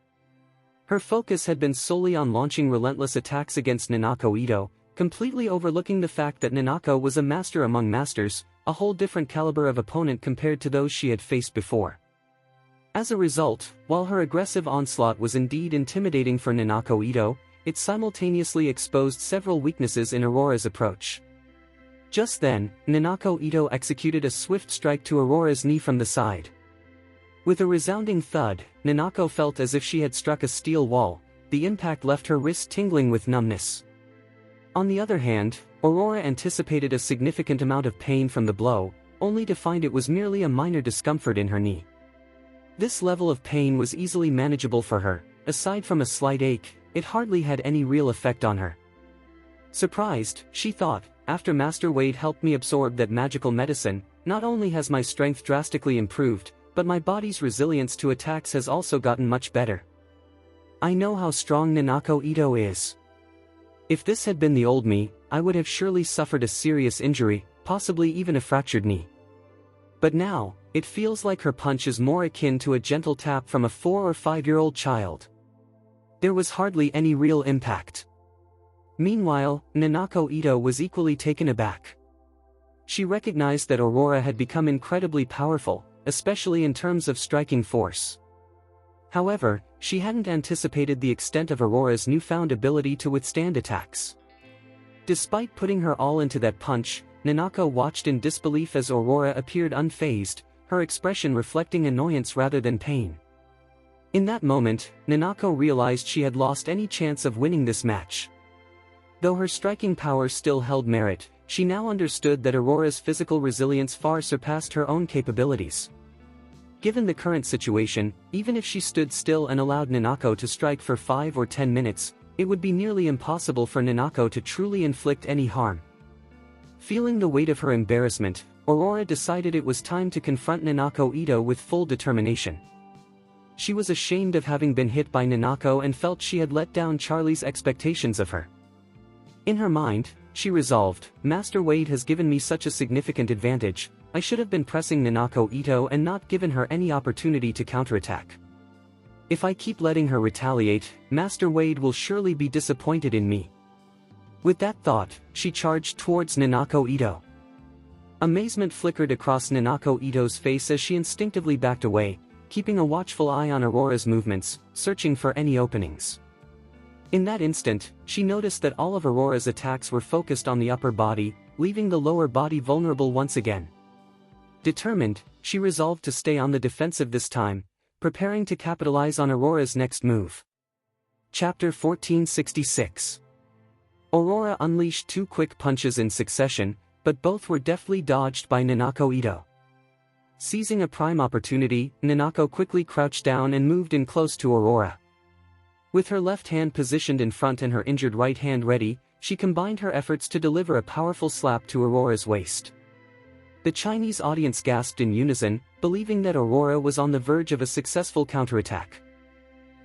S1: Her focus had been solely on launching relentless attacks against Nanako Ito, completely overlooking the fact that Nanako was a master among masters, a whole different caliber of opponent compared to those she had faced before. As a result, while her aggressive onslaught was indeed intimidating for Nanako Ito, it simultaneously exposed several weaknesses in Aurora's approach. Just then, Nanako Ito executed a swift strike to Aurora's knee from the side. With a resounding thud, Nanako felt as if she had struck a steel wall. The impact left her wrist tingling with numbness. On the other hand, Aurora anticipated a significant amount of pain from the blow, only to find it was merely a minor discomfort in her knee. This level of pain was easily manageable for her. Aside from a slight ache, it hardly had any real effect on her. Surprised, she thought, after Master Wade helped me absorb that magical medicine, not only has my strength drastically improved, but my body's resilience to attacks has also gotten much better. I know how strong Nanako Ito is. If this had been the old me, I would have surely suffered a serious injury, possibly even a fractured knee. But now, it feels like her punch is more akin to a gentle tap from a 4- or 5-year-old child. There was hardly any real impact. Meanwhile, Nanako Ito was equally taken aback. She recognized that Aurora had become incredibly powerful, especially in terms of striking force. However, she hadn't anticipated the extent of Aurora's newfound ability to withstand attacks. Despite putting her all into that punch, Nanako watched in disbelief as Aurora appeared unfazed, her expression reflecting annoyance rather than pain. In that moment, Nanako realized she had lost any chance of winning this match. Though her striking power still held merit, she now understood that Aurora's physical resilience far surpassed her own capabilities. Given the current situation, even if she stood still and allowed Nanako to strike for 5 or 10 minutes, it would be nearly impossible for Nanako to truly inflict any harm. Feeling the weight of her embarrassment, Aurora decided it was time to confront Nanako Ito with full determination. She was ashamed of having been hit by Nanako and felt she had let down Charlie's expectations of her. In her mind, she resolved, Master Wade has given me such a significant advantage, I should have been pressing Nanako Ito and not given her any opportunity to counterattack. If I keep letting her retaliate, Master Wade will surely be disappointed in me. With that thought, she charged towards Nanako Ito. Amazement flickered across Nanako Ito's face as she instinctively backed away, keeping a watchful eye on Aurora's movements, searching for any openings. In that instant, she noticed that all of Aurora's attacks were focused on the upper body, leaving the lower body vulnerable once again. Determined, she resolved to stay on the defensive this time, preparing to capitalize on Aurora's next move. Chapter 1466. Aurora unleashed 2 quick punches in succession, but both were deftly dodged by Nanako Ito. Seizing a prime opportunity, Nanako quickly crouched down and moved in close to Aurora. With her left hand positioned in front and her injured right hand ready, she combined her efforts to deliver a powerful slap to Aurora's waist. The Chinese audience gasped in unison, believing that Aurora was on the verge of a successful counterattack.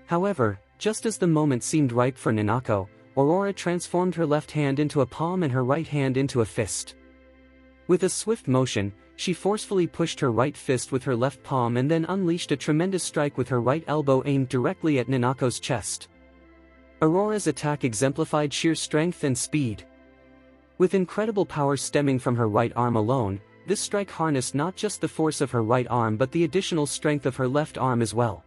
S1: However, just as the moment seemed ripe for Nanako, Aurora transformed her left hand into a palm and her right hand into a fist. With a swift motion, she forcefully pushed her right fist with her left palm and then unleashed a tremendous strike with her right elbow aimed directly at Nanako's chest. Aurora's attack exemplified sheer strength and speed. With incredible power stemming from her right arm alone, this strike harnessed not just the force of her right arm but the additional strength of her left arm as well.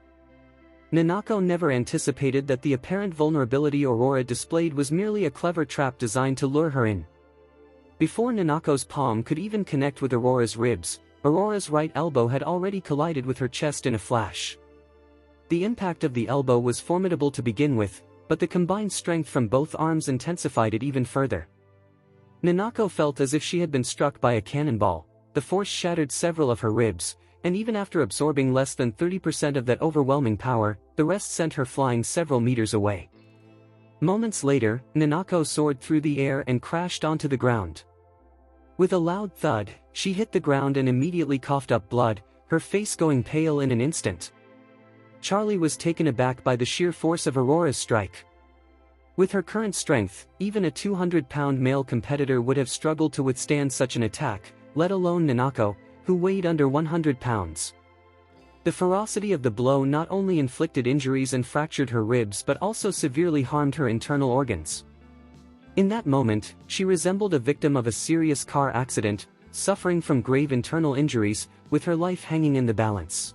S1: Nanako never anticipated that the apparent vulnerability Aurora displayed was merely a clever trap designed to lure her in. Before Nanako's palm could even connect with Aurora's ribs, Aurora's right elbow had already collided with her chest in a flash. The impact of the elbow was formidable to begin with, but the combined strength from both arms intensified it even further. Nanako felt as if she had been struck by a cannonball. The force shattered several of her ribs, and even after absorbing less than 30% of that overwhelming power, the rest sent her flying several meters away. Moments later, Nanako soared through the air and crashed onto the ground. With a loud thud, she hit the ground and immediately coughed up blood, her face going pale in an instant. Charlie was taken aback by the sheer force of Aurora's strike. With her current strength, even a 200-pound male competitor would have struggled to withstand such an attack, let alone Nanako, who weighed under 100 pounds. The ferocity of the blow not only inflicted injuries and fractured her ribs but also severely harmed her internal organs. In that moment, she resembled a victim of a serious car accident, suffering from grave internal injuries, with her life hanging in the balance.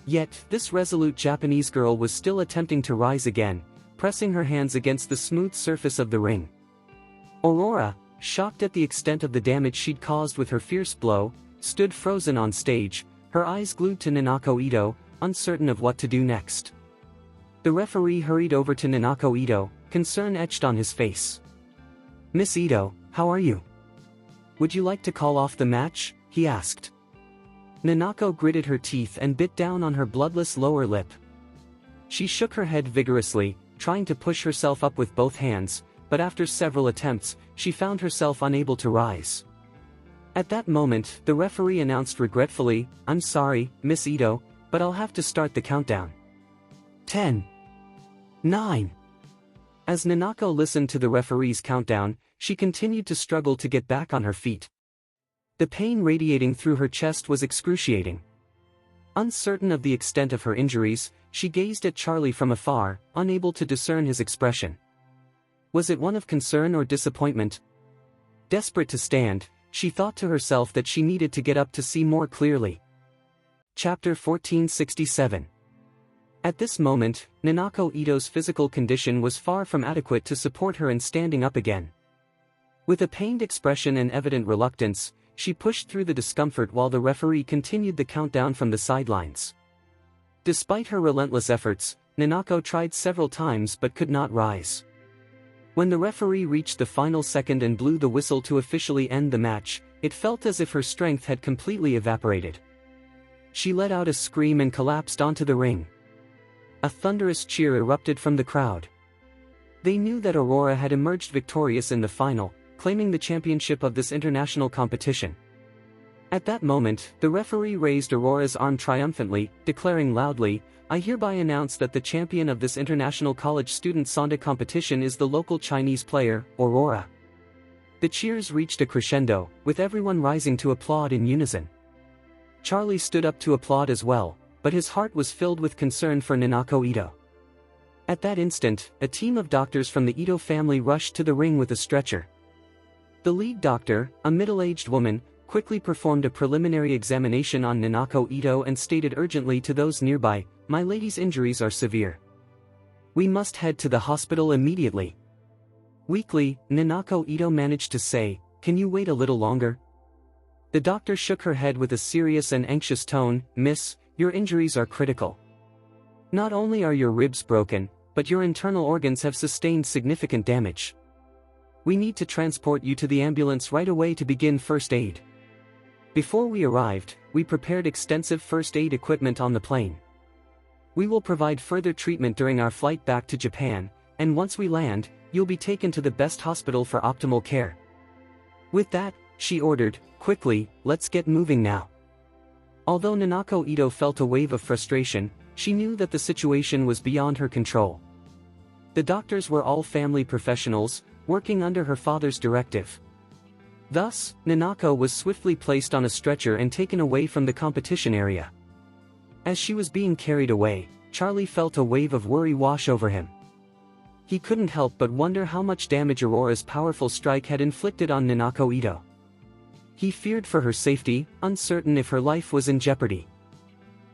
S1: Yet, this resolute Japanese girl was still attempting to rise again, pressing her hands against the smooth surface of the ring. Aurora, shocked at the extent of the damage she'd caused with her fierce blow, stood frozen on stage, her eyes glued to Nanako Ito, uncertain of what to do next. The referee hurried over to Nanako Ito, concern etched on his face. "Miss Ito, how are you? Would you like to call off the match?" he asked. Nanako gritted her teeth and bit down on her bloodless lower lip. She shook her head vigorously, trying to push herself up with both hands, but after several attempts, she found herself unable to rise. At that moment, the referee announced regretfully, "I'm sorry, Miss Ito, but I'll have to start the countdown. 10. 9. As Nanako listened to the referee's countdown, she continued to struggle to get back on her feet. The pain radiating through her chest was excruciating. Uncertain of the extent of her injuries, she gazed at Charlie from afar, unable to discern his expression. Was it one of concern or disappointment? Desperate to stand, she thought to herself that she needed to get up to see more clearly. Chapter 1467. At this moment, Nanako Ito's physical condition was far from adequate to support her in standing up again. With a pained expression and evident reluctance, she pushed through the discomfort while the referee continued the countdown from the sidelines. Despite her relentless efforts, Nanako tried several times but could not rise. When the referee reached the final second and blew the whistle to officially end the match, it felt as if her strength had completely evaporated. She let out a scream and collapsed onto the ring. A thunderous cheer erupted from the crowd. They knew that Aurora had emerged victorious in the final, claiming the championship of this international competition. At that moment, the referee raised Aurora's arm triumphantly, declaring loudly, "I hereby announce that the champion of this international college student sonda competition is the local Chinese player, Aurora." The cheers reached a crescendo, with everyone rising to applaud in unison. Charlie stood up to applaud as well, but his heart was filled with concern for Nanako Ito. At that instant, a team of doctors from the Ito family rushed to the ring with a stretcher. The lead doctor, a middle-aged woman, quickly performed a preliminary examination on Nanako Ito and stated urgently to those nearby, "My lady's injuries are severe. We must head to the hospital immediately." Weakly, Nanako Ito managed to say, "Can you wait a little longer?" The doctor shook her head with a serious and anxious tone, "Miss, your injuries are critical. Not only are your ribs broken, but your internal organs have sustained significant damage. We need to transport you to the ambulance right away to begin first aid." Before we arrived, we prepared extensive first aid equipment on the plane. We will provide further treatment during our flight back to Japan, and once we land, you'll be taken to the best hospital for optimal care. With that, she ordered, "Quickly, let's get moving now." Although Nanako Ito felt a wave of frustration, she knew that the situation was beyond her control. The doctors were all family professionals, working under her father's directive. Thus, Nanako was swiftly placed on a stretcher and taken away from the competition area. As she was being carried away, Charlie felt a wave of worry wash over him. He couldn't help but wonder how much damage Aurora's powerful strike had inflicted on Nanako Ito. He feared for her safety, uncertain if her life was in jeopardy.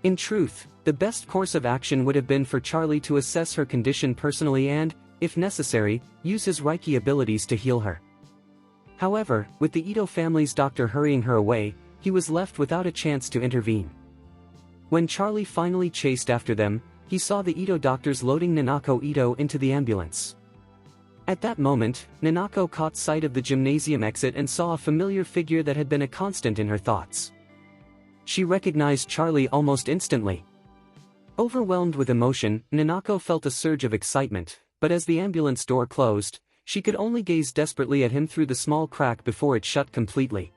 S1: In truth, the best course of action would have been for Charlie to assess her condition personally and, if necessary, use his Reiki abilities to heal her. However, with the Ito family's doctor hurrying her away, he was left without a chance to intervene. When Charlie finally chased after them, he saw the Ito doctors loading Nanako Ito into the ambulance. At that moment, Nanako caught sight of the gymnasium exit and saw a familiar figure that had been a constant in her thoughts. She recognized Charlie almost instantly. Overwhelmed with emotion, Nanako felt a surge of excitement, but as the ambulance door closed, she could only gaze desperately at him through the small crack before it shut completely.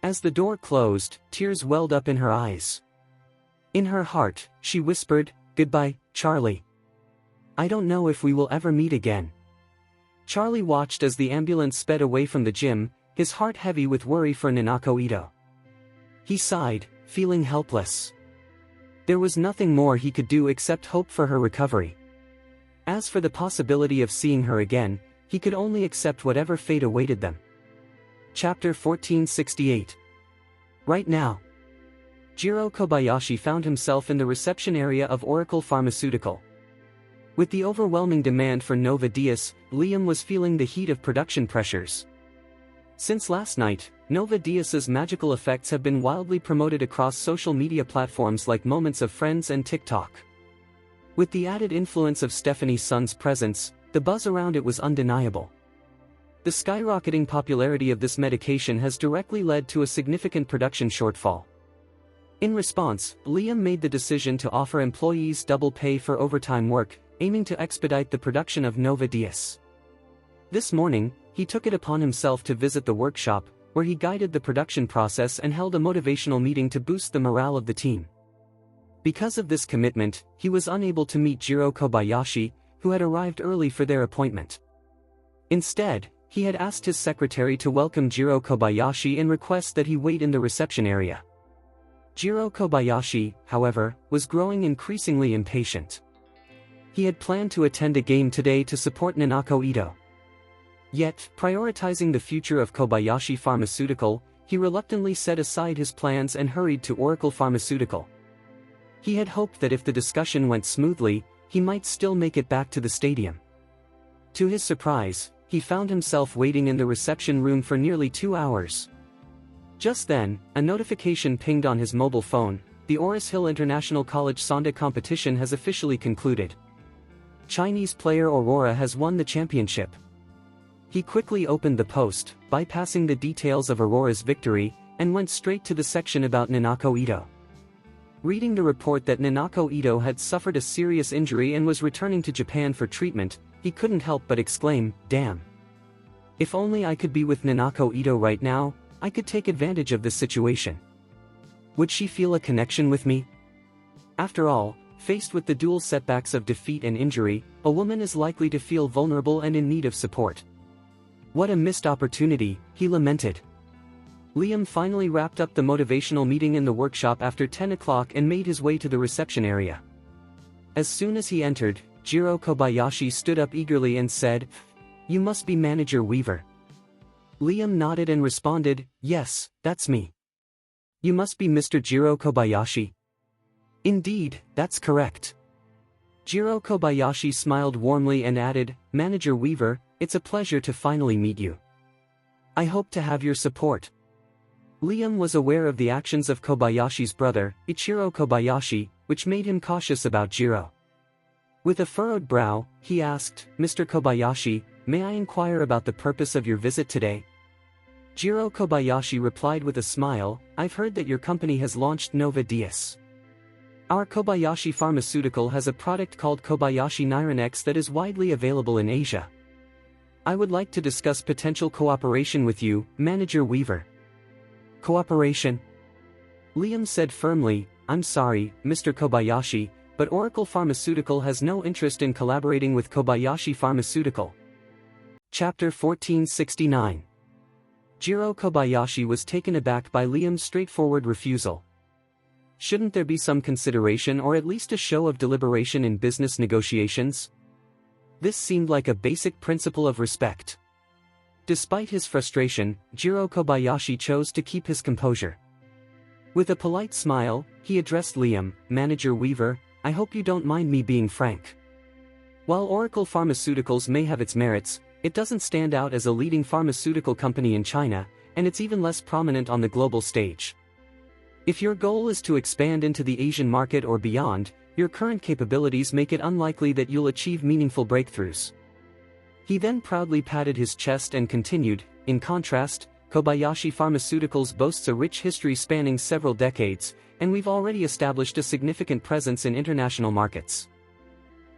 S1: As the door closed, tears welled up in her eyes. In her heart, she whispered, "Goodbye, Charlie. I don't know if we will ever meet again." Charlie watched as the ambulance sped away from the gym, his heart heavy with worry for Nanako Ito. He sighed, feeling helpless. There was nothing more he could do except hope for her recovery. As for the possibility of seeing her again, he could only accept whatever fate awaited them. Chapter 1468. Right now. Jiro Kobayashi found himself in the reception area of Oracle Pharmaceutical. With the overwhelming demand for Nova Diaz, Liam was feeling the heat of production pressures. Since last night, Nova Diaz's magical effects have been wildly promoted across social media platforms like Moments of Friends and TikTok. With the added influence of Stephanie Sun's presence, the buzz around it was undeniable. The skyrocketing popularity of this medication has directly led to a significant production shortfall. In response, Liam made the decision to offer employees double pay for overtime work, aiming to expedite the production of Nova Diaz. This morning, he took it upon himself to visit the workshop, where he guided the production process and held a motivational meeting to boost the morale of the team. Because of this commitment, he was unable to meet Jiro Kobayashi, who had arrived early for their appointment. Instead, he had asked his secretary to welcome Jiro Kobayashi and request that he wait in the reception area. Jiro Kobayashi, however, was growing increasingly impatient. He had planned to attend a game today to support Nanako Ito. Yet, prioritizing the future of Kobayashi Pharmaceutical, he reluctantly set aside his plans and hurried to Oracle Pharmaceutical. He had hoped that if the discussion went smoothly, he might still make it back to the stadium. To his surprise, he found himself waiting in the reception room for nearly 2 hours. Just then, a notification pinged on his mobile phone: the Oris Hill International College Sonda competition has officially concluded. Chinese player Aurora has won the championship. He quickly opened the post, bypassing the details of Aurora's victory, and went straight to the section about Nanako Ito. Reading the report that Nanako Ito had suffered a serious injury and was returning to Japan for treatment, he couldn't help but exclaim, "Damn. If only I could be with Nanako Ito right now, I could take advantage of this situation. Would she feel a connection with me?" After all, faced with the dual setbacks of defeat and injury, a woman is likely to feel vulnerable and in need of support. What a missed opportunity, he lamented. Liam finally wrapped up the motivational meeting in the workshop after 10 o'clock and made his way to the reception area. As soon as he entered, Jiro Kobayashi stood up eagerly and said, "You must be Manager Weaver." Liam nodded and responded, "Yes, that's me." "You must be Mr. Jiro Kobayashi." "Indeed, that's correct." Jiro Kobayashi smiled warmly and added, "Manager Weaver, it's a pleasure to finally meet you. I hope to have your support." Liam was aware of the actions of Kobayashi's brother, Ichiro Kobayashi, which made him cautious about Jiro. With a furrowed brow, he asked, "Mr. Kobayashi, may I inquire about the purpose of your visit today?" Jiro Kobayashi replied with a smile, "I've heard that your company has launched Nova Diaz. Our Kobayashi Pharmaceutical has a product called Kobayashi Nirenex that is widely available in Asia. I would like to discuss potential cooperation with you, Manager Weaver." "Cooperation?" Liam said firmly, "I'm sorry, Mr. Kobayashi, but Oracle Pharmaceutical has no interest in collaborating with Kobayashi Pharmaceutical." Chapter 1469. Jiro Kobayashi was taken aback by Liam's straightforward refusal. Shouldn't there be some consideration or at least a show of deliberation in business negotiations? This seemed like a basic principle of respect. Despite his frustration, Jiro Kobayashi chose to keep his composure. With a polite smile, he addressed Liam, "Manager Weaver, I hope you don't mind me being frank. While Oracle Pharmaceuticals may have its merits, it doesn't stand out as a leading pharmaceutical company in China, and it's even less prominent on the global stage. If your goal is to expand into the Asian market or beyond, your current capabilities make it unlikely that you'll achieve meaningful breakthroughs." He then proudly patted his chest and continued, "In contrast, Kobayashi Pharmaceuticals boasts a rich history spanning several decades, and we've already established a significant presence in international markets.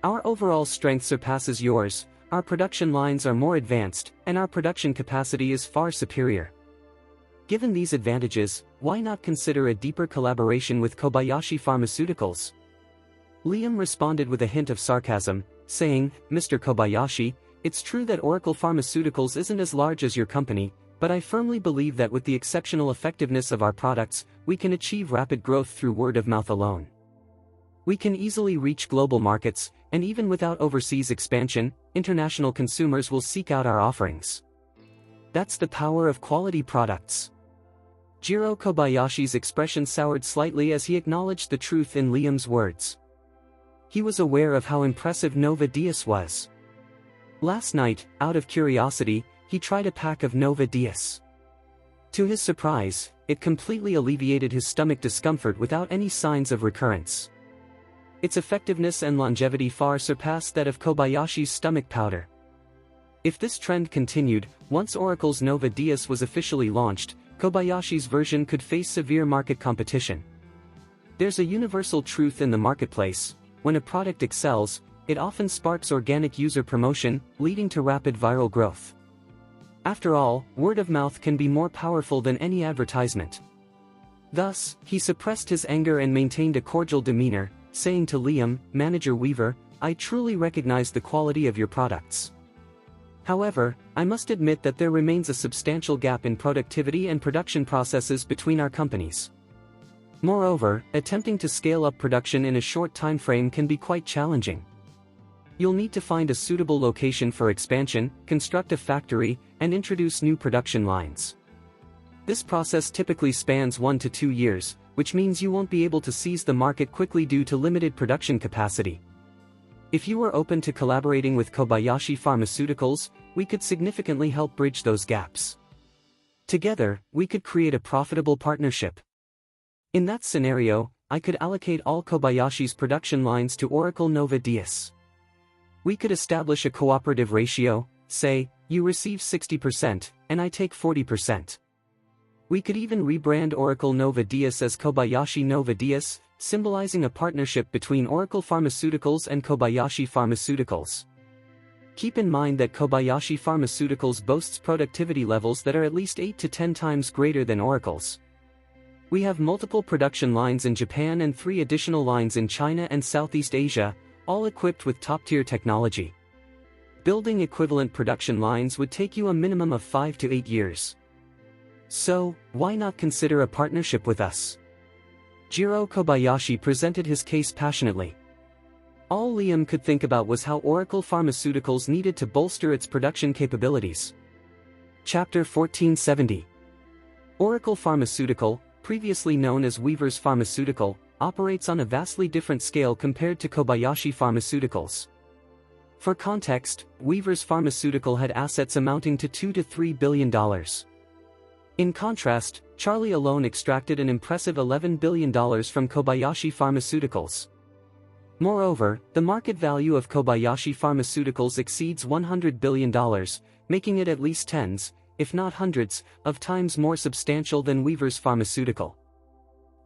S1: Our overall strength surpasses yours, our production lines are more advanced, and our production capacity is far superior. Given these advantages, why not consider a deeper collaboration with Kobayashi Pharmaceuticals? Liam responded with a hint of sarcasm, saying, "Mr. Kobayashi, it's true that Oracle Pharmaceuticals isn't as large as your company, but I firmly believe that with the exceptional effectiveness of our products, we can achieve rapid growth through word of mouth alone. We can easily reach global markets, and even without overseas expansion, international consumers will seek out our offerings. That's the power of quality products." Jiro Kobayashi's expression soured slightly as he acknowledged the truth in Liam's words. He was aware of how impressive Nova Diaz was. Last night, out of curiosity, he tried a pack of Nova Diaz. To his surprise, it completely alleviated his stomach discomfort without any signs of recurrence. Its effectiveness and longevity far surpassed that of Kobayashi's stomach powder. If this trend continued, once Oracle's Nova Diaz was officially launched, Kobayashi's version could face severe market competition. There's a universal truth in the marketplace: when a product excels, it often sparks organic user promotion, leading to rapid viral growth. After all, word of mouth can be more powerful than any advertisement. Thus, he suppressed his anger and maintained a cordial demeanor, saying to Liam, "Manager Weaver, I truly recognize the quality of your products. However, I must admit that there remains a substantial gap in productivity and production processes between our companies. Moreover, attempting to scale up production in a short time frame can be quite challenging. You'll need to find a suitable location for expansion, construct a factory, and introduce new production lines. This process typically spans 1 to 2 years, which means you won't be able to seize the market quickly due to limited production capacity. If you were open to collaborating with Kobayashi Pharmaceuticals, we could significantly help bridge those gaps. Together, we could create a profitable partnership. In that scenario, I could allocate all Kobayashi's production lines to Oracle Nova Diaz. We could establish a cooperative ratio, say, you receive 60%, and I take 40%. We could even rebrand Oracle Nova Diaz as Kobayashi Nova Diaz, symbolizing a partnership between Oracle Pharmaceuticals and Kobayashi Pharmaceuticals. Keep in mind that Kobayashi Pharmaceuticals boasts productivity levels that are at least 8 to 10 times greater than Oracle's. We have multiple production lines in Japan and 3 additional lines in China and Southeast Asia, all equipped with top-tier technology. Building equivalent production lines would take you a minimum of 5 to 8 years. So, why not consider a partnership with us? Jiro Kobayashi presented his case passionately. All Liam could think about was how Oracle Pharmaceuticals needed to bolster its production capabilities. Chapter 1470. Oracle Pharmaceutical, previously known as Weaver's Pharmaceutical, operates on a vastly different scale compared to Kobayashi Pharmaceuticals. For context, Weaver's Pharmaceutical had assets amounting to $2 to $3 billion. In contrast, Charlie alone extracted an impressive $11 billion from Kobayashi Pharmaceuticals. Moreover, the market value of Kobayashi Pharmaceuticals exceeds $100 billion, making it at least tens, if not hundreds, of times more substantial than Weaver's Pharmaceutical.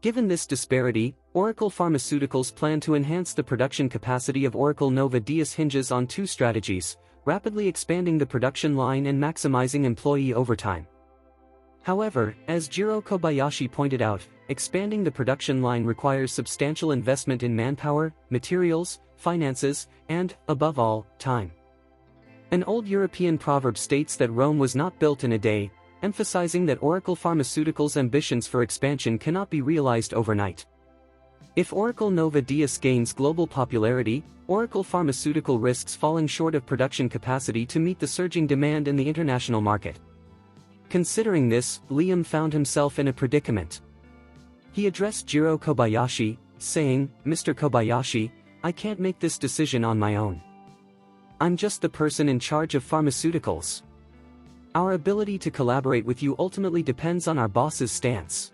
S1: Given this disparity, Oracle Pharmaceuticals plan to enhance the production capacity of Oracle Nova Diaz hinges on 2 strategies: rapidly expanding the production line and maximizing employee overtime. However, as Jiro Kobayashi pointed out, expanding the production line requires substantial investment in manpower, materials, finances, and, above all, time. An old European proverb states that Rome was not built in a day, emphasizing that Oracle Pharmaceuticals' ambitions for expansion cannot be realized overnight. If Oracle Nova Diaz gains global popularity, Oracle Pharmaceutical risks falling short of production capacity to meet the surging demand in the international market. Considering this, Liam found himself in a predicament. He addressed Jiro Kobayashi, saying, "Mr. Kobayashi, I can't make this decision on my own. I'm just the person in charge of pharmaceuticals. Our ability to collaborate with you ultimately depends on our boss's stance."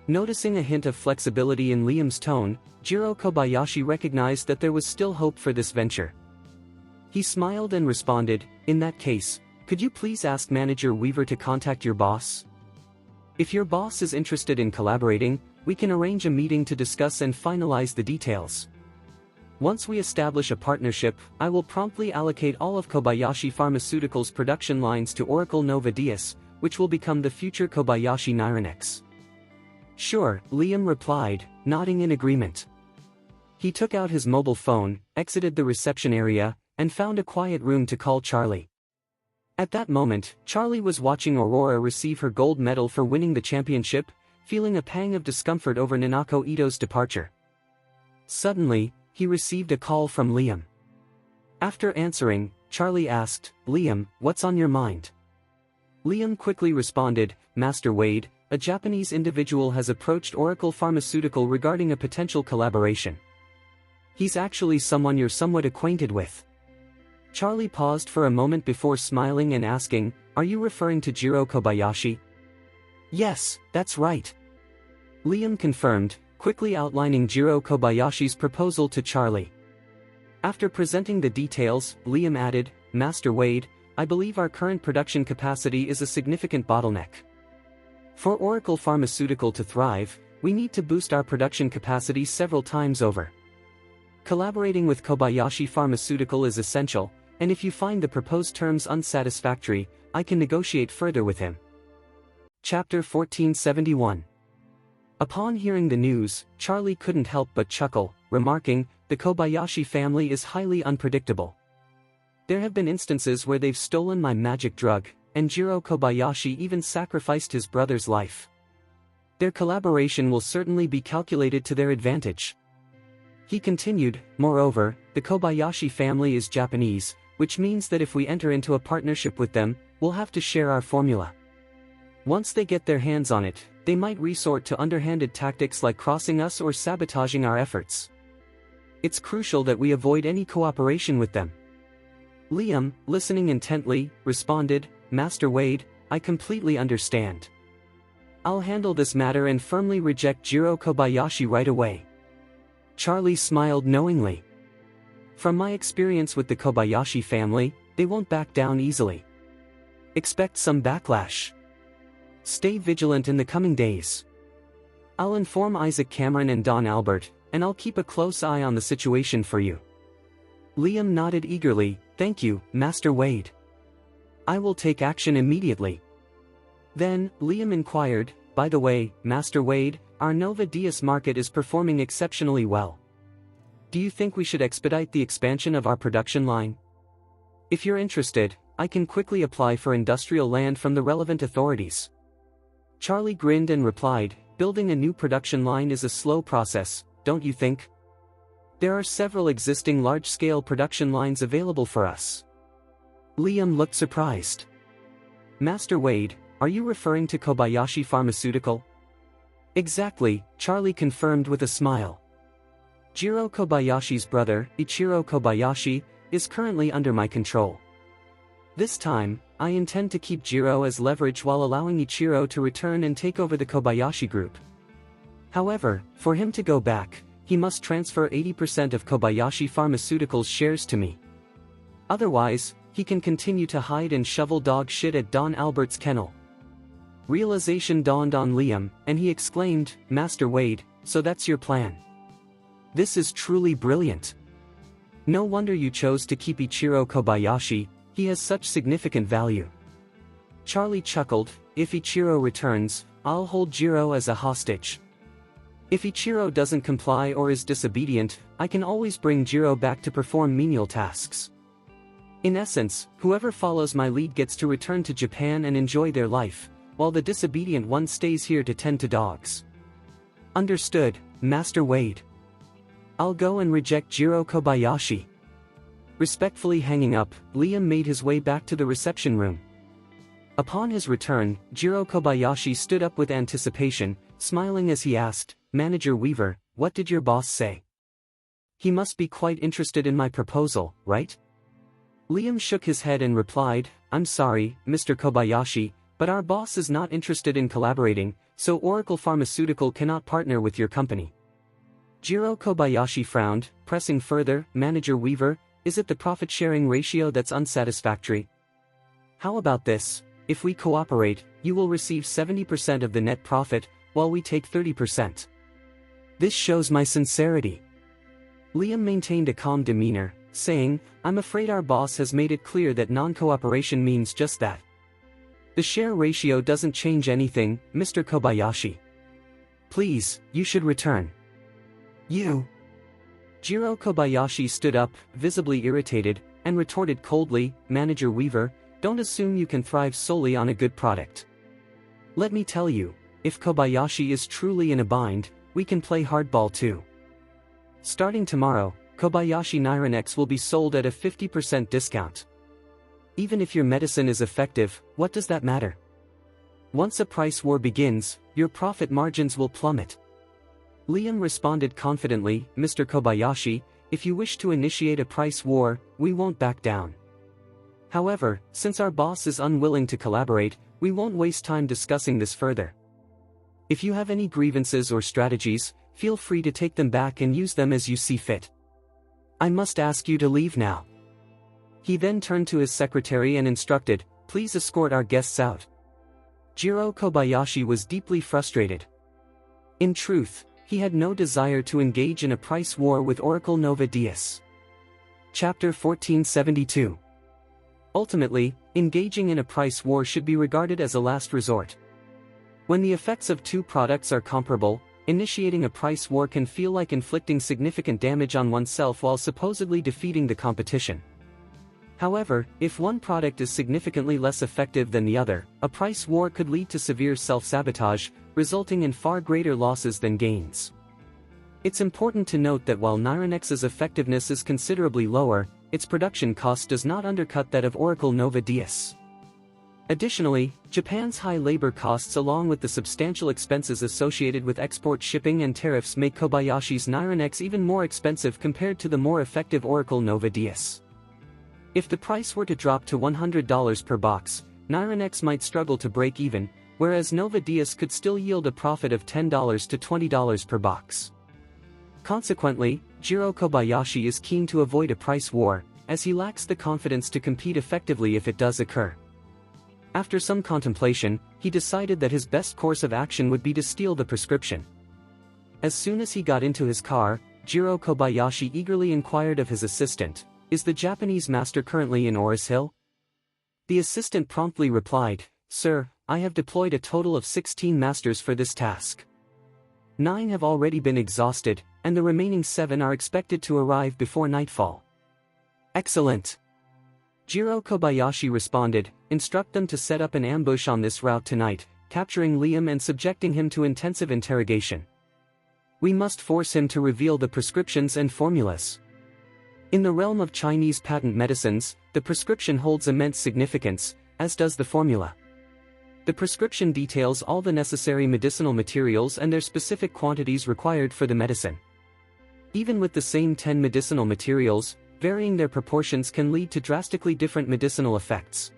S1: Noticing a hint of flexibility in Liam's tone, Jiro Kobayashi recognized that there was still hope for this venture. He smiled and responded, "In that case, Could you please ask Manager Weaver to contact your boss? If your boss is interested in collaborating, we can arrange a meeting to discuss and finalize the details. Once we establish a partnership, I will promptly allocate all of Kobayashi Pharmaceuticals' production lines to Oracle Nova Dias, which will become the future Kobayashi Nyranex. Sure, Liam replied, nodding in agreement. He took out his mobile phone, exited the reception area, and found a quiet room to call Charlie. At that moment, Charlie was watching Aurora receive her gold medal for winning the championship, feeling a pang of discomfort over Nanako Ito's departure. Suddenly, he received a call from Liam. After answering, Charlie asked, "Liam, what's on your mind?" Liam quickly responded, "Master Wade, a Japanese individual has approached Oracle Pharmaceutical regarding a potential collaboration. He's actually someone you're somewhat acquainted with." Charlie paused for a moment before smiling and asking, "Are you referring to Jiro Kobayashi?" "Yes, that's right," Liam confirmed, quickly outlining Jiro Kobayashi's proposal to Charlie. After presenting the details, Liam added, "Master Wade, I believe our current production capacity is a significant bottleneck. For Oracle Pharmaceutical to thrive, we need to boost our production capacity several times over. Collaborating with Kobayashi Pharmaceutical is essential, and if you find the proposed terms unsatisfactory, I can negotiate further with him." Chapter 1471. Upon hearing the news, Charlie couldn't help but chuckle, remarking, "The Kobayashi family is highly unpredictable. There have been instances where they've stolen my magic drug, and Jiro Kobayashi even sacrificed his brother's life. Their collaboration will certainly be calculated to their advantage." He continued, "Moreover, the Kobayashi family is Japanese, which means that if we enter into a partnership with them, we'll have to share our formula. Once they get their hands on it, they might resort to underhanded tactics like crossing us or sabotaging our efforts. It's crucial that we avoid any cooperation with them." Liam, listening intently, responded, "Master Wade, I completely understand. I'll handle this matter and firmly reject Jiro Kobayashi right away." Charlie smiled knowingly. "From my experience with the Kobayashi family, they won't back down easily. Expect some backlash. Stay vigilant in the coming days. I'll inform Isaac Cameron and Don Albert, and I'll keep a close eye on the situation for you." Liam nodded eagerly, "Thank you, Master Wade. I will take action immediately." Then, Liam inquired, "By the way, Master Wade, our Nova Dias market is performing exceptionally well. Do you think we should expedite the expansion of our production line? If you're interested, I can quickly apply for industrial land from the relevant authorities." Charlie grinned and replied, "Building a new production line is a slow process, don't you think? There are several existing large-scale production lines available for us." Liam looked surprised. "Master Wade, are you referring to Kobayashi Pharmaceutical?" "Exactly," Charlie confirmed with a smile. "Jiro Kobayashi's brother, Ichiro Kobayashi, is currently under my control. This time, I intend to keep Jiro as leverage while allowing Ichiro to return and take over the Kobayashi group. However, for him to go back, he must transfer 80% of Kobayashi Pharmaceuticals' shares to me. Otherwise, he can continue to hide and shovel dog shit at Don Albert's kennel." Realization dawned on Liam, and he exclaimed, "Master Wade, so that's your plan. This is truly brilliant. No wonder you chose to keep Ichiro Kobayashi, he has such significant value." Charlie chuckled, "If Ichiro returns, I'll hold Jiro as a hostage. If Ichiro doesn't comply or is disobedient, I can always bring Jiro back to perform menial tasks. In essence, whoever follows my lead gets to return to Japan and enjoy their life, while the disobedient one stays here to tend to dogs." "Understood, Master Wade. I'll go and reject Jiro Kobayashi." Respectfully hanging up, Liam made his way back to the reception room. Upon his return, Jiro Kobayashi stood up with anticipation, smiling as he asked, "Manager Weaver, what did your boss say? He must be quite interested in my proposal, right?" Liam shook his head and replied, "I'm sorry, Mr. Kobayashi, but our boss is not interested in collaborating, so Oracle Pharmaceutical cannot partner with your company." Jiro Kobayashi frowned, pressing further, "Manager Weaver, is it the profit-sharing ratio that's unsatisfactory?" How about this? If we cooperate, you will receive 70% of the net profit, while we take 30%. This shows my sincerity. Liam maintained a calm demeanor, saying, I'm afraid our boss has made it clear that non-cooperation means just that. The share ratio doesn't change anything, Mr. Kobayashi. Please, you should return. You. Jiro Kobayashi stood up, visibly irritated, and retorted coldly, Manager Weaver, don't assume you can thrive solely on a good product. Let me tell you, if Kobayashi is truly in a bind, we can play hardball too. Starting tomorrow, Kobayashi Nyranex will be sold at a 50% discount. Even if your medicine is effective, what does that matter? Once a price war begins, your profit margins will plummet. Liam responded confidently, Mr. Kobayashi, if you wish to initiate a price war, we won't back down. However, since our boss is unwilling to collaborate, we won't waste time discussing this further. If you have any grievances or strategies, feel free to take them back and use them as you see fit. I must ask you to leave now. He then turned to his secretary and instructed, please escort our guests out. Jiro Kobayashi was deeply frustrated. In truth, he had no desire to engage in a price war with Oracle Nova Dias. Chapter 1472. Ultimately, engaging in a price war should be regarded as a last resort. When the effects of two products are comparable, initiating a price war can feel like inflicting significant damage on oneself while supposedly defeating the competition. However, if one product is significantly less effective than the other, a price war could lead to severe self-sabotage, resulting in far greater losses than gains. It's important to note that while Nyranex's effectiveness is considerably lower, its production cost does not undercut that of Oracle Nova Dias. Additionally, Japan's high labor costs along with the substantial expenses associated with export shipping and tariffs make Kobayashi's Nyranex even more expensive compared to the more effective Oracle Nova Dias. If the price were to drop to $100 per box, Nyranex might struggle to break even, whereas Nova Dias could still yield a profit of $10 to $20 per box. Consequently, Jiro Kobayashi is keen to avoid a price war, as he lacks the confidence to compete effectively if it does occur. After some contemplation, he decided that his best course of action would be to steal the prescription. As soon as he got into his car, Jiro Kobayashi eagerly inquired of his assistant, is the Japanese master currently in Oris Hill? The assistant promptly replied, Sir, I have deployed a total of 16 masters for this task. 9 have already been exhausted, and the remaining 7 are expected to arrive before nightfall. Excellent. Jiro Kobayashi responded, instruct them to set up an ambush on this route tonight, capturing Liam and subjecting him to intensive interrogation. We must force him to reveal the prescriptions and formulas. In the realm of Chinese patent medicines, the prescription holds immense significance, as does the formula. The prescription details all the necessary medicinal materials and their specific quantities required for the medicine. Even with the same 10 medicinal materials, varying their proportions can lead to drastically different medicinal effects.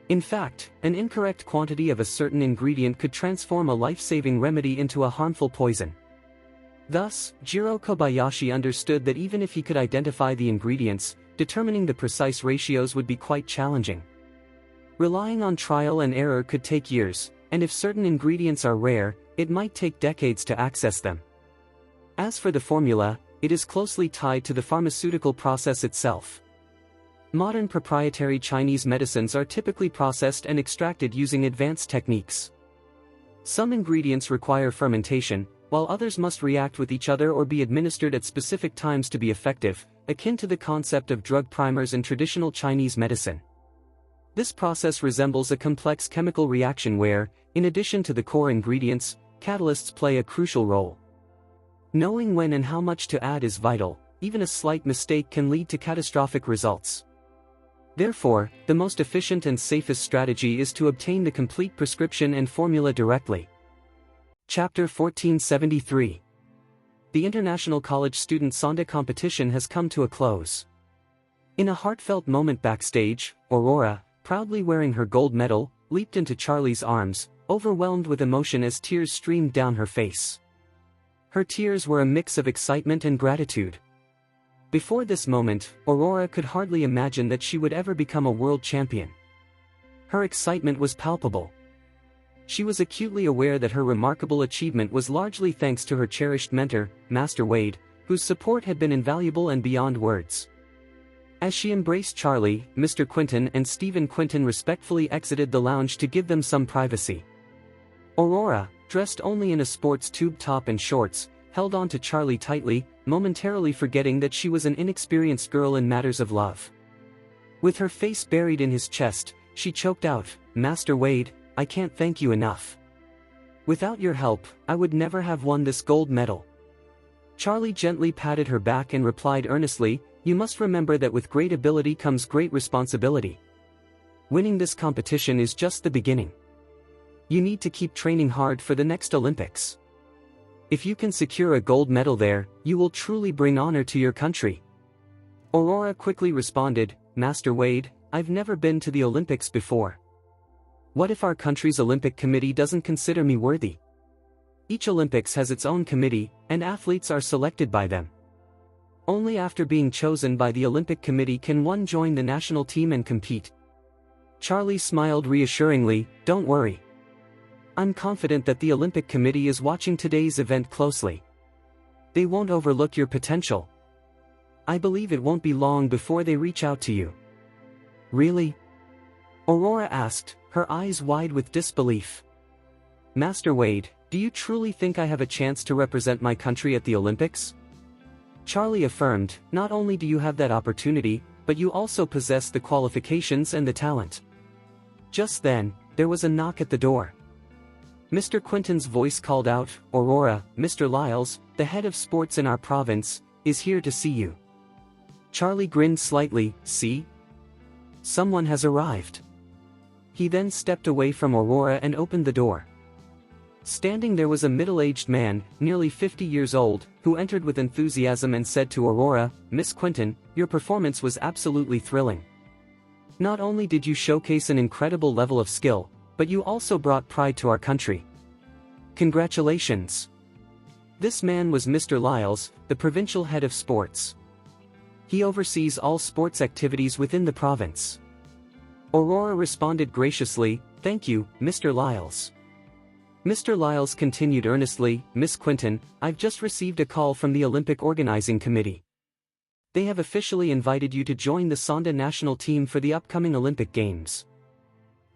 S1: In fact, an incorrect quantity of a certain ingredient could transform a life-saving remedy into a harmful poison. Thus, Jiro Kobayashi understood that even if he could identify the ingredients, determining the precise ratios would be quite challenging. Relying on trial and error could take years, and if certain ingredients are rare, it might take decades to access them. As for the formula, it is closely tied to the pharmaceutical process itself. Modern proprietary Chinese medicines are typically processed and extracted using advanced techniques. Some ingredients require fermentation, while others must react with each other or be administered at specific times to be effective, akin to the concept of drug primers in traditional Chinese medicine. This process resembles a complex chemical reaction where, in addition to the core ingredients, catalysts play a crucial role. Knowing when and how much to add is vital, even a slight mistake can lead to catastrophic results. Therefore, the most efficient and safest strategy is to obtain the complete prescription and formula directly. Chapter 1473. The International College Student Sonda competition has come to a close. In a heartfelt moment backstage, Aurora, proudly wearing her gold medal, leaped into Charlie's arms, overwhelmed with emotion as tears streamed down her face. Her tears were a mix of excitement and gratitude. Before this moment, Aurora could hardly imagine that she would ever become a world champion. Her excitement was palpable. She was acutely aware that her remarkable achievement was largely thanks to her cherished mentor, Master Wade, whose support had been invaluable and beyond words. As she embraced Charlie, Mr. Quinton and Stephen Quinton respectfully exited the lounge to give them some privacy. Aurora, dressed only in a sports tube top and shorts, held on to Charlie tightly, momentarily forgetting that she was an inexperienced girl in matters of love. With her face buried in his chest, she choked out, "Master Wade, I can't thank you enough. Without your help, I would never have won this gold medal." Charlie gently patted her back and replied earnestly, "You must remember that with great ability comes great responsibility. Winning this competition is just the beginning. You need to keep training hard for the next Olympics. If you can secure a gold medal there, you will truly bring honor to your country." Aurora quickly responded, "Master Wade, I've never been to the Olympics before. What if our country's Olympic committee doesn't consider me worthy? Each Olympics has its own committee, and athletes are selected by them. Only after being chosen by the Olympic committee can one join the national team and compete." Charlie smiled reassuringly, "Don't worry. I'm confident that the Olympic committee is watching today's event closely. They won't overlook your potential. I believe it won't be long before they reach out to you." "Really?" Aurora asked, her eyes wide with disbelief. "Master Wade, do you truly think I have a chance to represent my country at the Olympics?" Charlie affirmed, "Not only do you have that opportunity, but you also possess the qualifications and the talent." Just then, there was a knock at the door. Mr. Quinton's voice called out, "Aurora, Mr. Lyles, the head of sports in our province, is here to see you." Charlie grinned slightly, "See? Someone has arrived." He then stepped away from Aurora and opened the door. Standing there was a middle-aged man, nearly 50 years old, who entered with enthusiasm and said to Aurora, "Miss Quinton, your performance was absolutely thrilling. Not only did you showcase an incredible level of skill, but you also brought pride to our country. Congratulations." This man was Mr. Lyles, the provincial head of sports. He oversees all sports activities within the province. Aurora responded graciously, "Thank you, Mr. Lyles." Mr. Lyles continued earnestly, "Miss Quinton, I've just received a call from the Olympic Organizing Committee. They have officially invited you to join the Sonda national team for the upcoming Olympic Games.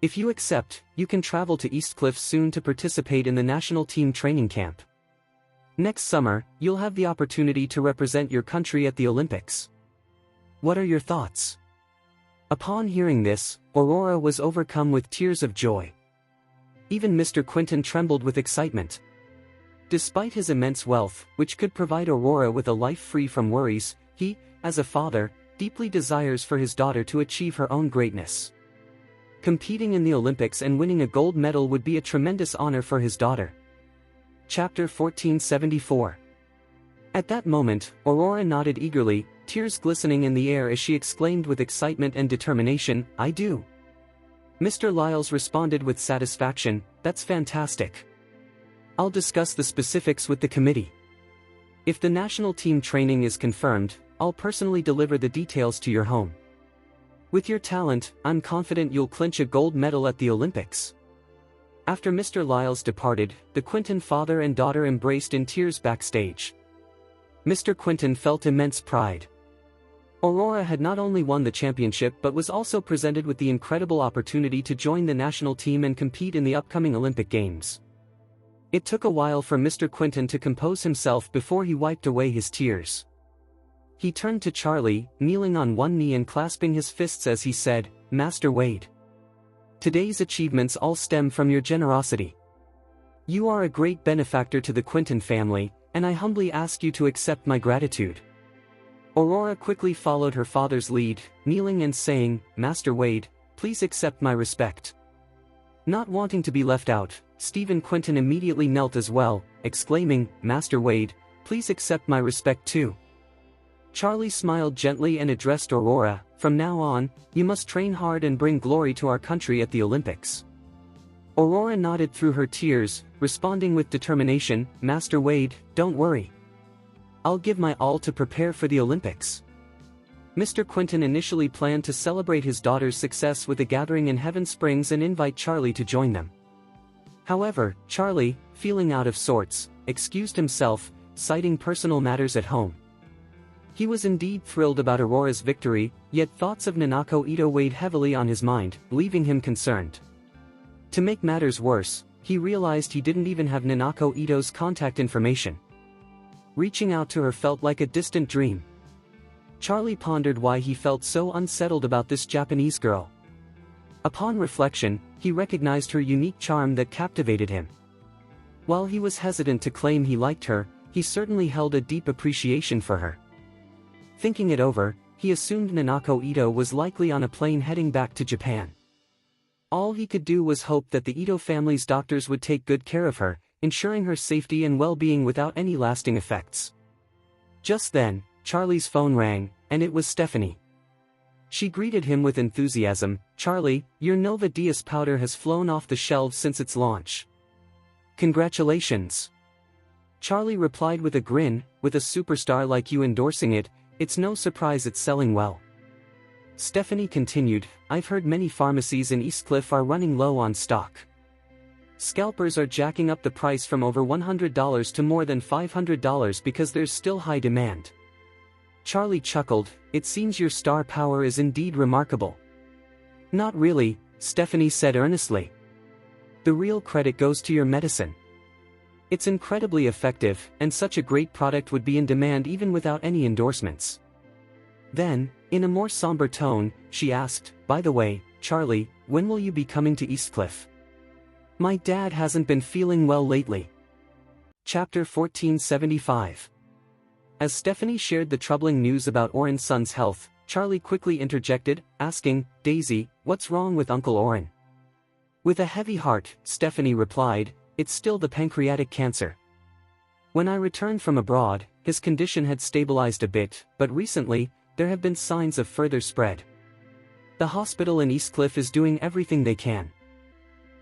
S1: If you accept, you can travel to East Cliff soon to participate in the national team training camp. Next summer, you'll have the opportunity to represent your country at the Olympics. What are your thoughts?" Upon hearing this, Aurora was overcome with tears of joy. Even Mr. Quinton trembled with excitement. Despite his immense wealth, which could provide Aurora with a life free from worries, he, as a father, deeply desires for his daughter to achieve her own greatness. Competing in the Olympics and winning a gold medal would be a tremendous honor for his daughter. Chapter 1474. At that moment, Aurora nodded eagerly, tears glistening in the air as she exclaimed with excitement and determination, "I do." Mr. Lyles responded with satisfaction, "That's fantastic. I'll discuss the specifics with the committee. If the national team training is confirmed, I'll personally deliver the details to your home. With your talent, I'm confident you'll clinch a gold medal at the Olympics." After Mr. Lyles departed, the Quinton father and daughter embraced in tears backstage. Mr. Quinton felt immense pride. Aurora had not only won the championship but was also presented with the incredible opportunity to join the national team and compete in the upcoming Olympic Games. It took a while for Mr. Quinton to compose himself before he wiped away his tears. He turned to Charlie, kneeling on one knee and clasping his fists as he said, "Master Wade, today's achievements all stem from your generosity. You are a great benefactor to the Quinton family, and I humbly ask you to accept my gratitude." Aurora quickly followed her father's lead, kneeling and saying, "Master Wade, please accept my respect." Not wanting to be left out, Stephen Quinton immediately knelt as well, exclaiming, "Master Wade, please accept my respect too." Charlie smiled gently and addressed Aurora, "From now on, you must train hard and bring glory to our country at the Olympics." Aurora nodded through her tears, responding with determination, "Master Wade, don't worry. I'll give my all to prepare for the Olympics." Mr. Quinton initially planned to celebrate his daughter's success with a gathering in Heaven Springs and invite Charlie to join them. However, Charlie, feeling out of sorts, excused himself, citing personal matters at home. He was indeed thrilled about Aurora's victory, yet thoughts of Nanako Ito weighed heavily on his mind, leaving him concerned. To make matters worse, he realized he didn't even have Nanako Ito's contact information. Reaching out to her felt like a distant dream. Charlie pondered why he felt so unsettled about this Japanese girl. Upon reflection, he recognized her unique charm that captivated him. While he was hesitant to claim he liked her, he certainly held a deep appreciation for her. Thinking it over, he assumed Nanako Ito was likely on a plane heading back to Japan. All he could do was hope that the Ito family's doctors would take good care of her, ensuring her safety and well-being without any lasting effects. Just then, Charlie's phone rang, and it was Stephanie. She greeted him with enthusiasm. "Charlie, your Nova Diaz powder has flown off the shelves since its launch." "Congratulations." Charlie replied with a grin, "With a superstar like you endorsing it, it's no surprise it's selling well." Stephanie continued, "I've heard many pharmacies in Eastcliff are running low on stock. Scalpers are jacking up the price from over $100 to more than $500 because there's still high demand." Charlie chuckled, "It seems your star power is indeed remarkable." "Not really," Stephanie said earnestly. "The real credit goes to your medicine. It's incredibly effective, and such a great product would be in demand even without any endorsements." Then, in a more somber tone, she asked, "By the way, Charlie, when will you be coming to Eastcliff? My dad hasn't been feeling well lately." Chapter 1475. As Stephanie shared the troubling news about Oren's son's health, Charlie quickly interjected, asking, "Daisy, what's wrong with Uncle Oren?" With a heavy heart, Stephanie replied, "It's still the pancreatic cancer. When I returned from abroad, his condition had stabilized a bit, but recently, there have been signs of further spread. The hospital in Eastcliff is doing everything they can.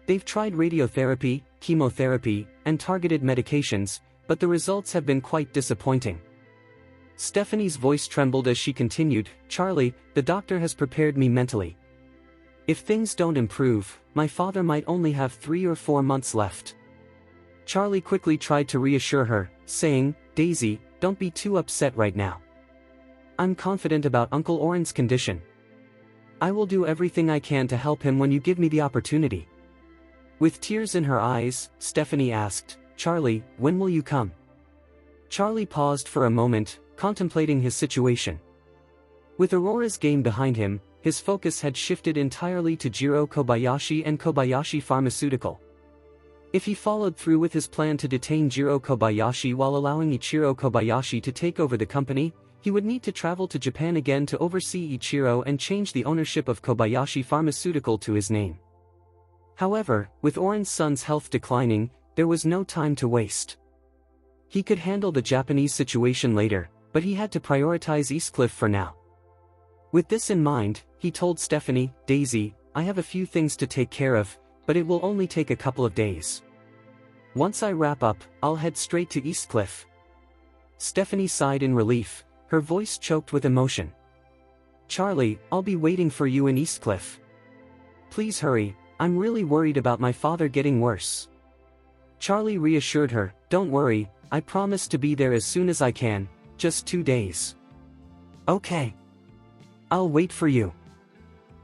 S1: They've tried radiotherapy, chemotherapy, and targeted medications, but the results have been quite disappointing." Stephanie's voice trembled as she continued, "Charlie, the doctor has prepared me mentally. If things don't improve, my father might only have 3 or 4 months left." Charlie quickly tried to reassure her, saying, "Daisy, don't be too upset right now. I'm confident about Uncle Oren's condition. I will do everything I can to help him when you give me the opportunity." With tears in her eyes, Stephanie asked, "Charlie, when will you come?" Charlie paused for a moment, contemplating his situation. With Aurora's game behind him, his focus had shifted entirely to Jiro Kobayashi and Kobayashi Pharmaceutical. If he followed through with his plan to detain Jiro Kobayashi while allowing Ichiro Kobayashi to take over the company, he would need to travel to Japan again to oversee Ichiro and change the ownership of Kobayashi Pharmaceutical to his name. However, with Oren's son's health declining, there was no time to waste. He could handle the Japanese situation later, but he had to prioritize Eastcliff for now. With this in mind, he told Stephanie, "Daisy, I have a few things to take care of, but it will only take a couple of days. Once I wrap up, I'll head straight to Eastcliff." Stephanie sighed in relief, her voice choked with emotion. "Charlie, I'll be waiting for you in Eastcliff. Please hurry, I'm really worried about my father getting worse." Charlie reassured her, "Don't worry, I promise to be there as soon as I can, just 2 days." "Okay. I'll wait for you."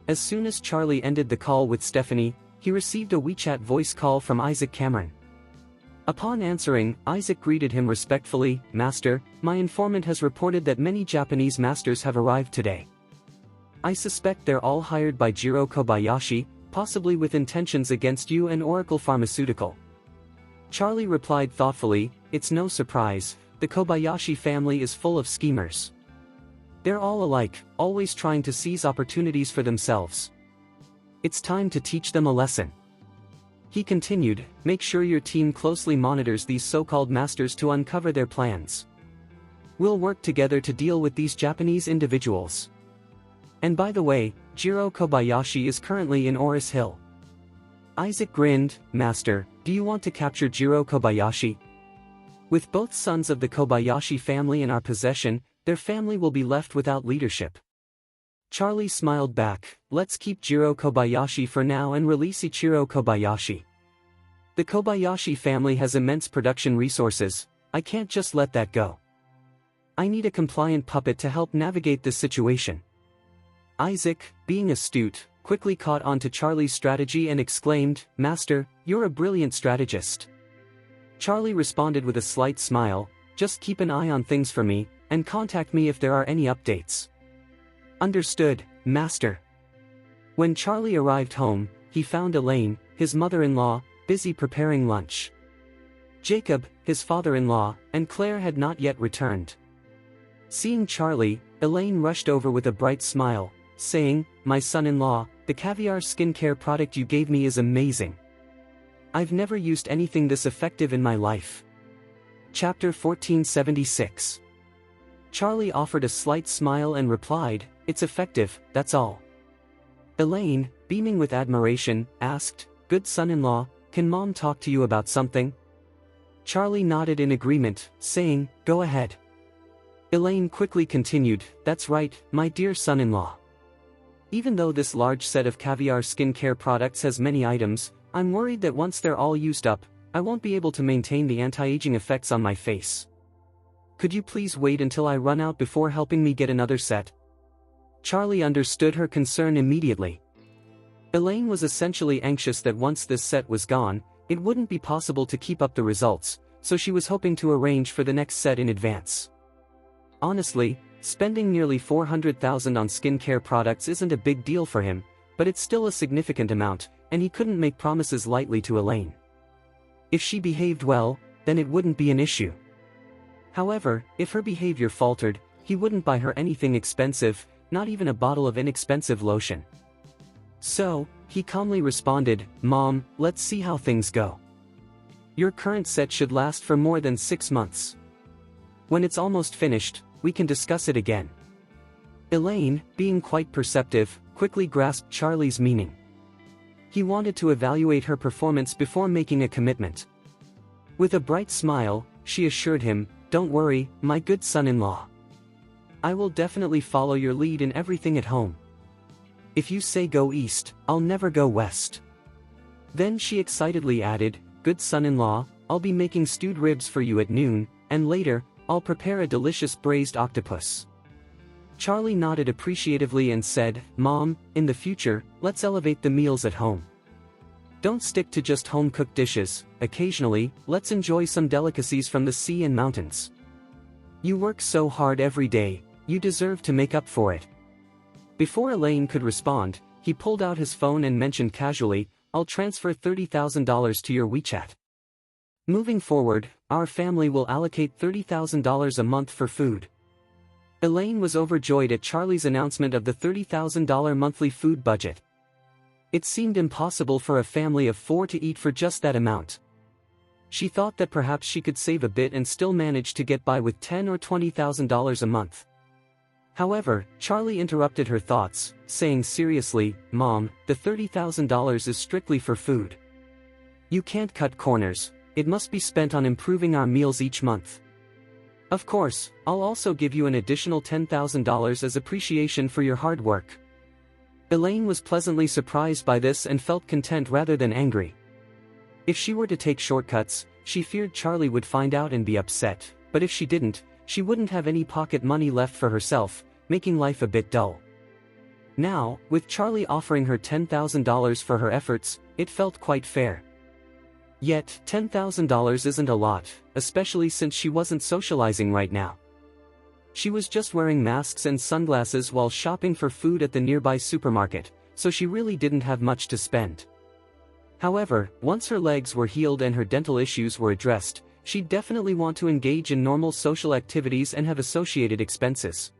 S1: As soon as Charlie ended the call with Stephanie, he received a WeChat voice call from Isaac Cameron. Upon answering, Isaac greeted him respectfully, "Master, my informant has reported that many Japanese masters have arrived today. I suspect they're all hired by Jiro Kobayashi, possibly with intentions against you and Oracle Pharmaceutical." Charlie replied thoughtfully, "It's no surprise, the Kobayashi family is full of schemers. They're all alike, always trying to seize opportunities for themselves. It's time to teach them a lesson." He continued, "Make sure your team closely monitors these so-called masters to uncover their plans. We'll work together to deal with these Japanese individuals. And by the way, Jiro Kobayashi is currently in Oris Hill." Isaac grinned, "Master, do you want to capture Jiro Kobayashi? With both sons of the Kobayashi family in our possession, their family will be left without leadership. Charlie smiled back, let's keep Jiro Kobayashi for now and release Ichiro Kobayashi. The Kobayashi family has immense production resources, I can't just let that go. I need a compliant puppet to help navigate this situation. Isaac, being astute, quickly caught on to Charlie's strategy and exclaimed, Master, you're a brilliant strategist. Charlie responded with a slight smile, just keep an eye on things for me, and contact me if there are any updates. Understood, Master. When Charlie arrived home, he found Elaine, his mother-in-law, busy preparing lunch. Jacob, his father-in-law, and Claire had not yet returned. Seeing Charlie, Elaine rushed over with a bright smile, saying, My son-in-law, the caviar skincare product you gave me is amazing. I've never used anything this effective in my life. Chapter 1476. Charlie offered a slight smile and replied, It's effective, that's all. Elaine, beaming with admiration, asked, Good son-in-law, can Mom talk to you about something? Charlie nodded in agreement, saying, Go ahead. Elaine quickly continued, That's right, my dear son-in-law. Even though this large set of caviar skincare products has many items, I'm worried that once they're all used up, I won't be able to maintain the anti-aging effects on my face. Could you please wait until I run out before helping me get another set? Charlie understood her concern immediately. Elaine was essentially anxious that once this set was gone, it wouldn't be possible to keep up the results, so she was hoping to arrange for the next set in advance. Honestly, spending nearly $400,000 on skincare products isn't a big deal for him, but it's still a significant amount, and he couldn't make promises lightly to Elaine. If she behaved well, then it wouldn't be an issue. However, if her behavior faltered, he wouldn't buy her anything expensive, not even a bottle of inexpensive lotion. So, he calmly responded, Mom, let's see how things go. Your current set should last for more than 6 months. When it's almost finished, we can discuss it again. Elaine, being quite perceptive, quickly grasped Charlie's meaning. He wanted to evaluate her performance before making a commitment. With a bright smile, she assured him, Don't worry, my good son-in-law. I will definitely follow your lead in everything at home. If you say go east, I'll never go west. Then she excitedly added, Good son-in-law, I'll be making stewed ribs for you at noon, and later, I'll prepare a delicious braised octopus. Charlie nodded appreciatively and said, Mom, in the future, let's elevate the meals at home. Don't stick to just home-cooked dishes, occasionally, let's enjoy some delicacies from the sea and mountains. You work so hard every day, you deserve to make up for it. Before Elaine could respond, he pulled out his phone and mentioned casually, I'll transfer $30,000 to your WeChat. Moving forward, our family will allocate $30,000 a month for food. Elaine was overjoyed at Charlie's announcement of the $30,000 monthly food budget. It seemed impossible for a family of 4 to eat for just that amount. She thought that perhaps she could save a bit and still manage to get by with $10,000 or $20,000 a month. However, Charlie interrupted her thoughts, saying seriously, Mom, the $30,000 is strictly for food. You can't cut corners, it must be spent on improving our meals each month. Of course, I'll also give you an additional $10,000 as appreciation for your hard work. Elaine was pleasantly surprised by this and felt content rather than angry. If she were to take shortcuts, she feared Charlie would find out and be upset, but if she didn't, she wouldn't have any pocket money left for herself, making life a bit dull. Now, with Charlie offering her $10,000 for her efforts, it felt quite fair. Yet, $10,000 isn't a lot, especially since she wasn't socializing right now. She was just wearing masks and sunglasses while shopping for food at the nearby supermarket, so she really didn't have much to spend. However, once her legs were healed and her dental issues were addressed, she'd definitely want to engage in normal social activities and have associated expenses.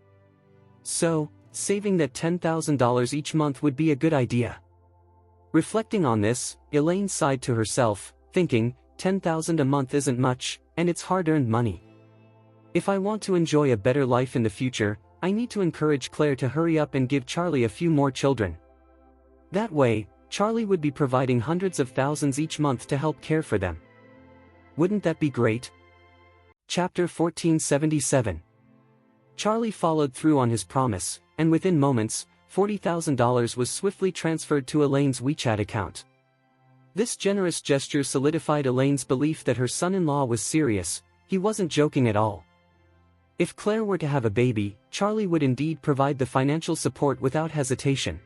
S1: So, saving that $10,000 each month would be a good idea. Reflecting on this, Elaine sighed to herself, thinking, $10,000 a month isn't much, and it's hard-earned money. If I want to enjoy a better life in the future, I need to encourage Claire to hurry up and give Charlie a few more children. That way, Charlie would be providing hundreds of thousands each month to help care for them. Wouldn't that be great? Chapter 1477. Charlie followed through on his promise, and within moments, $40,000 was swiftly transferred to Elaine's WeChat account. This generous gesture solidified Elaine's belief that her son-in-law was serious. He wasn't joking at all. If Claire were to have a baby, Charlie would indeed provide the financial support without hesitation.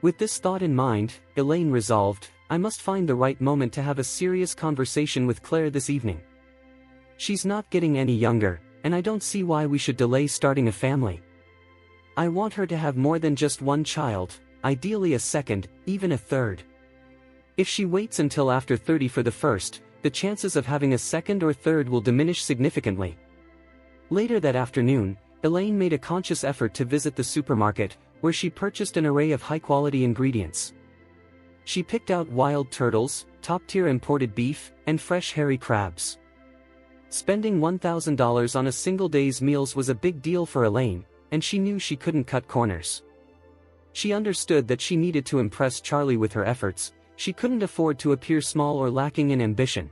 S1: With this thought in mind, Elaine resolved, I must find the right moment to have a serious conversation with Claire this evening. She's not getting any younger, and I don't see why we should delay starting a family. I want her to have more than just one child, ideally a second, even a third. If she waits until after 30 for the first, the chances of having a second or third will diminish significantly. Later that afternoon, Elaine made a conscious effort to visit the supermarket, where she purchased an array of high-quality ingredients. She picked out wild turtles, top-tier imported beef, and fresh hairy crabs. Spending $1,000 on a single day's meals was a big deal for Elaine, and she knew she couldn't cut corners. She understood that she needed to impress Charlie with her efforts. She couldn't afford to appear small or lacking in ambition.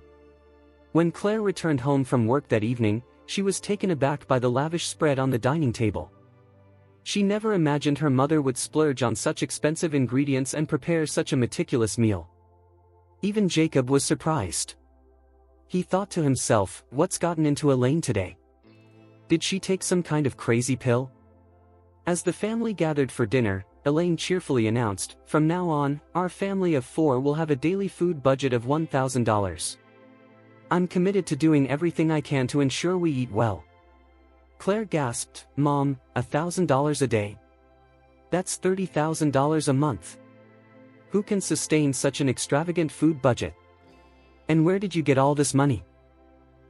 S1: When Claire returned home from work that evening, she was taken aback by the lavish spread on the dining table. She never imagined her mother would splurge on such expensive ingredients and prepare such a meticulous meal. Even Jacob was surprised. He thought to himself, what's gotten into Elaine today? Did she take some kind of crazy pill? As the family gathered for dinner, Elaine cheerfully announced, from now on, our family of 4 will have a daily food budget of $1,000. I'm committed to doing everything I can to ensure we eat well. Claire gasped, Mom, $1,000 a day? That's $30,000 a month. Who can sustain such an extravagant food budget? And where did you get all this money?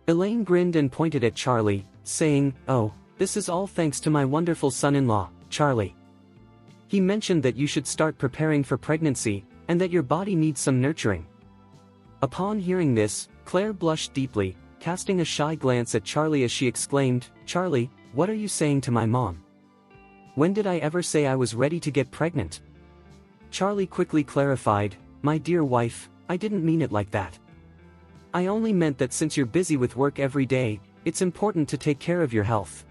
S1: Elaine grinned and pointed at Charlie, saying, oh, this is all thanks to my wonderful son-in-law, Charlie. He mentioned that you should start preparing for pregnancy, and that your body needs some nurturing. Upon hearing this, Claire blushed deeply, casting a shy glance at Charlie as she exclaimed, Charlie, what are you saying to my mom? When did I ever say I was ready to get pregnant? Charlie quickly clarified, my dear wife, I didn't mean it like that. I only meant that since you're busy with work every day, it's important to take care of your health.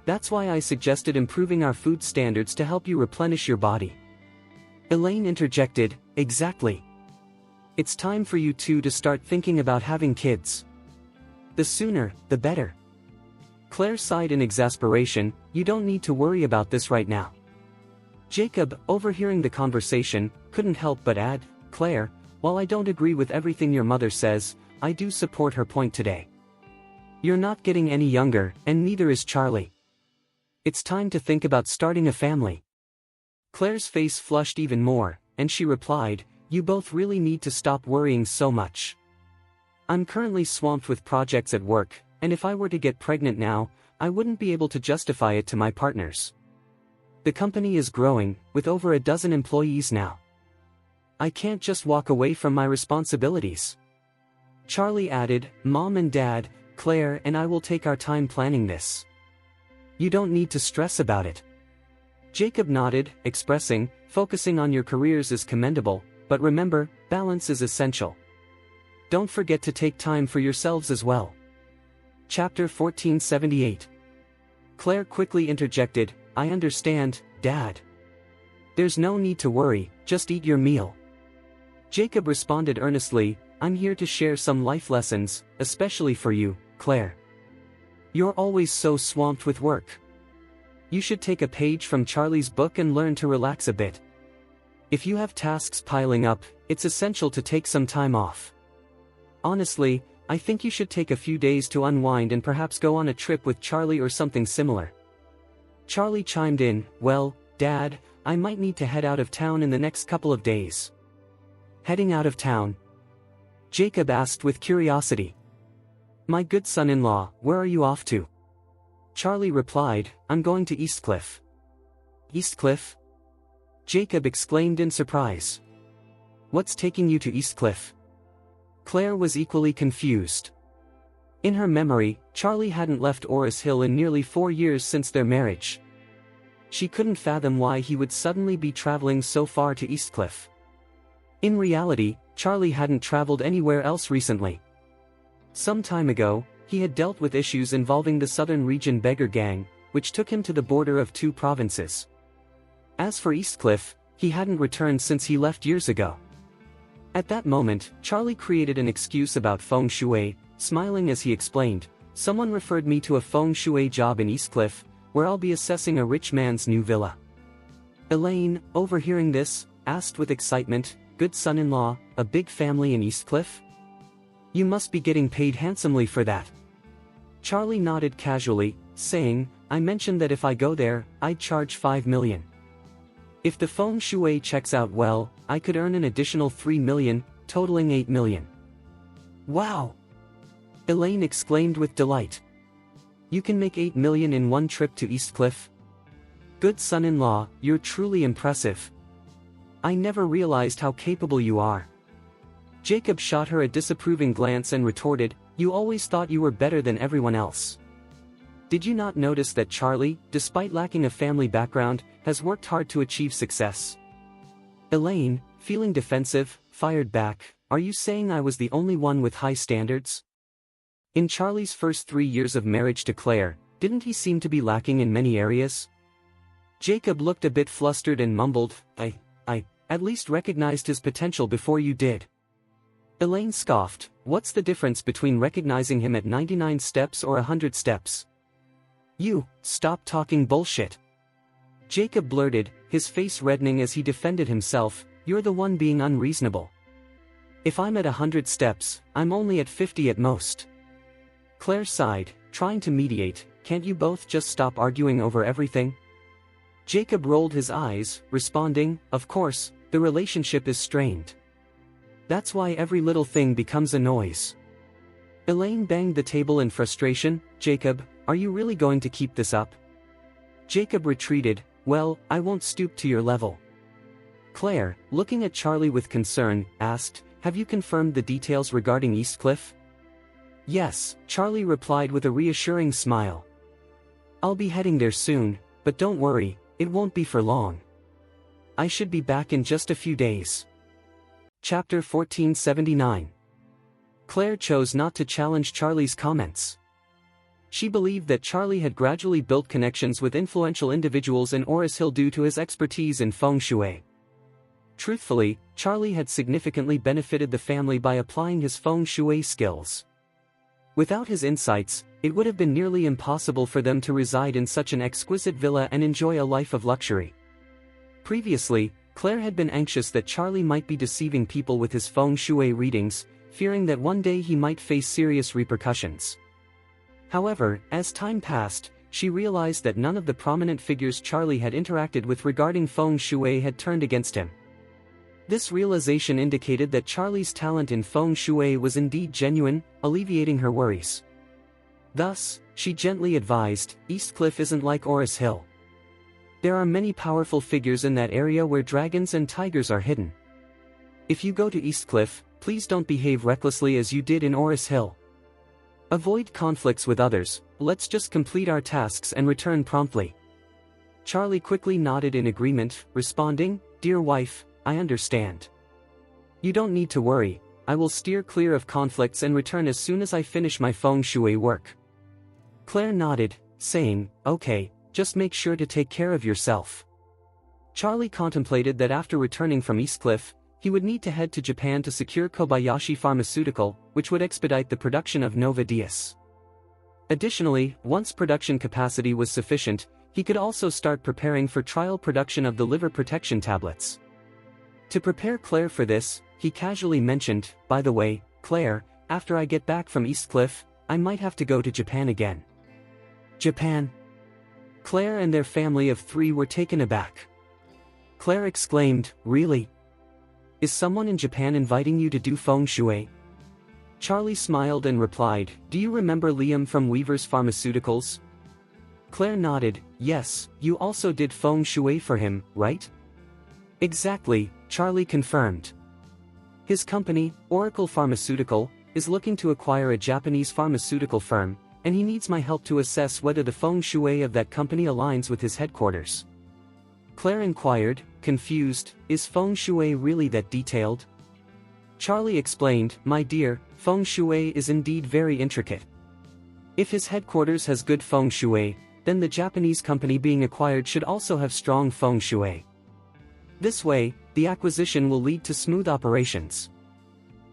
S1: That's why I suggested improving our food standards to help you replenish your body. Elaine interjected, exactly. It's time for you two to start thinking about having kids. The sooner, the better. Claire sighed in exasperation, you don't need to worry about this right now. Jacob, overhearing the conversation, couldn't help but add, Claire, while I don't agree with everything your mother says, I do support her point today. You're not getting any younger, and neither is Charlie. It's time to think about starting a family. Claire's face flushed even more, and she replied, you both really need to stop worrying so much. I'm currently swamped with projects at work, and if I were to get pregnant now, I wouldn't be able to justify it to my partners. The company is growing, with over a dozen employees now. I can't just walk away from my responsibilities. Charlie added, Mom and Dad, Claire and I will take our time planning this. You don't need to stress about it. Jacob nodded, expressing, focusing on your careers is commendable, but remember, balance is essential. Don't forget to take time for yourselves as well. Chapter 1478. Claire quickly interjected, I understand, Dad. There's no need to worry, just eat your meal. Jacob responded earnestly, I'm here to share some life lessons, especially for you, Claire. You're always so swamped with work. You should take a page from Charlie's book and learn to relax a bit. If you have tasks piling up, it's essential to take some time off. Honestly, I think you should take a few days to unwind and perhaps go on a trip with Charlie or something similar. Charlie chimed in, well, Dad, I might need to head out of town in the next couple of days. Heading out of town? Jacob asked with curiosity. My good son-in-law, where are you off to? Charlie replied, I'm going to Eastcliff. Eastcliff? Jacob exclaimed in surprise. What's taking you to Eastcliff? Claire was equally confused. In her memory, Charlie hadn't left Orris Hill in nearly 4 years since their marriage. She couldn't fathom why he would suddenly be traveling so far to Eastcliff. In reality, Charlie hadn't traveled anywhere else recently. Some time ago, he had dealt with issues involving the southern region beggar gang, which took him to the border of 2 provinces. As for Eastcliff, he hadn't returned since he left years ago. At that moment, Charlie created an excuse about feng shui, smiling as he explained, "Someone referred me to a feng shui job in Eastcliff, where I'll be assessing a rich man's new villa." Elaine, overhearing this, asked with excitement, "Good son-in-law, a big family in Eastcliff? You must be getting paid handsomely for that." Charlie nodded casually, saying, "I mentioned that if I go there, I'd charge 5 million. If the feng shui checks out well, I could earn an additional 3 million, totaling 8 million. "Wow!" Elaine exclaimed with delight. "You can make 8 million in one trip to Eastcliff? Good son-in-law, you're truly impressive. I never realized how capable you are." Jacob shot her a disapproving glance and retorted, "You always thought you were better than everyone else. Did you not notice that Charlie, despite lacking a family background, has worked hard to achieve success?" Elaine, feeling defensive, fired back, "Are you saying I was the only one with high standards? In Charlie's first 3 years of marriage to Claire, didn't he seem to be lacking in many areas?" Jacob looked a bit flustered and mumbled, I at least recognized his potential before you did." Elaine scoffed, "What's the difference between recognizing him at 99 steps or 100 steps? You, stop talking bullshit." Jacob blurted, his face reddening as he defended himself, "You're the one being unreasonable. If I'm at 100 steps, I'm only at 50 at most." Claire sighed, trying to mediate, "Can't you both just stop arguing over everything?" Jacob rolled his eyes, responding, "Of course, the relationship is strained. That's why every little thing becomes a noise." Elaine banged the table in frustration, "Jacob, are you really going to keep this up?" Jacob retreated, "Well, I won't stoop to your level." Claire, looking at Charlie with concern, asked, "Have you confirmed the details regarding Eastcliff?" "Yes," Charlie replied with a reassuring smile. "I'll be heading there soon, but don't worry, it won't be for long. I should be back in just a few days." Chapter 1479. Claire chose not to challenge Charlie's comments. She believed that Charlie had gradually built connections with influential individuals in Oris Hill due to his expertise in feng shui. Truthfully, Charlie had significantly benefited the family by applying his feng shui skills. Without his insights, it would have been nearly impossible for them to reside in such an exquisite villa and enjoy a life of luxury. Previously, Claire had been anxious that Charlie might be deceiving people with his feng shui readings, fearing that one day he might face serious repercussions. However, as time passed, she realized that none of the prominent figures Charlie had interacted with regarding feng shui had turned against him. This realization indicated that Charlie's talent in feng shui was indeed genuine, alleviating her worries. Thus, she gently advised, "Eastcliff isn't like Oris Hill. There are many powerful figures in that area where dragons and tigers are hidden. If you go to Eastcliff, please don't behave recklessly as you did in Oris Hill. Avoid conflicts with others, let's just complete our tasks and return promptly." Charlie quickly nodded in agreement, responding, "Dear wife, I understand. You don't need to worry, I will steer clear of conflicts and return as soon as I finish my feng shui work." Claire nodded, saying, "Okay, just make sure to take care of yourself." Charlie contemplated that after returning from Eastcliff, he would need to head to Japan to secure Kobayashi Pharmaceutical, which would expedite the production of Nova Dias. Additionally, once production capacity was sufficient, he could also start preparing for trial production of the liver protection tablets. To prepare Claire for this, he casually mentioned, "By the way, Claire, after I get back from Eastcliff, I might have to go to Japan again." "Japan?" Claire and their family of 3 were taken aback. Claire exclaimed, "Really? Is someone in Japan inviting you to do feng shui?" Charlie smiled and replied, "Do you remember Liam from Weaver's Pharmaceuticals?" Claire nodded, "Yes, you also did feng shui for him, right?" "Exactly," Charlie confirmed. His company, Oracle Pharmaceutical, is looking to acquire a Japanese pharmaceutical firm, and he needs my help to assess whether the feng shui of that company aligns with his headquarters. Claire inquired, confused, "Is feng shui really that detailed?" Charlie explained, "My dear, feng shui is indeed very intricate. If his headquarters has good feng shui, then the Japanese company being acquired should also have strong feng shui. This way, the acquisition will lead to smooth operations.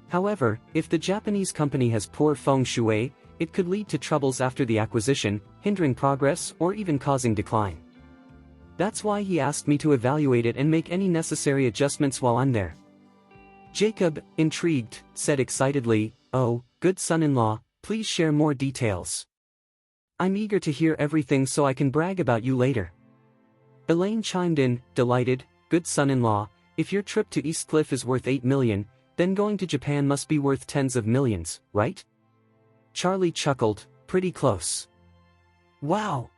S1: However, if the Japanese company has poor feng shui, it could lead to troubles after the acquisition, hindering progress or even causing decline. That's why he asked me to evaluate it and make any necessary adjustments while I'm there. Jacob, intrigued, said excitedly, "Oh, good son-in-law, please share more details. I'm eager to hear everything so I can brag about you later." Elaine chimed in, delighted, "Good son-in-law, if your trip to East Cliff is worth 8 million, then going to Japan must be worth tens of millions, right?" Charlie chuckled, "Pretty close." "Wow!"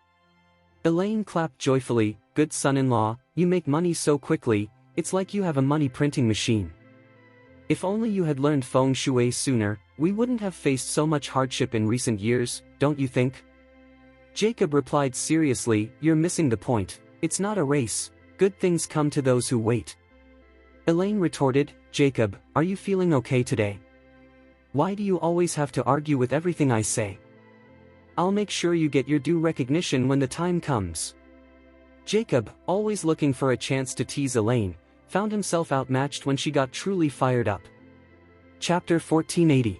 S1: Elaine clapped joyfully, "Good son-in-law, you make money so quickly, it's like you have a money printing machine. If only you had learned feng shui sooner, we wouldn't have faced so much hardship in recent years, don't you think?" Jacob replied seriously, "You're missing the point, it's not a race, good things come to those who wait." Elaine retorted, "Jacob, are you feeling okay today? Why do you always have to argue with everything I say? I'll make sure you get your due recognition when the time comes." Jacob, always looking for a chance to tease Elaine, found himself outmatched when she got truly fired up. Chapter 1480.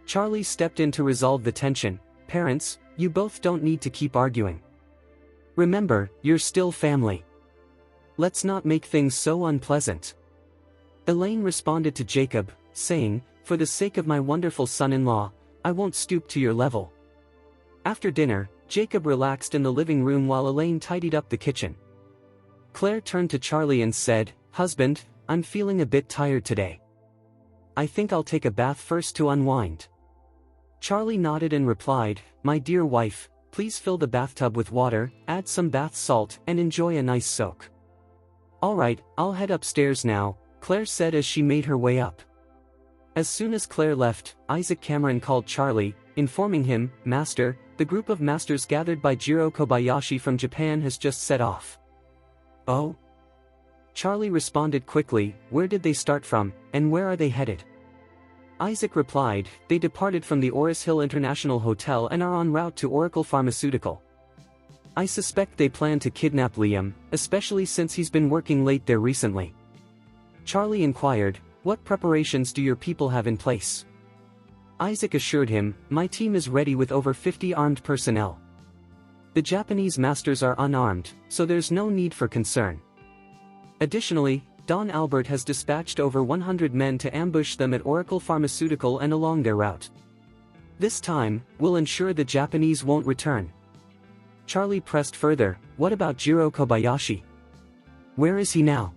S1: Charlie stepped in to resolve the tension. "Parents, you both don't need to keep arguing. Remember, you're still family. Let's not make things so unpleasant." Elaine responded to Jacob, saying, "For the sake of my wonderful son-in-law, I won't stoop to your level." After dinner, Jacob relaxed in the living room while Elaine tidied up the kitchen. Claire turned to Charlie and said, "Husband, I'm feeling a bit tired today. I think I'll take a bath first to unwind." Charlie nodded and replied, "My dear wife, please fill the bathtub with water, add some bath salt, and enjoy a nice soak." "All right, I'll head upstairs now," Claire said as she made her way up. As soon as Claire left, Isaac Cameron called Charlie, informing him, "Master, the group of masters gathered by Jiro Kobayashi from Japan has just set off." "Oh?" Charlie responded quickly, "Where did they start from, and where are they headed?" Isaac replied, "They departed from the Oris Hill International Hotel and are en route to Oracle Pharmaceutical. I suspect they plan to kidnap Liam, especially since he's been working late there recently." Charlie inquired, "What preparations do your people have in place?" Isaac assured him, "My team is ready with over 50 armed personnel. The Japanese masters are unarmed, so there's no need for concern. Additionally, Don Albert has dispatched over 100 men to ambush them at Oracle Pharmaceutical and along their route. This time, we'll ensure the Japanese won't return." Charlie pressed further, "What about Jiro Kobayashi? Where is he now?"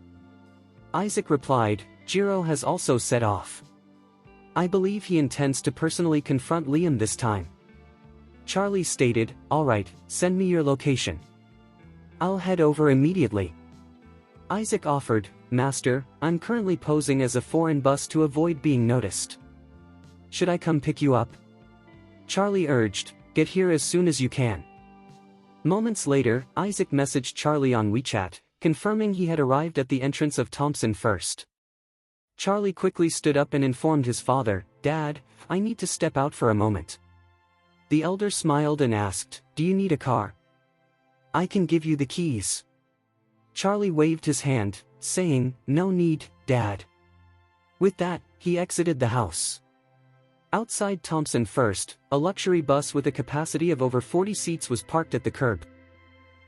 S1: Isaac replied, "Jiro has also set off. I believe he intends to personally confront Liam this time." Charlie stated, "All right, send me your location. I'll head over immediately." Isaac offered, "Master, I'm currently posing as a foreign bus to avoid being noticed. Should I come pick you up?" Charlie urged, "Get here as soon as you can." Moments later, Isaac messaged Charlie on WeChat, confirming he had arrived at the entrance of Thompson First. Charlie quickly stood up and informed his father, "Dad, I need to step out for a moment." The elder smiled and asked, "Do you need a car? I can give you the keys." Charlie waved his hand, saying, "No need, Dad." With that, he exited the house. Outside Thompson First, a luxury bus with a capacity of over 40 seats was parked at the curb.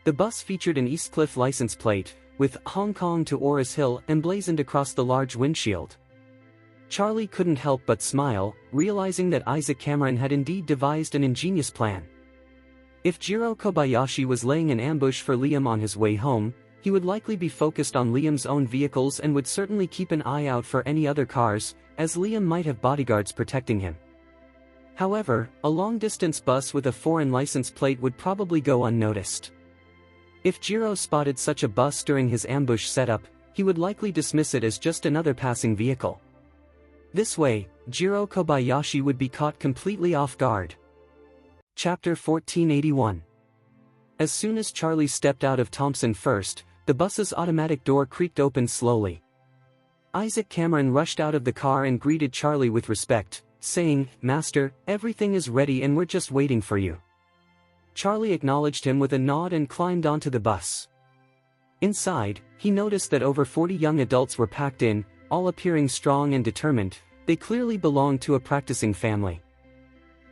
S1: The bus featured an East Cliff license plate, with Hong Kong to Oris Hill emblazoned across the large windshield. Charlie couldn't help but smile, realizing that Isaac Cameron had indeed devised an ingenious plan. If Jiro Kobayashi was laying an ambush for Liam on his way home, he would likely be focused on Liam's own vehicles and would certainly keep an eye out for any other cars, as Liam might have bodyguards protecting him. However, a long-distance bus with a foreign license plate would probably go unnoticed. If Jiro spotted such a bus during his ambush setup, he would likely dismiss it as just another passing vehicle. This way, Jiro Kobayashi would be caught completely off guard. Chapter 1481. As soon as Charlie stepped out of Thompson First, the bus's automatic door creaked open slowly. Isaac Cameron rushed out of the car and greeted Charlie with respect, saying, "Master, everything is ready and we're just waiting for you." Charlie acknowledged him with a nod and climbed onto the bus. Inside, he noticed that over 40 young adults were packed in, all appearing strong and determined. They clearly belonged to a practicing family.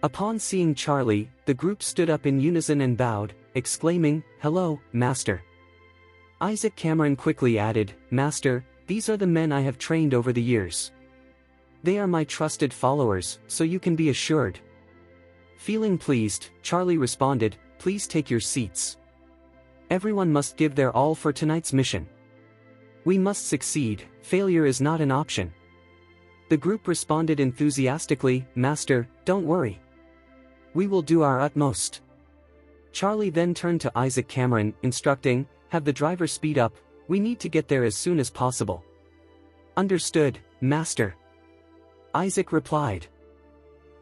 S1: Upon seeing Charlie, the group stood up in unison and bowed, exclaiming, "Hello, Master." Isaac Cameron quickly added, "Master, these are the men I have trained over the years. They are my trusted followers, so you can be assured." Feeling pleased, Charlie responded, "Please take your seats. Everyone must give their all for tonight's mission. We must succeed, failure is not an option." The group responded enthusiastically, "Master, don't worry. We will do our utmost." Charlie then turned to Isaac Cameron, instructing, "Have the driver speed up, we need to get there as soon as possible." "Understood, Master," Isaac replied.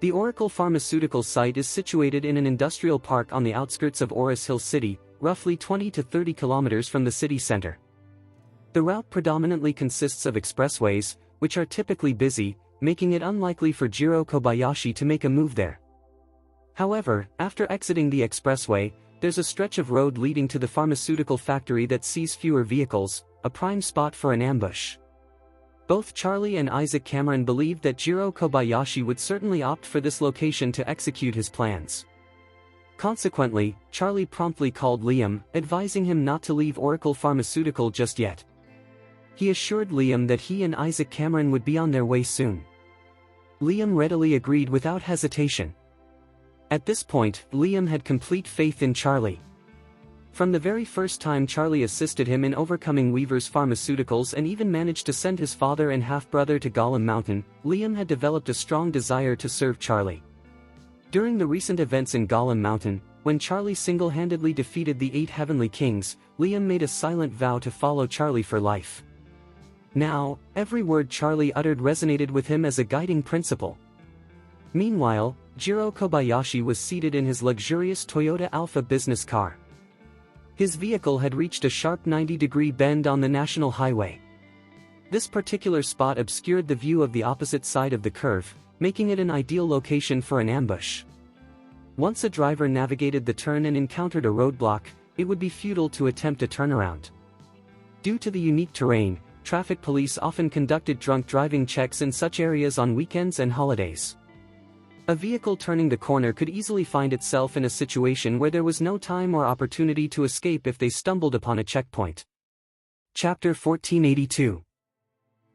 S1: The Oracle Pharmaceutical site is situated in an industrial park on the outskirts of Oris Hill City, roughly 20 to 30 kilometers from the city center. The route predominantly consists of expressways, which are typically busy, making it unlikely for Jiro Kobayashi to make a move there. However, after exiting the expressway, there's a stretch of road leading to the pharmaceutical factory that sees fewer vehicles, a prime spot for an ambush. Both Charlie and Isaac Cameron believed that Jiro Kobayashi would certainly opt for this location to execute his plans. Consequently, Charlie promptly called Liam, advising him not to leave Oracle Pharmaceutical just yet. He assured Liam that he and Isaac Cameron would be on their way soon. Liam readily agreed without hesitation. At this point, Liam had complete faith in Charlie. From the very first time Charlie assisted him in overcoming Weaver's Pharmaceuticals and even managed to send his father and half-brother to Gollum Mountain, Liam had developed a strong desire to serve Charlie. During the recent events in Gollum Mountain, when Charlie single-handedly defeated the 8 Heavenly Kings, Liam made a silent vow to follow Charlie for life. Now, every word Charlie uttered resonated with him as a guiding principle. Meanwhile, Jiro Kobayashi was seated in his luxurious Toyota Alpha business car. His vehicle had reached a sharp 90-degree bend on the national highway. This particular spot obscured the view of the opposite side of the curve, making it an ideal location for an ambush. Once a driver navigated the turn and encountered a roadblock, it would be futile to attempt a turnaround. Due to the unique terrain, traffic police often conducted drunk driving checks in such areas on weekends and holidays. A vehicle turning the corner could easily find itself in a situation where there was no time or opportunity to escape if they stumbled upon a checkpoint. Chapter 1482.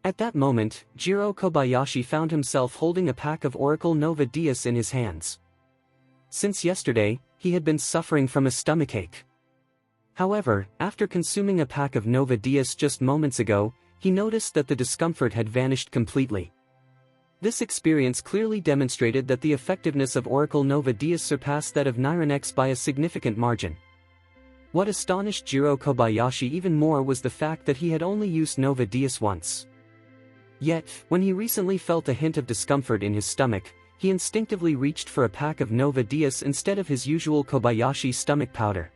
S1: At that moment, Jiro Kobayashi found himself holding a pack of Oracle Nova Dias in his hands. Since yesterday, he had been suffering from a stomachache. However, after consuming a pack of Nova Dias just moments ago, he noticed that the discomfort had vanished completely. This experience clearly demonstrated that the effectiveness of Oracle Nova Dias surpassed that of Nyronex by a significant margin. What astonished Jiro Kobayashi even more was the fact that he had only used Nova Dias once. Yet, when he recently felt a hint of discomfort in his stomach, he instinctively reached for a pack of Nova Dias instead of his usual Kobayashi stomach powder.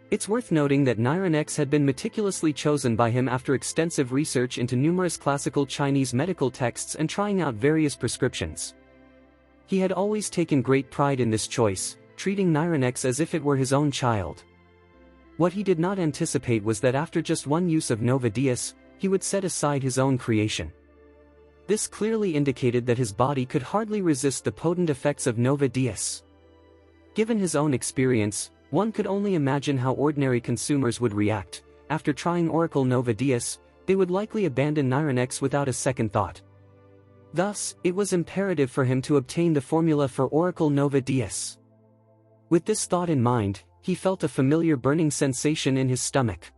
S1: It's worth noting that Nyronex had been meticulously chosen by him after extensive research into numerous classical Chinese medical texts and trying out various prescriptions. He had always taken great pride in this choice, treating Nyronex as if it were his own child. What he did not anticipate was that after just one use of Nova Dias, he would set aside his own creation. This clearly indicated that his body could hardly resist the potent effects of Nova Dias. Given his own experience, one could only imagine how ordinary consumers would react. After trying Oracle Nova Dias, they would likely abandon Nyronex without a second thought. Thus, it was imperative for him to obtain the formula for Oracle Nova Dias. With this thought in mind, he felt a familiar burning sensation in his stomach.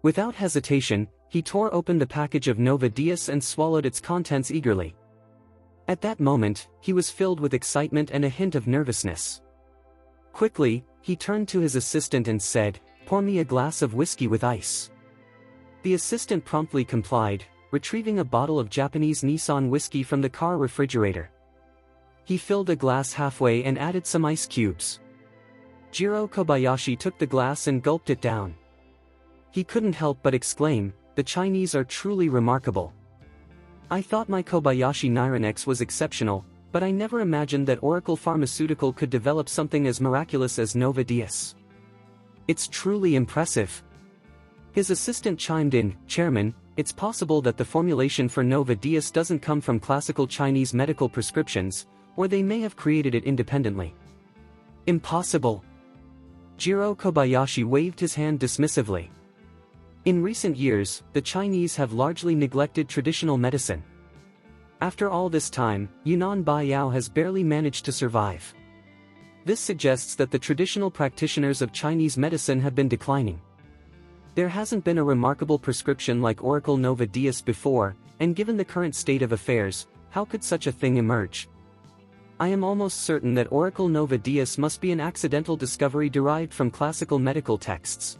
S1: Without hesitation, he tore open the package of Nova Dias and swallowed its contents eagerly. At that moment, he was filled with excitement and a hint of nervousness. Quickly, he turned to his assistant and said, "Pour me a glass of whiskey with ice." The assistant promptly complied, retrieving a bottle of Japanese Nissan whiskey from the car refrigerator. He filled a glass halfway and added some ice cubes. Jiro Kobayashi took the glass and gulped it down. He couldn't help but exclaim, "The Chinese are truly remarkable. I thought my Kobayashi Nyronex was exceptional, but I never imagined that Oracle Pharmaceutical could develop something as miraculous as Nova Dias. It's truly impressive." His assistant chimed in, "Chairman, it's possible that the formulation for Nova Dias doesn't come from classical Chinese medical prescriptions, or they may have created it independently." "Impossible." Jiro Kobayashi waved his hand dismissively. In recent years, the Chinese have largely neglected traditional medicine. After all this time, Yunnan Baiyao has barely managed to survive. This suggests that the traditional practitioners of Chinese medicine have been declining. There hasn't been a remarkable prescription like Oracle Nova Dias before, and given the current state of affairs, how could such a thing emerge? I am almost certain that Oracle Nova Dias must be an accidental discovery derived from classical medical texts.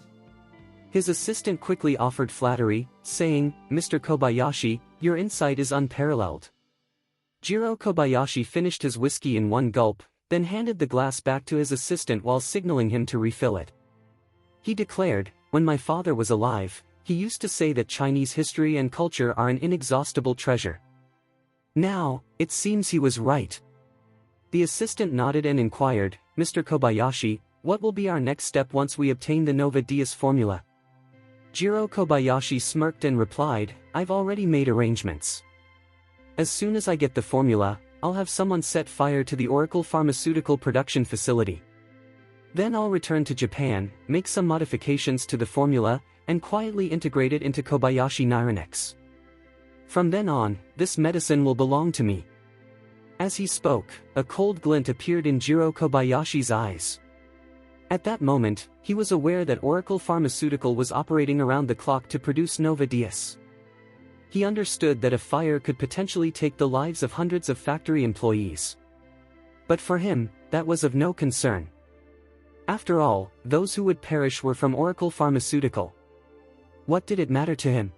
S1: His assistant quickly offered flattery, saying, "Mr. Kobayashi, your insight is unparalleled." Jiro Kobayashi finished his whiskey in one gulp, then handed the glass back to his assistant while signaling him to refill it. He declared, "When my father was alive, he used to say that Chinese history and culture are an inexhaustible treasure. Now, it seems he was right." The assistant nodded and inquired, "Mr. Kobayashi, what will be our next step once we obtain the Nova Dias formula?" Jiro Kobayashi smirked and replied, "I've already made arrangements. As soon as I get the formula, I'll have someone set fire to the Oracle Pharmaceutical production facility. Then I'll return to Japan, make some modifications to the formula, and quietly integrate it into Kobayashi Nyrinex. From then on, this medicine will belong to me." As he spoke, a cold glint appeared in Jiro Kobayashi's eyes. At that moment, he was aware that Oracle Pharmaceutical was operating around the clock to produce Nova Dias. He understood that a fire could potentially take the lives of hundreds of factory employees. But for him, that was of no concern. After all, those who would perish were from Oracle Pharmaceutical. What did it matter to him?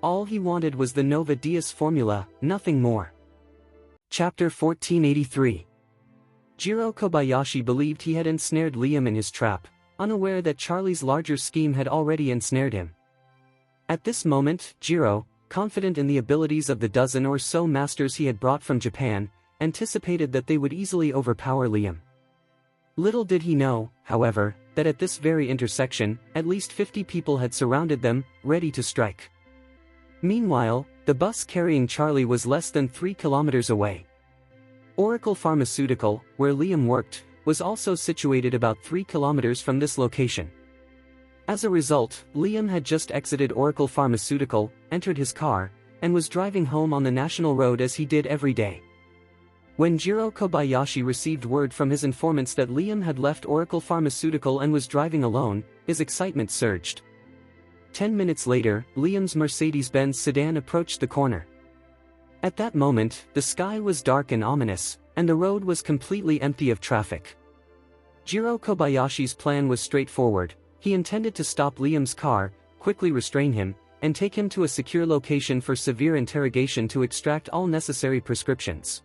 S1: All he wanted was the Nova Dias formula, nothing more. Chapter 1483. Jiro Kobayashi believed he had ensnared Liam in his trap, unaware that Charlie's larger scheme had already ensnared him. At this moment, Jiro, confident in the abilities of the dozen or so masters he had brought from Japan, anticipated that they would easily overpower Liam. Little did he know, however, that at this very intersection, at least 50 people had surrounded them, ready to strike. Meanwhile, the bus carrying Charlie was less than 3 kilometers away. Oracle Pharmaceutical, where Liam worked, was also situated about 3 kilometers from this location. As a result, Liam had just exited Oracle Pharmaceutical, entered his car, and was driving home on the national road as he did every day. When Jiro Kobayashi received word from his informants that Liam had left Oracle Pharmaceutical and was driving alone, his excitement surged. 10 minutes later, Liam's Mercedes-Benz sedan approached the corner. At that moment, the sky was dark and ominous, and the road was completely empty of traffic. Jiro Kobayashi's plan was straightforward. He intended to stop Liam's car, quickly restrain him, and take him to a secure location for severe interrogation to extract all necessary prescriptions.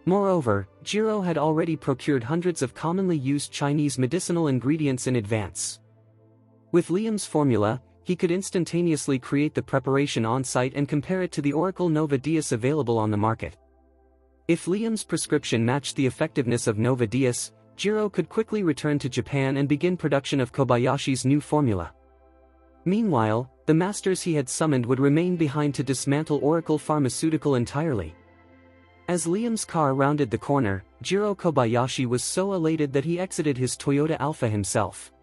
S1: Moreover, Jiro had already procured hundreds of commonly used Chinese medicinal ingredients in advance. With Liam's formula, he could instantaneously create the preparation on-site and compare it to the Oracle Nova Dias available on the market. If Liam's prescription matched the effectiveness of Nova Dias, Jiro could quickly return to Japan and begin production of Kobayashi's new formula. Meanwhile, the masters he had summoned would remain behind to dismantle Oracle Pharmaceutical entirely. As Liam's car rounded the corner, Jiro Kobayashi was so elated that he exited his Toyota Alpha himself.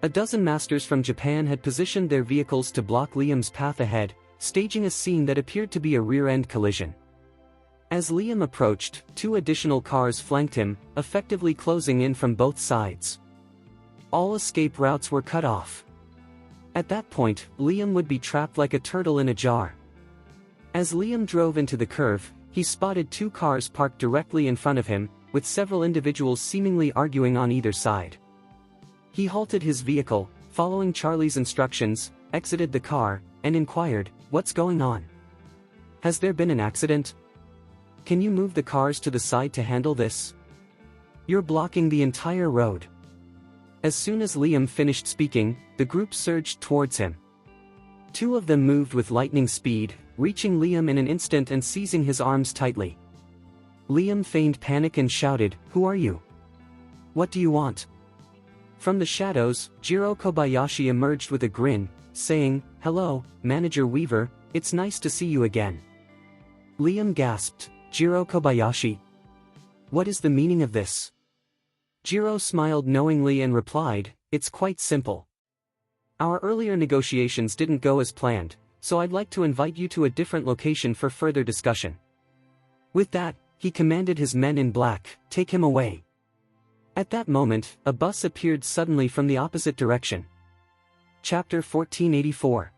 S1: A dozen masters from Japan had positioned their vehicles to block Liam's path ahead, staging a scene that appeared to be a rear-end collision. As Liam approached, 2 additional cars flanked him, effectively closing in from both sides. All escape routes were cut off. At that point, Liam would be trapped like a turtle in a jar. As Liam drove into the curve, he spotted 2 cars parked directly in front of him, with several individuals seemingly arguing on either side. He halted his vehicle, following Charlie's instructions, exited the car, and inquired, "What's going on? Has there been an accident? Can you move the cars to the side to handle this? You're blocking the entire road." As soon as Liam finished speaking, the group surged towards him. 2 of them moved with lightning speed, reaching Liam in an instant and seizing his arms tightly. Liam feigned panic and shouted, "Who are you? What do you want?" From the shadows, Jiro Kobayashi emerged with a grin, saying, "Hello, Manager Weaver, it's nice to see you again." Liam gasped, "Jiro Kobayashi? What is the meaning of this?" Jiro smiled knowingly and replied, "It's quite simple. Our earlier negotiations didn't go as planned, so I'd like to invite you to a different location for further discussion." With that, he commanded his men in black, "Take him away." At that moment, a bus appeared suddenly from the opposite direction. Chapter 1484.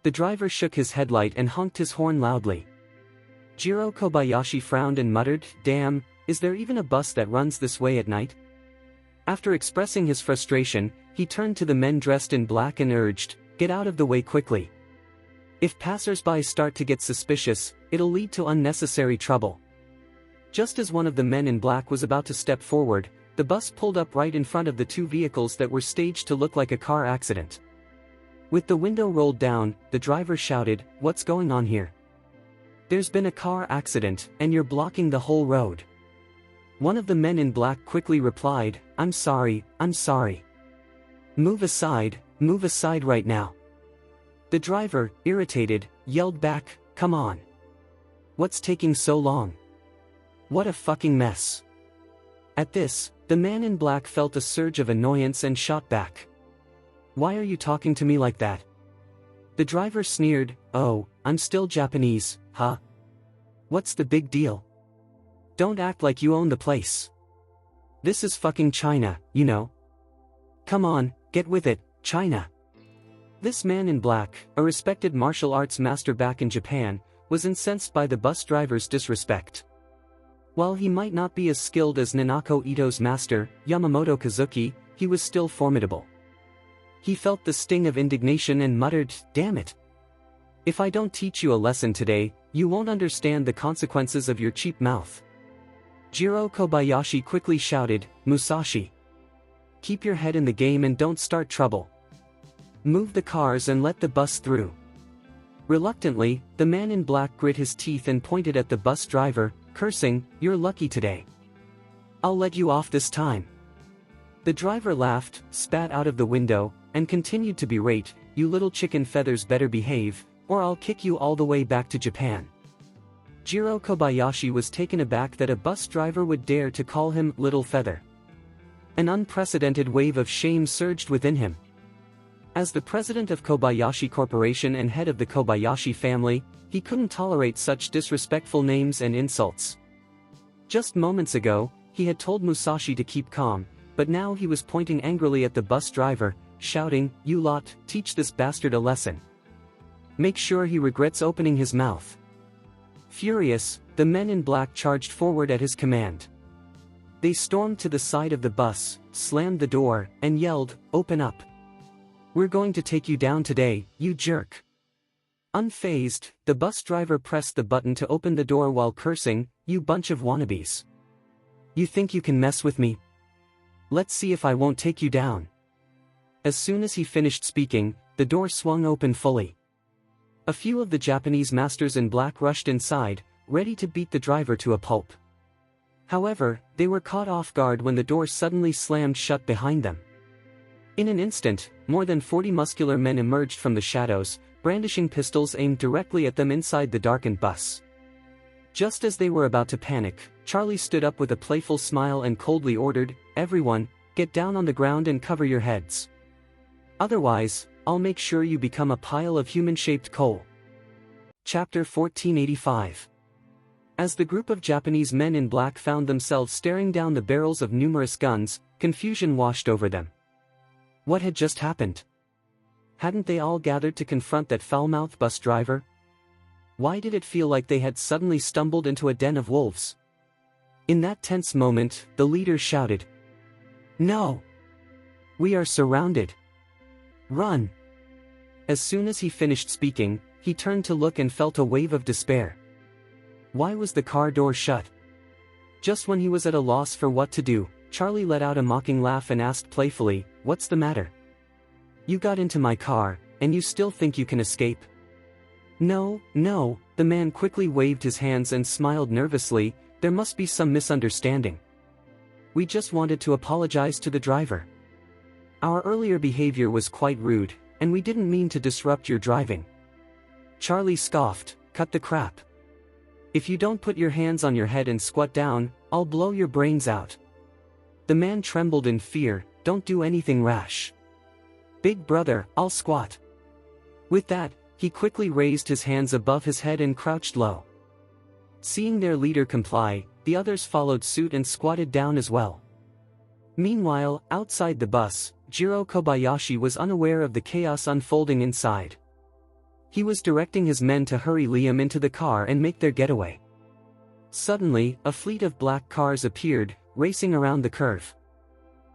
S1: The driver shook his headlight and honked his horn loudly. Jiro Kobayashi frowned and muttered, "Damn, is there even a bus that runs this way at night?" After expressing his frustration, he turned to the men dressed in black and urged, "Get out of the way quickly. If passers-by start to get suspicious, it'll lead to unnecessary trouble." Just as one of the men in black was about to step forward, the bus pulled up right in front of the two vehicles that were staged to look like a car accident. With the window rolled down, the driver shouted, "What's going on here? There's been a car accident, and you're blocking the whole road." One of the men in black quickly replied, I'm sorry. Move aside right now." The driver, irritated, yelled back, "Come on. What's taking so long? What a fucking mess." At this, the man in black felt a surge of annoyance and shot back. "Why are you talking to me like that?" The driver sneered, "Oh, I'm still Japanese, huh? What's the big deal? Don't act like you own the place. This is fucking China, you know. Come on, get with it, China." This man in black, a respected martial arts master back in Japan, was incensed by the bus driver's disrespect. While he might not be as skilled as Nanako Ito's master, Yamamoto Kazuki, he was still formidable. He felt the sting of indignation and muttered, "Damn it. If I don't teach you a lesson today, you won't understand the consequences of your cheap mouth." Jiro Kobayashi quickly shouted, "Musashi. Keep your head in the game and don't start trouble. Move the cars and let the bus through." Reluctantly, the man in black grit his teeth and pointed at the bus driver, cursing, "You're lucky today. I'll let you off this time." The driver laughed, spat out of the window, and continued to berate, "You little chicken feathers better behave, or I'll kick you all the way back to Japan." Jiro Kobayashi was taken aback that a bus driver would dare to call him little feather. An unprecedented wave of shame surged within him. As the president of Kobayashi Corporation and head of the Kobayashi family, he couldn't tolerate such disrespectful names and insults. Just moments ago, he had told Musashi to keep calm, but now he was pointing angrily at the bus driver, shouting, "You lot, teach this bastard a lesson. Make sure he regrets opening his mouth." Furious, the men in black charged forward at his command. They stormed to the side of the bus, slammed the door, and yelled, "Open up. We're going to take you down today, you jerk." Unfazed, the bus driver pressed the button to open the door while cursing, "You bunch of wannabes. You think you can mess with me? Let's see if I won't take you down." As soon as he finished speaking, the door swung open fully. A few of the Japanese masters in black rushed inside, ready to beat the driver to a pulp. However, they were caught off guard when the door suddenly slammed shut behind them. In an instant, more than 40 muscular men emerged from the shadows, brandishing pistols aimed directly at them inside the darkened bus. Just as they were about to panic, Charlie stood up with a playful smile and coldly ordered, "Everyone, get down on the ground and cover your heads. Otherwise, I'll make sure you become a pile of human-shaped coal." Chapter 1485. As the group of Japanese men in black found themselves staring down the barrels of numerous guns, confusion washed over them. What had just happened? Hadn't they all gathered to confront that foul-mouthed bus driver? Why did it feel like they had suddenly stumbled into a den of wolves? In that tense moment, the leader shouted, "No! We are surrounded! Run!" As soon as he finished speaking, he turned to look and felt a wave of despair. Why was the car door shut? Just when he was at a loss for what to do, Charlie let out a mocking laugh and asked playfully, "What's the matter? You got into my car, and you still think you can escape?" "No, no," the man quickly waved his hands and smiled nervously, There must be some misunderstanding. We just wanted to apologize to the driver. Our earlier behavior was quite rude, and we didn't mean to disrupt your driving. Charlie scoffed, cut the crap. If you don't put your hands on your head and squat down, I'll blow your brains out. The man trembled in fear. Don't do anything rash. Big brother, I'll squat. With that, he quickly raised his hands above his head and crouched low. Seeing their leader comply, the others followed suit and squatted down as well. Meanwhile, outside the bus, Jiro Kobayashi was unaware of the chaos unfolding inside. He was directing his men to hurry Liam into the car and make their getaway. Suddenly, a fleet of black cars appeared, racing around the curve.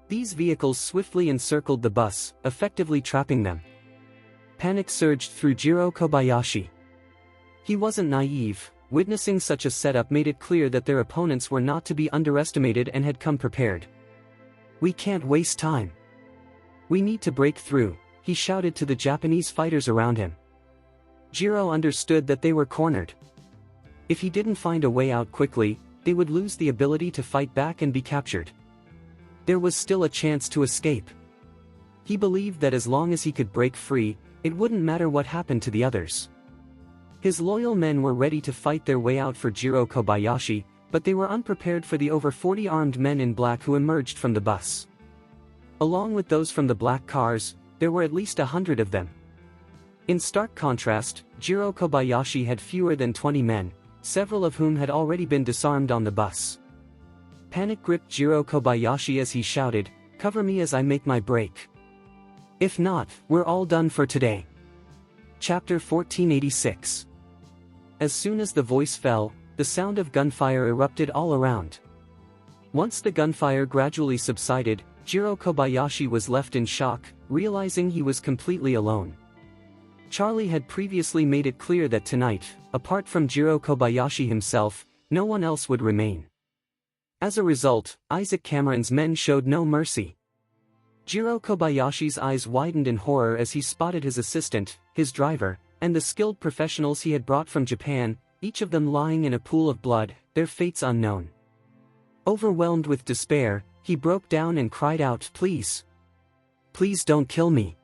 S1: These vehicles swiftly encircled the bus, effectively trapping them. Panic surged through Jiro Kobayashi. He wasn't naive. Witnessing such a setup made it clear that their opponents were not to be underestimated and had come prepared. We can't waste time. We need to break through, he shouted to the Japanese fighters around him. Jiro understood that they were cornered. If he didn't find a way out quickly, they would lose the ability to fight back and be captured. There was still a chance to escape. He believed that as long as he could break free, it wouldn't matter what happened to the others. His loyal men were ready to fight their way out for Jiro Kobayashi, but they were unprepared for the over 40 armed men in black who emerged from the bus. Along with those from the black cars, there were at least 100 of them. In stark contrast, Jiro Kobayashi had fewer than 20 men, several of whom had already been disarmed on the bus. Panic gripped Jiro Kobayashi as he shouted, "Cover me as I make my break. If not, we're all done for today." Chapter 1486. As soon as the voice fell, the sound of gunfire erupted all around. Once the gunfire gradually subsided, Jiro Kobayashi was left in shock, realizing he was completely alone. Charlie had previously made it clear that tonight, apart from Jiro Kobayashi himself, no one else would remain. As a result, Isaac Cameron's men showed no mercy. Jiro Kobayashi's eyes widened in horror as he spotted his assistant, his driver, and the skilled professionals he had brought from Japan, each of them lying in a pool of blood, their fates unknown. Overwhelmed with despair, he broke down and cried out, "Please! Please don't kill me!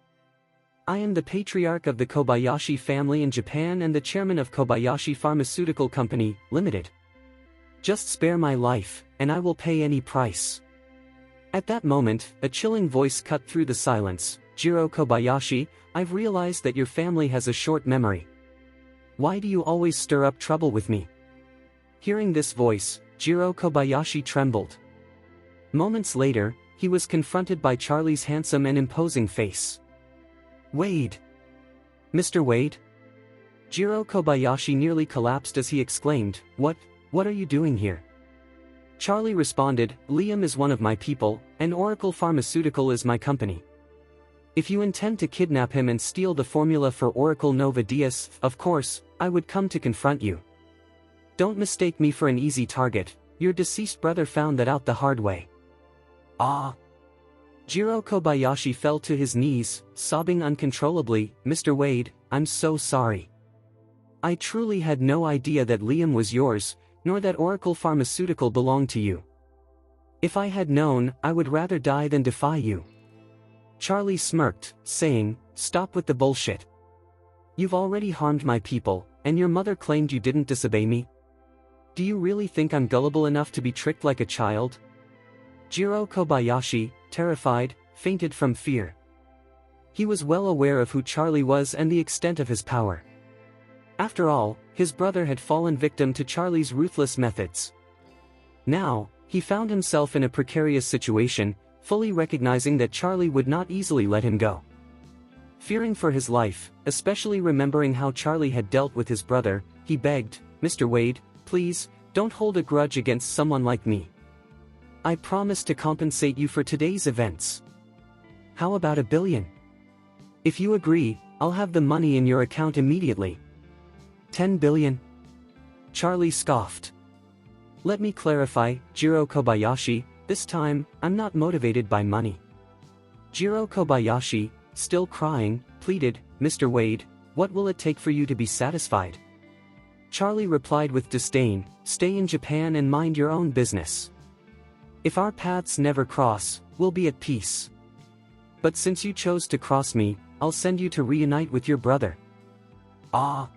S1: I am the patriarch of the Kobayashi family in Japan and the chairman of Kobayashi Pharmaceutical Company, Limited. Just spare my life, and I will pay any price." At that moment, a chilling voice cut through the silence. "Jiro Kobayashi, I've realized that your family has a short memory. Why do you always stir up trouble with me?" Hearing this voice, Jiro Kobayashi trembled. Moments later, he was confronted by Charlie's handsome and imposing face. "Wade! Mr. Wade?" Jiro Kobayashi nearly collapsed as he exclaimed, What are you doing here?" Charlie responded, "Liam is one of my people, and Oracle Pharmaceutical is my company. If you intend to kidnap him and steal the formula for Oracle Nova Dias, of course, I would come to confront you. Don't mistake me for an easy target, your deceased brother found that out the hard way." "Ah!" Jiro Kobayashi fell to his knees, sobbing uncontrollably, "Mr. Wade, I'm so sorry. I truly had no idea that Liam was yours, nor that Oracle Pharmaceutical belonged to you. If I had known, I would rather die than defy you." Charlie smirked, saying, "Stop with the bullshit. You've already harmed my people, and your mother claimed you didn't disobey me. Do you really think I'm gullible enough to be tricked like a child?" Jiro Kobayashi, terrified, fainted from fear. He was well aware of who Charlie was and the extent of his power. After all, his brother had fallen victim to Charlie's ruthless methods. Now, he found himself in a precarious situation, fully recognizing that Charlie would not easily let him go. Fearing for his life, especially remembering how Charlie had dealt with his brother, he begged, "Mr. Wade, please, don't hold a grudge against someone like me. I promise to compensate you for today's events. How about $1 billion? If you agree, I'll have the money in your account immediately." $10 billion? Charlie scoffed. "Let me clarify, Jiro Kobayashi, this time, I'm not motivated by money." Jiro Kobayashi, still crying, pleaded, "Mr. Wade, what will it take for you to be satisfied? Charlie replied with disdain, "Stay in Japan and mind your own business. If our paths never cross, we'll be at peace. But since you chose to cross me, I'll send you to reunite with your brother." Ah!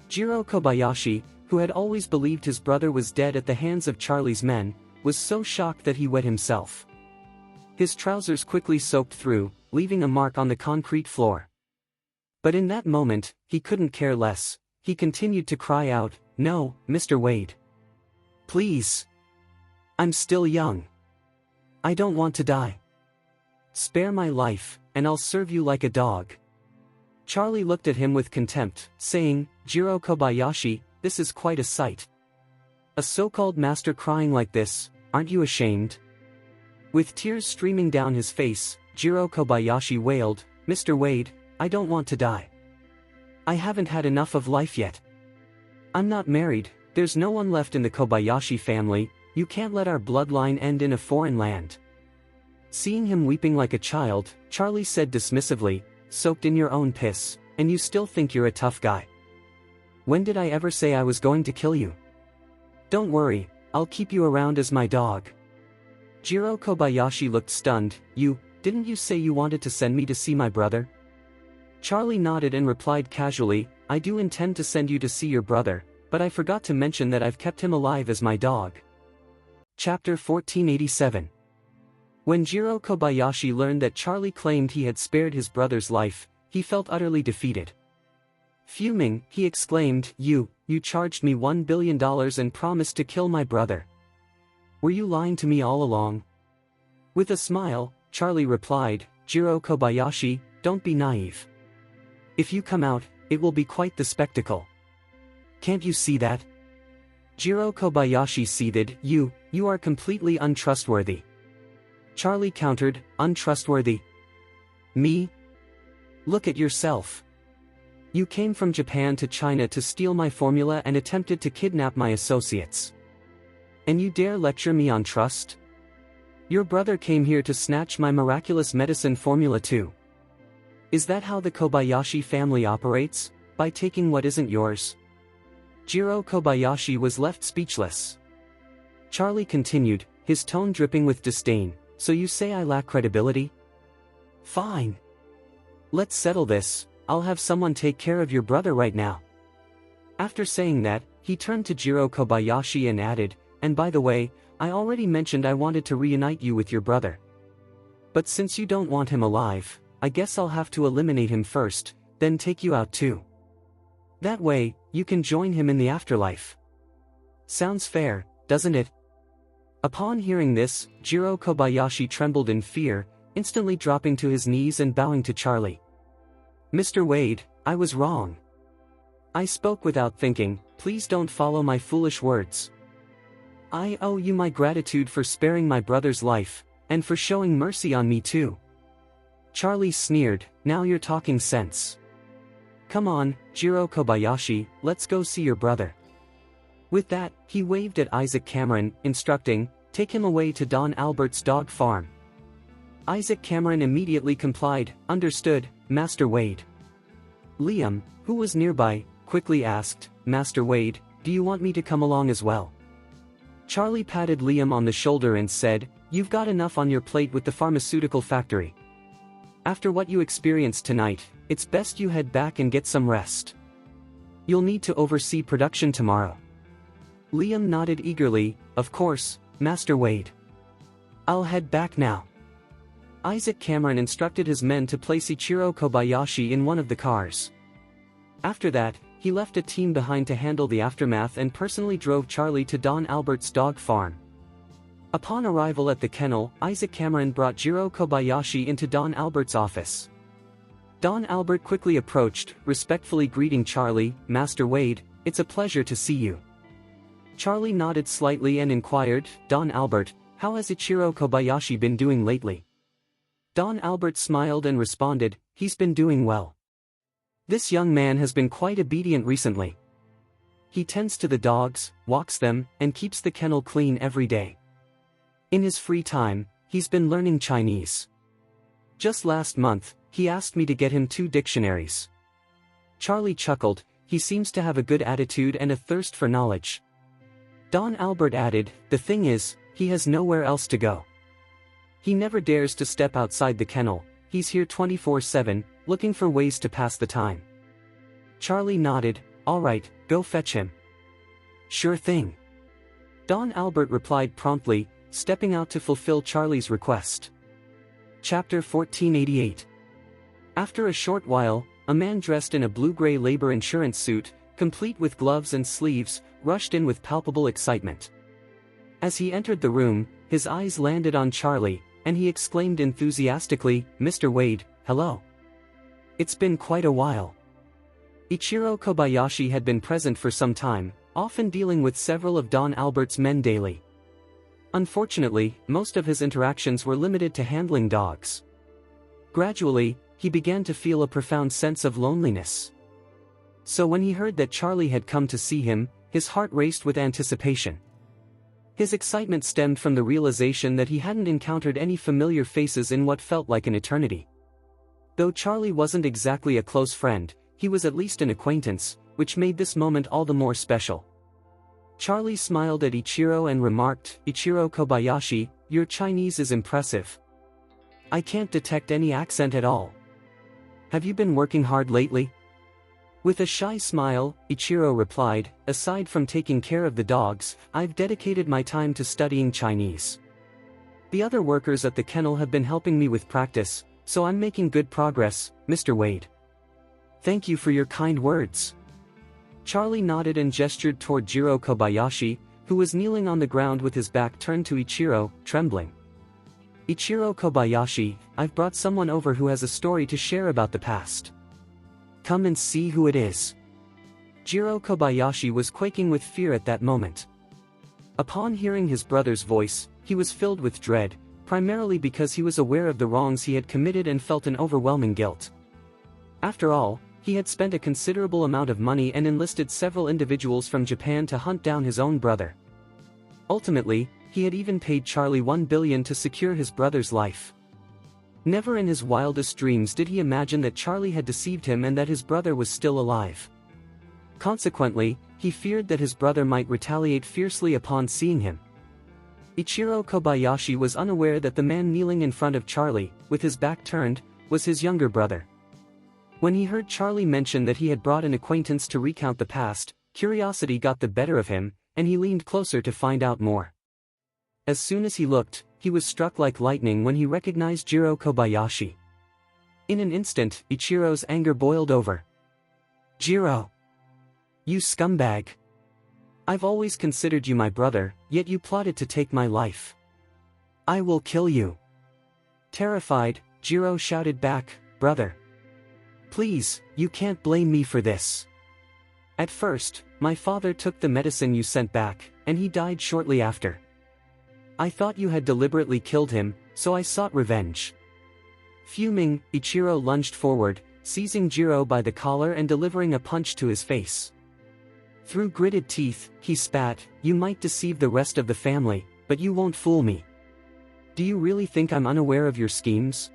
S1: Jiro Kobayashi, who had always believed his brother was dead at the hands of Charlie's men, was so shocked that he wet himself. His trousers quickly soaked through, leaving a mark on the concrete floor. But in that moment, he couldn't care less. He continued to cry out, "No, Mr. Wade. Please. I'm still young. I don't want to die. Spare my life, and I'll serve you like a dog." Charlie looked at him with contempt, saying, "Jiro Kobayashi, this is quite a sight. A so-called master crying like this, aren't you ashamed?" With tears streaming down his face, Jiro Kobayashi wailed, "Mr. Wade, I don't want to die. I haven't had enough of life yet. I'm not married, there's no one left in the Kobayashi family, you can't let our bloodline end in a foreign land." Seeing him weeping like a child, Charlie said dismissively, "Soaked in your own piss, and you still think you're a tough guy. When did I ever say I was going to kill you? Don't worry, I'll keep you around as my dog." Jiro Kobayashi looked stunned. Didn't you say you wanted to send me to see my brother?" Charlie nodded and replied casually, "I do intend to send you to see your brother, but I forgot to mention that I've kept him alive as my dog." Chapter 1487. When Jiro Kobayashi learned that Charlie claimed he had spared his brother's life, he felt utterly defeated. Fuming, he exclaimed, You charged me $1 billion and promised to kill my brother. Were you lying to me all along?" With a smile, Charlie replied, "Jiro Kobayashi, don't be naive. If you come out, it will be quite the spectacle. Can't you see that?" Jiro Kobayashi seethed. You are completely untrustworthy." Charlie countered, "Untrustworthy? Me? Look at yourself. You came from Japan to China to steal my formula and attempted to kidnap my associates. And you dare lecture me on trust? Your brother came here to snatch my miraculous medicine formula too. Is that how the Kobayashi family operates, by taking what isn't yours?" Jiro Kobayashi was left speechless. Charlie continued, his tone dripping with disdain, "So you say I lack credibility? Fine. Let's settle this, I'll have someone take care of your brother right now." After saying that, he turned to Jiro Kobayashi and added, "And by the way, I already mentioned I wanted to reunite you with your brother. But since you don't want him alive, I guess I'll have to eliminate him first, then take you out too. That way, you can join him in the afterlife. Sounds fair, doesn't it?" Upon hearing this, Jiro Kobayashi trembled in fear, instantly dropping to his knees and bowing to Charlie. "Mr. Wade, I was wrong. I spoke without thinking, please don't follow my foolish words. I owe you my gratitude for sparing my brother's life, and for showing mercy on me too." Charlie sneered, "Now you're talking sense. Come on, Jiro Kobayashi, let's go see your brother." With that, he waved at Isaac Cameron, instructing, "Take him away to Don Albert's dog farm." Isaac Cameron immediately complied, "Understood, Master Wade." Liam, who was nearby, quickly asked, "Master Wade, do you want me to come along as well?" Charlie patted Liam on the shoulder and said, "You've got enough on your plate with the pharmaceutical factory. After what you experienced tonight, it's best you head back and get some rest. You'll need to oversee production tomorrow." Liam nodded eagerly, "Of course, Master Wade. I'll head back now." Isaac Cameron instructed his men to place Ichiro Kobayashi in one of the cars. After that, he left a team behind to handle the aftermath and personally drove Charlie to Don Albert's dog farm. Upon arrival at the kennel, Isaac Cameron brought Jiro Kobayashi into Don Albert's office. Don Albert quickly approached, respectfully greeting Charlie, "Master Wade, it's a pleasure to see you." Charlie nodded slightly and inquired, "Don Albert, how has Ichiro Kobayashi been doing lately?" Don Albert smiled and responded, "He's been doing well. This young man has been quite obedient recently. He tends to the dogs, walks them, and keeps the kennel clean every day. In his free time, he's been learning Chinese. Just last month, he asked me to get him 2 dictionaries." Charlie chuckled, he seems to have a good attitude and a thirst for knowledge. Don Albert added, the thing is, he has nowhere else to go. He never dares to step outside the kennel, he's here 24/7, looking for ways to pass the time. Charlie nodded, all right, go fetch him. Sure thing. Don Albert replied promptly, stepping out to fulfill Charlie's request. Chapter 1488. After a short while, a man dressed in a blue-gray labor insurance suit, complete with gloves and sleeves, rushed in with palpable excitement. As he entered the room, his eyes landed on Charlie, and he exclaimed enthusiastically, Mr. Wade, hello. It's been quite a while. Ichiro Kobayashi had been present for some time, often dealing with several of Don Albert's men daily. Unfortunately, most of his interactions were limited to handling dogs. Gradually, he began to feel a profound sense of loneliness. So when he heard that Charlie had come to see him, his heart raced with anticipation. His excitement stemmed from the realization that he hadn't encountered any familiar faces in what felt like an eternity. Though Charlie wasn't exactly a close friend, he was at least an acquaintance, which made this moment all the more special. Charlie smiled at Ichiro and remarked, Ichiro Kobayashi, your Chinese is impressive. I can't detect any accent at all. Have you been working hard lately? With a shy smile, Ichiro replied, aside from taking care of the dogs, I've dedicated my time to studying Chinese. The other workers at the kennel have been helping me with practice, so I'm making good progress, Mr. Wade. Thank you for your kind words. Charlie nodded and gestured toward Jiro Kobayashi, who was kneeling on the ground with his back turned to Ichiro, trembling. Ichiro Kobayashi, I've brought someone over who has a story to share about the past. Come and see who it is. Jiro Kobayashi was quaking with fear at that moment. Upon hearing his brother's voice, he was filled with dread, primarily because he was aware of the wrongs he had committed and felt an overwhelming guilt. After all, he had spent a considerable amount of money and enlisted several individuals from Japan to hunt down his own brother. Ultimately, he had even paid Charlie $1 billion to secure his brother's life. Never in his wildest dreams did he imagine that Charlie had deceived him and that his brother was still alive. Consequently, he feared that his brother might retaliate fiercely upon seeing him. Ichiro Kobayashi was unaware that the man kneeling in front of Charlie, with his back turned, was his younger brother. When he heard Charlie mention that he had brought an acquaintance to recount the past, curiosity got the better of him, and he leaned closer to find out more. As soon as he looked, he was struck like lightning when he recognized Jiro Kobayashi. In an instant, Ichiro's anger boiled over. Jiro! You scumbag! I've always considered you my brother, yet you plotted to take my life. I will kill you! Terrified, Jiro shouted back, Brother! Please, you can't blame me for this. At first, my father took the medicine you sent back, and he died shortly after. I thought you had deliberately killed him, so I sought revenge. Fuming, Ichiro lunged forward, seizing Jiro by the collar and delivering a punch to his face. Through gritted teeth, he spat, You might deceive the rest of the family, but you won't fool me. Do you really think I'm unaware of your schemes?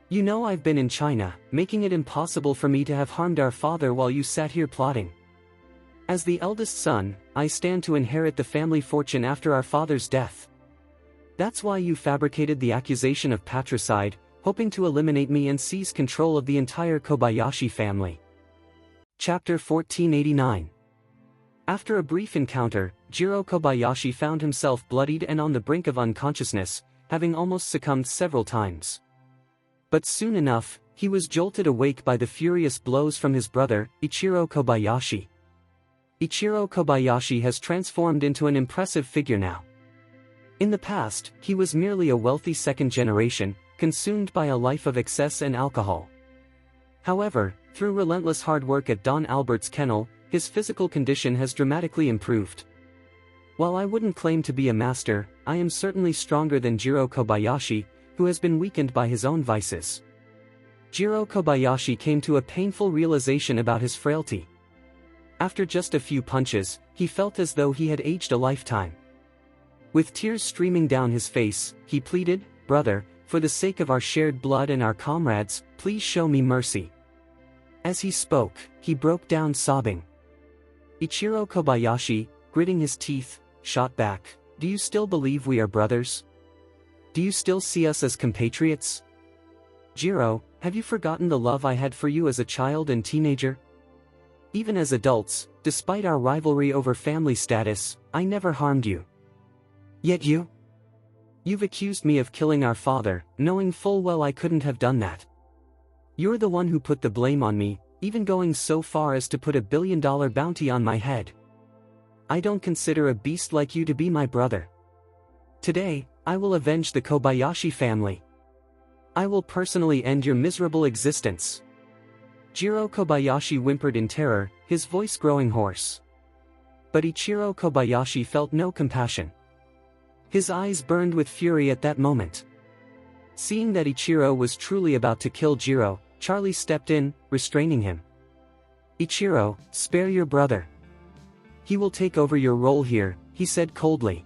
S1: You know I've been in China, making it impossible for me to have harmed our father while you sat here plotting. As the eldest son, I stand to inherit the family fortune after our father's death. That's why you fabricated the accusation of patricide, hoping to eliminate me and seize control of the entire Kobayashi family. Chapter 1489. After a brief encounter, Jiro Kobayashi found himself bloodied and on the brink of unconsciousness, having almost succumbed several times. But soon enough, he was jolted awake by the furious blows from his brother, Ichiro Kobayashi. Ichiro Kobayashi has transformed into an impressive figure now. In the past, he was merely a wealthy second generation, consumed by a life of excess and alcohol. However, through relentless hard work at Don Albert's kennel, his physical condition has dramatically improved. While I wouldn't claim to be a master, I am certainly stronger than Jiro Kobayashi, who has been weakened by his own vices. Jiro Kobayashi came to a painful realization about his frailty. After just a few punches, he felt as though he had aged a lifetime. With tears streaming down his face, he pleaded, Brother, for the sake of our shared blood and our comrades, please show me mercy. As he spoke, he broke down sobbing. Ichiro Kobayashi, gritting his teeth, shot back, "Do you still believe we are brothers? Do you still see us as compatriots? Jiro, have you forgotten the love I had for you as a child and teenager? Even as adults, despite our rivalry over family status, I never harmed you. Yet you've accused me of killing our father, knowing full well I couldn't have done that. You're the one who put the blame on me, even going so far as to put $1 billion bounty on my head. I don't consider a beast like you to be my brother. Today, I will avenge the Kobayashi family. I will personally end your miserable existence." Jiro Kobayashi whimpered in terror, his voice growing hoarse. But Ichiro Kobayashi felt no compassion. His eyes burned with fury at that moment. Seeing that Ichiro was truly about to kill Jiro, Charlie stepped in, restraining him. "Ichiro, spare your brother. He will take over your role here," he said coldly.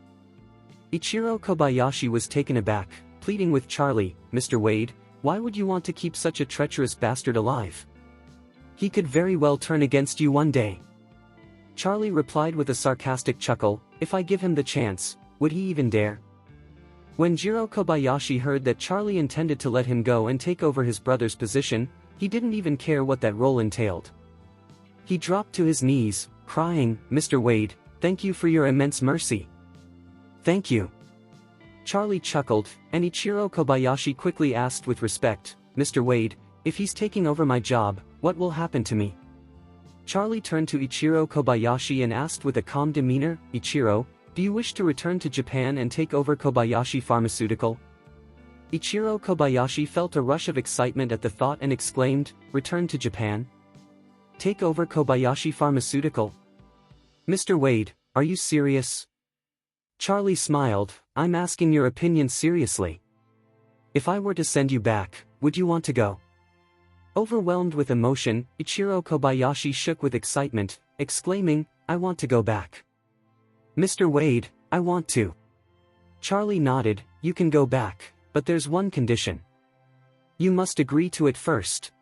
S1: Ichiro Kobayashi was taken aback, pleading with Charlie, "Mr. Wade, why would you want to keep such a treacherous bastard alive? He could very well turn against you one day." Charlie replied with a sarcastic chuckle, "If I give him the chance, would he even dare?" When Jiro Kobayashi heard that Charlie intended to let him go and take over his brother's position, he didn't even care what that role entailed. He dropped to his knees, crying, "Mr. Wade, thank you for your immense mercy." "Thank you." Charlie chuckled, and Ichiro Kobayashi quickly asked with respect, "Mr. Wade, if he's taking over my job, what will happen to me?" Charlie turned to Ichiro Kobayashi and asked with a calm demeanor, "Ichiro, do you wish to return to Japan and take over Kobayashi Pharmaceutical?" Ichiro Kobayashi felt a rush of excitement at the thought and exclaimed, "Return to Japan? Take over Kobayashi Pharmaceutical? Mr. Wade, are you serious?" Charlie smiled, "I'm asking your opinion seriously. If I were to send you back, would you want to go?" Overwhelmed with emotion, Ichiro Kobayashi shook with excitement, exclaiming, "I want to go back. Mr. Wade, I want to." Charlie nodded, "You can go back, but there's one condition. You must agree to it first."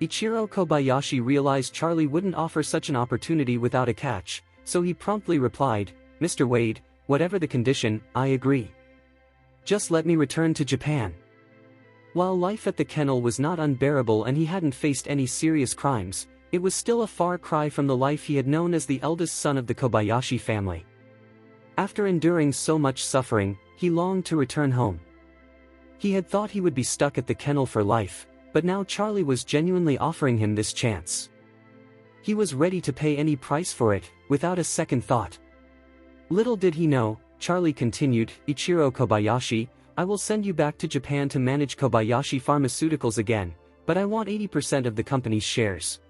S1: Ichiro Kobayashi realized Charlie wouldn't offer such an opportunity without a catch, so he promptly replied, "Mr. Wade, whatever the condition, I agree. Just let me return to Japan." While life at the kennel was not unbearable and he hadn't faced any serious crimes, it was still a far cry from the life he had known as the eldest son of the Kobayashi family. After enduring so much suffering, he longed to return home. He had thought he would be stuck at the kennel for life, but now Charlie was genuinely offering him this chance. He was ready to pay any price for it, without a second thought. Little did he know, Charlie continued, "Ichiro Kobayashi, I will send you back to Japan to manage Kobayashi Pharmaceuticals again, but I want 80% of the company's shares.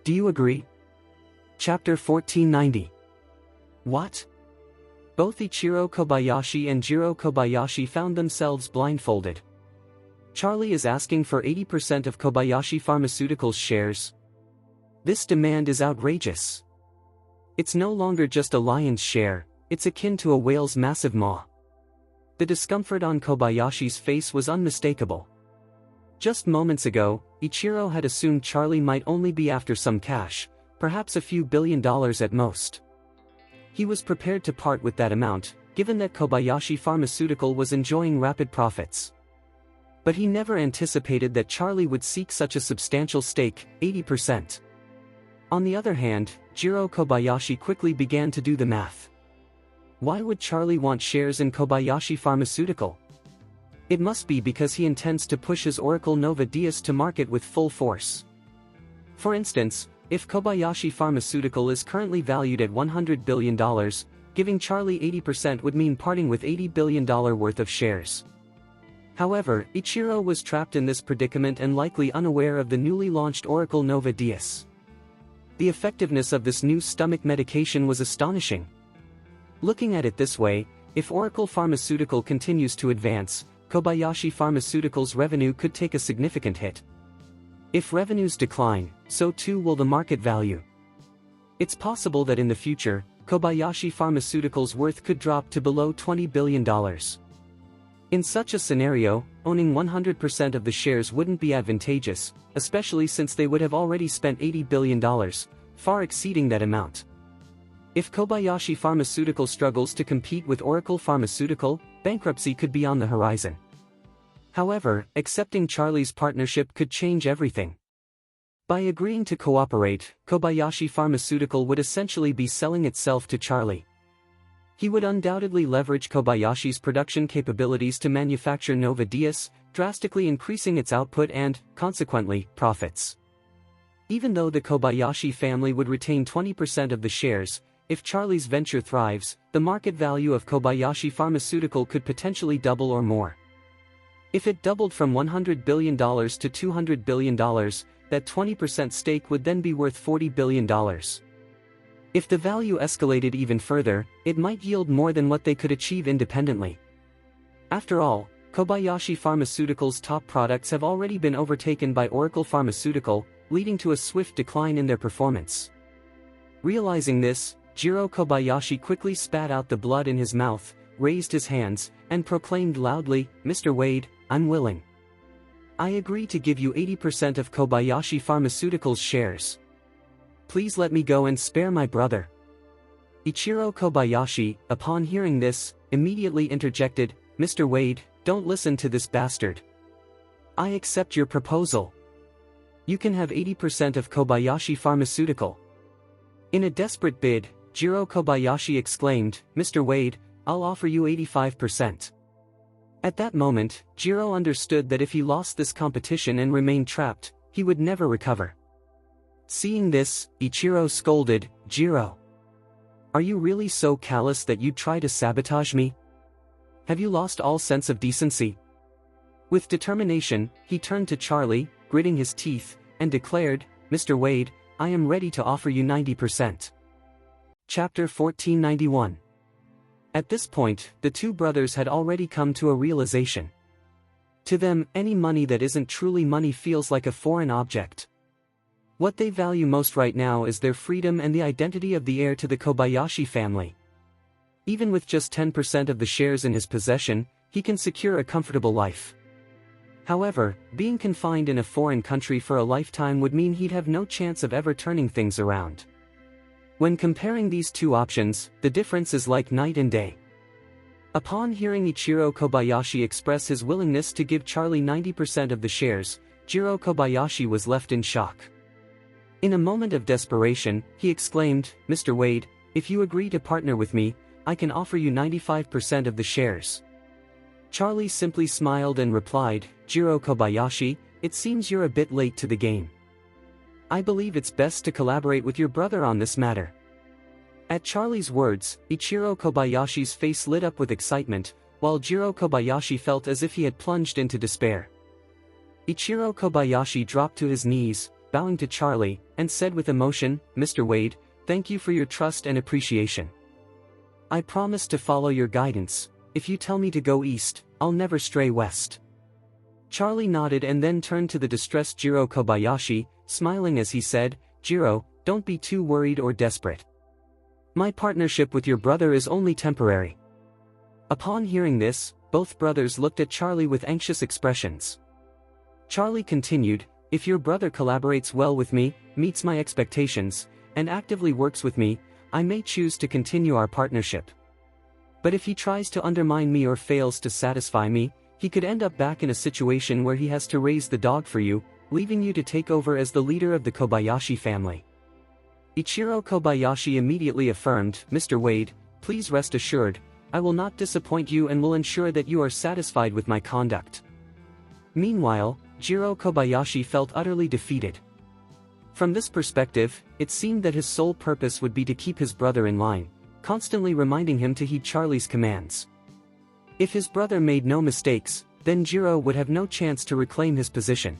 S1: Do you agree?" Chapter 1490. What? Both Ichiro Kobayashi and Jiro Kobayashi found themselves blindfolded. Charlie is asking for 80% of Kobayashi Pharmaceuticals shares. This demand is outrageous. It's no longer just a lion's share, it's akin to a whale's massive maw. The discomfort on Kobayashi's face was unmistakable. Just moments ago, Ichiro had assumed Charlie might only be after some cash, perhaps a few $1 billion at most. He was prepared to part with that amount, given that Kobayashi Pharmaceutical was enjoying rapid profits. But he never anticipated that Charlie would seek such a substantial stake, 80%. On the other hand, Jiro Kobayashi quickly began to do the math. Why would Charlie want shares in Kobayashi Pharmaceutical? It must be because he intends to push his Oracle Nova Dias to market with full force. For instance, if Kobayashi Pharmaceutical is currently valued at $100 billion, giving Charlie 80% would mean parting with $80 billion worth of shares. However, Ichiro was trapped in this predicament and likely unaware of the newly launched Oracle Nova Dias. The effectiveness of this new stomach medication was astonishing. Looking at it this way, if Oracle Pharmaceutical continues to advance, Kobayashi Pharmaceutical's revenue could take a significant hit. If revenues decline, so too will the market value. It's possible that in the future, Kobayashi Pharmaceutical's worth could drop to below $20 billion. In such a scenario, owning 100% of the shares wouldn't be advantageous, especially since they would have already spent $80 billion, far exceeding that amount. If Kobayashi Pharmaceutical struggles to compete with Oracle Pharmaceutical, bankruptcy could be on the horizon. However, accepting Charlie's partnership could change everything. By agreeing to cooperate, Kobayashi Pharmaceutical would essentially be selling itself to Charlie. He would undoubtedly leverage Kobayashi's production capabilities to manufacture Nova Diaz, drastically increasing its output and, consequently, profits. Even though the Kobayashi family would retain 20% of the shares, if Charlie's venture thrives, the market value of Kobayashi Pharmaceutical could potentially double or more. If it doubled from $100 billion to $200 billion, that 20% stake would then be worth $40 billion. If the value escalated even further, it might yield more than what they could achieve independently. After all, Kobayashi Pharmaceutical's top products have already been overtaken by Oracle Pharmaceutical, leading to a swift decline in their performance. Realizing this, Jiro Kobayashi quickly spat out the blood in his mouth, raised his hands, and proclaimed loudly, "Mr. Wade, I'm willing. I agree to give you 80% of Kobayashi Pharmaceutical's shares. Please let me go and spare my brother." Ichiro Kobayashi, upon hearing this, immediately interjected, "Mr. Wade, don't listen to this bastard. I accept your proposal. You can have 80% of Kobayashi Pharmaceutical." In a desperate bid, Jiro Kobayashi exclaimed, "Mr. Wade, I'll offer you 85%. At that moment, Jiro understood that if he lost this competition and remained trapped, he would never recover. Seeing this, Ichiro scolded, "Jiro, are you really so callous that you'd try to sabotage me? Have you lost all sense of decency?" With determination, he turned to Charlie, gritting his teeth, and declared, "Mr. Wade, I am ready to offer you 90%. Chapter 1491. At this point, the two brothers had already come to a realization. To them, any money that isn't truly money feels like a foreign object. What they value most right now is their freedom and the identity of the heir to the Kobayashi family. Even with just 10% of the shares in his possession, he can secure a comfortable life. However, being confined in a foreign country for a lifetime would mean he'd have no chance of ever turning things around. When comparing these two options, the difference is like night and day. Upon hearing Ichiro Kobayashi express his willingness to give Charlie 90% of the shares, Jiro Kobayashi was left in shock. In a moment of desperation, he exclaimed, "Mr. Wade, if you agree to partner with me, I can offer you 95% of the shares." Charlie simply smiled and replied, "Jiro Kobayashi, it seems you're a bit late to the game. I believe it's best to collaborate with your brother on this matter." At Charlie's words, Ichiro Kobayashi's face lit up with excitement, while Jiro Kobayashi felt as if he had plunged into despair. Ichiro Kobayashi dropped to his knees, bowing to Charlie, and said with emotion, "Mr. Wade, thank you for your trust and appreciation. I promise to follow your guidance. If you tell me to go east, I'll never stray west." Charlie nodded and then turned to the distressed Jiro Kobayashi, smiling as he said, "Jiro, don't be too worried or desperate. My partnership with your brother is only temporary." Upon hearing this, both brothers looked at Charlie with anxious expressions. Charlie continued, "If your brother collaborates well with me, meets my expectations, and actively works with me, I may choose to continue our partnership. But if he tries to undermine me or fails to satisfy me, he could end up back in a situation where he has to raise the dog for you, leaving you to take over as the leader of the Kobayashi family." Ichiro Kobayashi immediately affirmed, "Mr. Wade, please rest assured, I will not disappoint you and will ensure that you are satisfied with my conduct." Meanwhile, Jiro Kobayashi felt utterly defeated. From this perspective, it seemed that his sole purpose would be to keep his brother in line, constantly reminding him to heed Charlie's commands. If his brother made no mistakes, then Jiro would have no chance to reclaim his position.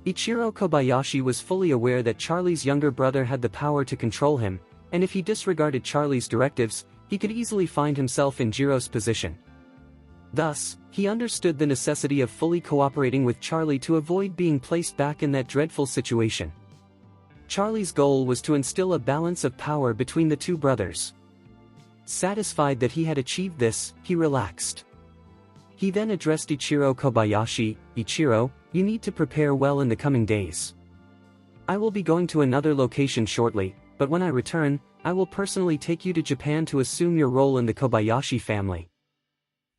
S1: Ichiro Kobayashi was fully aware that Charlie's younger brother had the power to control him, and if he disregarded Charlie's directives, he could easily find himself in Jiro's position. Thus, he understood the necessity of fully cooperating with Charlie to avoid being placed back in that dreadful situation. Charlie's goal was to instill a balance of power between the two brothers. Satisfied that he had achieved this, he relaxed. He then addressed Ichiro Kobayashi. Ichiro, you need to prepare well in the coming days. I will be going to another location shortly, but when I return, I will personally take you to Japan to assume your role in the Kobayashi family.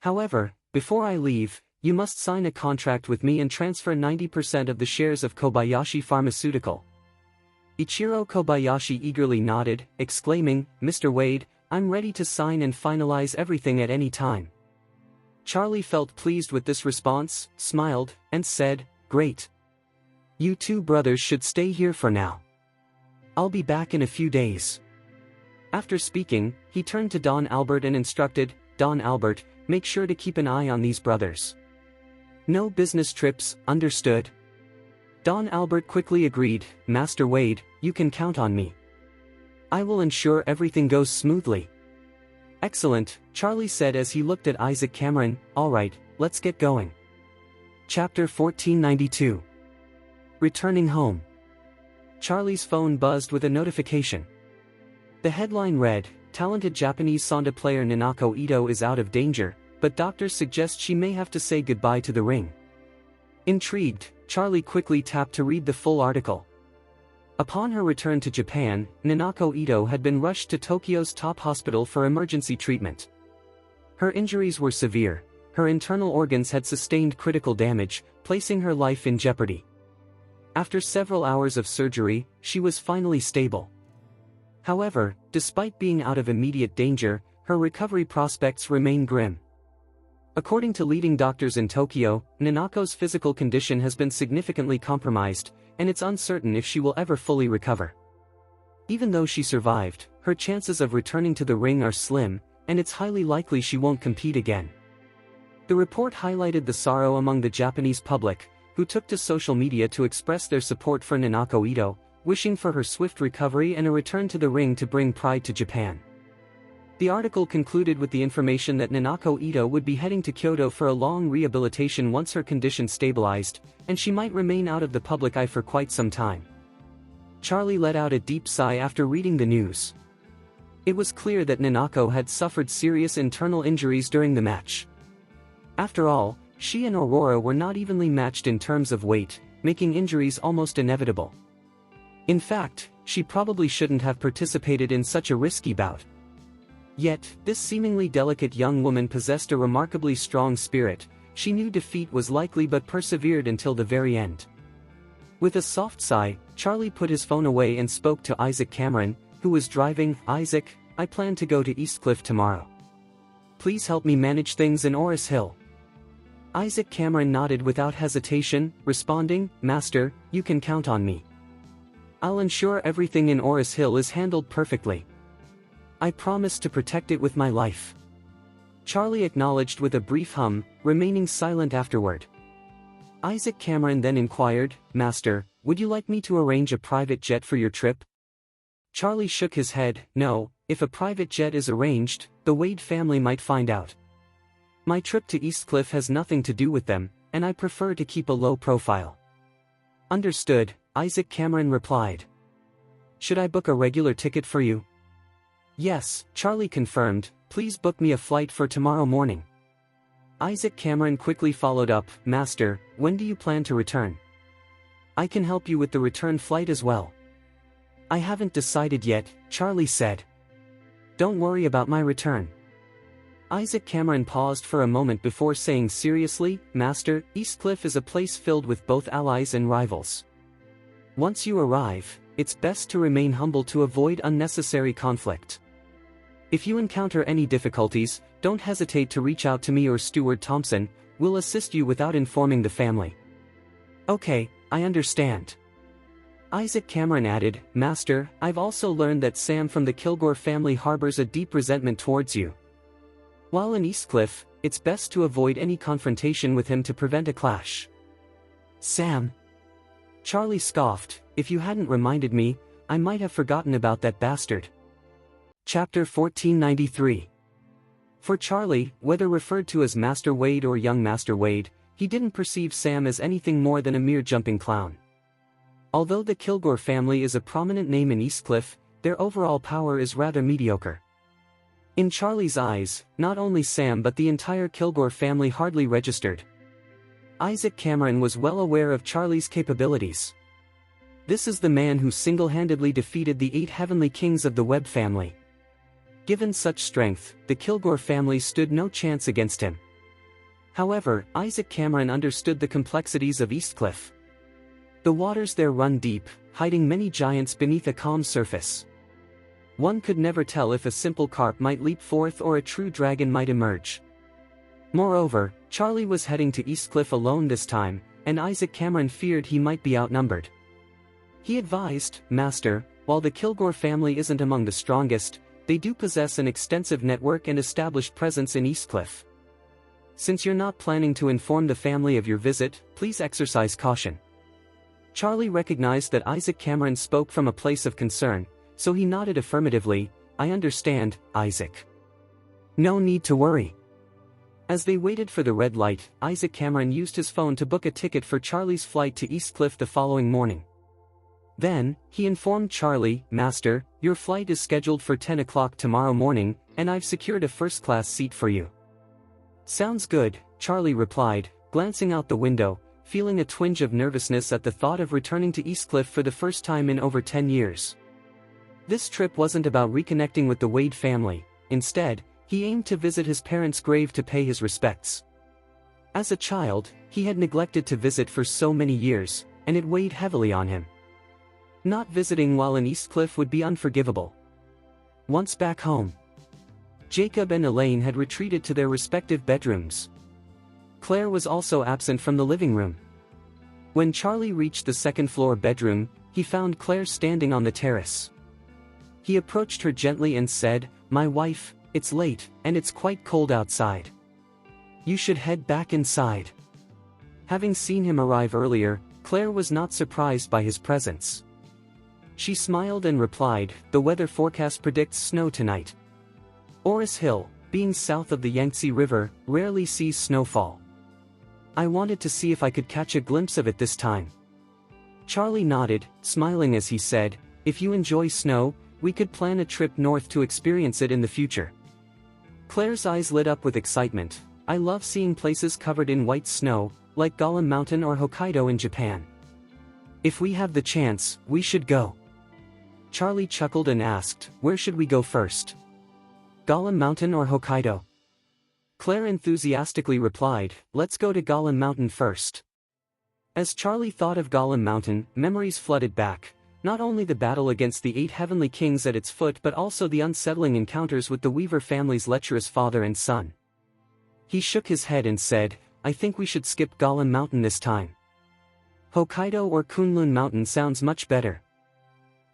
S1: However, before I leave, you must sign a contract with me and transfer 90% of the shares of Kobayashi Pharmaceutical. Ichiro Kobayashi eagerly nodded, exclaiming, Mr. Wade, I'm ready to sign and finalize everything at any time. Charlie felt pleased with this response, smiled, and said, Great. You two brothers should stay here for now. I'll be back in a few days. After speaking, he turned to Don Albert and instructed, Don Albert, make sure to keep an eye on these brothers. No business trips, understood? Don Albert quickly agreed, Master Wade, you can count on me. I will ensure everything goes smoothly. Excellent, Charlie said as he looked at Isaac Cameron. All right, let's get going. Chapter 1492. Returning home. Charlie's phone buzzed with a notification. The headline read, Talented Japanese sanda player Nanako Ito is out of danger, but doctors suggest she may have to say goodbye to the ring. Intrigued, Charlie quickly tapped to read the full article. Upon her return to Japan, Nanako Ito had been rushed to Tokyo's top hospital for emergency treatment. Her injuries were severe, her internal organs had sustained critical damage, placing her life in jeopardy. After several hours of surgery, she was finally stable. However, despite being out of immediate danger, her recovery prospects remain grim. According to leading doctors in Tokyo, Nanako's physical condition has been significantly compromised, and it's uncertain if she will ever fully recover. Even though she survived, her chances of returning to the ring are slim, and it's highly likely she won't compete again. The report highlighted the sorrow among the Japanese public, who took to social media to express their support for Nanako Ito, wishing for her swift recovery and a return to the ring to bring pride to Japan. The article concluded with the information that Nanako Ito would be heading to Kyoto for a long rehabilitation once her condition stabilized, and she might remain out of the public eye for quite some time. Charlie let out a deep sigh after reading the news. It was clear that Nanako had suffered serious internal injuries during the match. After all, she and Aurora were not evenly matched in terms of weight, making injuries almost inevitable. In fact, she probably shouldn't have participated in such a risky bout. Yet, this seemingly delicate young woman possessed a remarkably strong spirit. She knew defeat was likely but persevered until the very end. With a soft sigh, Charlie put his phone away and spoke to Isaac Cameron, who was driving. Isaac, I plan to go to Eastcliff tomorrow. Please help me manage things in Oris Hill. Isaac Cameron nodded without hesitation, responding, Master, you can count on me. I'll ensure everything in Oris Hill is handled perfectly. I promise to protect it with my life. Charlie acknowledged with a brief hum, remaining silent afterward. Isaac Cameron then inquired, Master, would you like me to arrange a private jet for your trip? Charlie shook his head. No, if a private jet is arranged, the Wade family might find out. My trip to Eastcliff has nothing to do with them, and I prefer to keep a low profile. Understood, Isaac Cameron replied. Should I book a regular ticket for you? Yes, Charlie confirmed, please book me a flight for tomorrow morning. Isaac Cameron quickly followed up, Master, when do you plan to return? I can help you with the return flight as well. I haven't decided yet, Charlie said. Don't worry about my return. Isaac Cameron paused for a moment before saying seriously, Master, Eastcliff is a place filled with both allies and rivals. Once you arrive, it's best to remain humble to avoid unnecessary conflict. If you encounter any difficulties, don't hesitate to reach out to me or Steward Thompson. We'll assist you without informing the family. Okay, I understand. Isaac Cameron added, Master, I've also learned that Sam from the Kilgore family harbors a deep resentment towards you. While in Eastcliff, it's best to avoid any confrontation with him to prevent a clash. Sam? Charlie scoffed, if you hadn't reminded me, I might have forgotten about that bastard. Chapter 1493. For Charlie, whether referred to as Master Wade or young Master Wade, he didn't perceive Sam as anything more than a mere jumping clown. Although the Kilgore family is a prominent name in Eastcliff, their overall power is rather mediocre. In Charlie's eyes, not only Sam but the entire Kilgore family hardly registered. Isaac Cameron was well aware of Charlie's capabilities. This is the man who single-handedly defeated the 8 heavenly kings of the Webb family. Given such strength, the Kilgore family stood no chance against him. However, Isaac Cameron understood the complexities of Eastcliff. The waters there run deep, hiding many giants beneath a calm surface. One could never tell if a simple carp might leap forth or a true dragon might emerge. Moreover, Charlie was heading to Eastcliff alone this time, and Isaac Cameron feared he might be outnumbered. He advised, "Master, while the Kilgore family isn't among the strongest, they do possess an extensive network and established presence in Eastcliff. Since you're not planning to inform the family of your visit, please exercise caution." Charlie recognized that Isaac Cameron spoke from a place of concern, so he nodded affirmatively. "I understand, Isaac. No need to worry." As they waited for the red light, Isaac Cameron used his phone to book a ticket for Charlie's flight to Eastcliff the following morning. Then, he informed Charlie, "Master, your flight is scheduled for 10 o'clock tomorrow morning, and I've secured a first-class seat for you." "Sounds good," Charlie replied, glancing out the window, feeling a twinge of nervousness at the thought of returning to Eastcliff for the first time in over 10 years. This trip wasn't about reconnecting with the Wade family. Instead, he aimed to visit his parents' grave to pay his respects. As a child, he had neglected to visit for so many years, and it weighed heavily on him. Not visiting while in Eastcliff would be unforgivable. Once back home, Jacob and Elaine had retreated to their respective bedrooms. Claire was also absent from the living room. When Charlie reached the second-floor bedroom, he found Claire standing on the terrace. He approached her gently and said, "My wife, it's late, and it's quite cold outside. You should head back inside." Having seen him arrive earlier, Claire was not surprised by his presence. She smiled and replied, "The weather forecast predicts snow tonight. Oris Hill, being south of the Yangtze River, rarely sees snowfall. I wanted to see if I could catch a glimpse of it this time." Charlie nodded, smiling as he said, "If you enjoy snow, we could plan a trip north to experience it in the future." Claire's eyes lit up with excitement. "I love seeing places covered in white snow, like Gollum Mountain or Hokkaido in Japan. If we have the chance, we should go." Charlie chuckled and asked, "Where should we go first? Gollum Mountain or Hokkaido?" Claire enthusiastically replied, "Let's go to Gollum Mountain first." As Charlie thought of Gollum Mountain, memories flooded back. Not only the battle against the 8 heavenly kings at its foot but also the unsettling encounters with the Weaver family's lecherous father and son. He shook his head and said, "I think we should skip Gollum Mountain this time. Hokkaido or Kunlun Mountain sounds much better."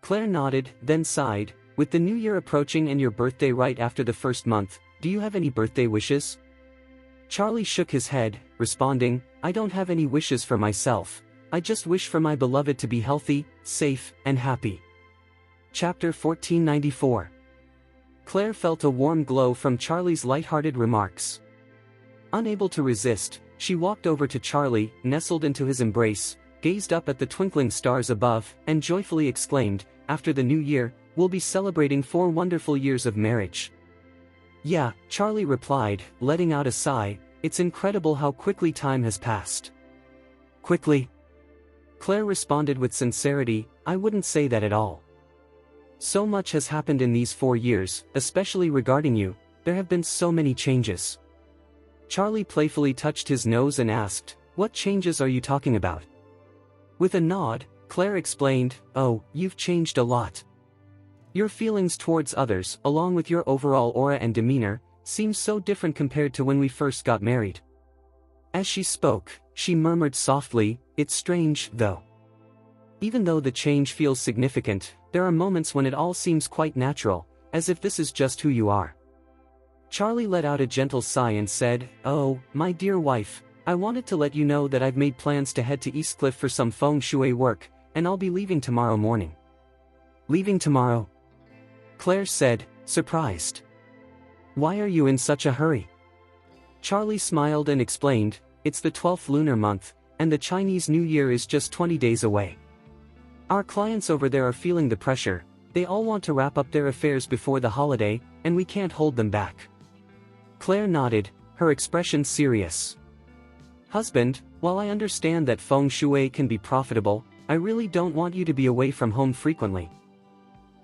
S1: Claire nodded, then sighed, "With the new year approaching and your birthday right after the first month, do you have any birthday wishes?" Charlie shook his head, responding, "I don't have any wishes for myself. I just wish for my beloved to be healthy, safe, and happy." Chapter 1494. Claire felt a warm glow from Charlie's light-hearted remarks. Unable to resist, she walked over to Charlie, nestled into his embrace, gazed up at the twinkling stars above, and joyfully exclaimed, "After the new year, we'll be celebrating 4 wonderful years of marriage." "Yeah," Charlie replied, letting out a sigh, "it's incredible how quickly time has passed." "Quickly?" Claire responded with sincerity, "I wouldn't say that at all. So much has happened in these 4 years, especially regarding you. There have been so many changes." Charlie playfully touched his nose and asked, "What changes are you talking about?" With a nod, Claire explained, "Oh, you've changed a lot. Your feelings towards others, along with your overall aura and demeanor, seem so different compared to when we first got married." As she spoke, she murmured softly, "It's strange, though. Even though the change feels significant, there are moments when it all seems quite natural, as if this is just who you are." Charlie let out a gentle sigh and said, "Oh, my dear wife, I wanted to let you know that I've made plans to head to Eastcliff for some feng shui work, and I'll be leaving tomorrow morning." "Leaving tomorrow?" Claire said, surprised. "Why are you in such a hurry?" Charlie smiled and explained, "It's the 12th lunar month, and the Chinese New Year is just 20 days away. Our clients over there are feeling the pressure. They all want to wrap up their affairs before the holiday, and we can't hold them back. Claire nodded, her expression serious. Husband, while I understand that feng shui can be profitable, I really don't want you to be away from home frequently.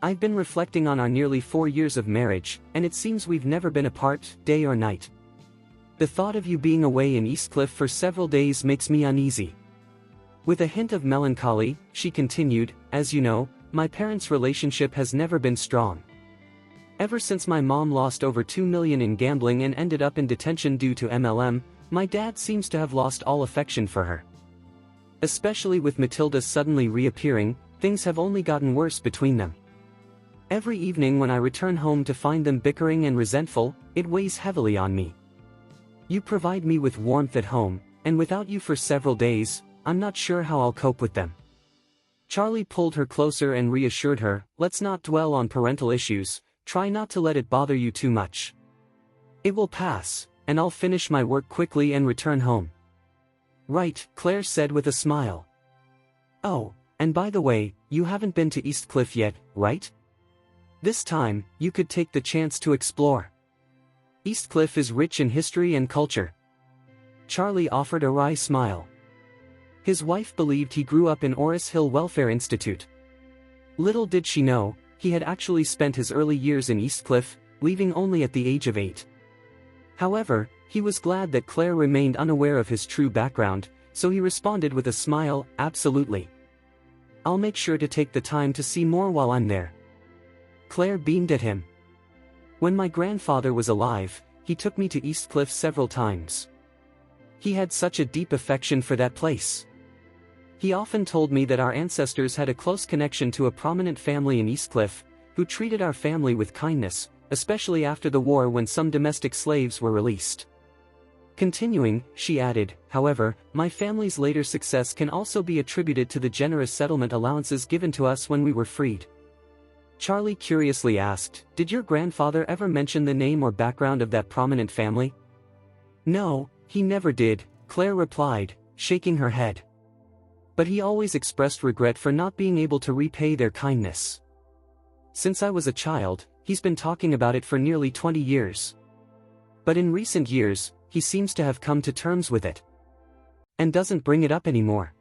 S1: I've been reflecting on our nearly 4 years of marriage, and it seems we've never been apart, day or night. The thought of you being away in Eastcliff for several days makes me uneasy. With a hint of melancholy, she continued, as you know, my parents' relationship has never been strong. Ever since my mom lost over $2 million in gambling and ended up in detention due to MLM, my dad seems to have lost all affection for her. Especially with Matilda suddenly reappearing, things have only gotten worse between them. Every evening when I return home to find them bickering and resentful, it weighs heavily on me. You provide me with warmth at home, and without you for several days, I'm not sure how I'll cope with them. Charlie pulled her closer and reassured her, let's not dwell on parental issues, try not to let it bother you too much. It will pass, and I'll finish my work quickly and return home. Right, Claire said with a smile. Oh, and by the way, you haven't been to Eastcliff yet, right? This time, you could take the chance to explore. Eastcliff is rich in history and culture. Charlie offered a wry smile. His wife believed he grew up in Orris Hill Welfare Institute. Little did she know, he had actually spent his early years in Eastcliff, leaving only at the age of 8. However, he was glad that Claire remained unaware of his true background, so he responded with a smile, absolutely. I'll make sure to take the time to see more while I'm there. Claire beamed at him. When my grandfather was alive, he took me to Eastcliff several times. He had such a deep affection for that place. He often told me that our ancestors had a close connection to a prominent family in Eastcliff, who treated our family with kindness, especially after the war when some domestic slaves were released. Continuing, she added, however, my family's later success can also be attributed to the generous settlement allowances given to us when we were freed. Charlie curiously asked, did your grandfather ever mention the name or background of that prominent family? No, he never did, Claire replied, shaking her head. But he always expressed regret for not being able to repay their kindness. Since I was a child, he's been talking about it for nearly 20 years. But in recent years, he seems to have come to terms with it. And doesn't bring it up anymore.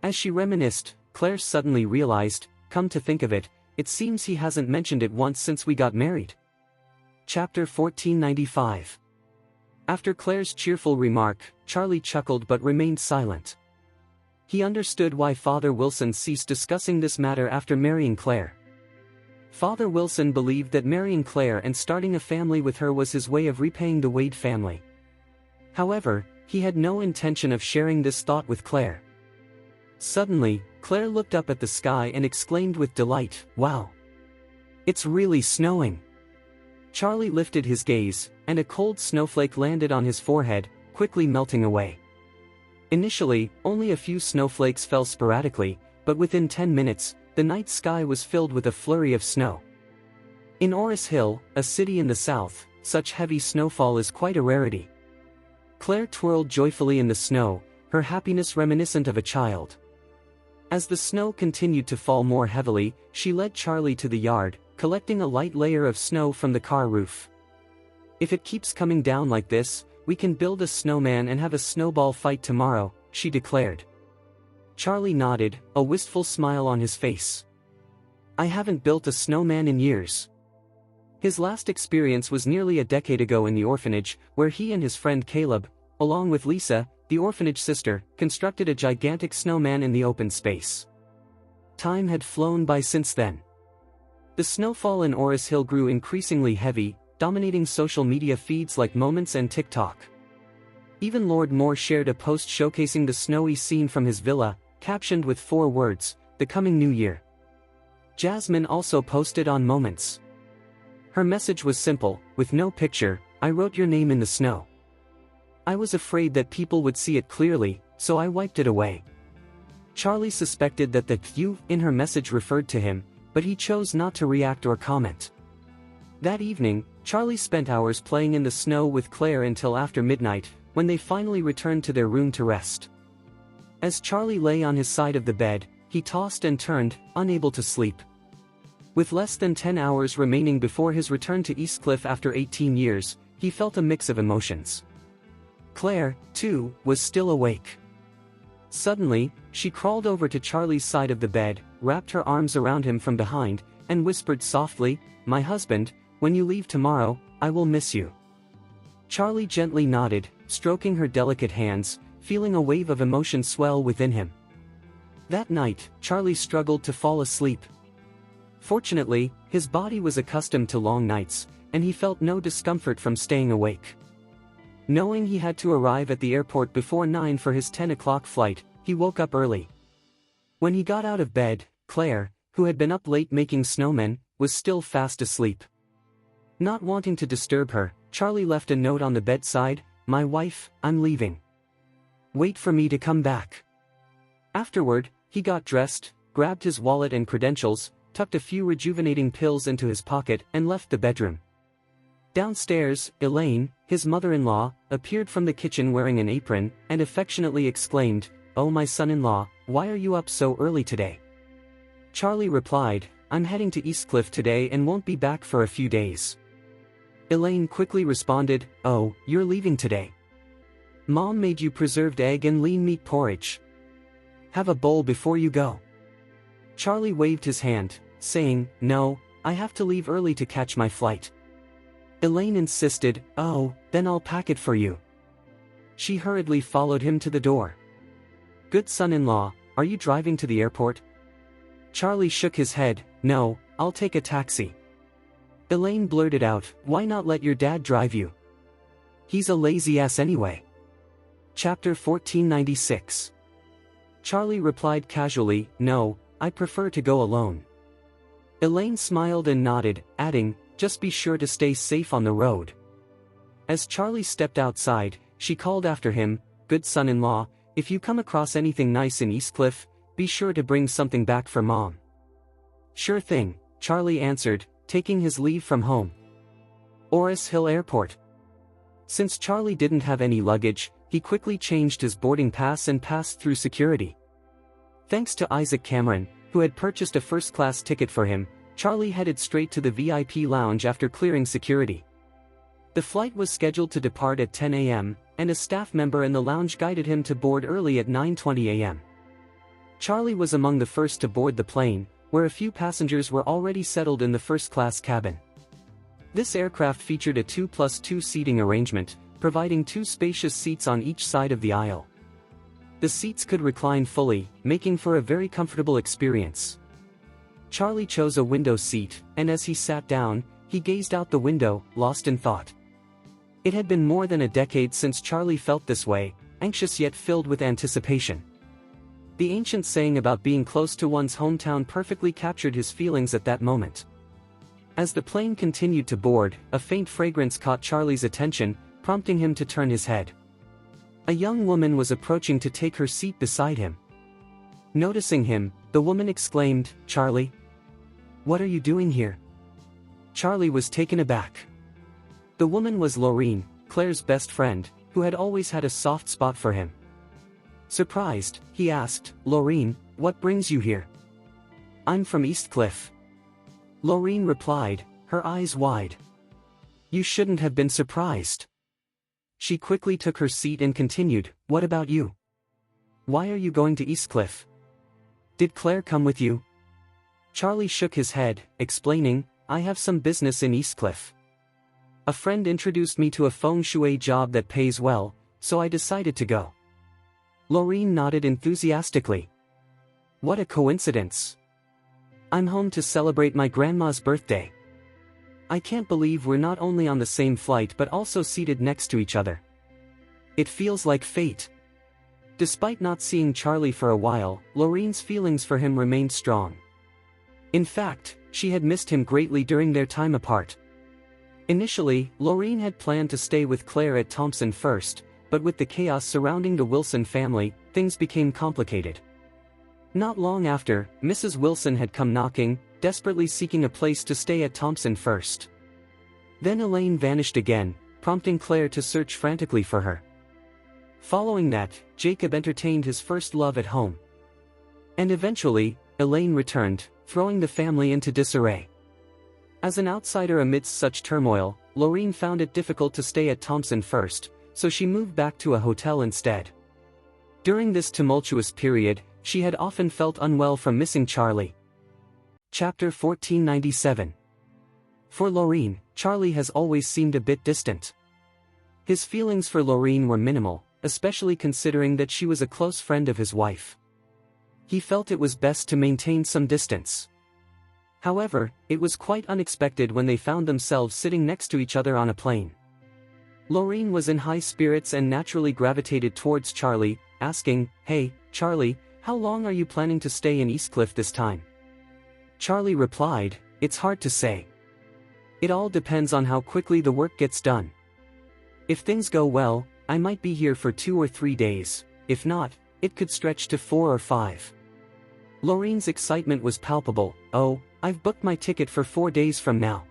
S1: As she reminisced, Claire suddenly realized, come to think of it, it seems he hasn't mentioned it once since we got married. Chapter 1495. After Claire's cheerful remark, Charlie chuckled but remained silent. He understood why Father Wilson ceased discussing this matter after marrying Claire. Father Wilson believed that marrying Claire and starting a family with her was his way of repaying the Wade family. However, he had no intention of sharing this thought with Claire. Suddenly, Claire looked up at the sky and exclaimed with delight, wow! It's really snowing! Charlie lifted his gaze, and a cold snowflake landed on his forehead, quickly melting away. Initially, only a few snowflakes fell sporadically, but within 10 minutes, the night sky was filled with a flurry of snow. In Orris Hill, a city in the south, such heavy snowfall is quite a rarity. Claire twirled joyfully in the snow, her happiness reminiscent of a child. As the snow continued to fall more heavily, she led Charlie to the yard, collecting a light layer of snow from the car roof. If it keeps coming down like this, we can build a snowman and have a snowball fight tomorrow, she declared. Charlie nodded, a wistful smile on his face. I haven't built a snowman in years. His last experience was nearly a decade ago in the orphanage, where he and his friend Caleb, along with Lisa, the orphanage sister, constructed a gigantic snowman in the open space. Time had flown by since then. The snowfall in Orris Hill grew increasingly heavy, dominating social media feeds like Moments and TikTok. Even Lord Moore shared a post showcasing the snowy scene from his villa, captioned with 4 words, the coming new year. Jasmine also posted on Moments. Her message was simple, with no picture, I wrote your name in the snow. I was afraid that people would see it clearly, so I wiped it away. Charlie suspected that the "you" in her message referred to him, but he chose not to react or comment. That evening, Charlie spent hours playing in the snow with Claire until after midnight, when they finally returned to their room to rest. As Charlie lay on his side of the bed, he tossed and turned, unable to sleep. With less than 10 hours remaining before his return to Eastcliff after 18 years, he felt a mix of emotions. Claire, too, was still awake. Suddenly, she crawled over to Charlie's side of the bed, wrapped her arms around him from behind, and whispered softly, "My husband, when you leave tomorrow, I will miss you." Charlie gently nodded, stroking her delicate hands, feeling a wave of emotion swell within him. That night, Charlie struggled to fall asleep. Fortunately, his body was accustomed to long nights, and he felt no discomfort from staying awake. Knowing he had to arrive at the airport before 9 for his 10 o'clock flight, he woke up early. When he got out of bed, Claire, who had been up late making snowmen, was still fast asleep. Not wanting to disturb her, Charlie left a note on the bedside, "My wife, I'm leaving. Wait for me to come back." Afterward, he got dressed, grabbed his wallet and credentials, tucked a few rejuvenating pills into his pocket, and left the bedroom. Downstairs, Elaine, his mother-in-law, appeared from the kitchen wearing an apron, and affectionately exclaimed, "Oh, my son-in-law, why are you up so early today?" Charlie replied, "I'm heading to Eastcliff today and won't be back for a few days." Elaine quickly responded, "Oh, you're leaving today? Mom made you preserved egg and lean meat porridge. Have a bowl before you go." Charlie waved his hand, saying, "No, I have to leave early to catch my flight." Elaine insisted, "Oh, then I'll pack it for you." She hurriedly followed him to the door. "Good son-in-law, are you driving to the airport?" Charlie shook his head, "No, I'll take a taxi." Elaine blurted out, "Why not let your dad drive you? He's a lazy ass anyway." Chapter 1496. Charlie replied casually, "No, I prefer to go alone." Elaine smiled and nodded, adding, "Just be sure to stay safe on the road." As Charlie stepped outside, she called after him, "Good son-in-law, if you come across anything nice in Eastcliff, be sure to bring something back for Mom." "Sure thing," Charlie answered, taking his leave from home. Oris Hill Airport. Since Charlie didn't have any luggage, he quickly changed his boarding pass and passed through security. Thanks to Isaac Cameron, who had purchased a first-class ticket for him, Charlie headed straight to the VIP lounge after clearing security. The flight was scheduled to depart at 10 a.m., and a staff member in the lounge guided him to board early at 9:20 a.m. Charlie was among the first to board the plane, where a few passengers were already settled in the first-class cabin. This aircraft featured a 2+2 seating arrangement, providing 2 spacious seats on each side of the aisle. The seats could recline fully, making for a very comfortable experience. Charlie chose a window seat, and as he sat down, he gazed out the window, lost in thought. It had been more than a decade since Charlie felt this way, anxious yet filled with anticipation. The ancient saying about being close to one's hometown perfectly captured his feelings at that moment. As the plane continued to board, a faint fragrance caught Charlie's attention, prompting him to turn his head. A young woman was approaching to take her seat beside him. Noticing him, the woman exclaimed, "Charlie? What are you doing here?" Charlie was taken aback. The woman was Laureen, Claire's best friend, who had always had a soft spot for him. Surprised, he asked, "Laureen, what brings you here?" "I'm from Eastcliff." Laureen replied, her eyes wide. "You shouldn't have been surprised." She quickly took her seat and continued, "What about you? Why are you going to Eastcliff? Did Claire come with you?" Charlie shook his head, explaining, "I have some business in Eastcliff. A friend introduced me to a feng shui job that pays well, so I decided to go." Laureen nodded enthusiastically. "What a coincidence. I'm home to celebrate my grandma's birthday. I can't believe we're not only on the same flight but also seated next to each other. It feels like fate." Despite not seeing Charlie for a while, Laureen's feelings for him remained strong. In fact, she had missed him greatly during their time apart. Initially, Laureen had planned to stay with Claire at Thompson first, but with the chaos surrounding the Wilson family, things became complicated. Not long after, Mrs. Wilson had come knocking, desperately seeking a place to stay at Thompson first. Then Elaine vanished again, prompting Claire to search frantically for her. Following that, Jacob entertained his first love at home. And eventually, Elaine returned, throwing the family into disarray. As an outsider amidst such turmoil, Lorene found it difficult to stay at Thompson first, so she moved back to a hotel instead. During this tumultuous period, she had often felt unwell from missing Charlie. Chapter 1497. For Lorene, Charlie has always seemed a bit distant. His feelings for Lorene were minimal, especially considering that she was a close friend of his wife. He felt it was best to maintain some distance. However, it was quite unexpected when they found themselves sitting next to each other on a plane. Lorene was in high spirits and naturally gravitated towards Charlie, asking, "Hey, Charlie, how long are you planning to stay in Eastcliff this time?" Charlie replied, "It's hard to say. It all depends on how quickly the work gets done. If things go well, I might be here for 2 or 3 days, if not, it could stretch to 4 or 5. Lorene's excitement was palpable. "Oh, I've booked my ticket for 4 days from now.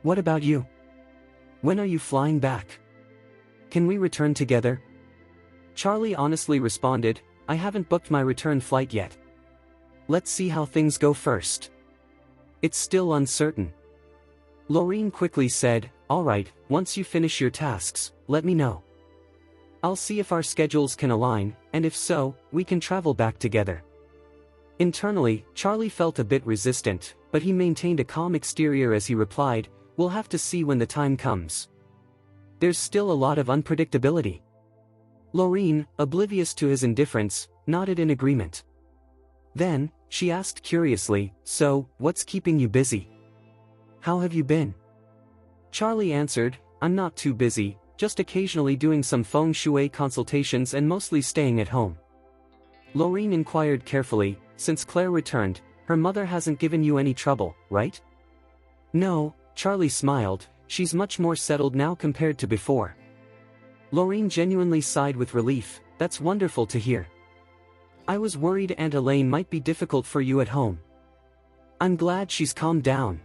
S1: What about you? When are you flying back? Can we return together?" Charlie honestly responded, "I haven't booked my return flight yet. Let's see how things go first. It's still uncertain." Lorene quickly said, "All right, once you finish your tasks, let me know. I'll see if our schedules can align, and if so, we can travel back together." Internally, Charlie felt a bit resistant, but he maintained a calm exterior as he replied, "We'll have to see when the time comes. There's still a lot of unpredictability." Lorene, oblivious to his indifference, nodded in agreement. Then, she asked curiously, "So, what's keeping you busy? How have you been?" Charlie answered, "I'm not too busy, just occasionally doing some feng shui consultations and mostly staying at home." Lorene inquired carefully, "Since Claire returned, her mother hasn't given you any trouble, right?" "No," Charlie smiled, "she's much more settled now compared to before." Lorene genuinely sighed with relief, "That's wonderful to hear. I was worried Aunt Elaine might be difficult for you at home. I'm glad she's calmed down."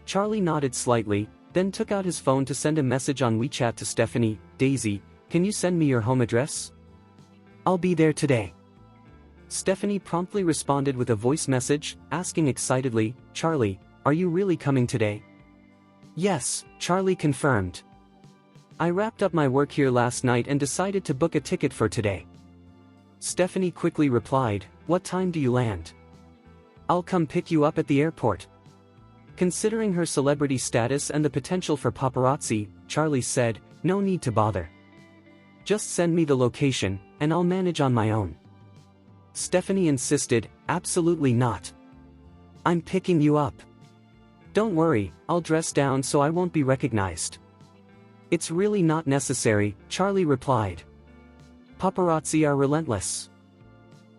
S1: Charlie nodded slightly, then took out his phone to send a message on WeChat to Stephanie. "Daisy, can you send me your home address? I'll be there today." Stephanie promptly responded with a voice message, asking excitedly, "Charlie, are you really coming today?" "Yes," Charlie confirmed. "I wrapped up my work here last night and decided to book a ticket for today." Stephanie quickly replied, "What time do you land?" "I'll come pick you up at the airport." Considering her celebrity status and the potential for paparazzi, Charlie said, "No need to bother. Just send me the location, and I'll manage on my own." Stephanie insisted, "Absolutely not. I'm picking you up. Don't worry, I'll dress down so I won't be recognized." "It's really not necessary," Charlie replied. "Paparazzi are relentless.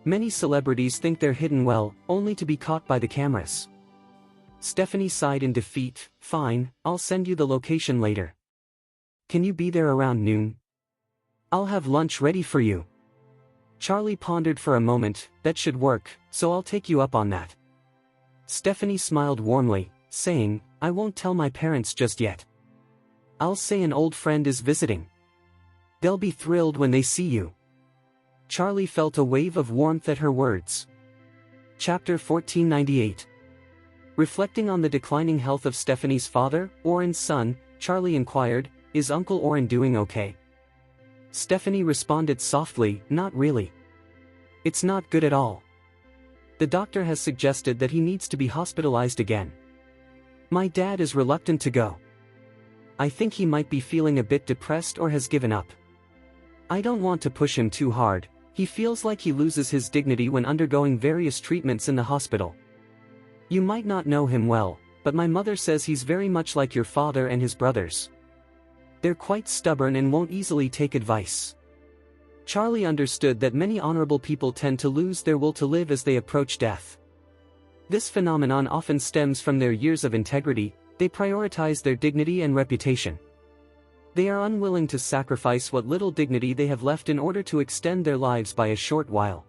S1: Many celebrities think they're hidden well, only to be caught by the cameras." Stephanie sighed in defeat, "Fine, I'll send you the location later. Can you be there around noon? I'll have lunch ready for you." Charlie pondered for a moment, "That should work, so I'll take you up on that." Stephanie smiled warmly, saying, "I won't tell my parents just yet. I'll say an old friend is visiting. They'll be thrilled when they see you." Charlie felt a wave of warmth at her words. Chapter 1498. Reflecting on the declining health of Stephanie's father, Oren's son, Charlie inquired, "Is Uncle Oren doing okay?" Stephanie responded softly, "Not really. It's not good at all. The doctor has suggested that he needs to be hospitalized again. My dad is reluctant to go. I think he might be feeling a bit depressed or has given up. I don't want to push him too hard. He feels like he loses his dignity when undergoing various treatments in the hospital. You might not know him well, but my mother says he's very much like your father and his brothers. They're quite stubborn and won't easily take advice." Charlie understood that many honorable people tend to lose their will to live as they approach death. This phenomenon often stems from their years of integrity. They prioritize their dignity and reputation. They are unwilling to sacrifice what little dignity they have left in order to extend their lives by a short while.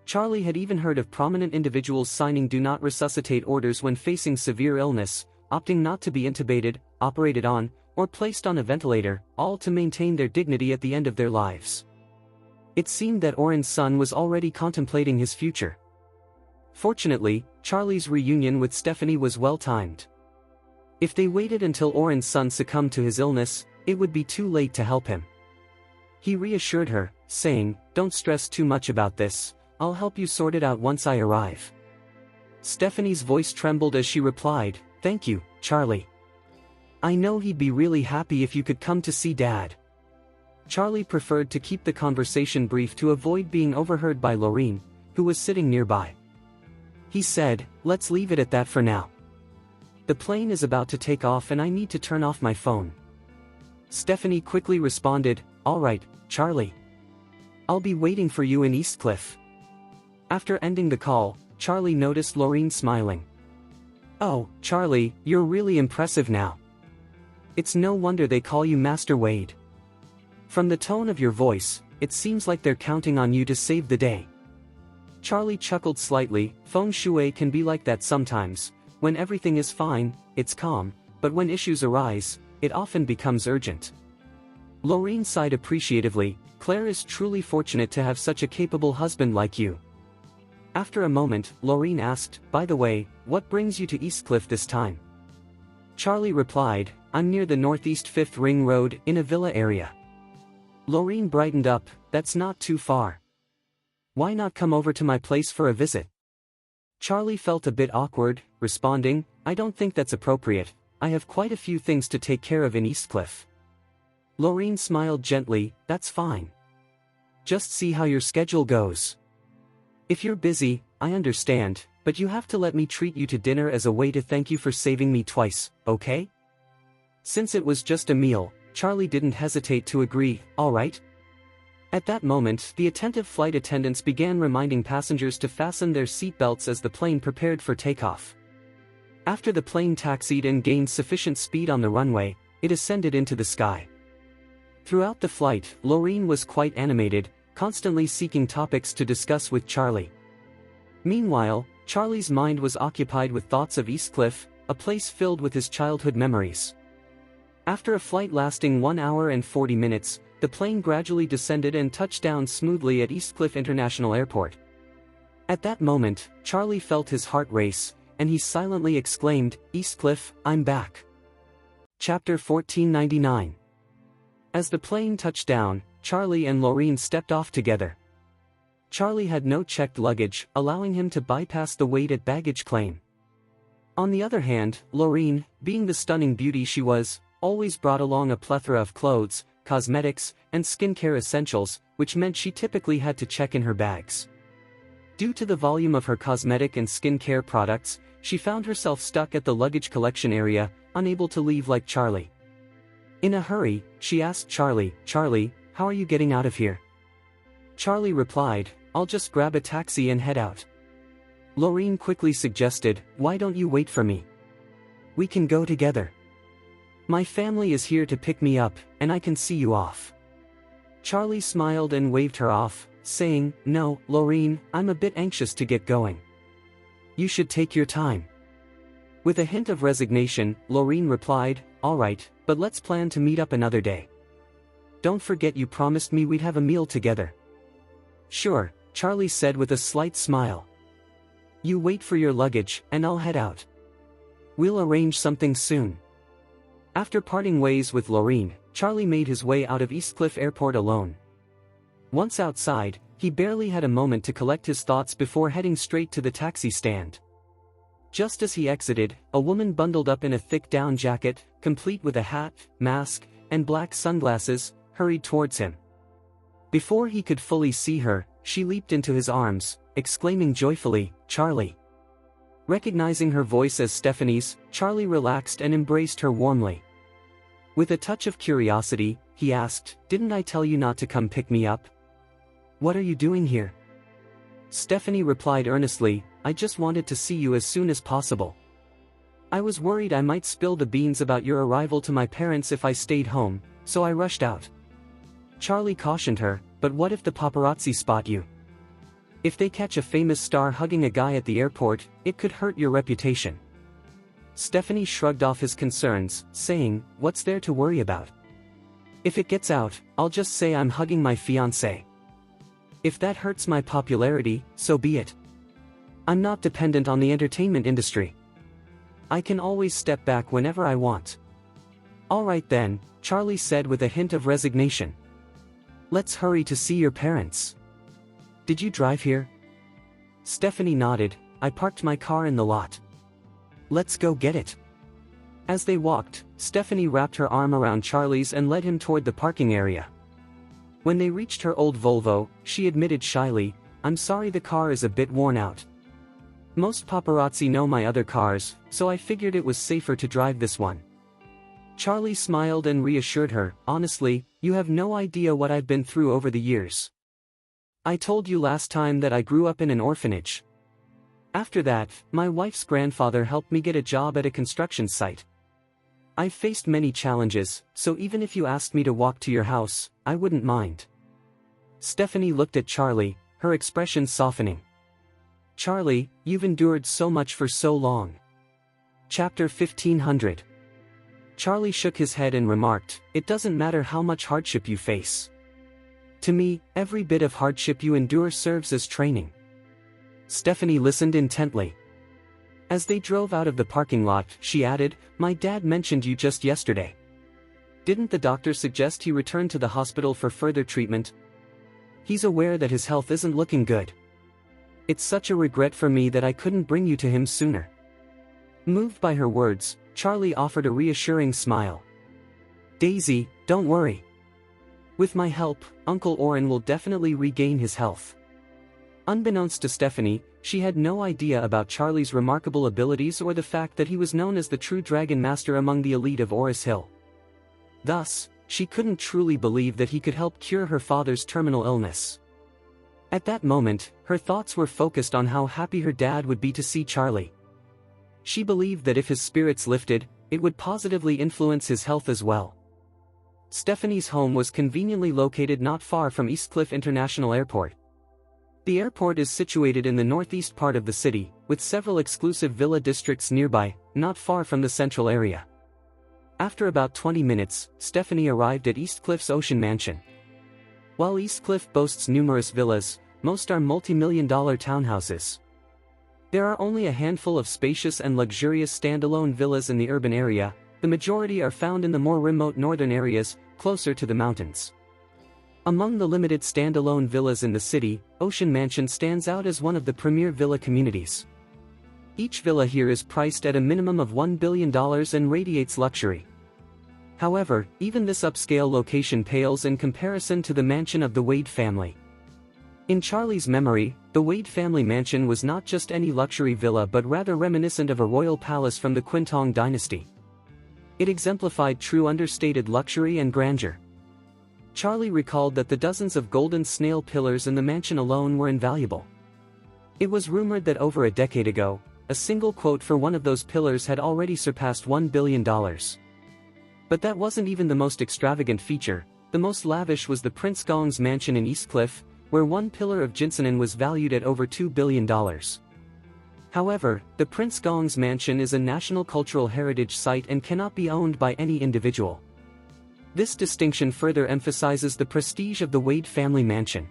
S1: Charlie had even heard of prominent individuals signing do not resuscitate orders when facing severe illness, opting not to be intubated, operated on, or placed on a ventilator, all to maintain their dignity at the end of their lives. It seemed that Oren's son was already contemplating his future. Fortunately, Charlie's reunion with Stephanie was well-timed. If they waited until Oren's son succumbed to his illness, it would be too late to help him. He reassured her, saying, "Don't stress too much about this, I'll help you sort it out once I arrive." Stephanie's voice trembled as she replied, "Thank you, Charlie. I know he'd be really happy if you could come to see Dad." Charlie preferred to keep the conversation brief to avoid being overheard by Lorene, who was sitting nearby. He said, "Let's leave it at that for now. The plane is about to take off and I need to turn off my phone." Stephanie quickly responded, "All right, Charlie. I'll be waiting for you in Eastcliff." After ending the call, Charlie noticed Lorene smiling. "Oh, Charlie, you're really impressive now. It's no wonder they call you Master Wade. From the tone of your voice, it seems like they're counting on you to save the day." Charlie chuckled slightly. Feng shui can be like that sometimes. When everything is fine, it's calm, but when issues arise, it often becomes urgent. Lorene sighed appreciatively. "Claire is truly fortunate to have such a capable husband like you." After a moment, Lorene asked, "By the way, what brings you to Eastcliff this time?" Charlie replied, "I'm near the Northeast 5th Ring Road, in a villa area." Lorene brightened up, "That's not too far. Why not come over to my place for a visit?" Charlie felt a bit awkward, responding, "I don't think that's appropriate. I have quite a few things to take care of in Eastcliff." Lorene smiled gently, "That's fine. Just see how your schedule goes. If you're busy, I understand, but you have to let me treat you to dinner as a way to thank you for saving me twice, okay?" Since it was just a meal, Charlie didn't hesitate to agree, "All right." At that moment, the attentive flight attendants began reminding passengers to fasten their seatbelts as the plane prepared for takeoff. After the plane taxied and gained sufficient speed on the runway, it ascended into the sky. Throughout the flight, Lorene was quite animated, constantly seeking topics to discuss with Charlie. Meanwhile, Charlie's mind was occupied with thoughts of Eastcliff, a place filled with his childhood memories. After a flight lasting 1 hour and 40 minutes, the plane gradually descended and touched down smoothly at Eastcliff International Airport. At that moment, Charlie felt his heart race, and he silently exclaimed, "Eastcliff, I'm back." Chapter 1499. As the plane touched down, Charlie and Lorene stepped off together. Charlie had no checked luggage, allowing him to bypass the wait at baggage claim. On the other hand, Lorene, being the stunning beauty she was, always brought along a plethora of clothes, cosmetics, and skincare essentials, which meant she typically had to check in her bags. Due to the volume of her cosmetic and skincare products, she found herself stuck at the luggage collection area, unable to leave like Charlie. In a hurry, she asked Charlie, "Charlie, how are you getting out of here?" Charlie replied, "I'll just grab a taxi and head out." Lorene quickly suggested, "Why don't you wait for me? We can go together. My family is here to pick me up, and I can see you off." Charlie smiled and waved her off, saying, "No, Lorene, I'm a bit anxious to get going. You should take your time." With a hint of resignation, Lorene replied, "All right, but let's plan to meet up another day. Don't forget you promised me we'd have a meal together." "Sure," Charlie said with a slight smile. "You wait for your luggage, and I'll head out. We'll arrange something soon." After parting ways with Lorene, Charlie made his way out of Eastcliff Airport alone. Once outside, he barely had a moment to collect his thoughts before heading straight to the taxi stand. Just as he exited, a woman bundled up in a thick down jacket, complete with a hat, mask, and black sunglasses, hurried towards him. Before he could fully see her, she leaped into his arms, exclaiming joyfully, "Charlie." Recognizing her voice as Stephanie's, Charlie relaxed and embraced her warmly. With a touch of curiosity, he asked, "Didn't I tell you not to come pick me up? What are you doing here?" Stephanie replied earnestly, "I just wanted to see you as soon as possible. I was worried I might spill the beans about your arrival to my parents if I stayed home, so I rushed out." Charlie cautioned her, "But what if the paparazzi spot you? If they catch a famous star hugging a guy at the airport, it could hurt your reputation." Stephanie shrugged off his concerns, saying, "What's there to worry about? If it gets out, I'll just say I'm hugging my fiancé. If that hurts my popularity, so be it. I'm not dependent on the entertainment industry. I can always step back whenever I want. All right then, Charlie said with a hint of resignation. Let's hurry to see your parents. Did you drive here? Stephanie nodded. I parked my car in the lot. Let's go get it. As they walked, Stephanie wrapped her arm around Charlie's and led him toward the parking area. When they reached her old Volvo, she admitted shyly, I'm sorry the car is a bit worn out. Most paparazzi know my other cars, so I figured it was safer to drive this one. Charlie smiled and reassured her, honestly, you have no idea what I've been through over the years. I told you last time that I grew up in an orphanage. After that, my wife's grandfather helped me get a job at a construction site. I've faced many challenges, so even if you asked me to walk to your house, I wouldn't mind. Stephanie looked at Charlie, her expression softening. Charlie, you've endured so much for so long. Chapter 1500. Charlie shook his head and remarked, it doesn't matter how much hardship you face. To me, every bit of hardship you endure serves as training. Stephanie listened intently. As they drove out of the parking lot, she added, my dad mentioned you just yesterday. Didn't the doctor suggest he return to the hospital for further treatment? He's aware that his health isn't looking good. It's such a regret for me that I couldn't bring you to him sooner. Moved by her words, Charlie offered a reassuring smile. Daisy, don't worry. With my help, Uncle Oren will definitely regain his health. Unbeknownst to Stephanie, she had no idea about Charlie's remarkable abilities or the fact that he was known as the true dragon master among the elite of Oris Hill. Thus, she couldn't truly believe that he could help cure her father's terminal illness. At that moment, her thoughts were focused on how happy her dad would be to see Charlie. She believed that if his spirits lifted, it would positively influence his health as well. Stephanie's home was conveniently located not far from Eastcliff International Airport. The airport is situated in the northeast part of the city, with several exclusive villa districts nearby, not far from the central area. After about 20 minutes, Stephanie arrived at Eastcliff's Ocean Mansion. While Eastcliff boasts numerous villas, most are multi-million-dollar townhouses. There are only a handful of spacious and luxurious standalone villas in the urban area. The majority are found in the more remote northern areas, closer to the mountains. Among the limited standalone villas in the city, Ocean Mansion stands out as one of the premier villa communities. Each villa here is priced at a minimum of $1 billion and radiates luxury. However, even this upscale location pales in comparison to the mansion of the Wade family. In Charlie's memory, the Wade family mansion was not just any luxury villa but rather reminiscent of a royal palace from the Quintong dynasty. It exemplified true understated luxury and grandeur. Charlie recalled that the dozens of golden snail pillars in the mansion alone were invaluable. It was rumored that over a decade ago, a single quote for one of those pillars had already surpassed $1 billion. But that wasn't even the most extravagant feature. The most lavish was the Prince Gong's mansion in Eastcliff, where one pillar of ginseng was valued at over $2 billion. However, the Prince Gong's mansion is a national cultural heritage site and cannot be owned by any individual. This distinction further emphasizes the prestige of the Wade family mansion.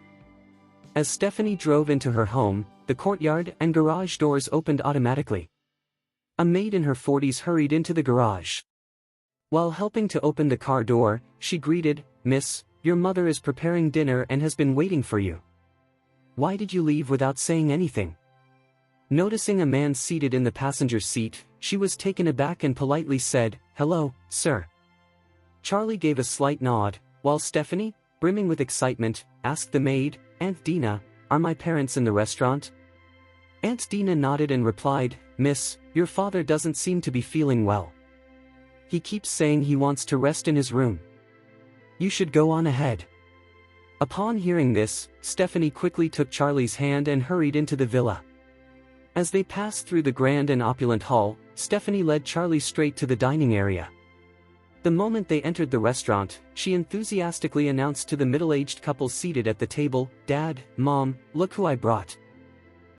S1: As Stephanie drove into her home, the courtyard and garage doors opened automatically. A maid in her 40s hurried into the garage. While helping to open the car door, she greeted, "Miss, your mother is preparing dinner and has been waiting for you. Why did you leave without saying anything?" Noticing a man seated in the passenger seat, she was taken aback and politely said, "Hello, sir." Charlie gave a slight nod, while Stephanie, brimming with excitement, asked the maid, "Aunt Dina, are my parents in the restaurant?" Aunt Dina nodded and replied, "Miss, your father doesn't seem to be feeling well. He keeps saying he wants to rest in his room. You should go on ahead." Upon hearing this, Stephanie quickly took Charlie's hand and hurried into the villa. As they passed through the grand and opulent hall, Stephanie led Charlie straight to the dining area. The moment they entered the restaurant, she enthusiastically announced to the middle-aged couple seated at the table, "Dad, Mom, look who I brought."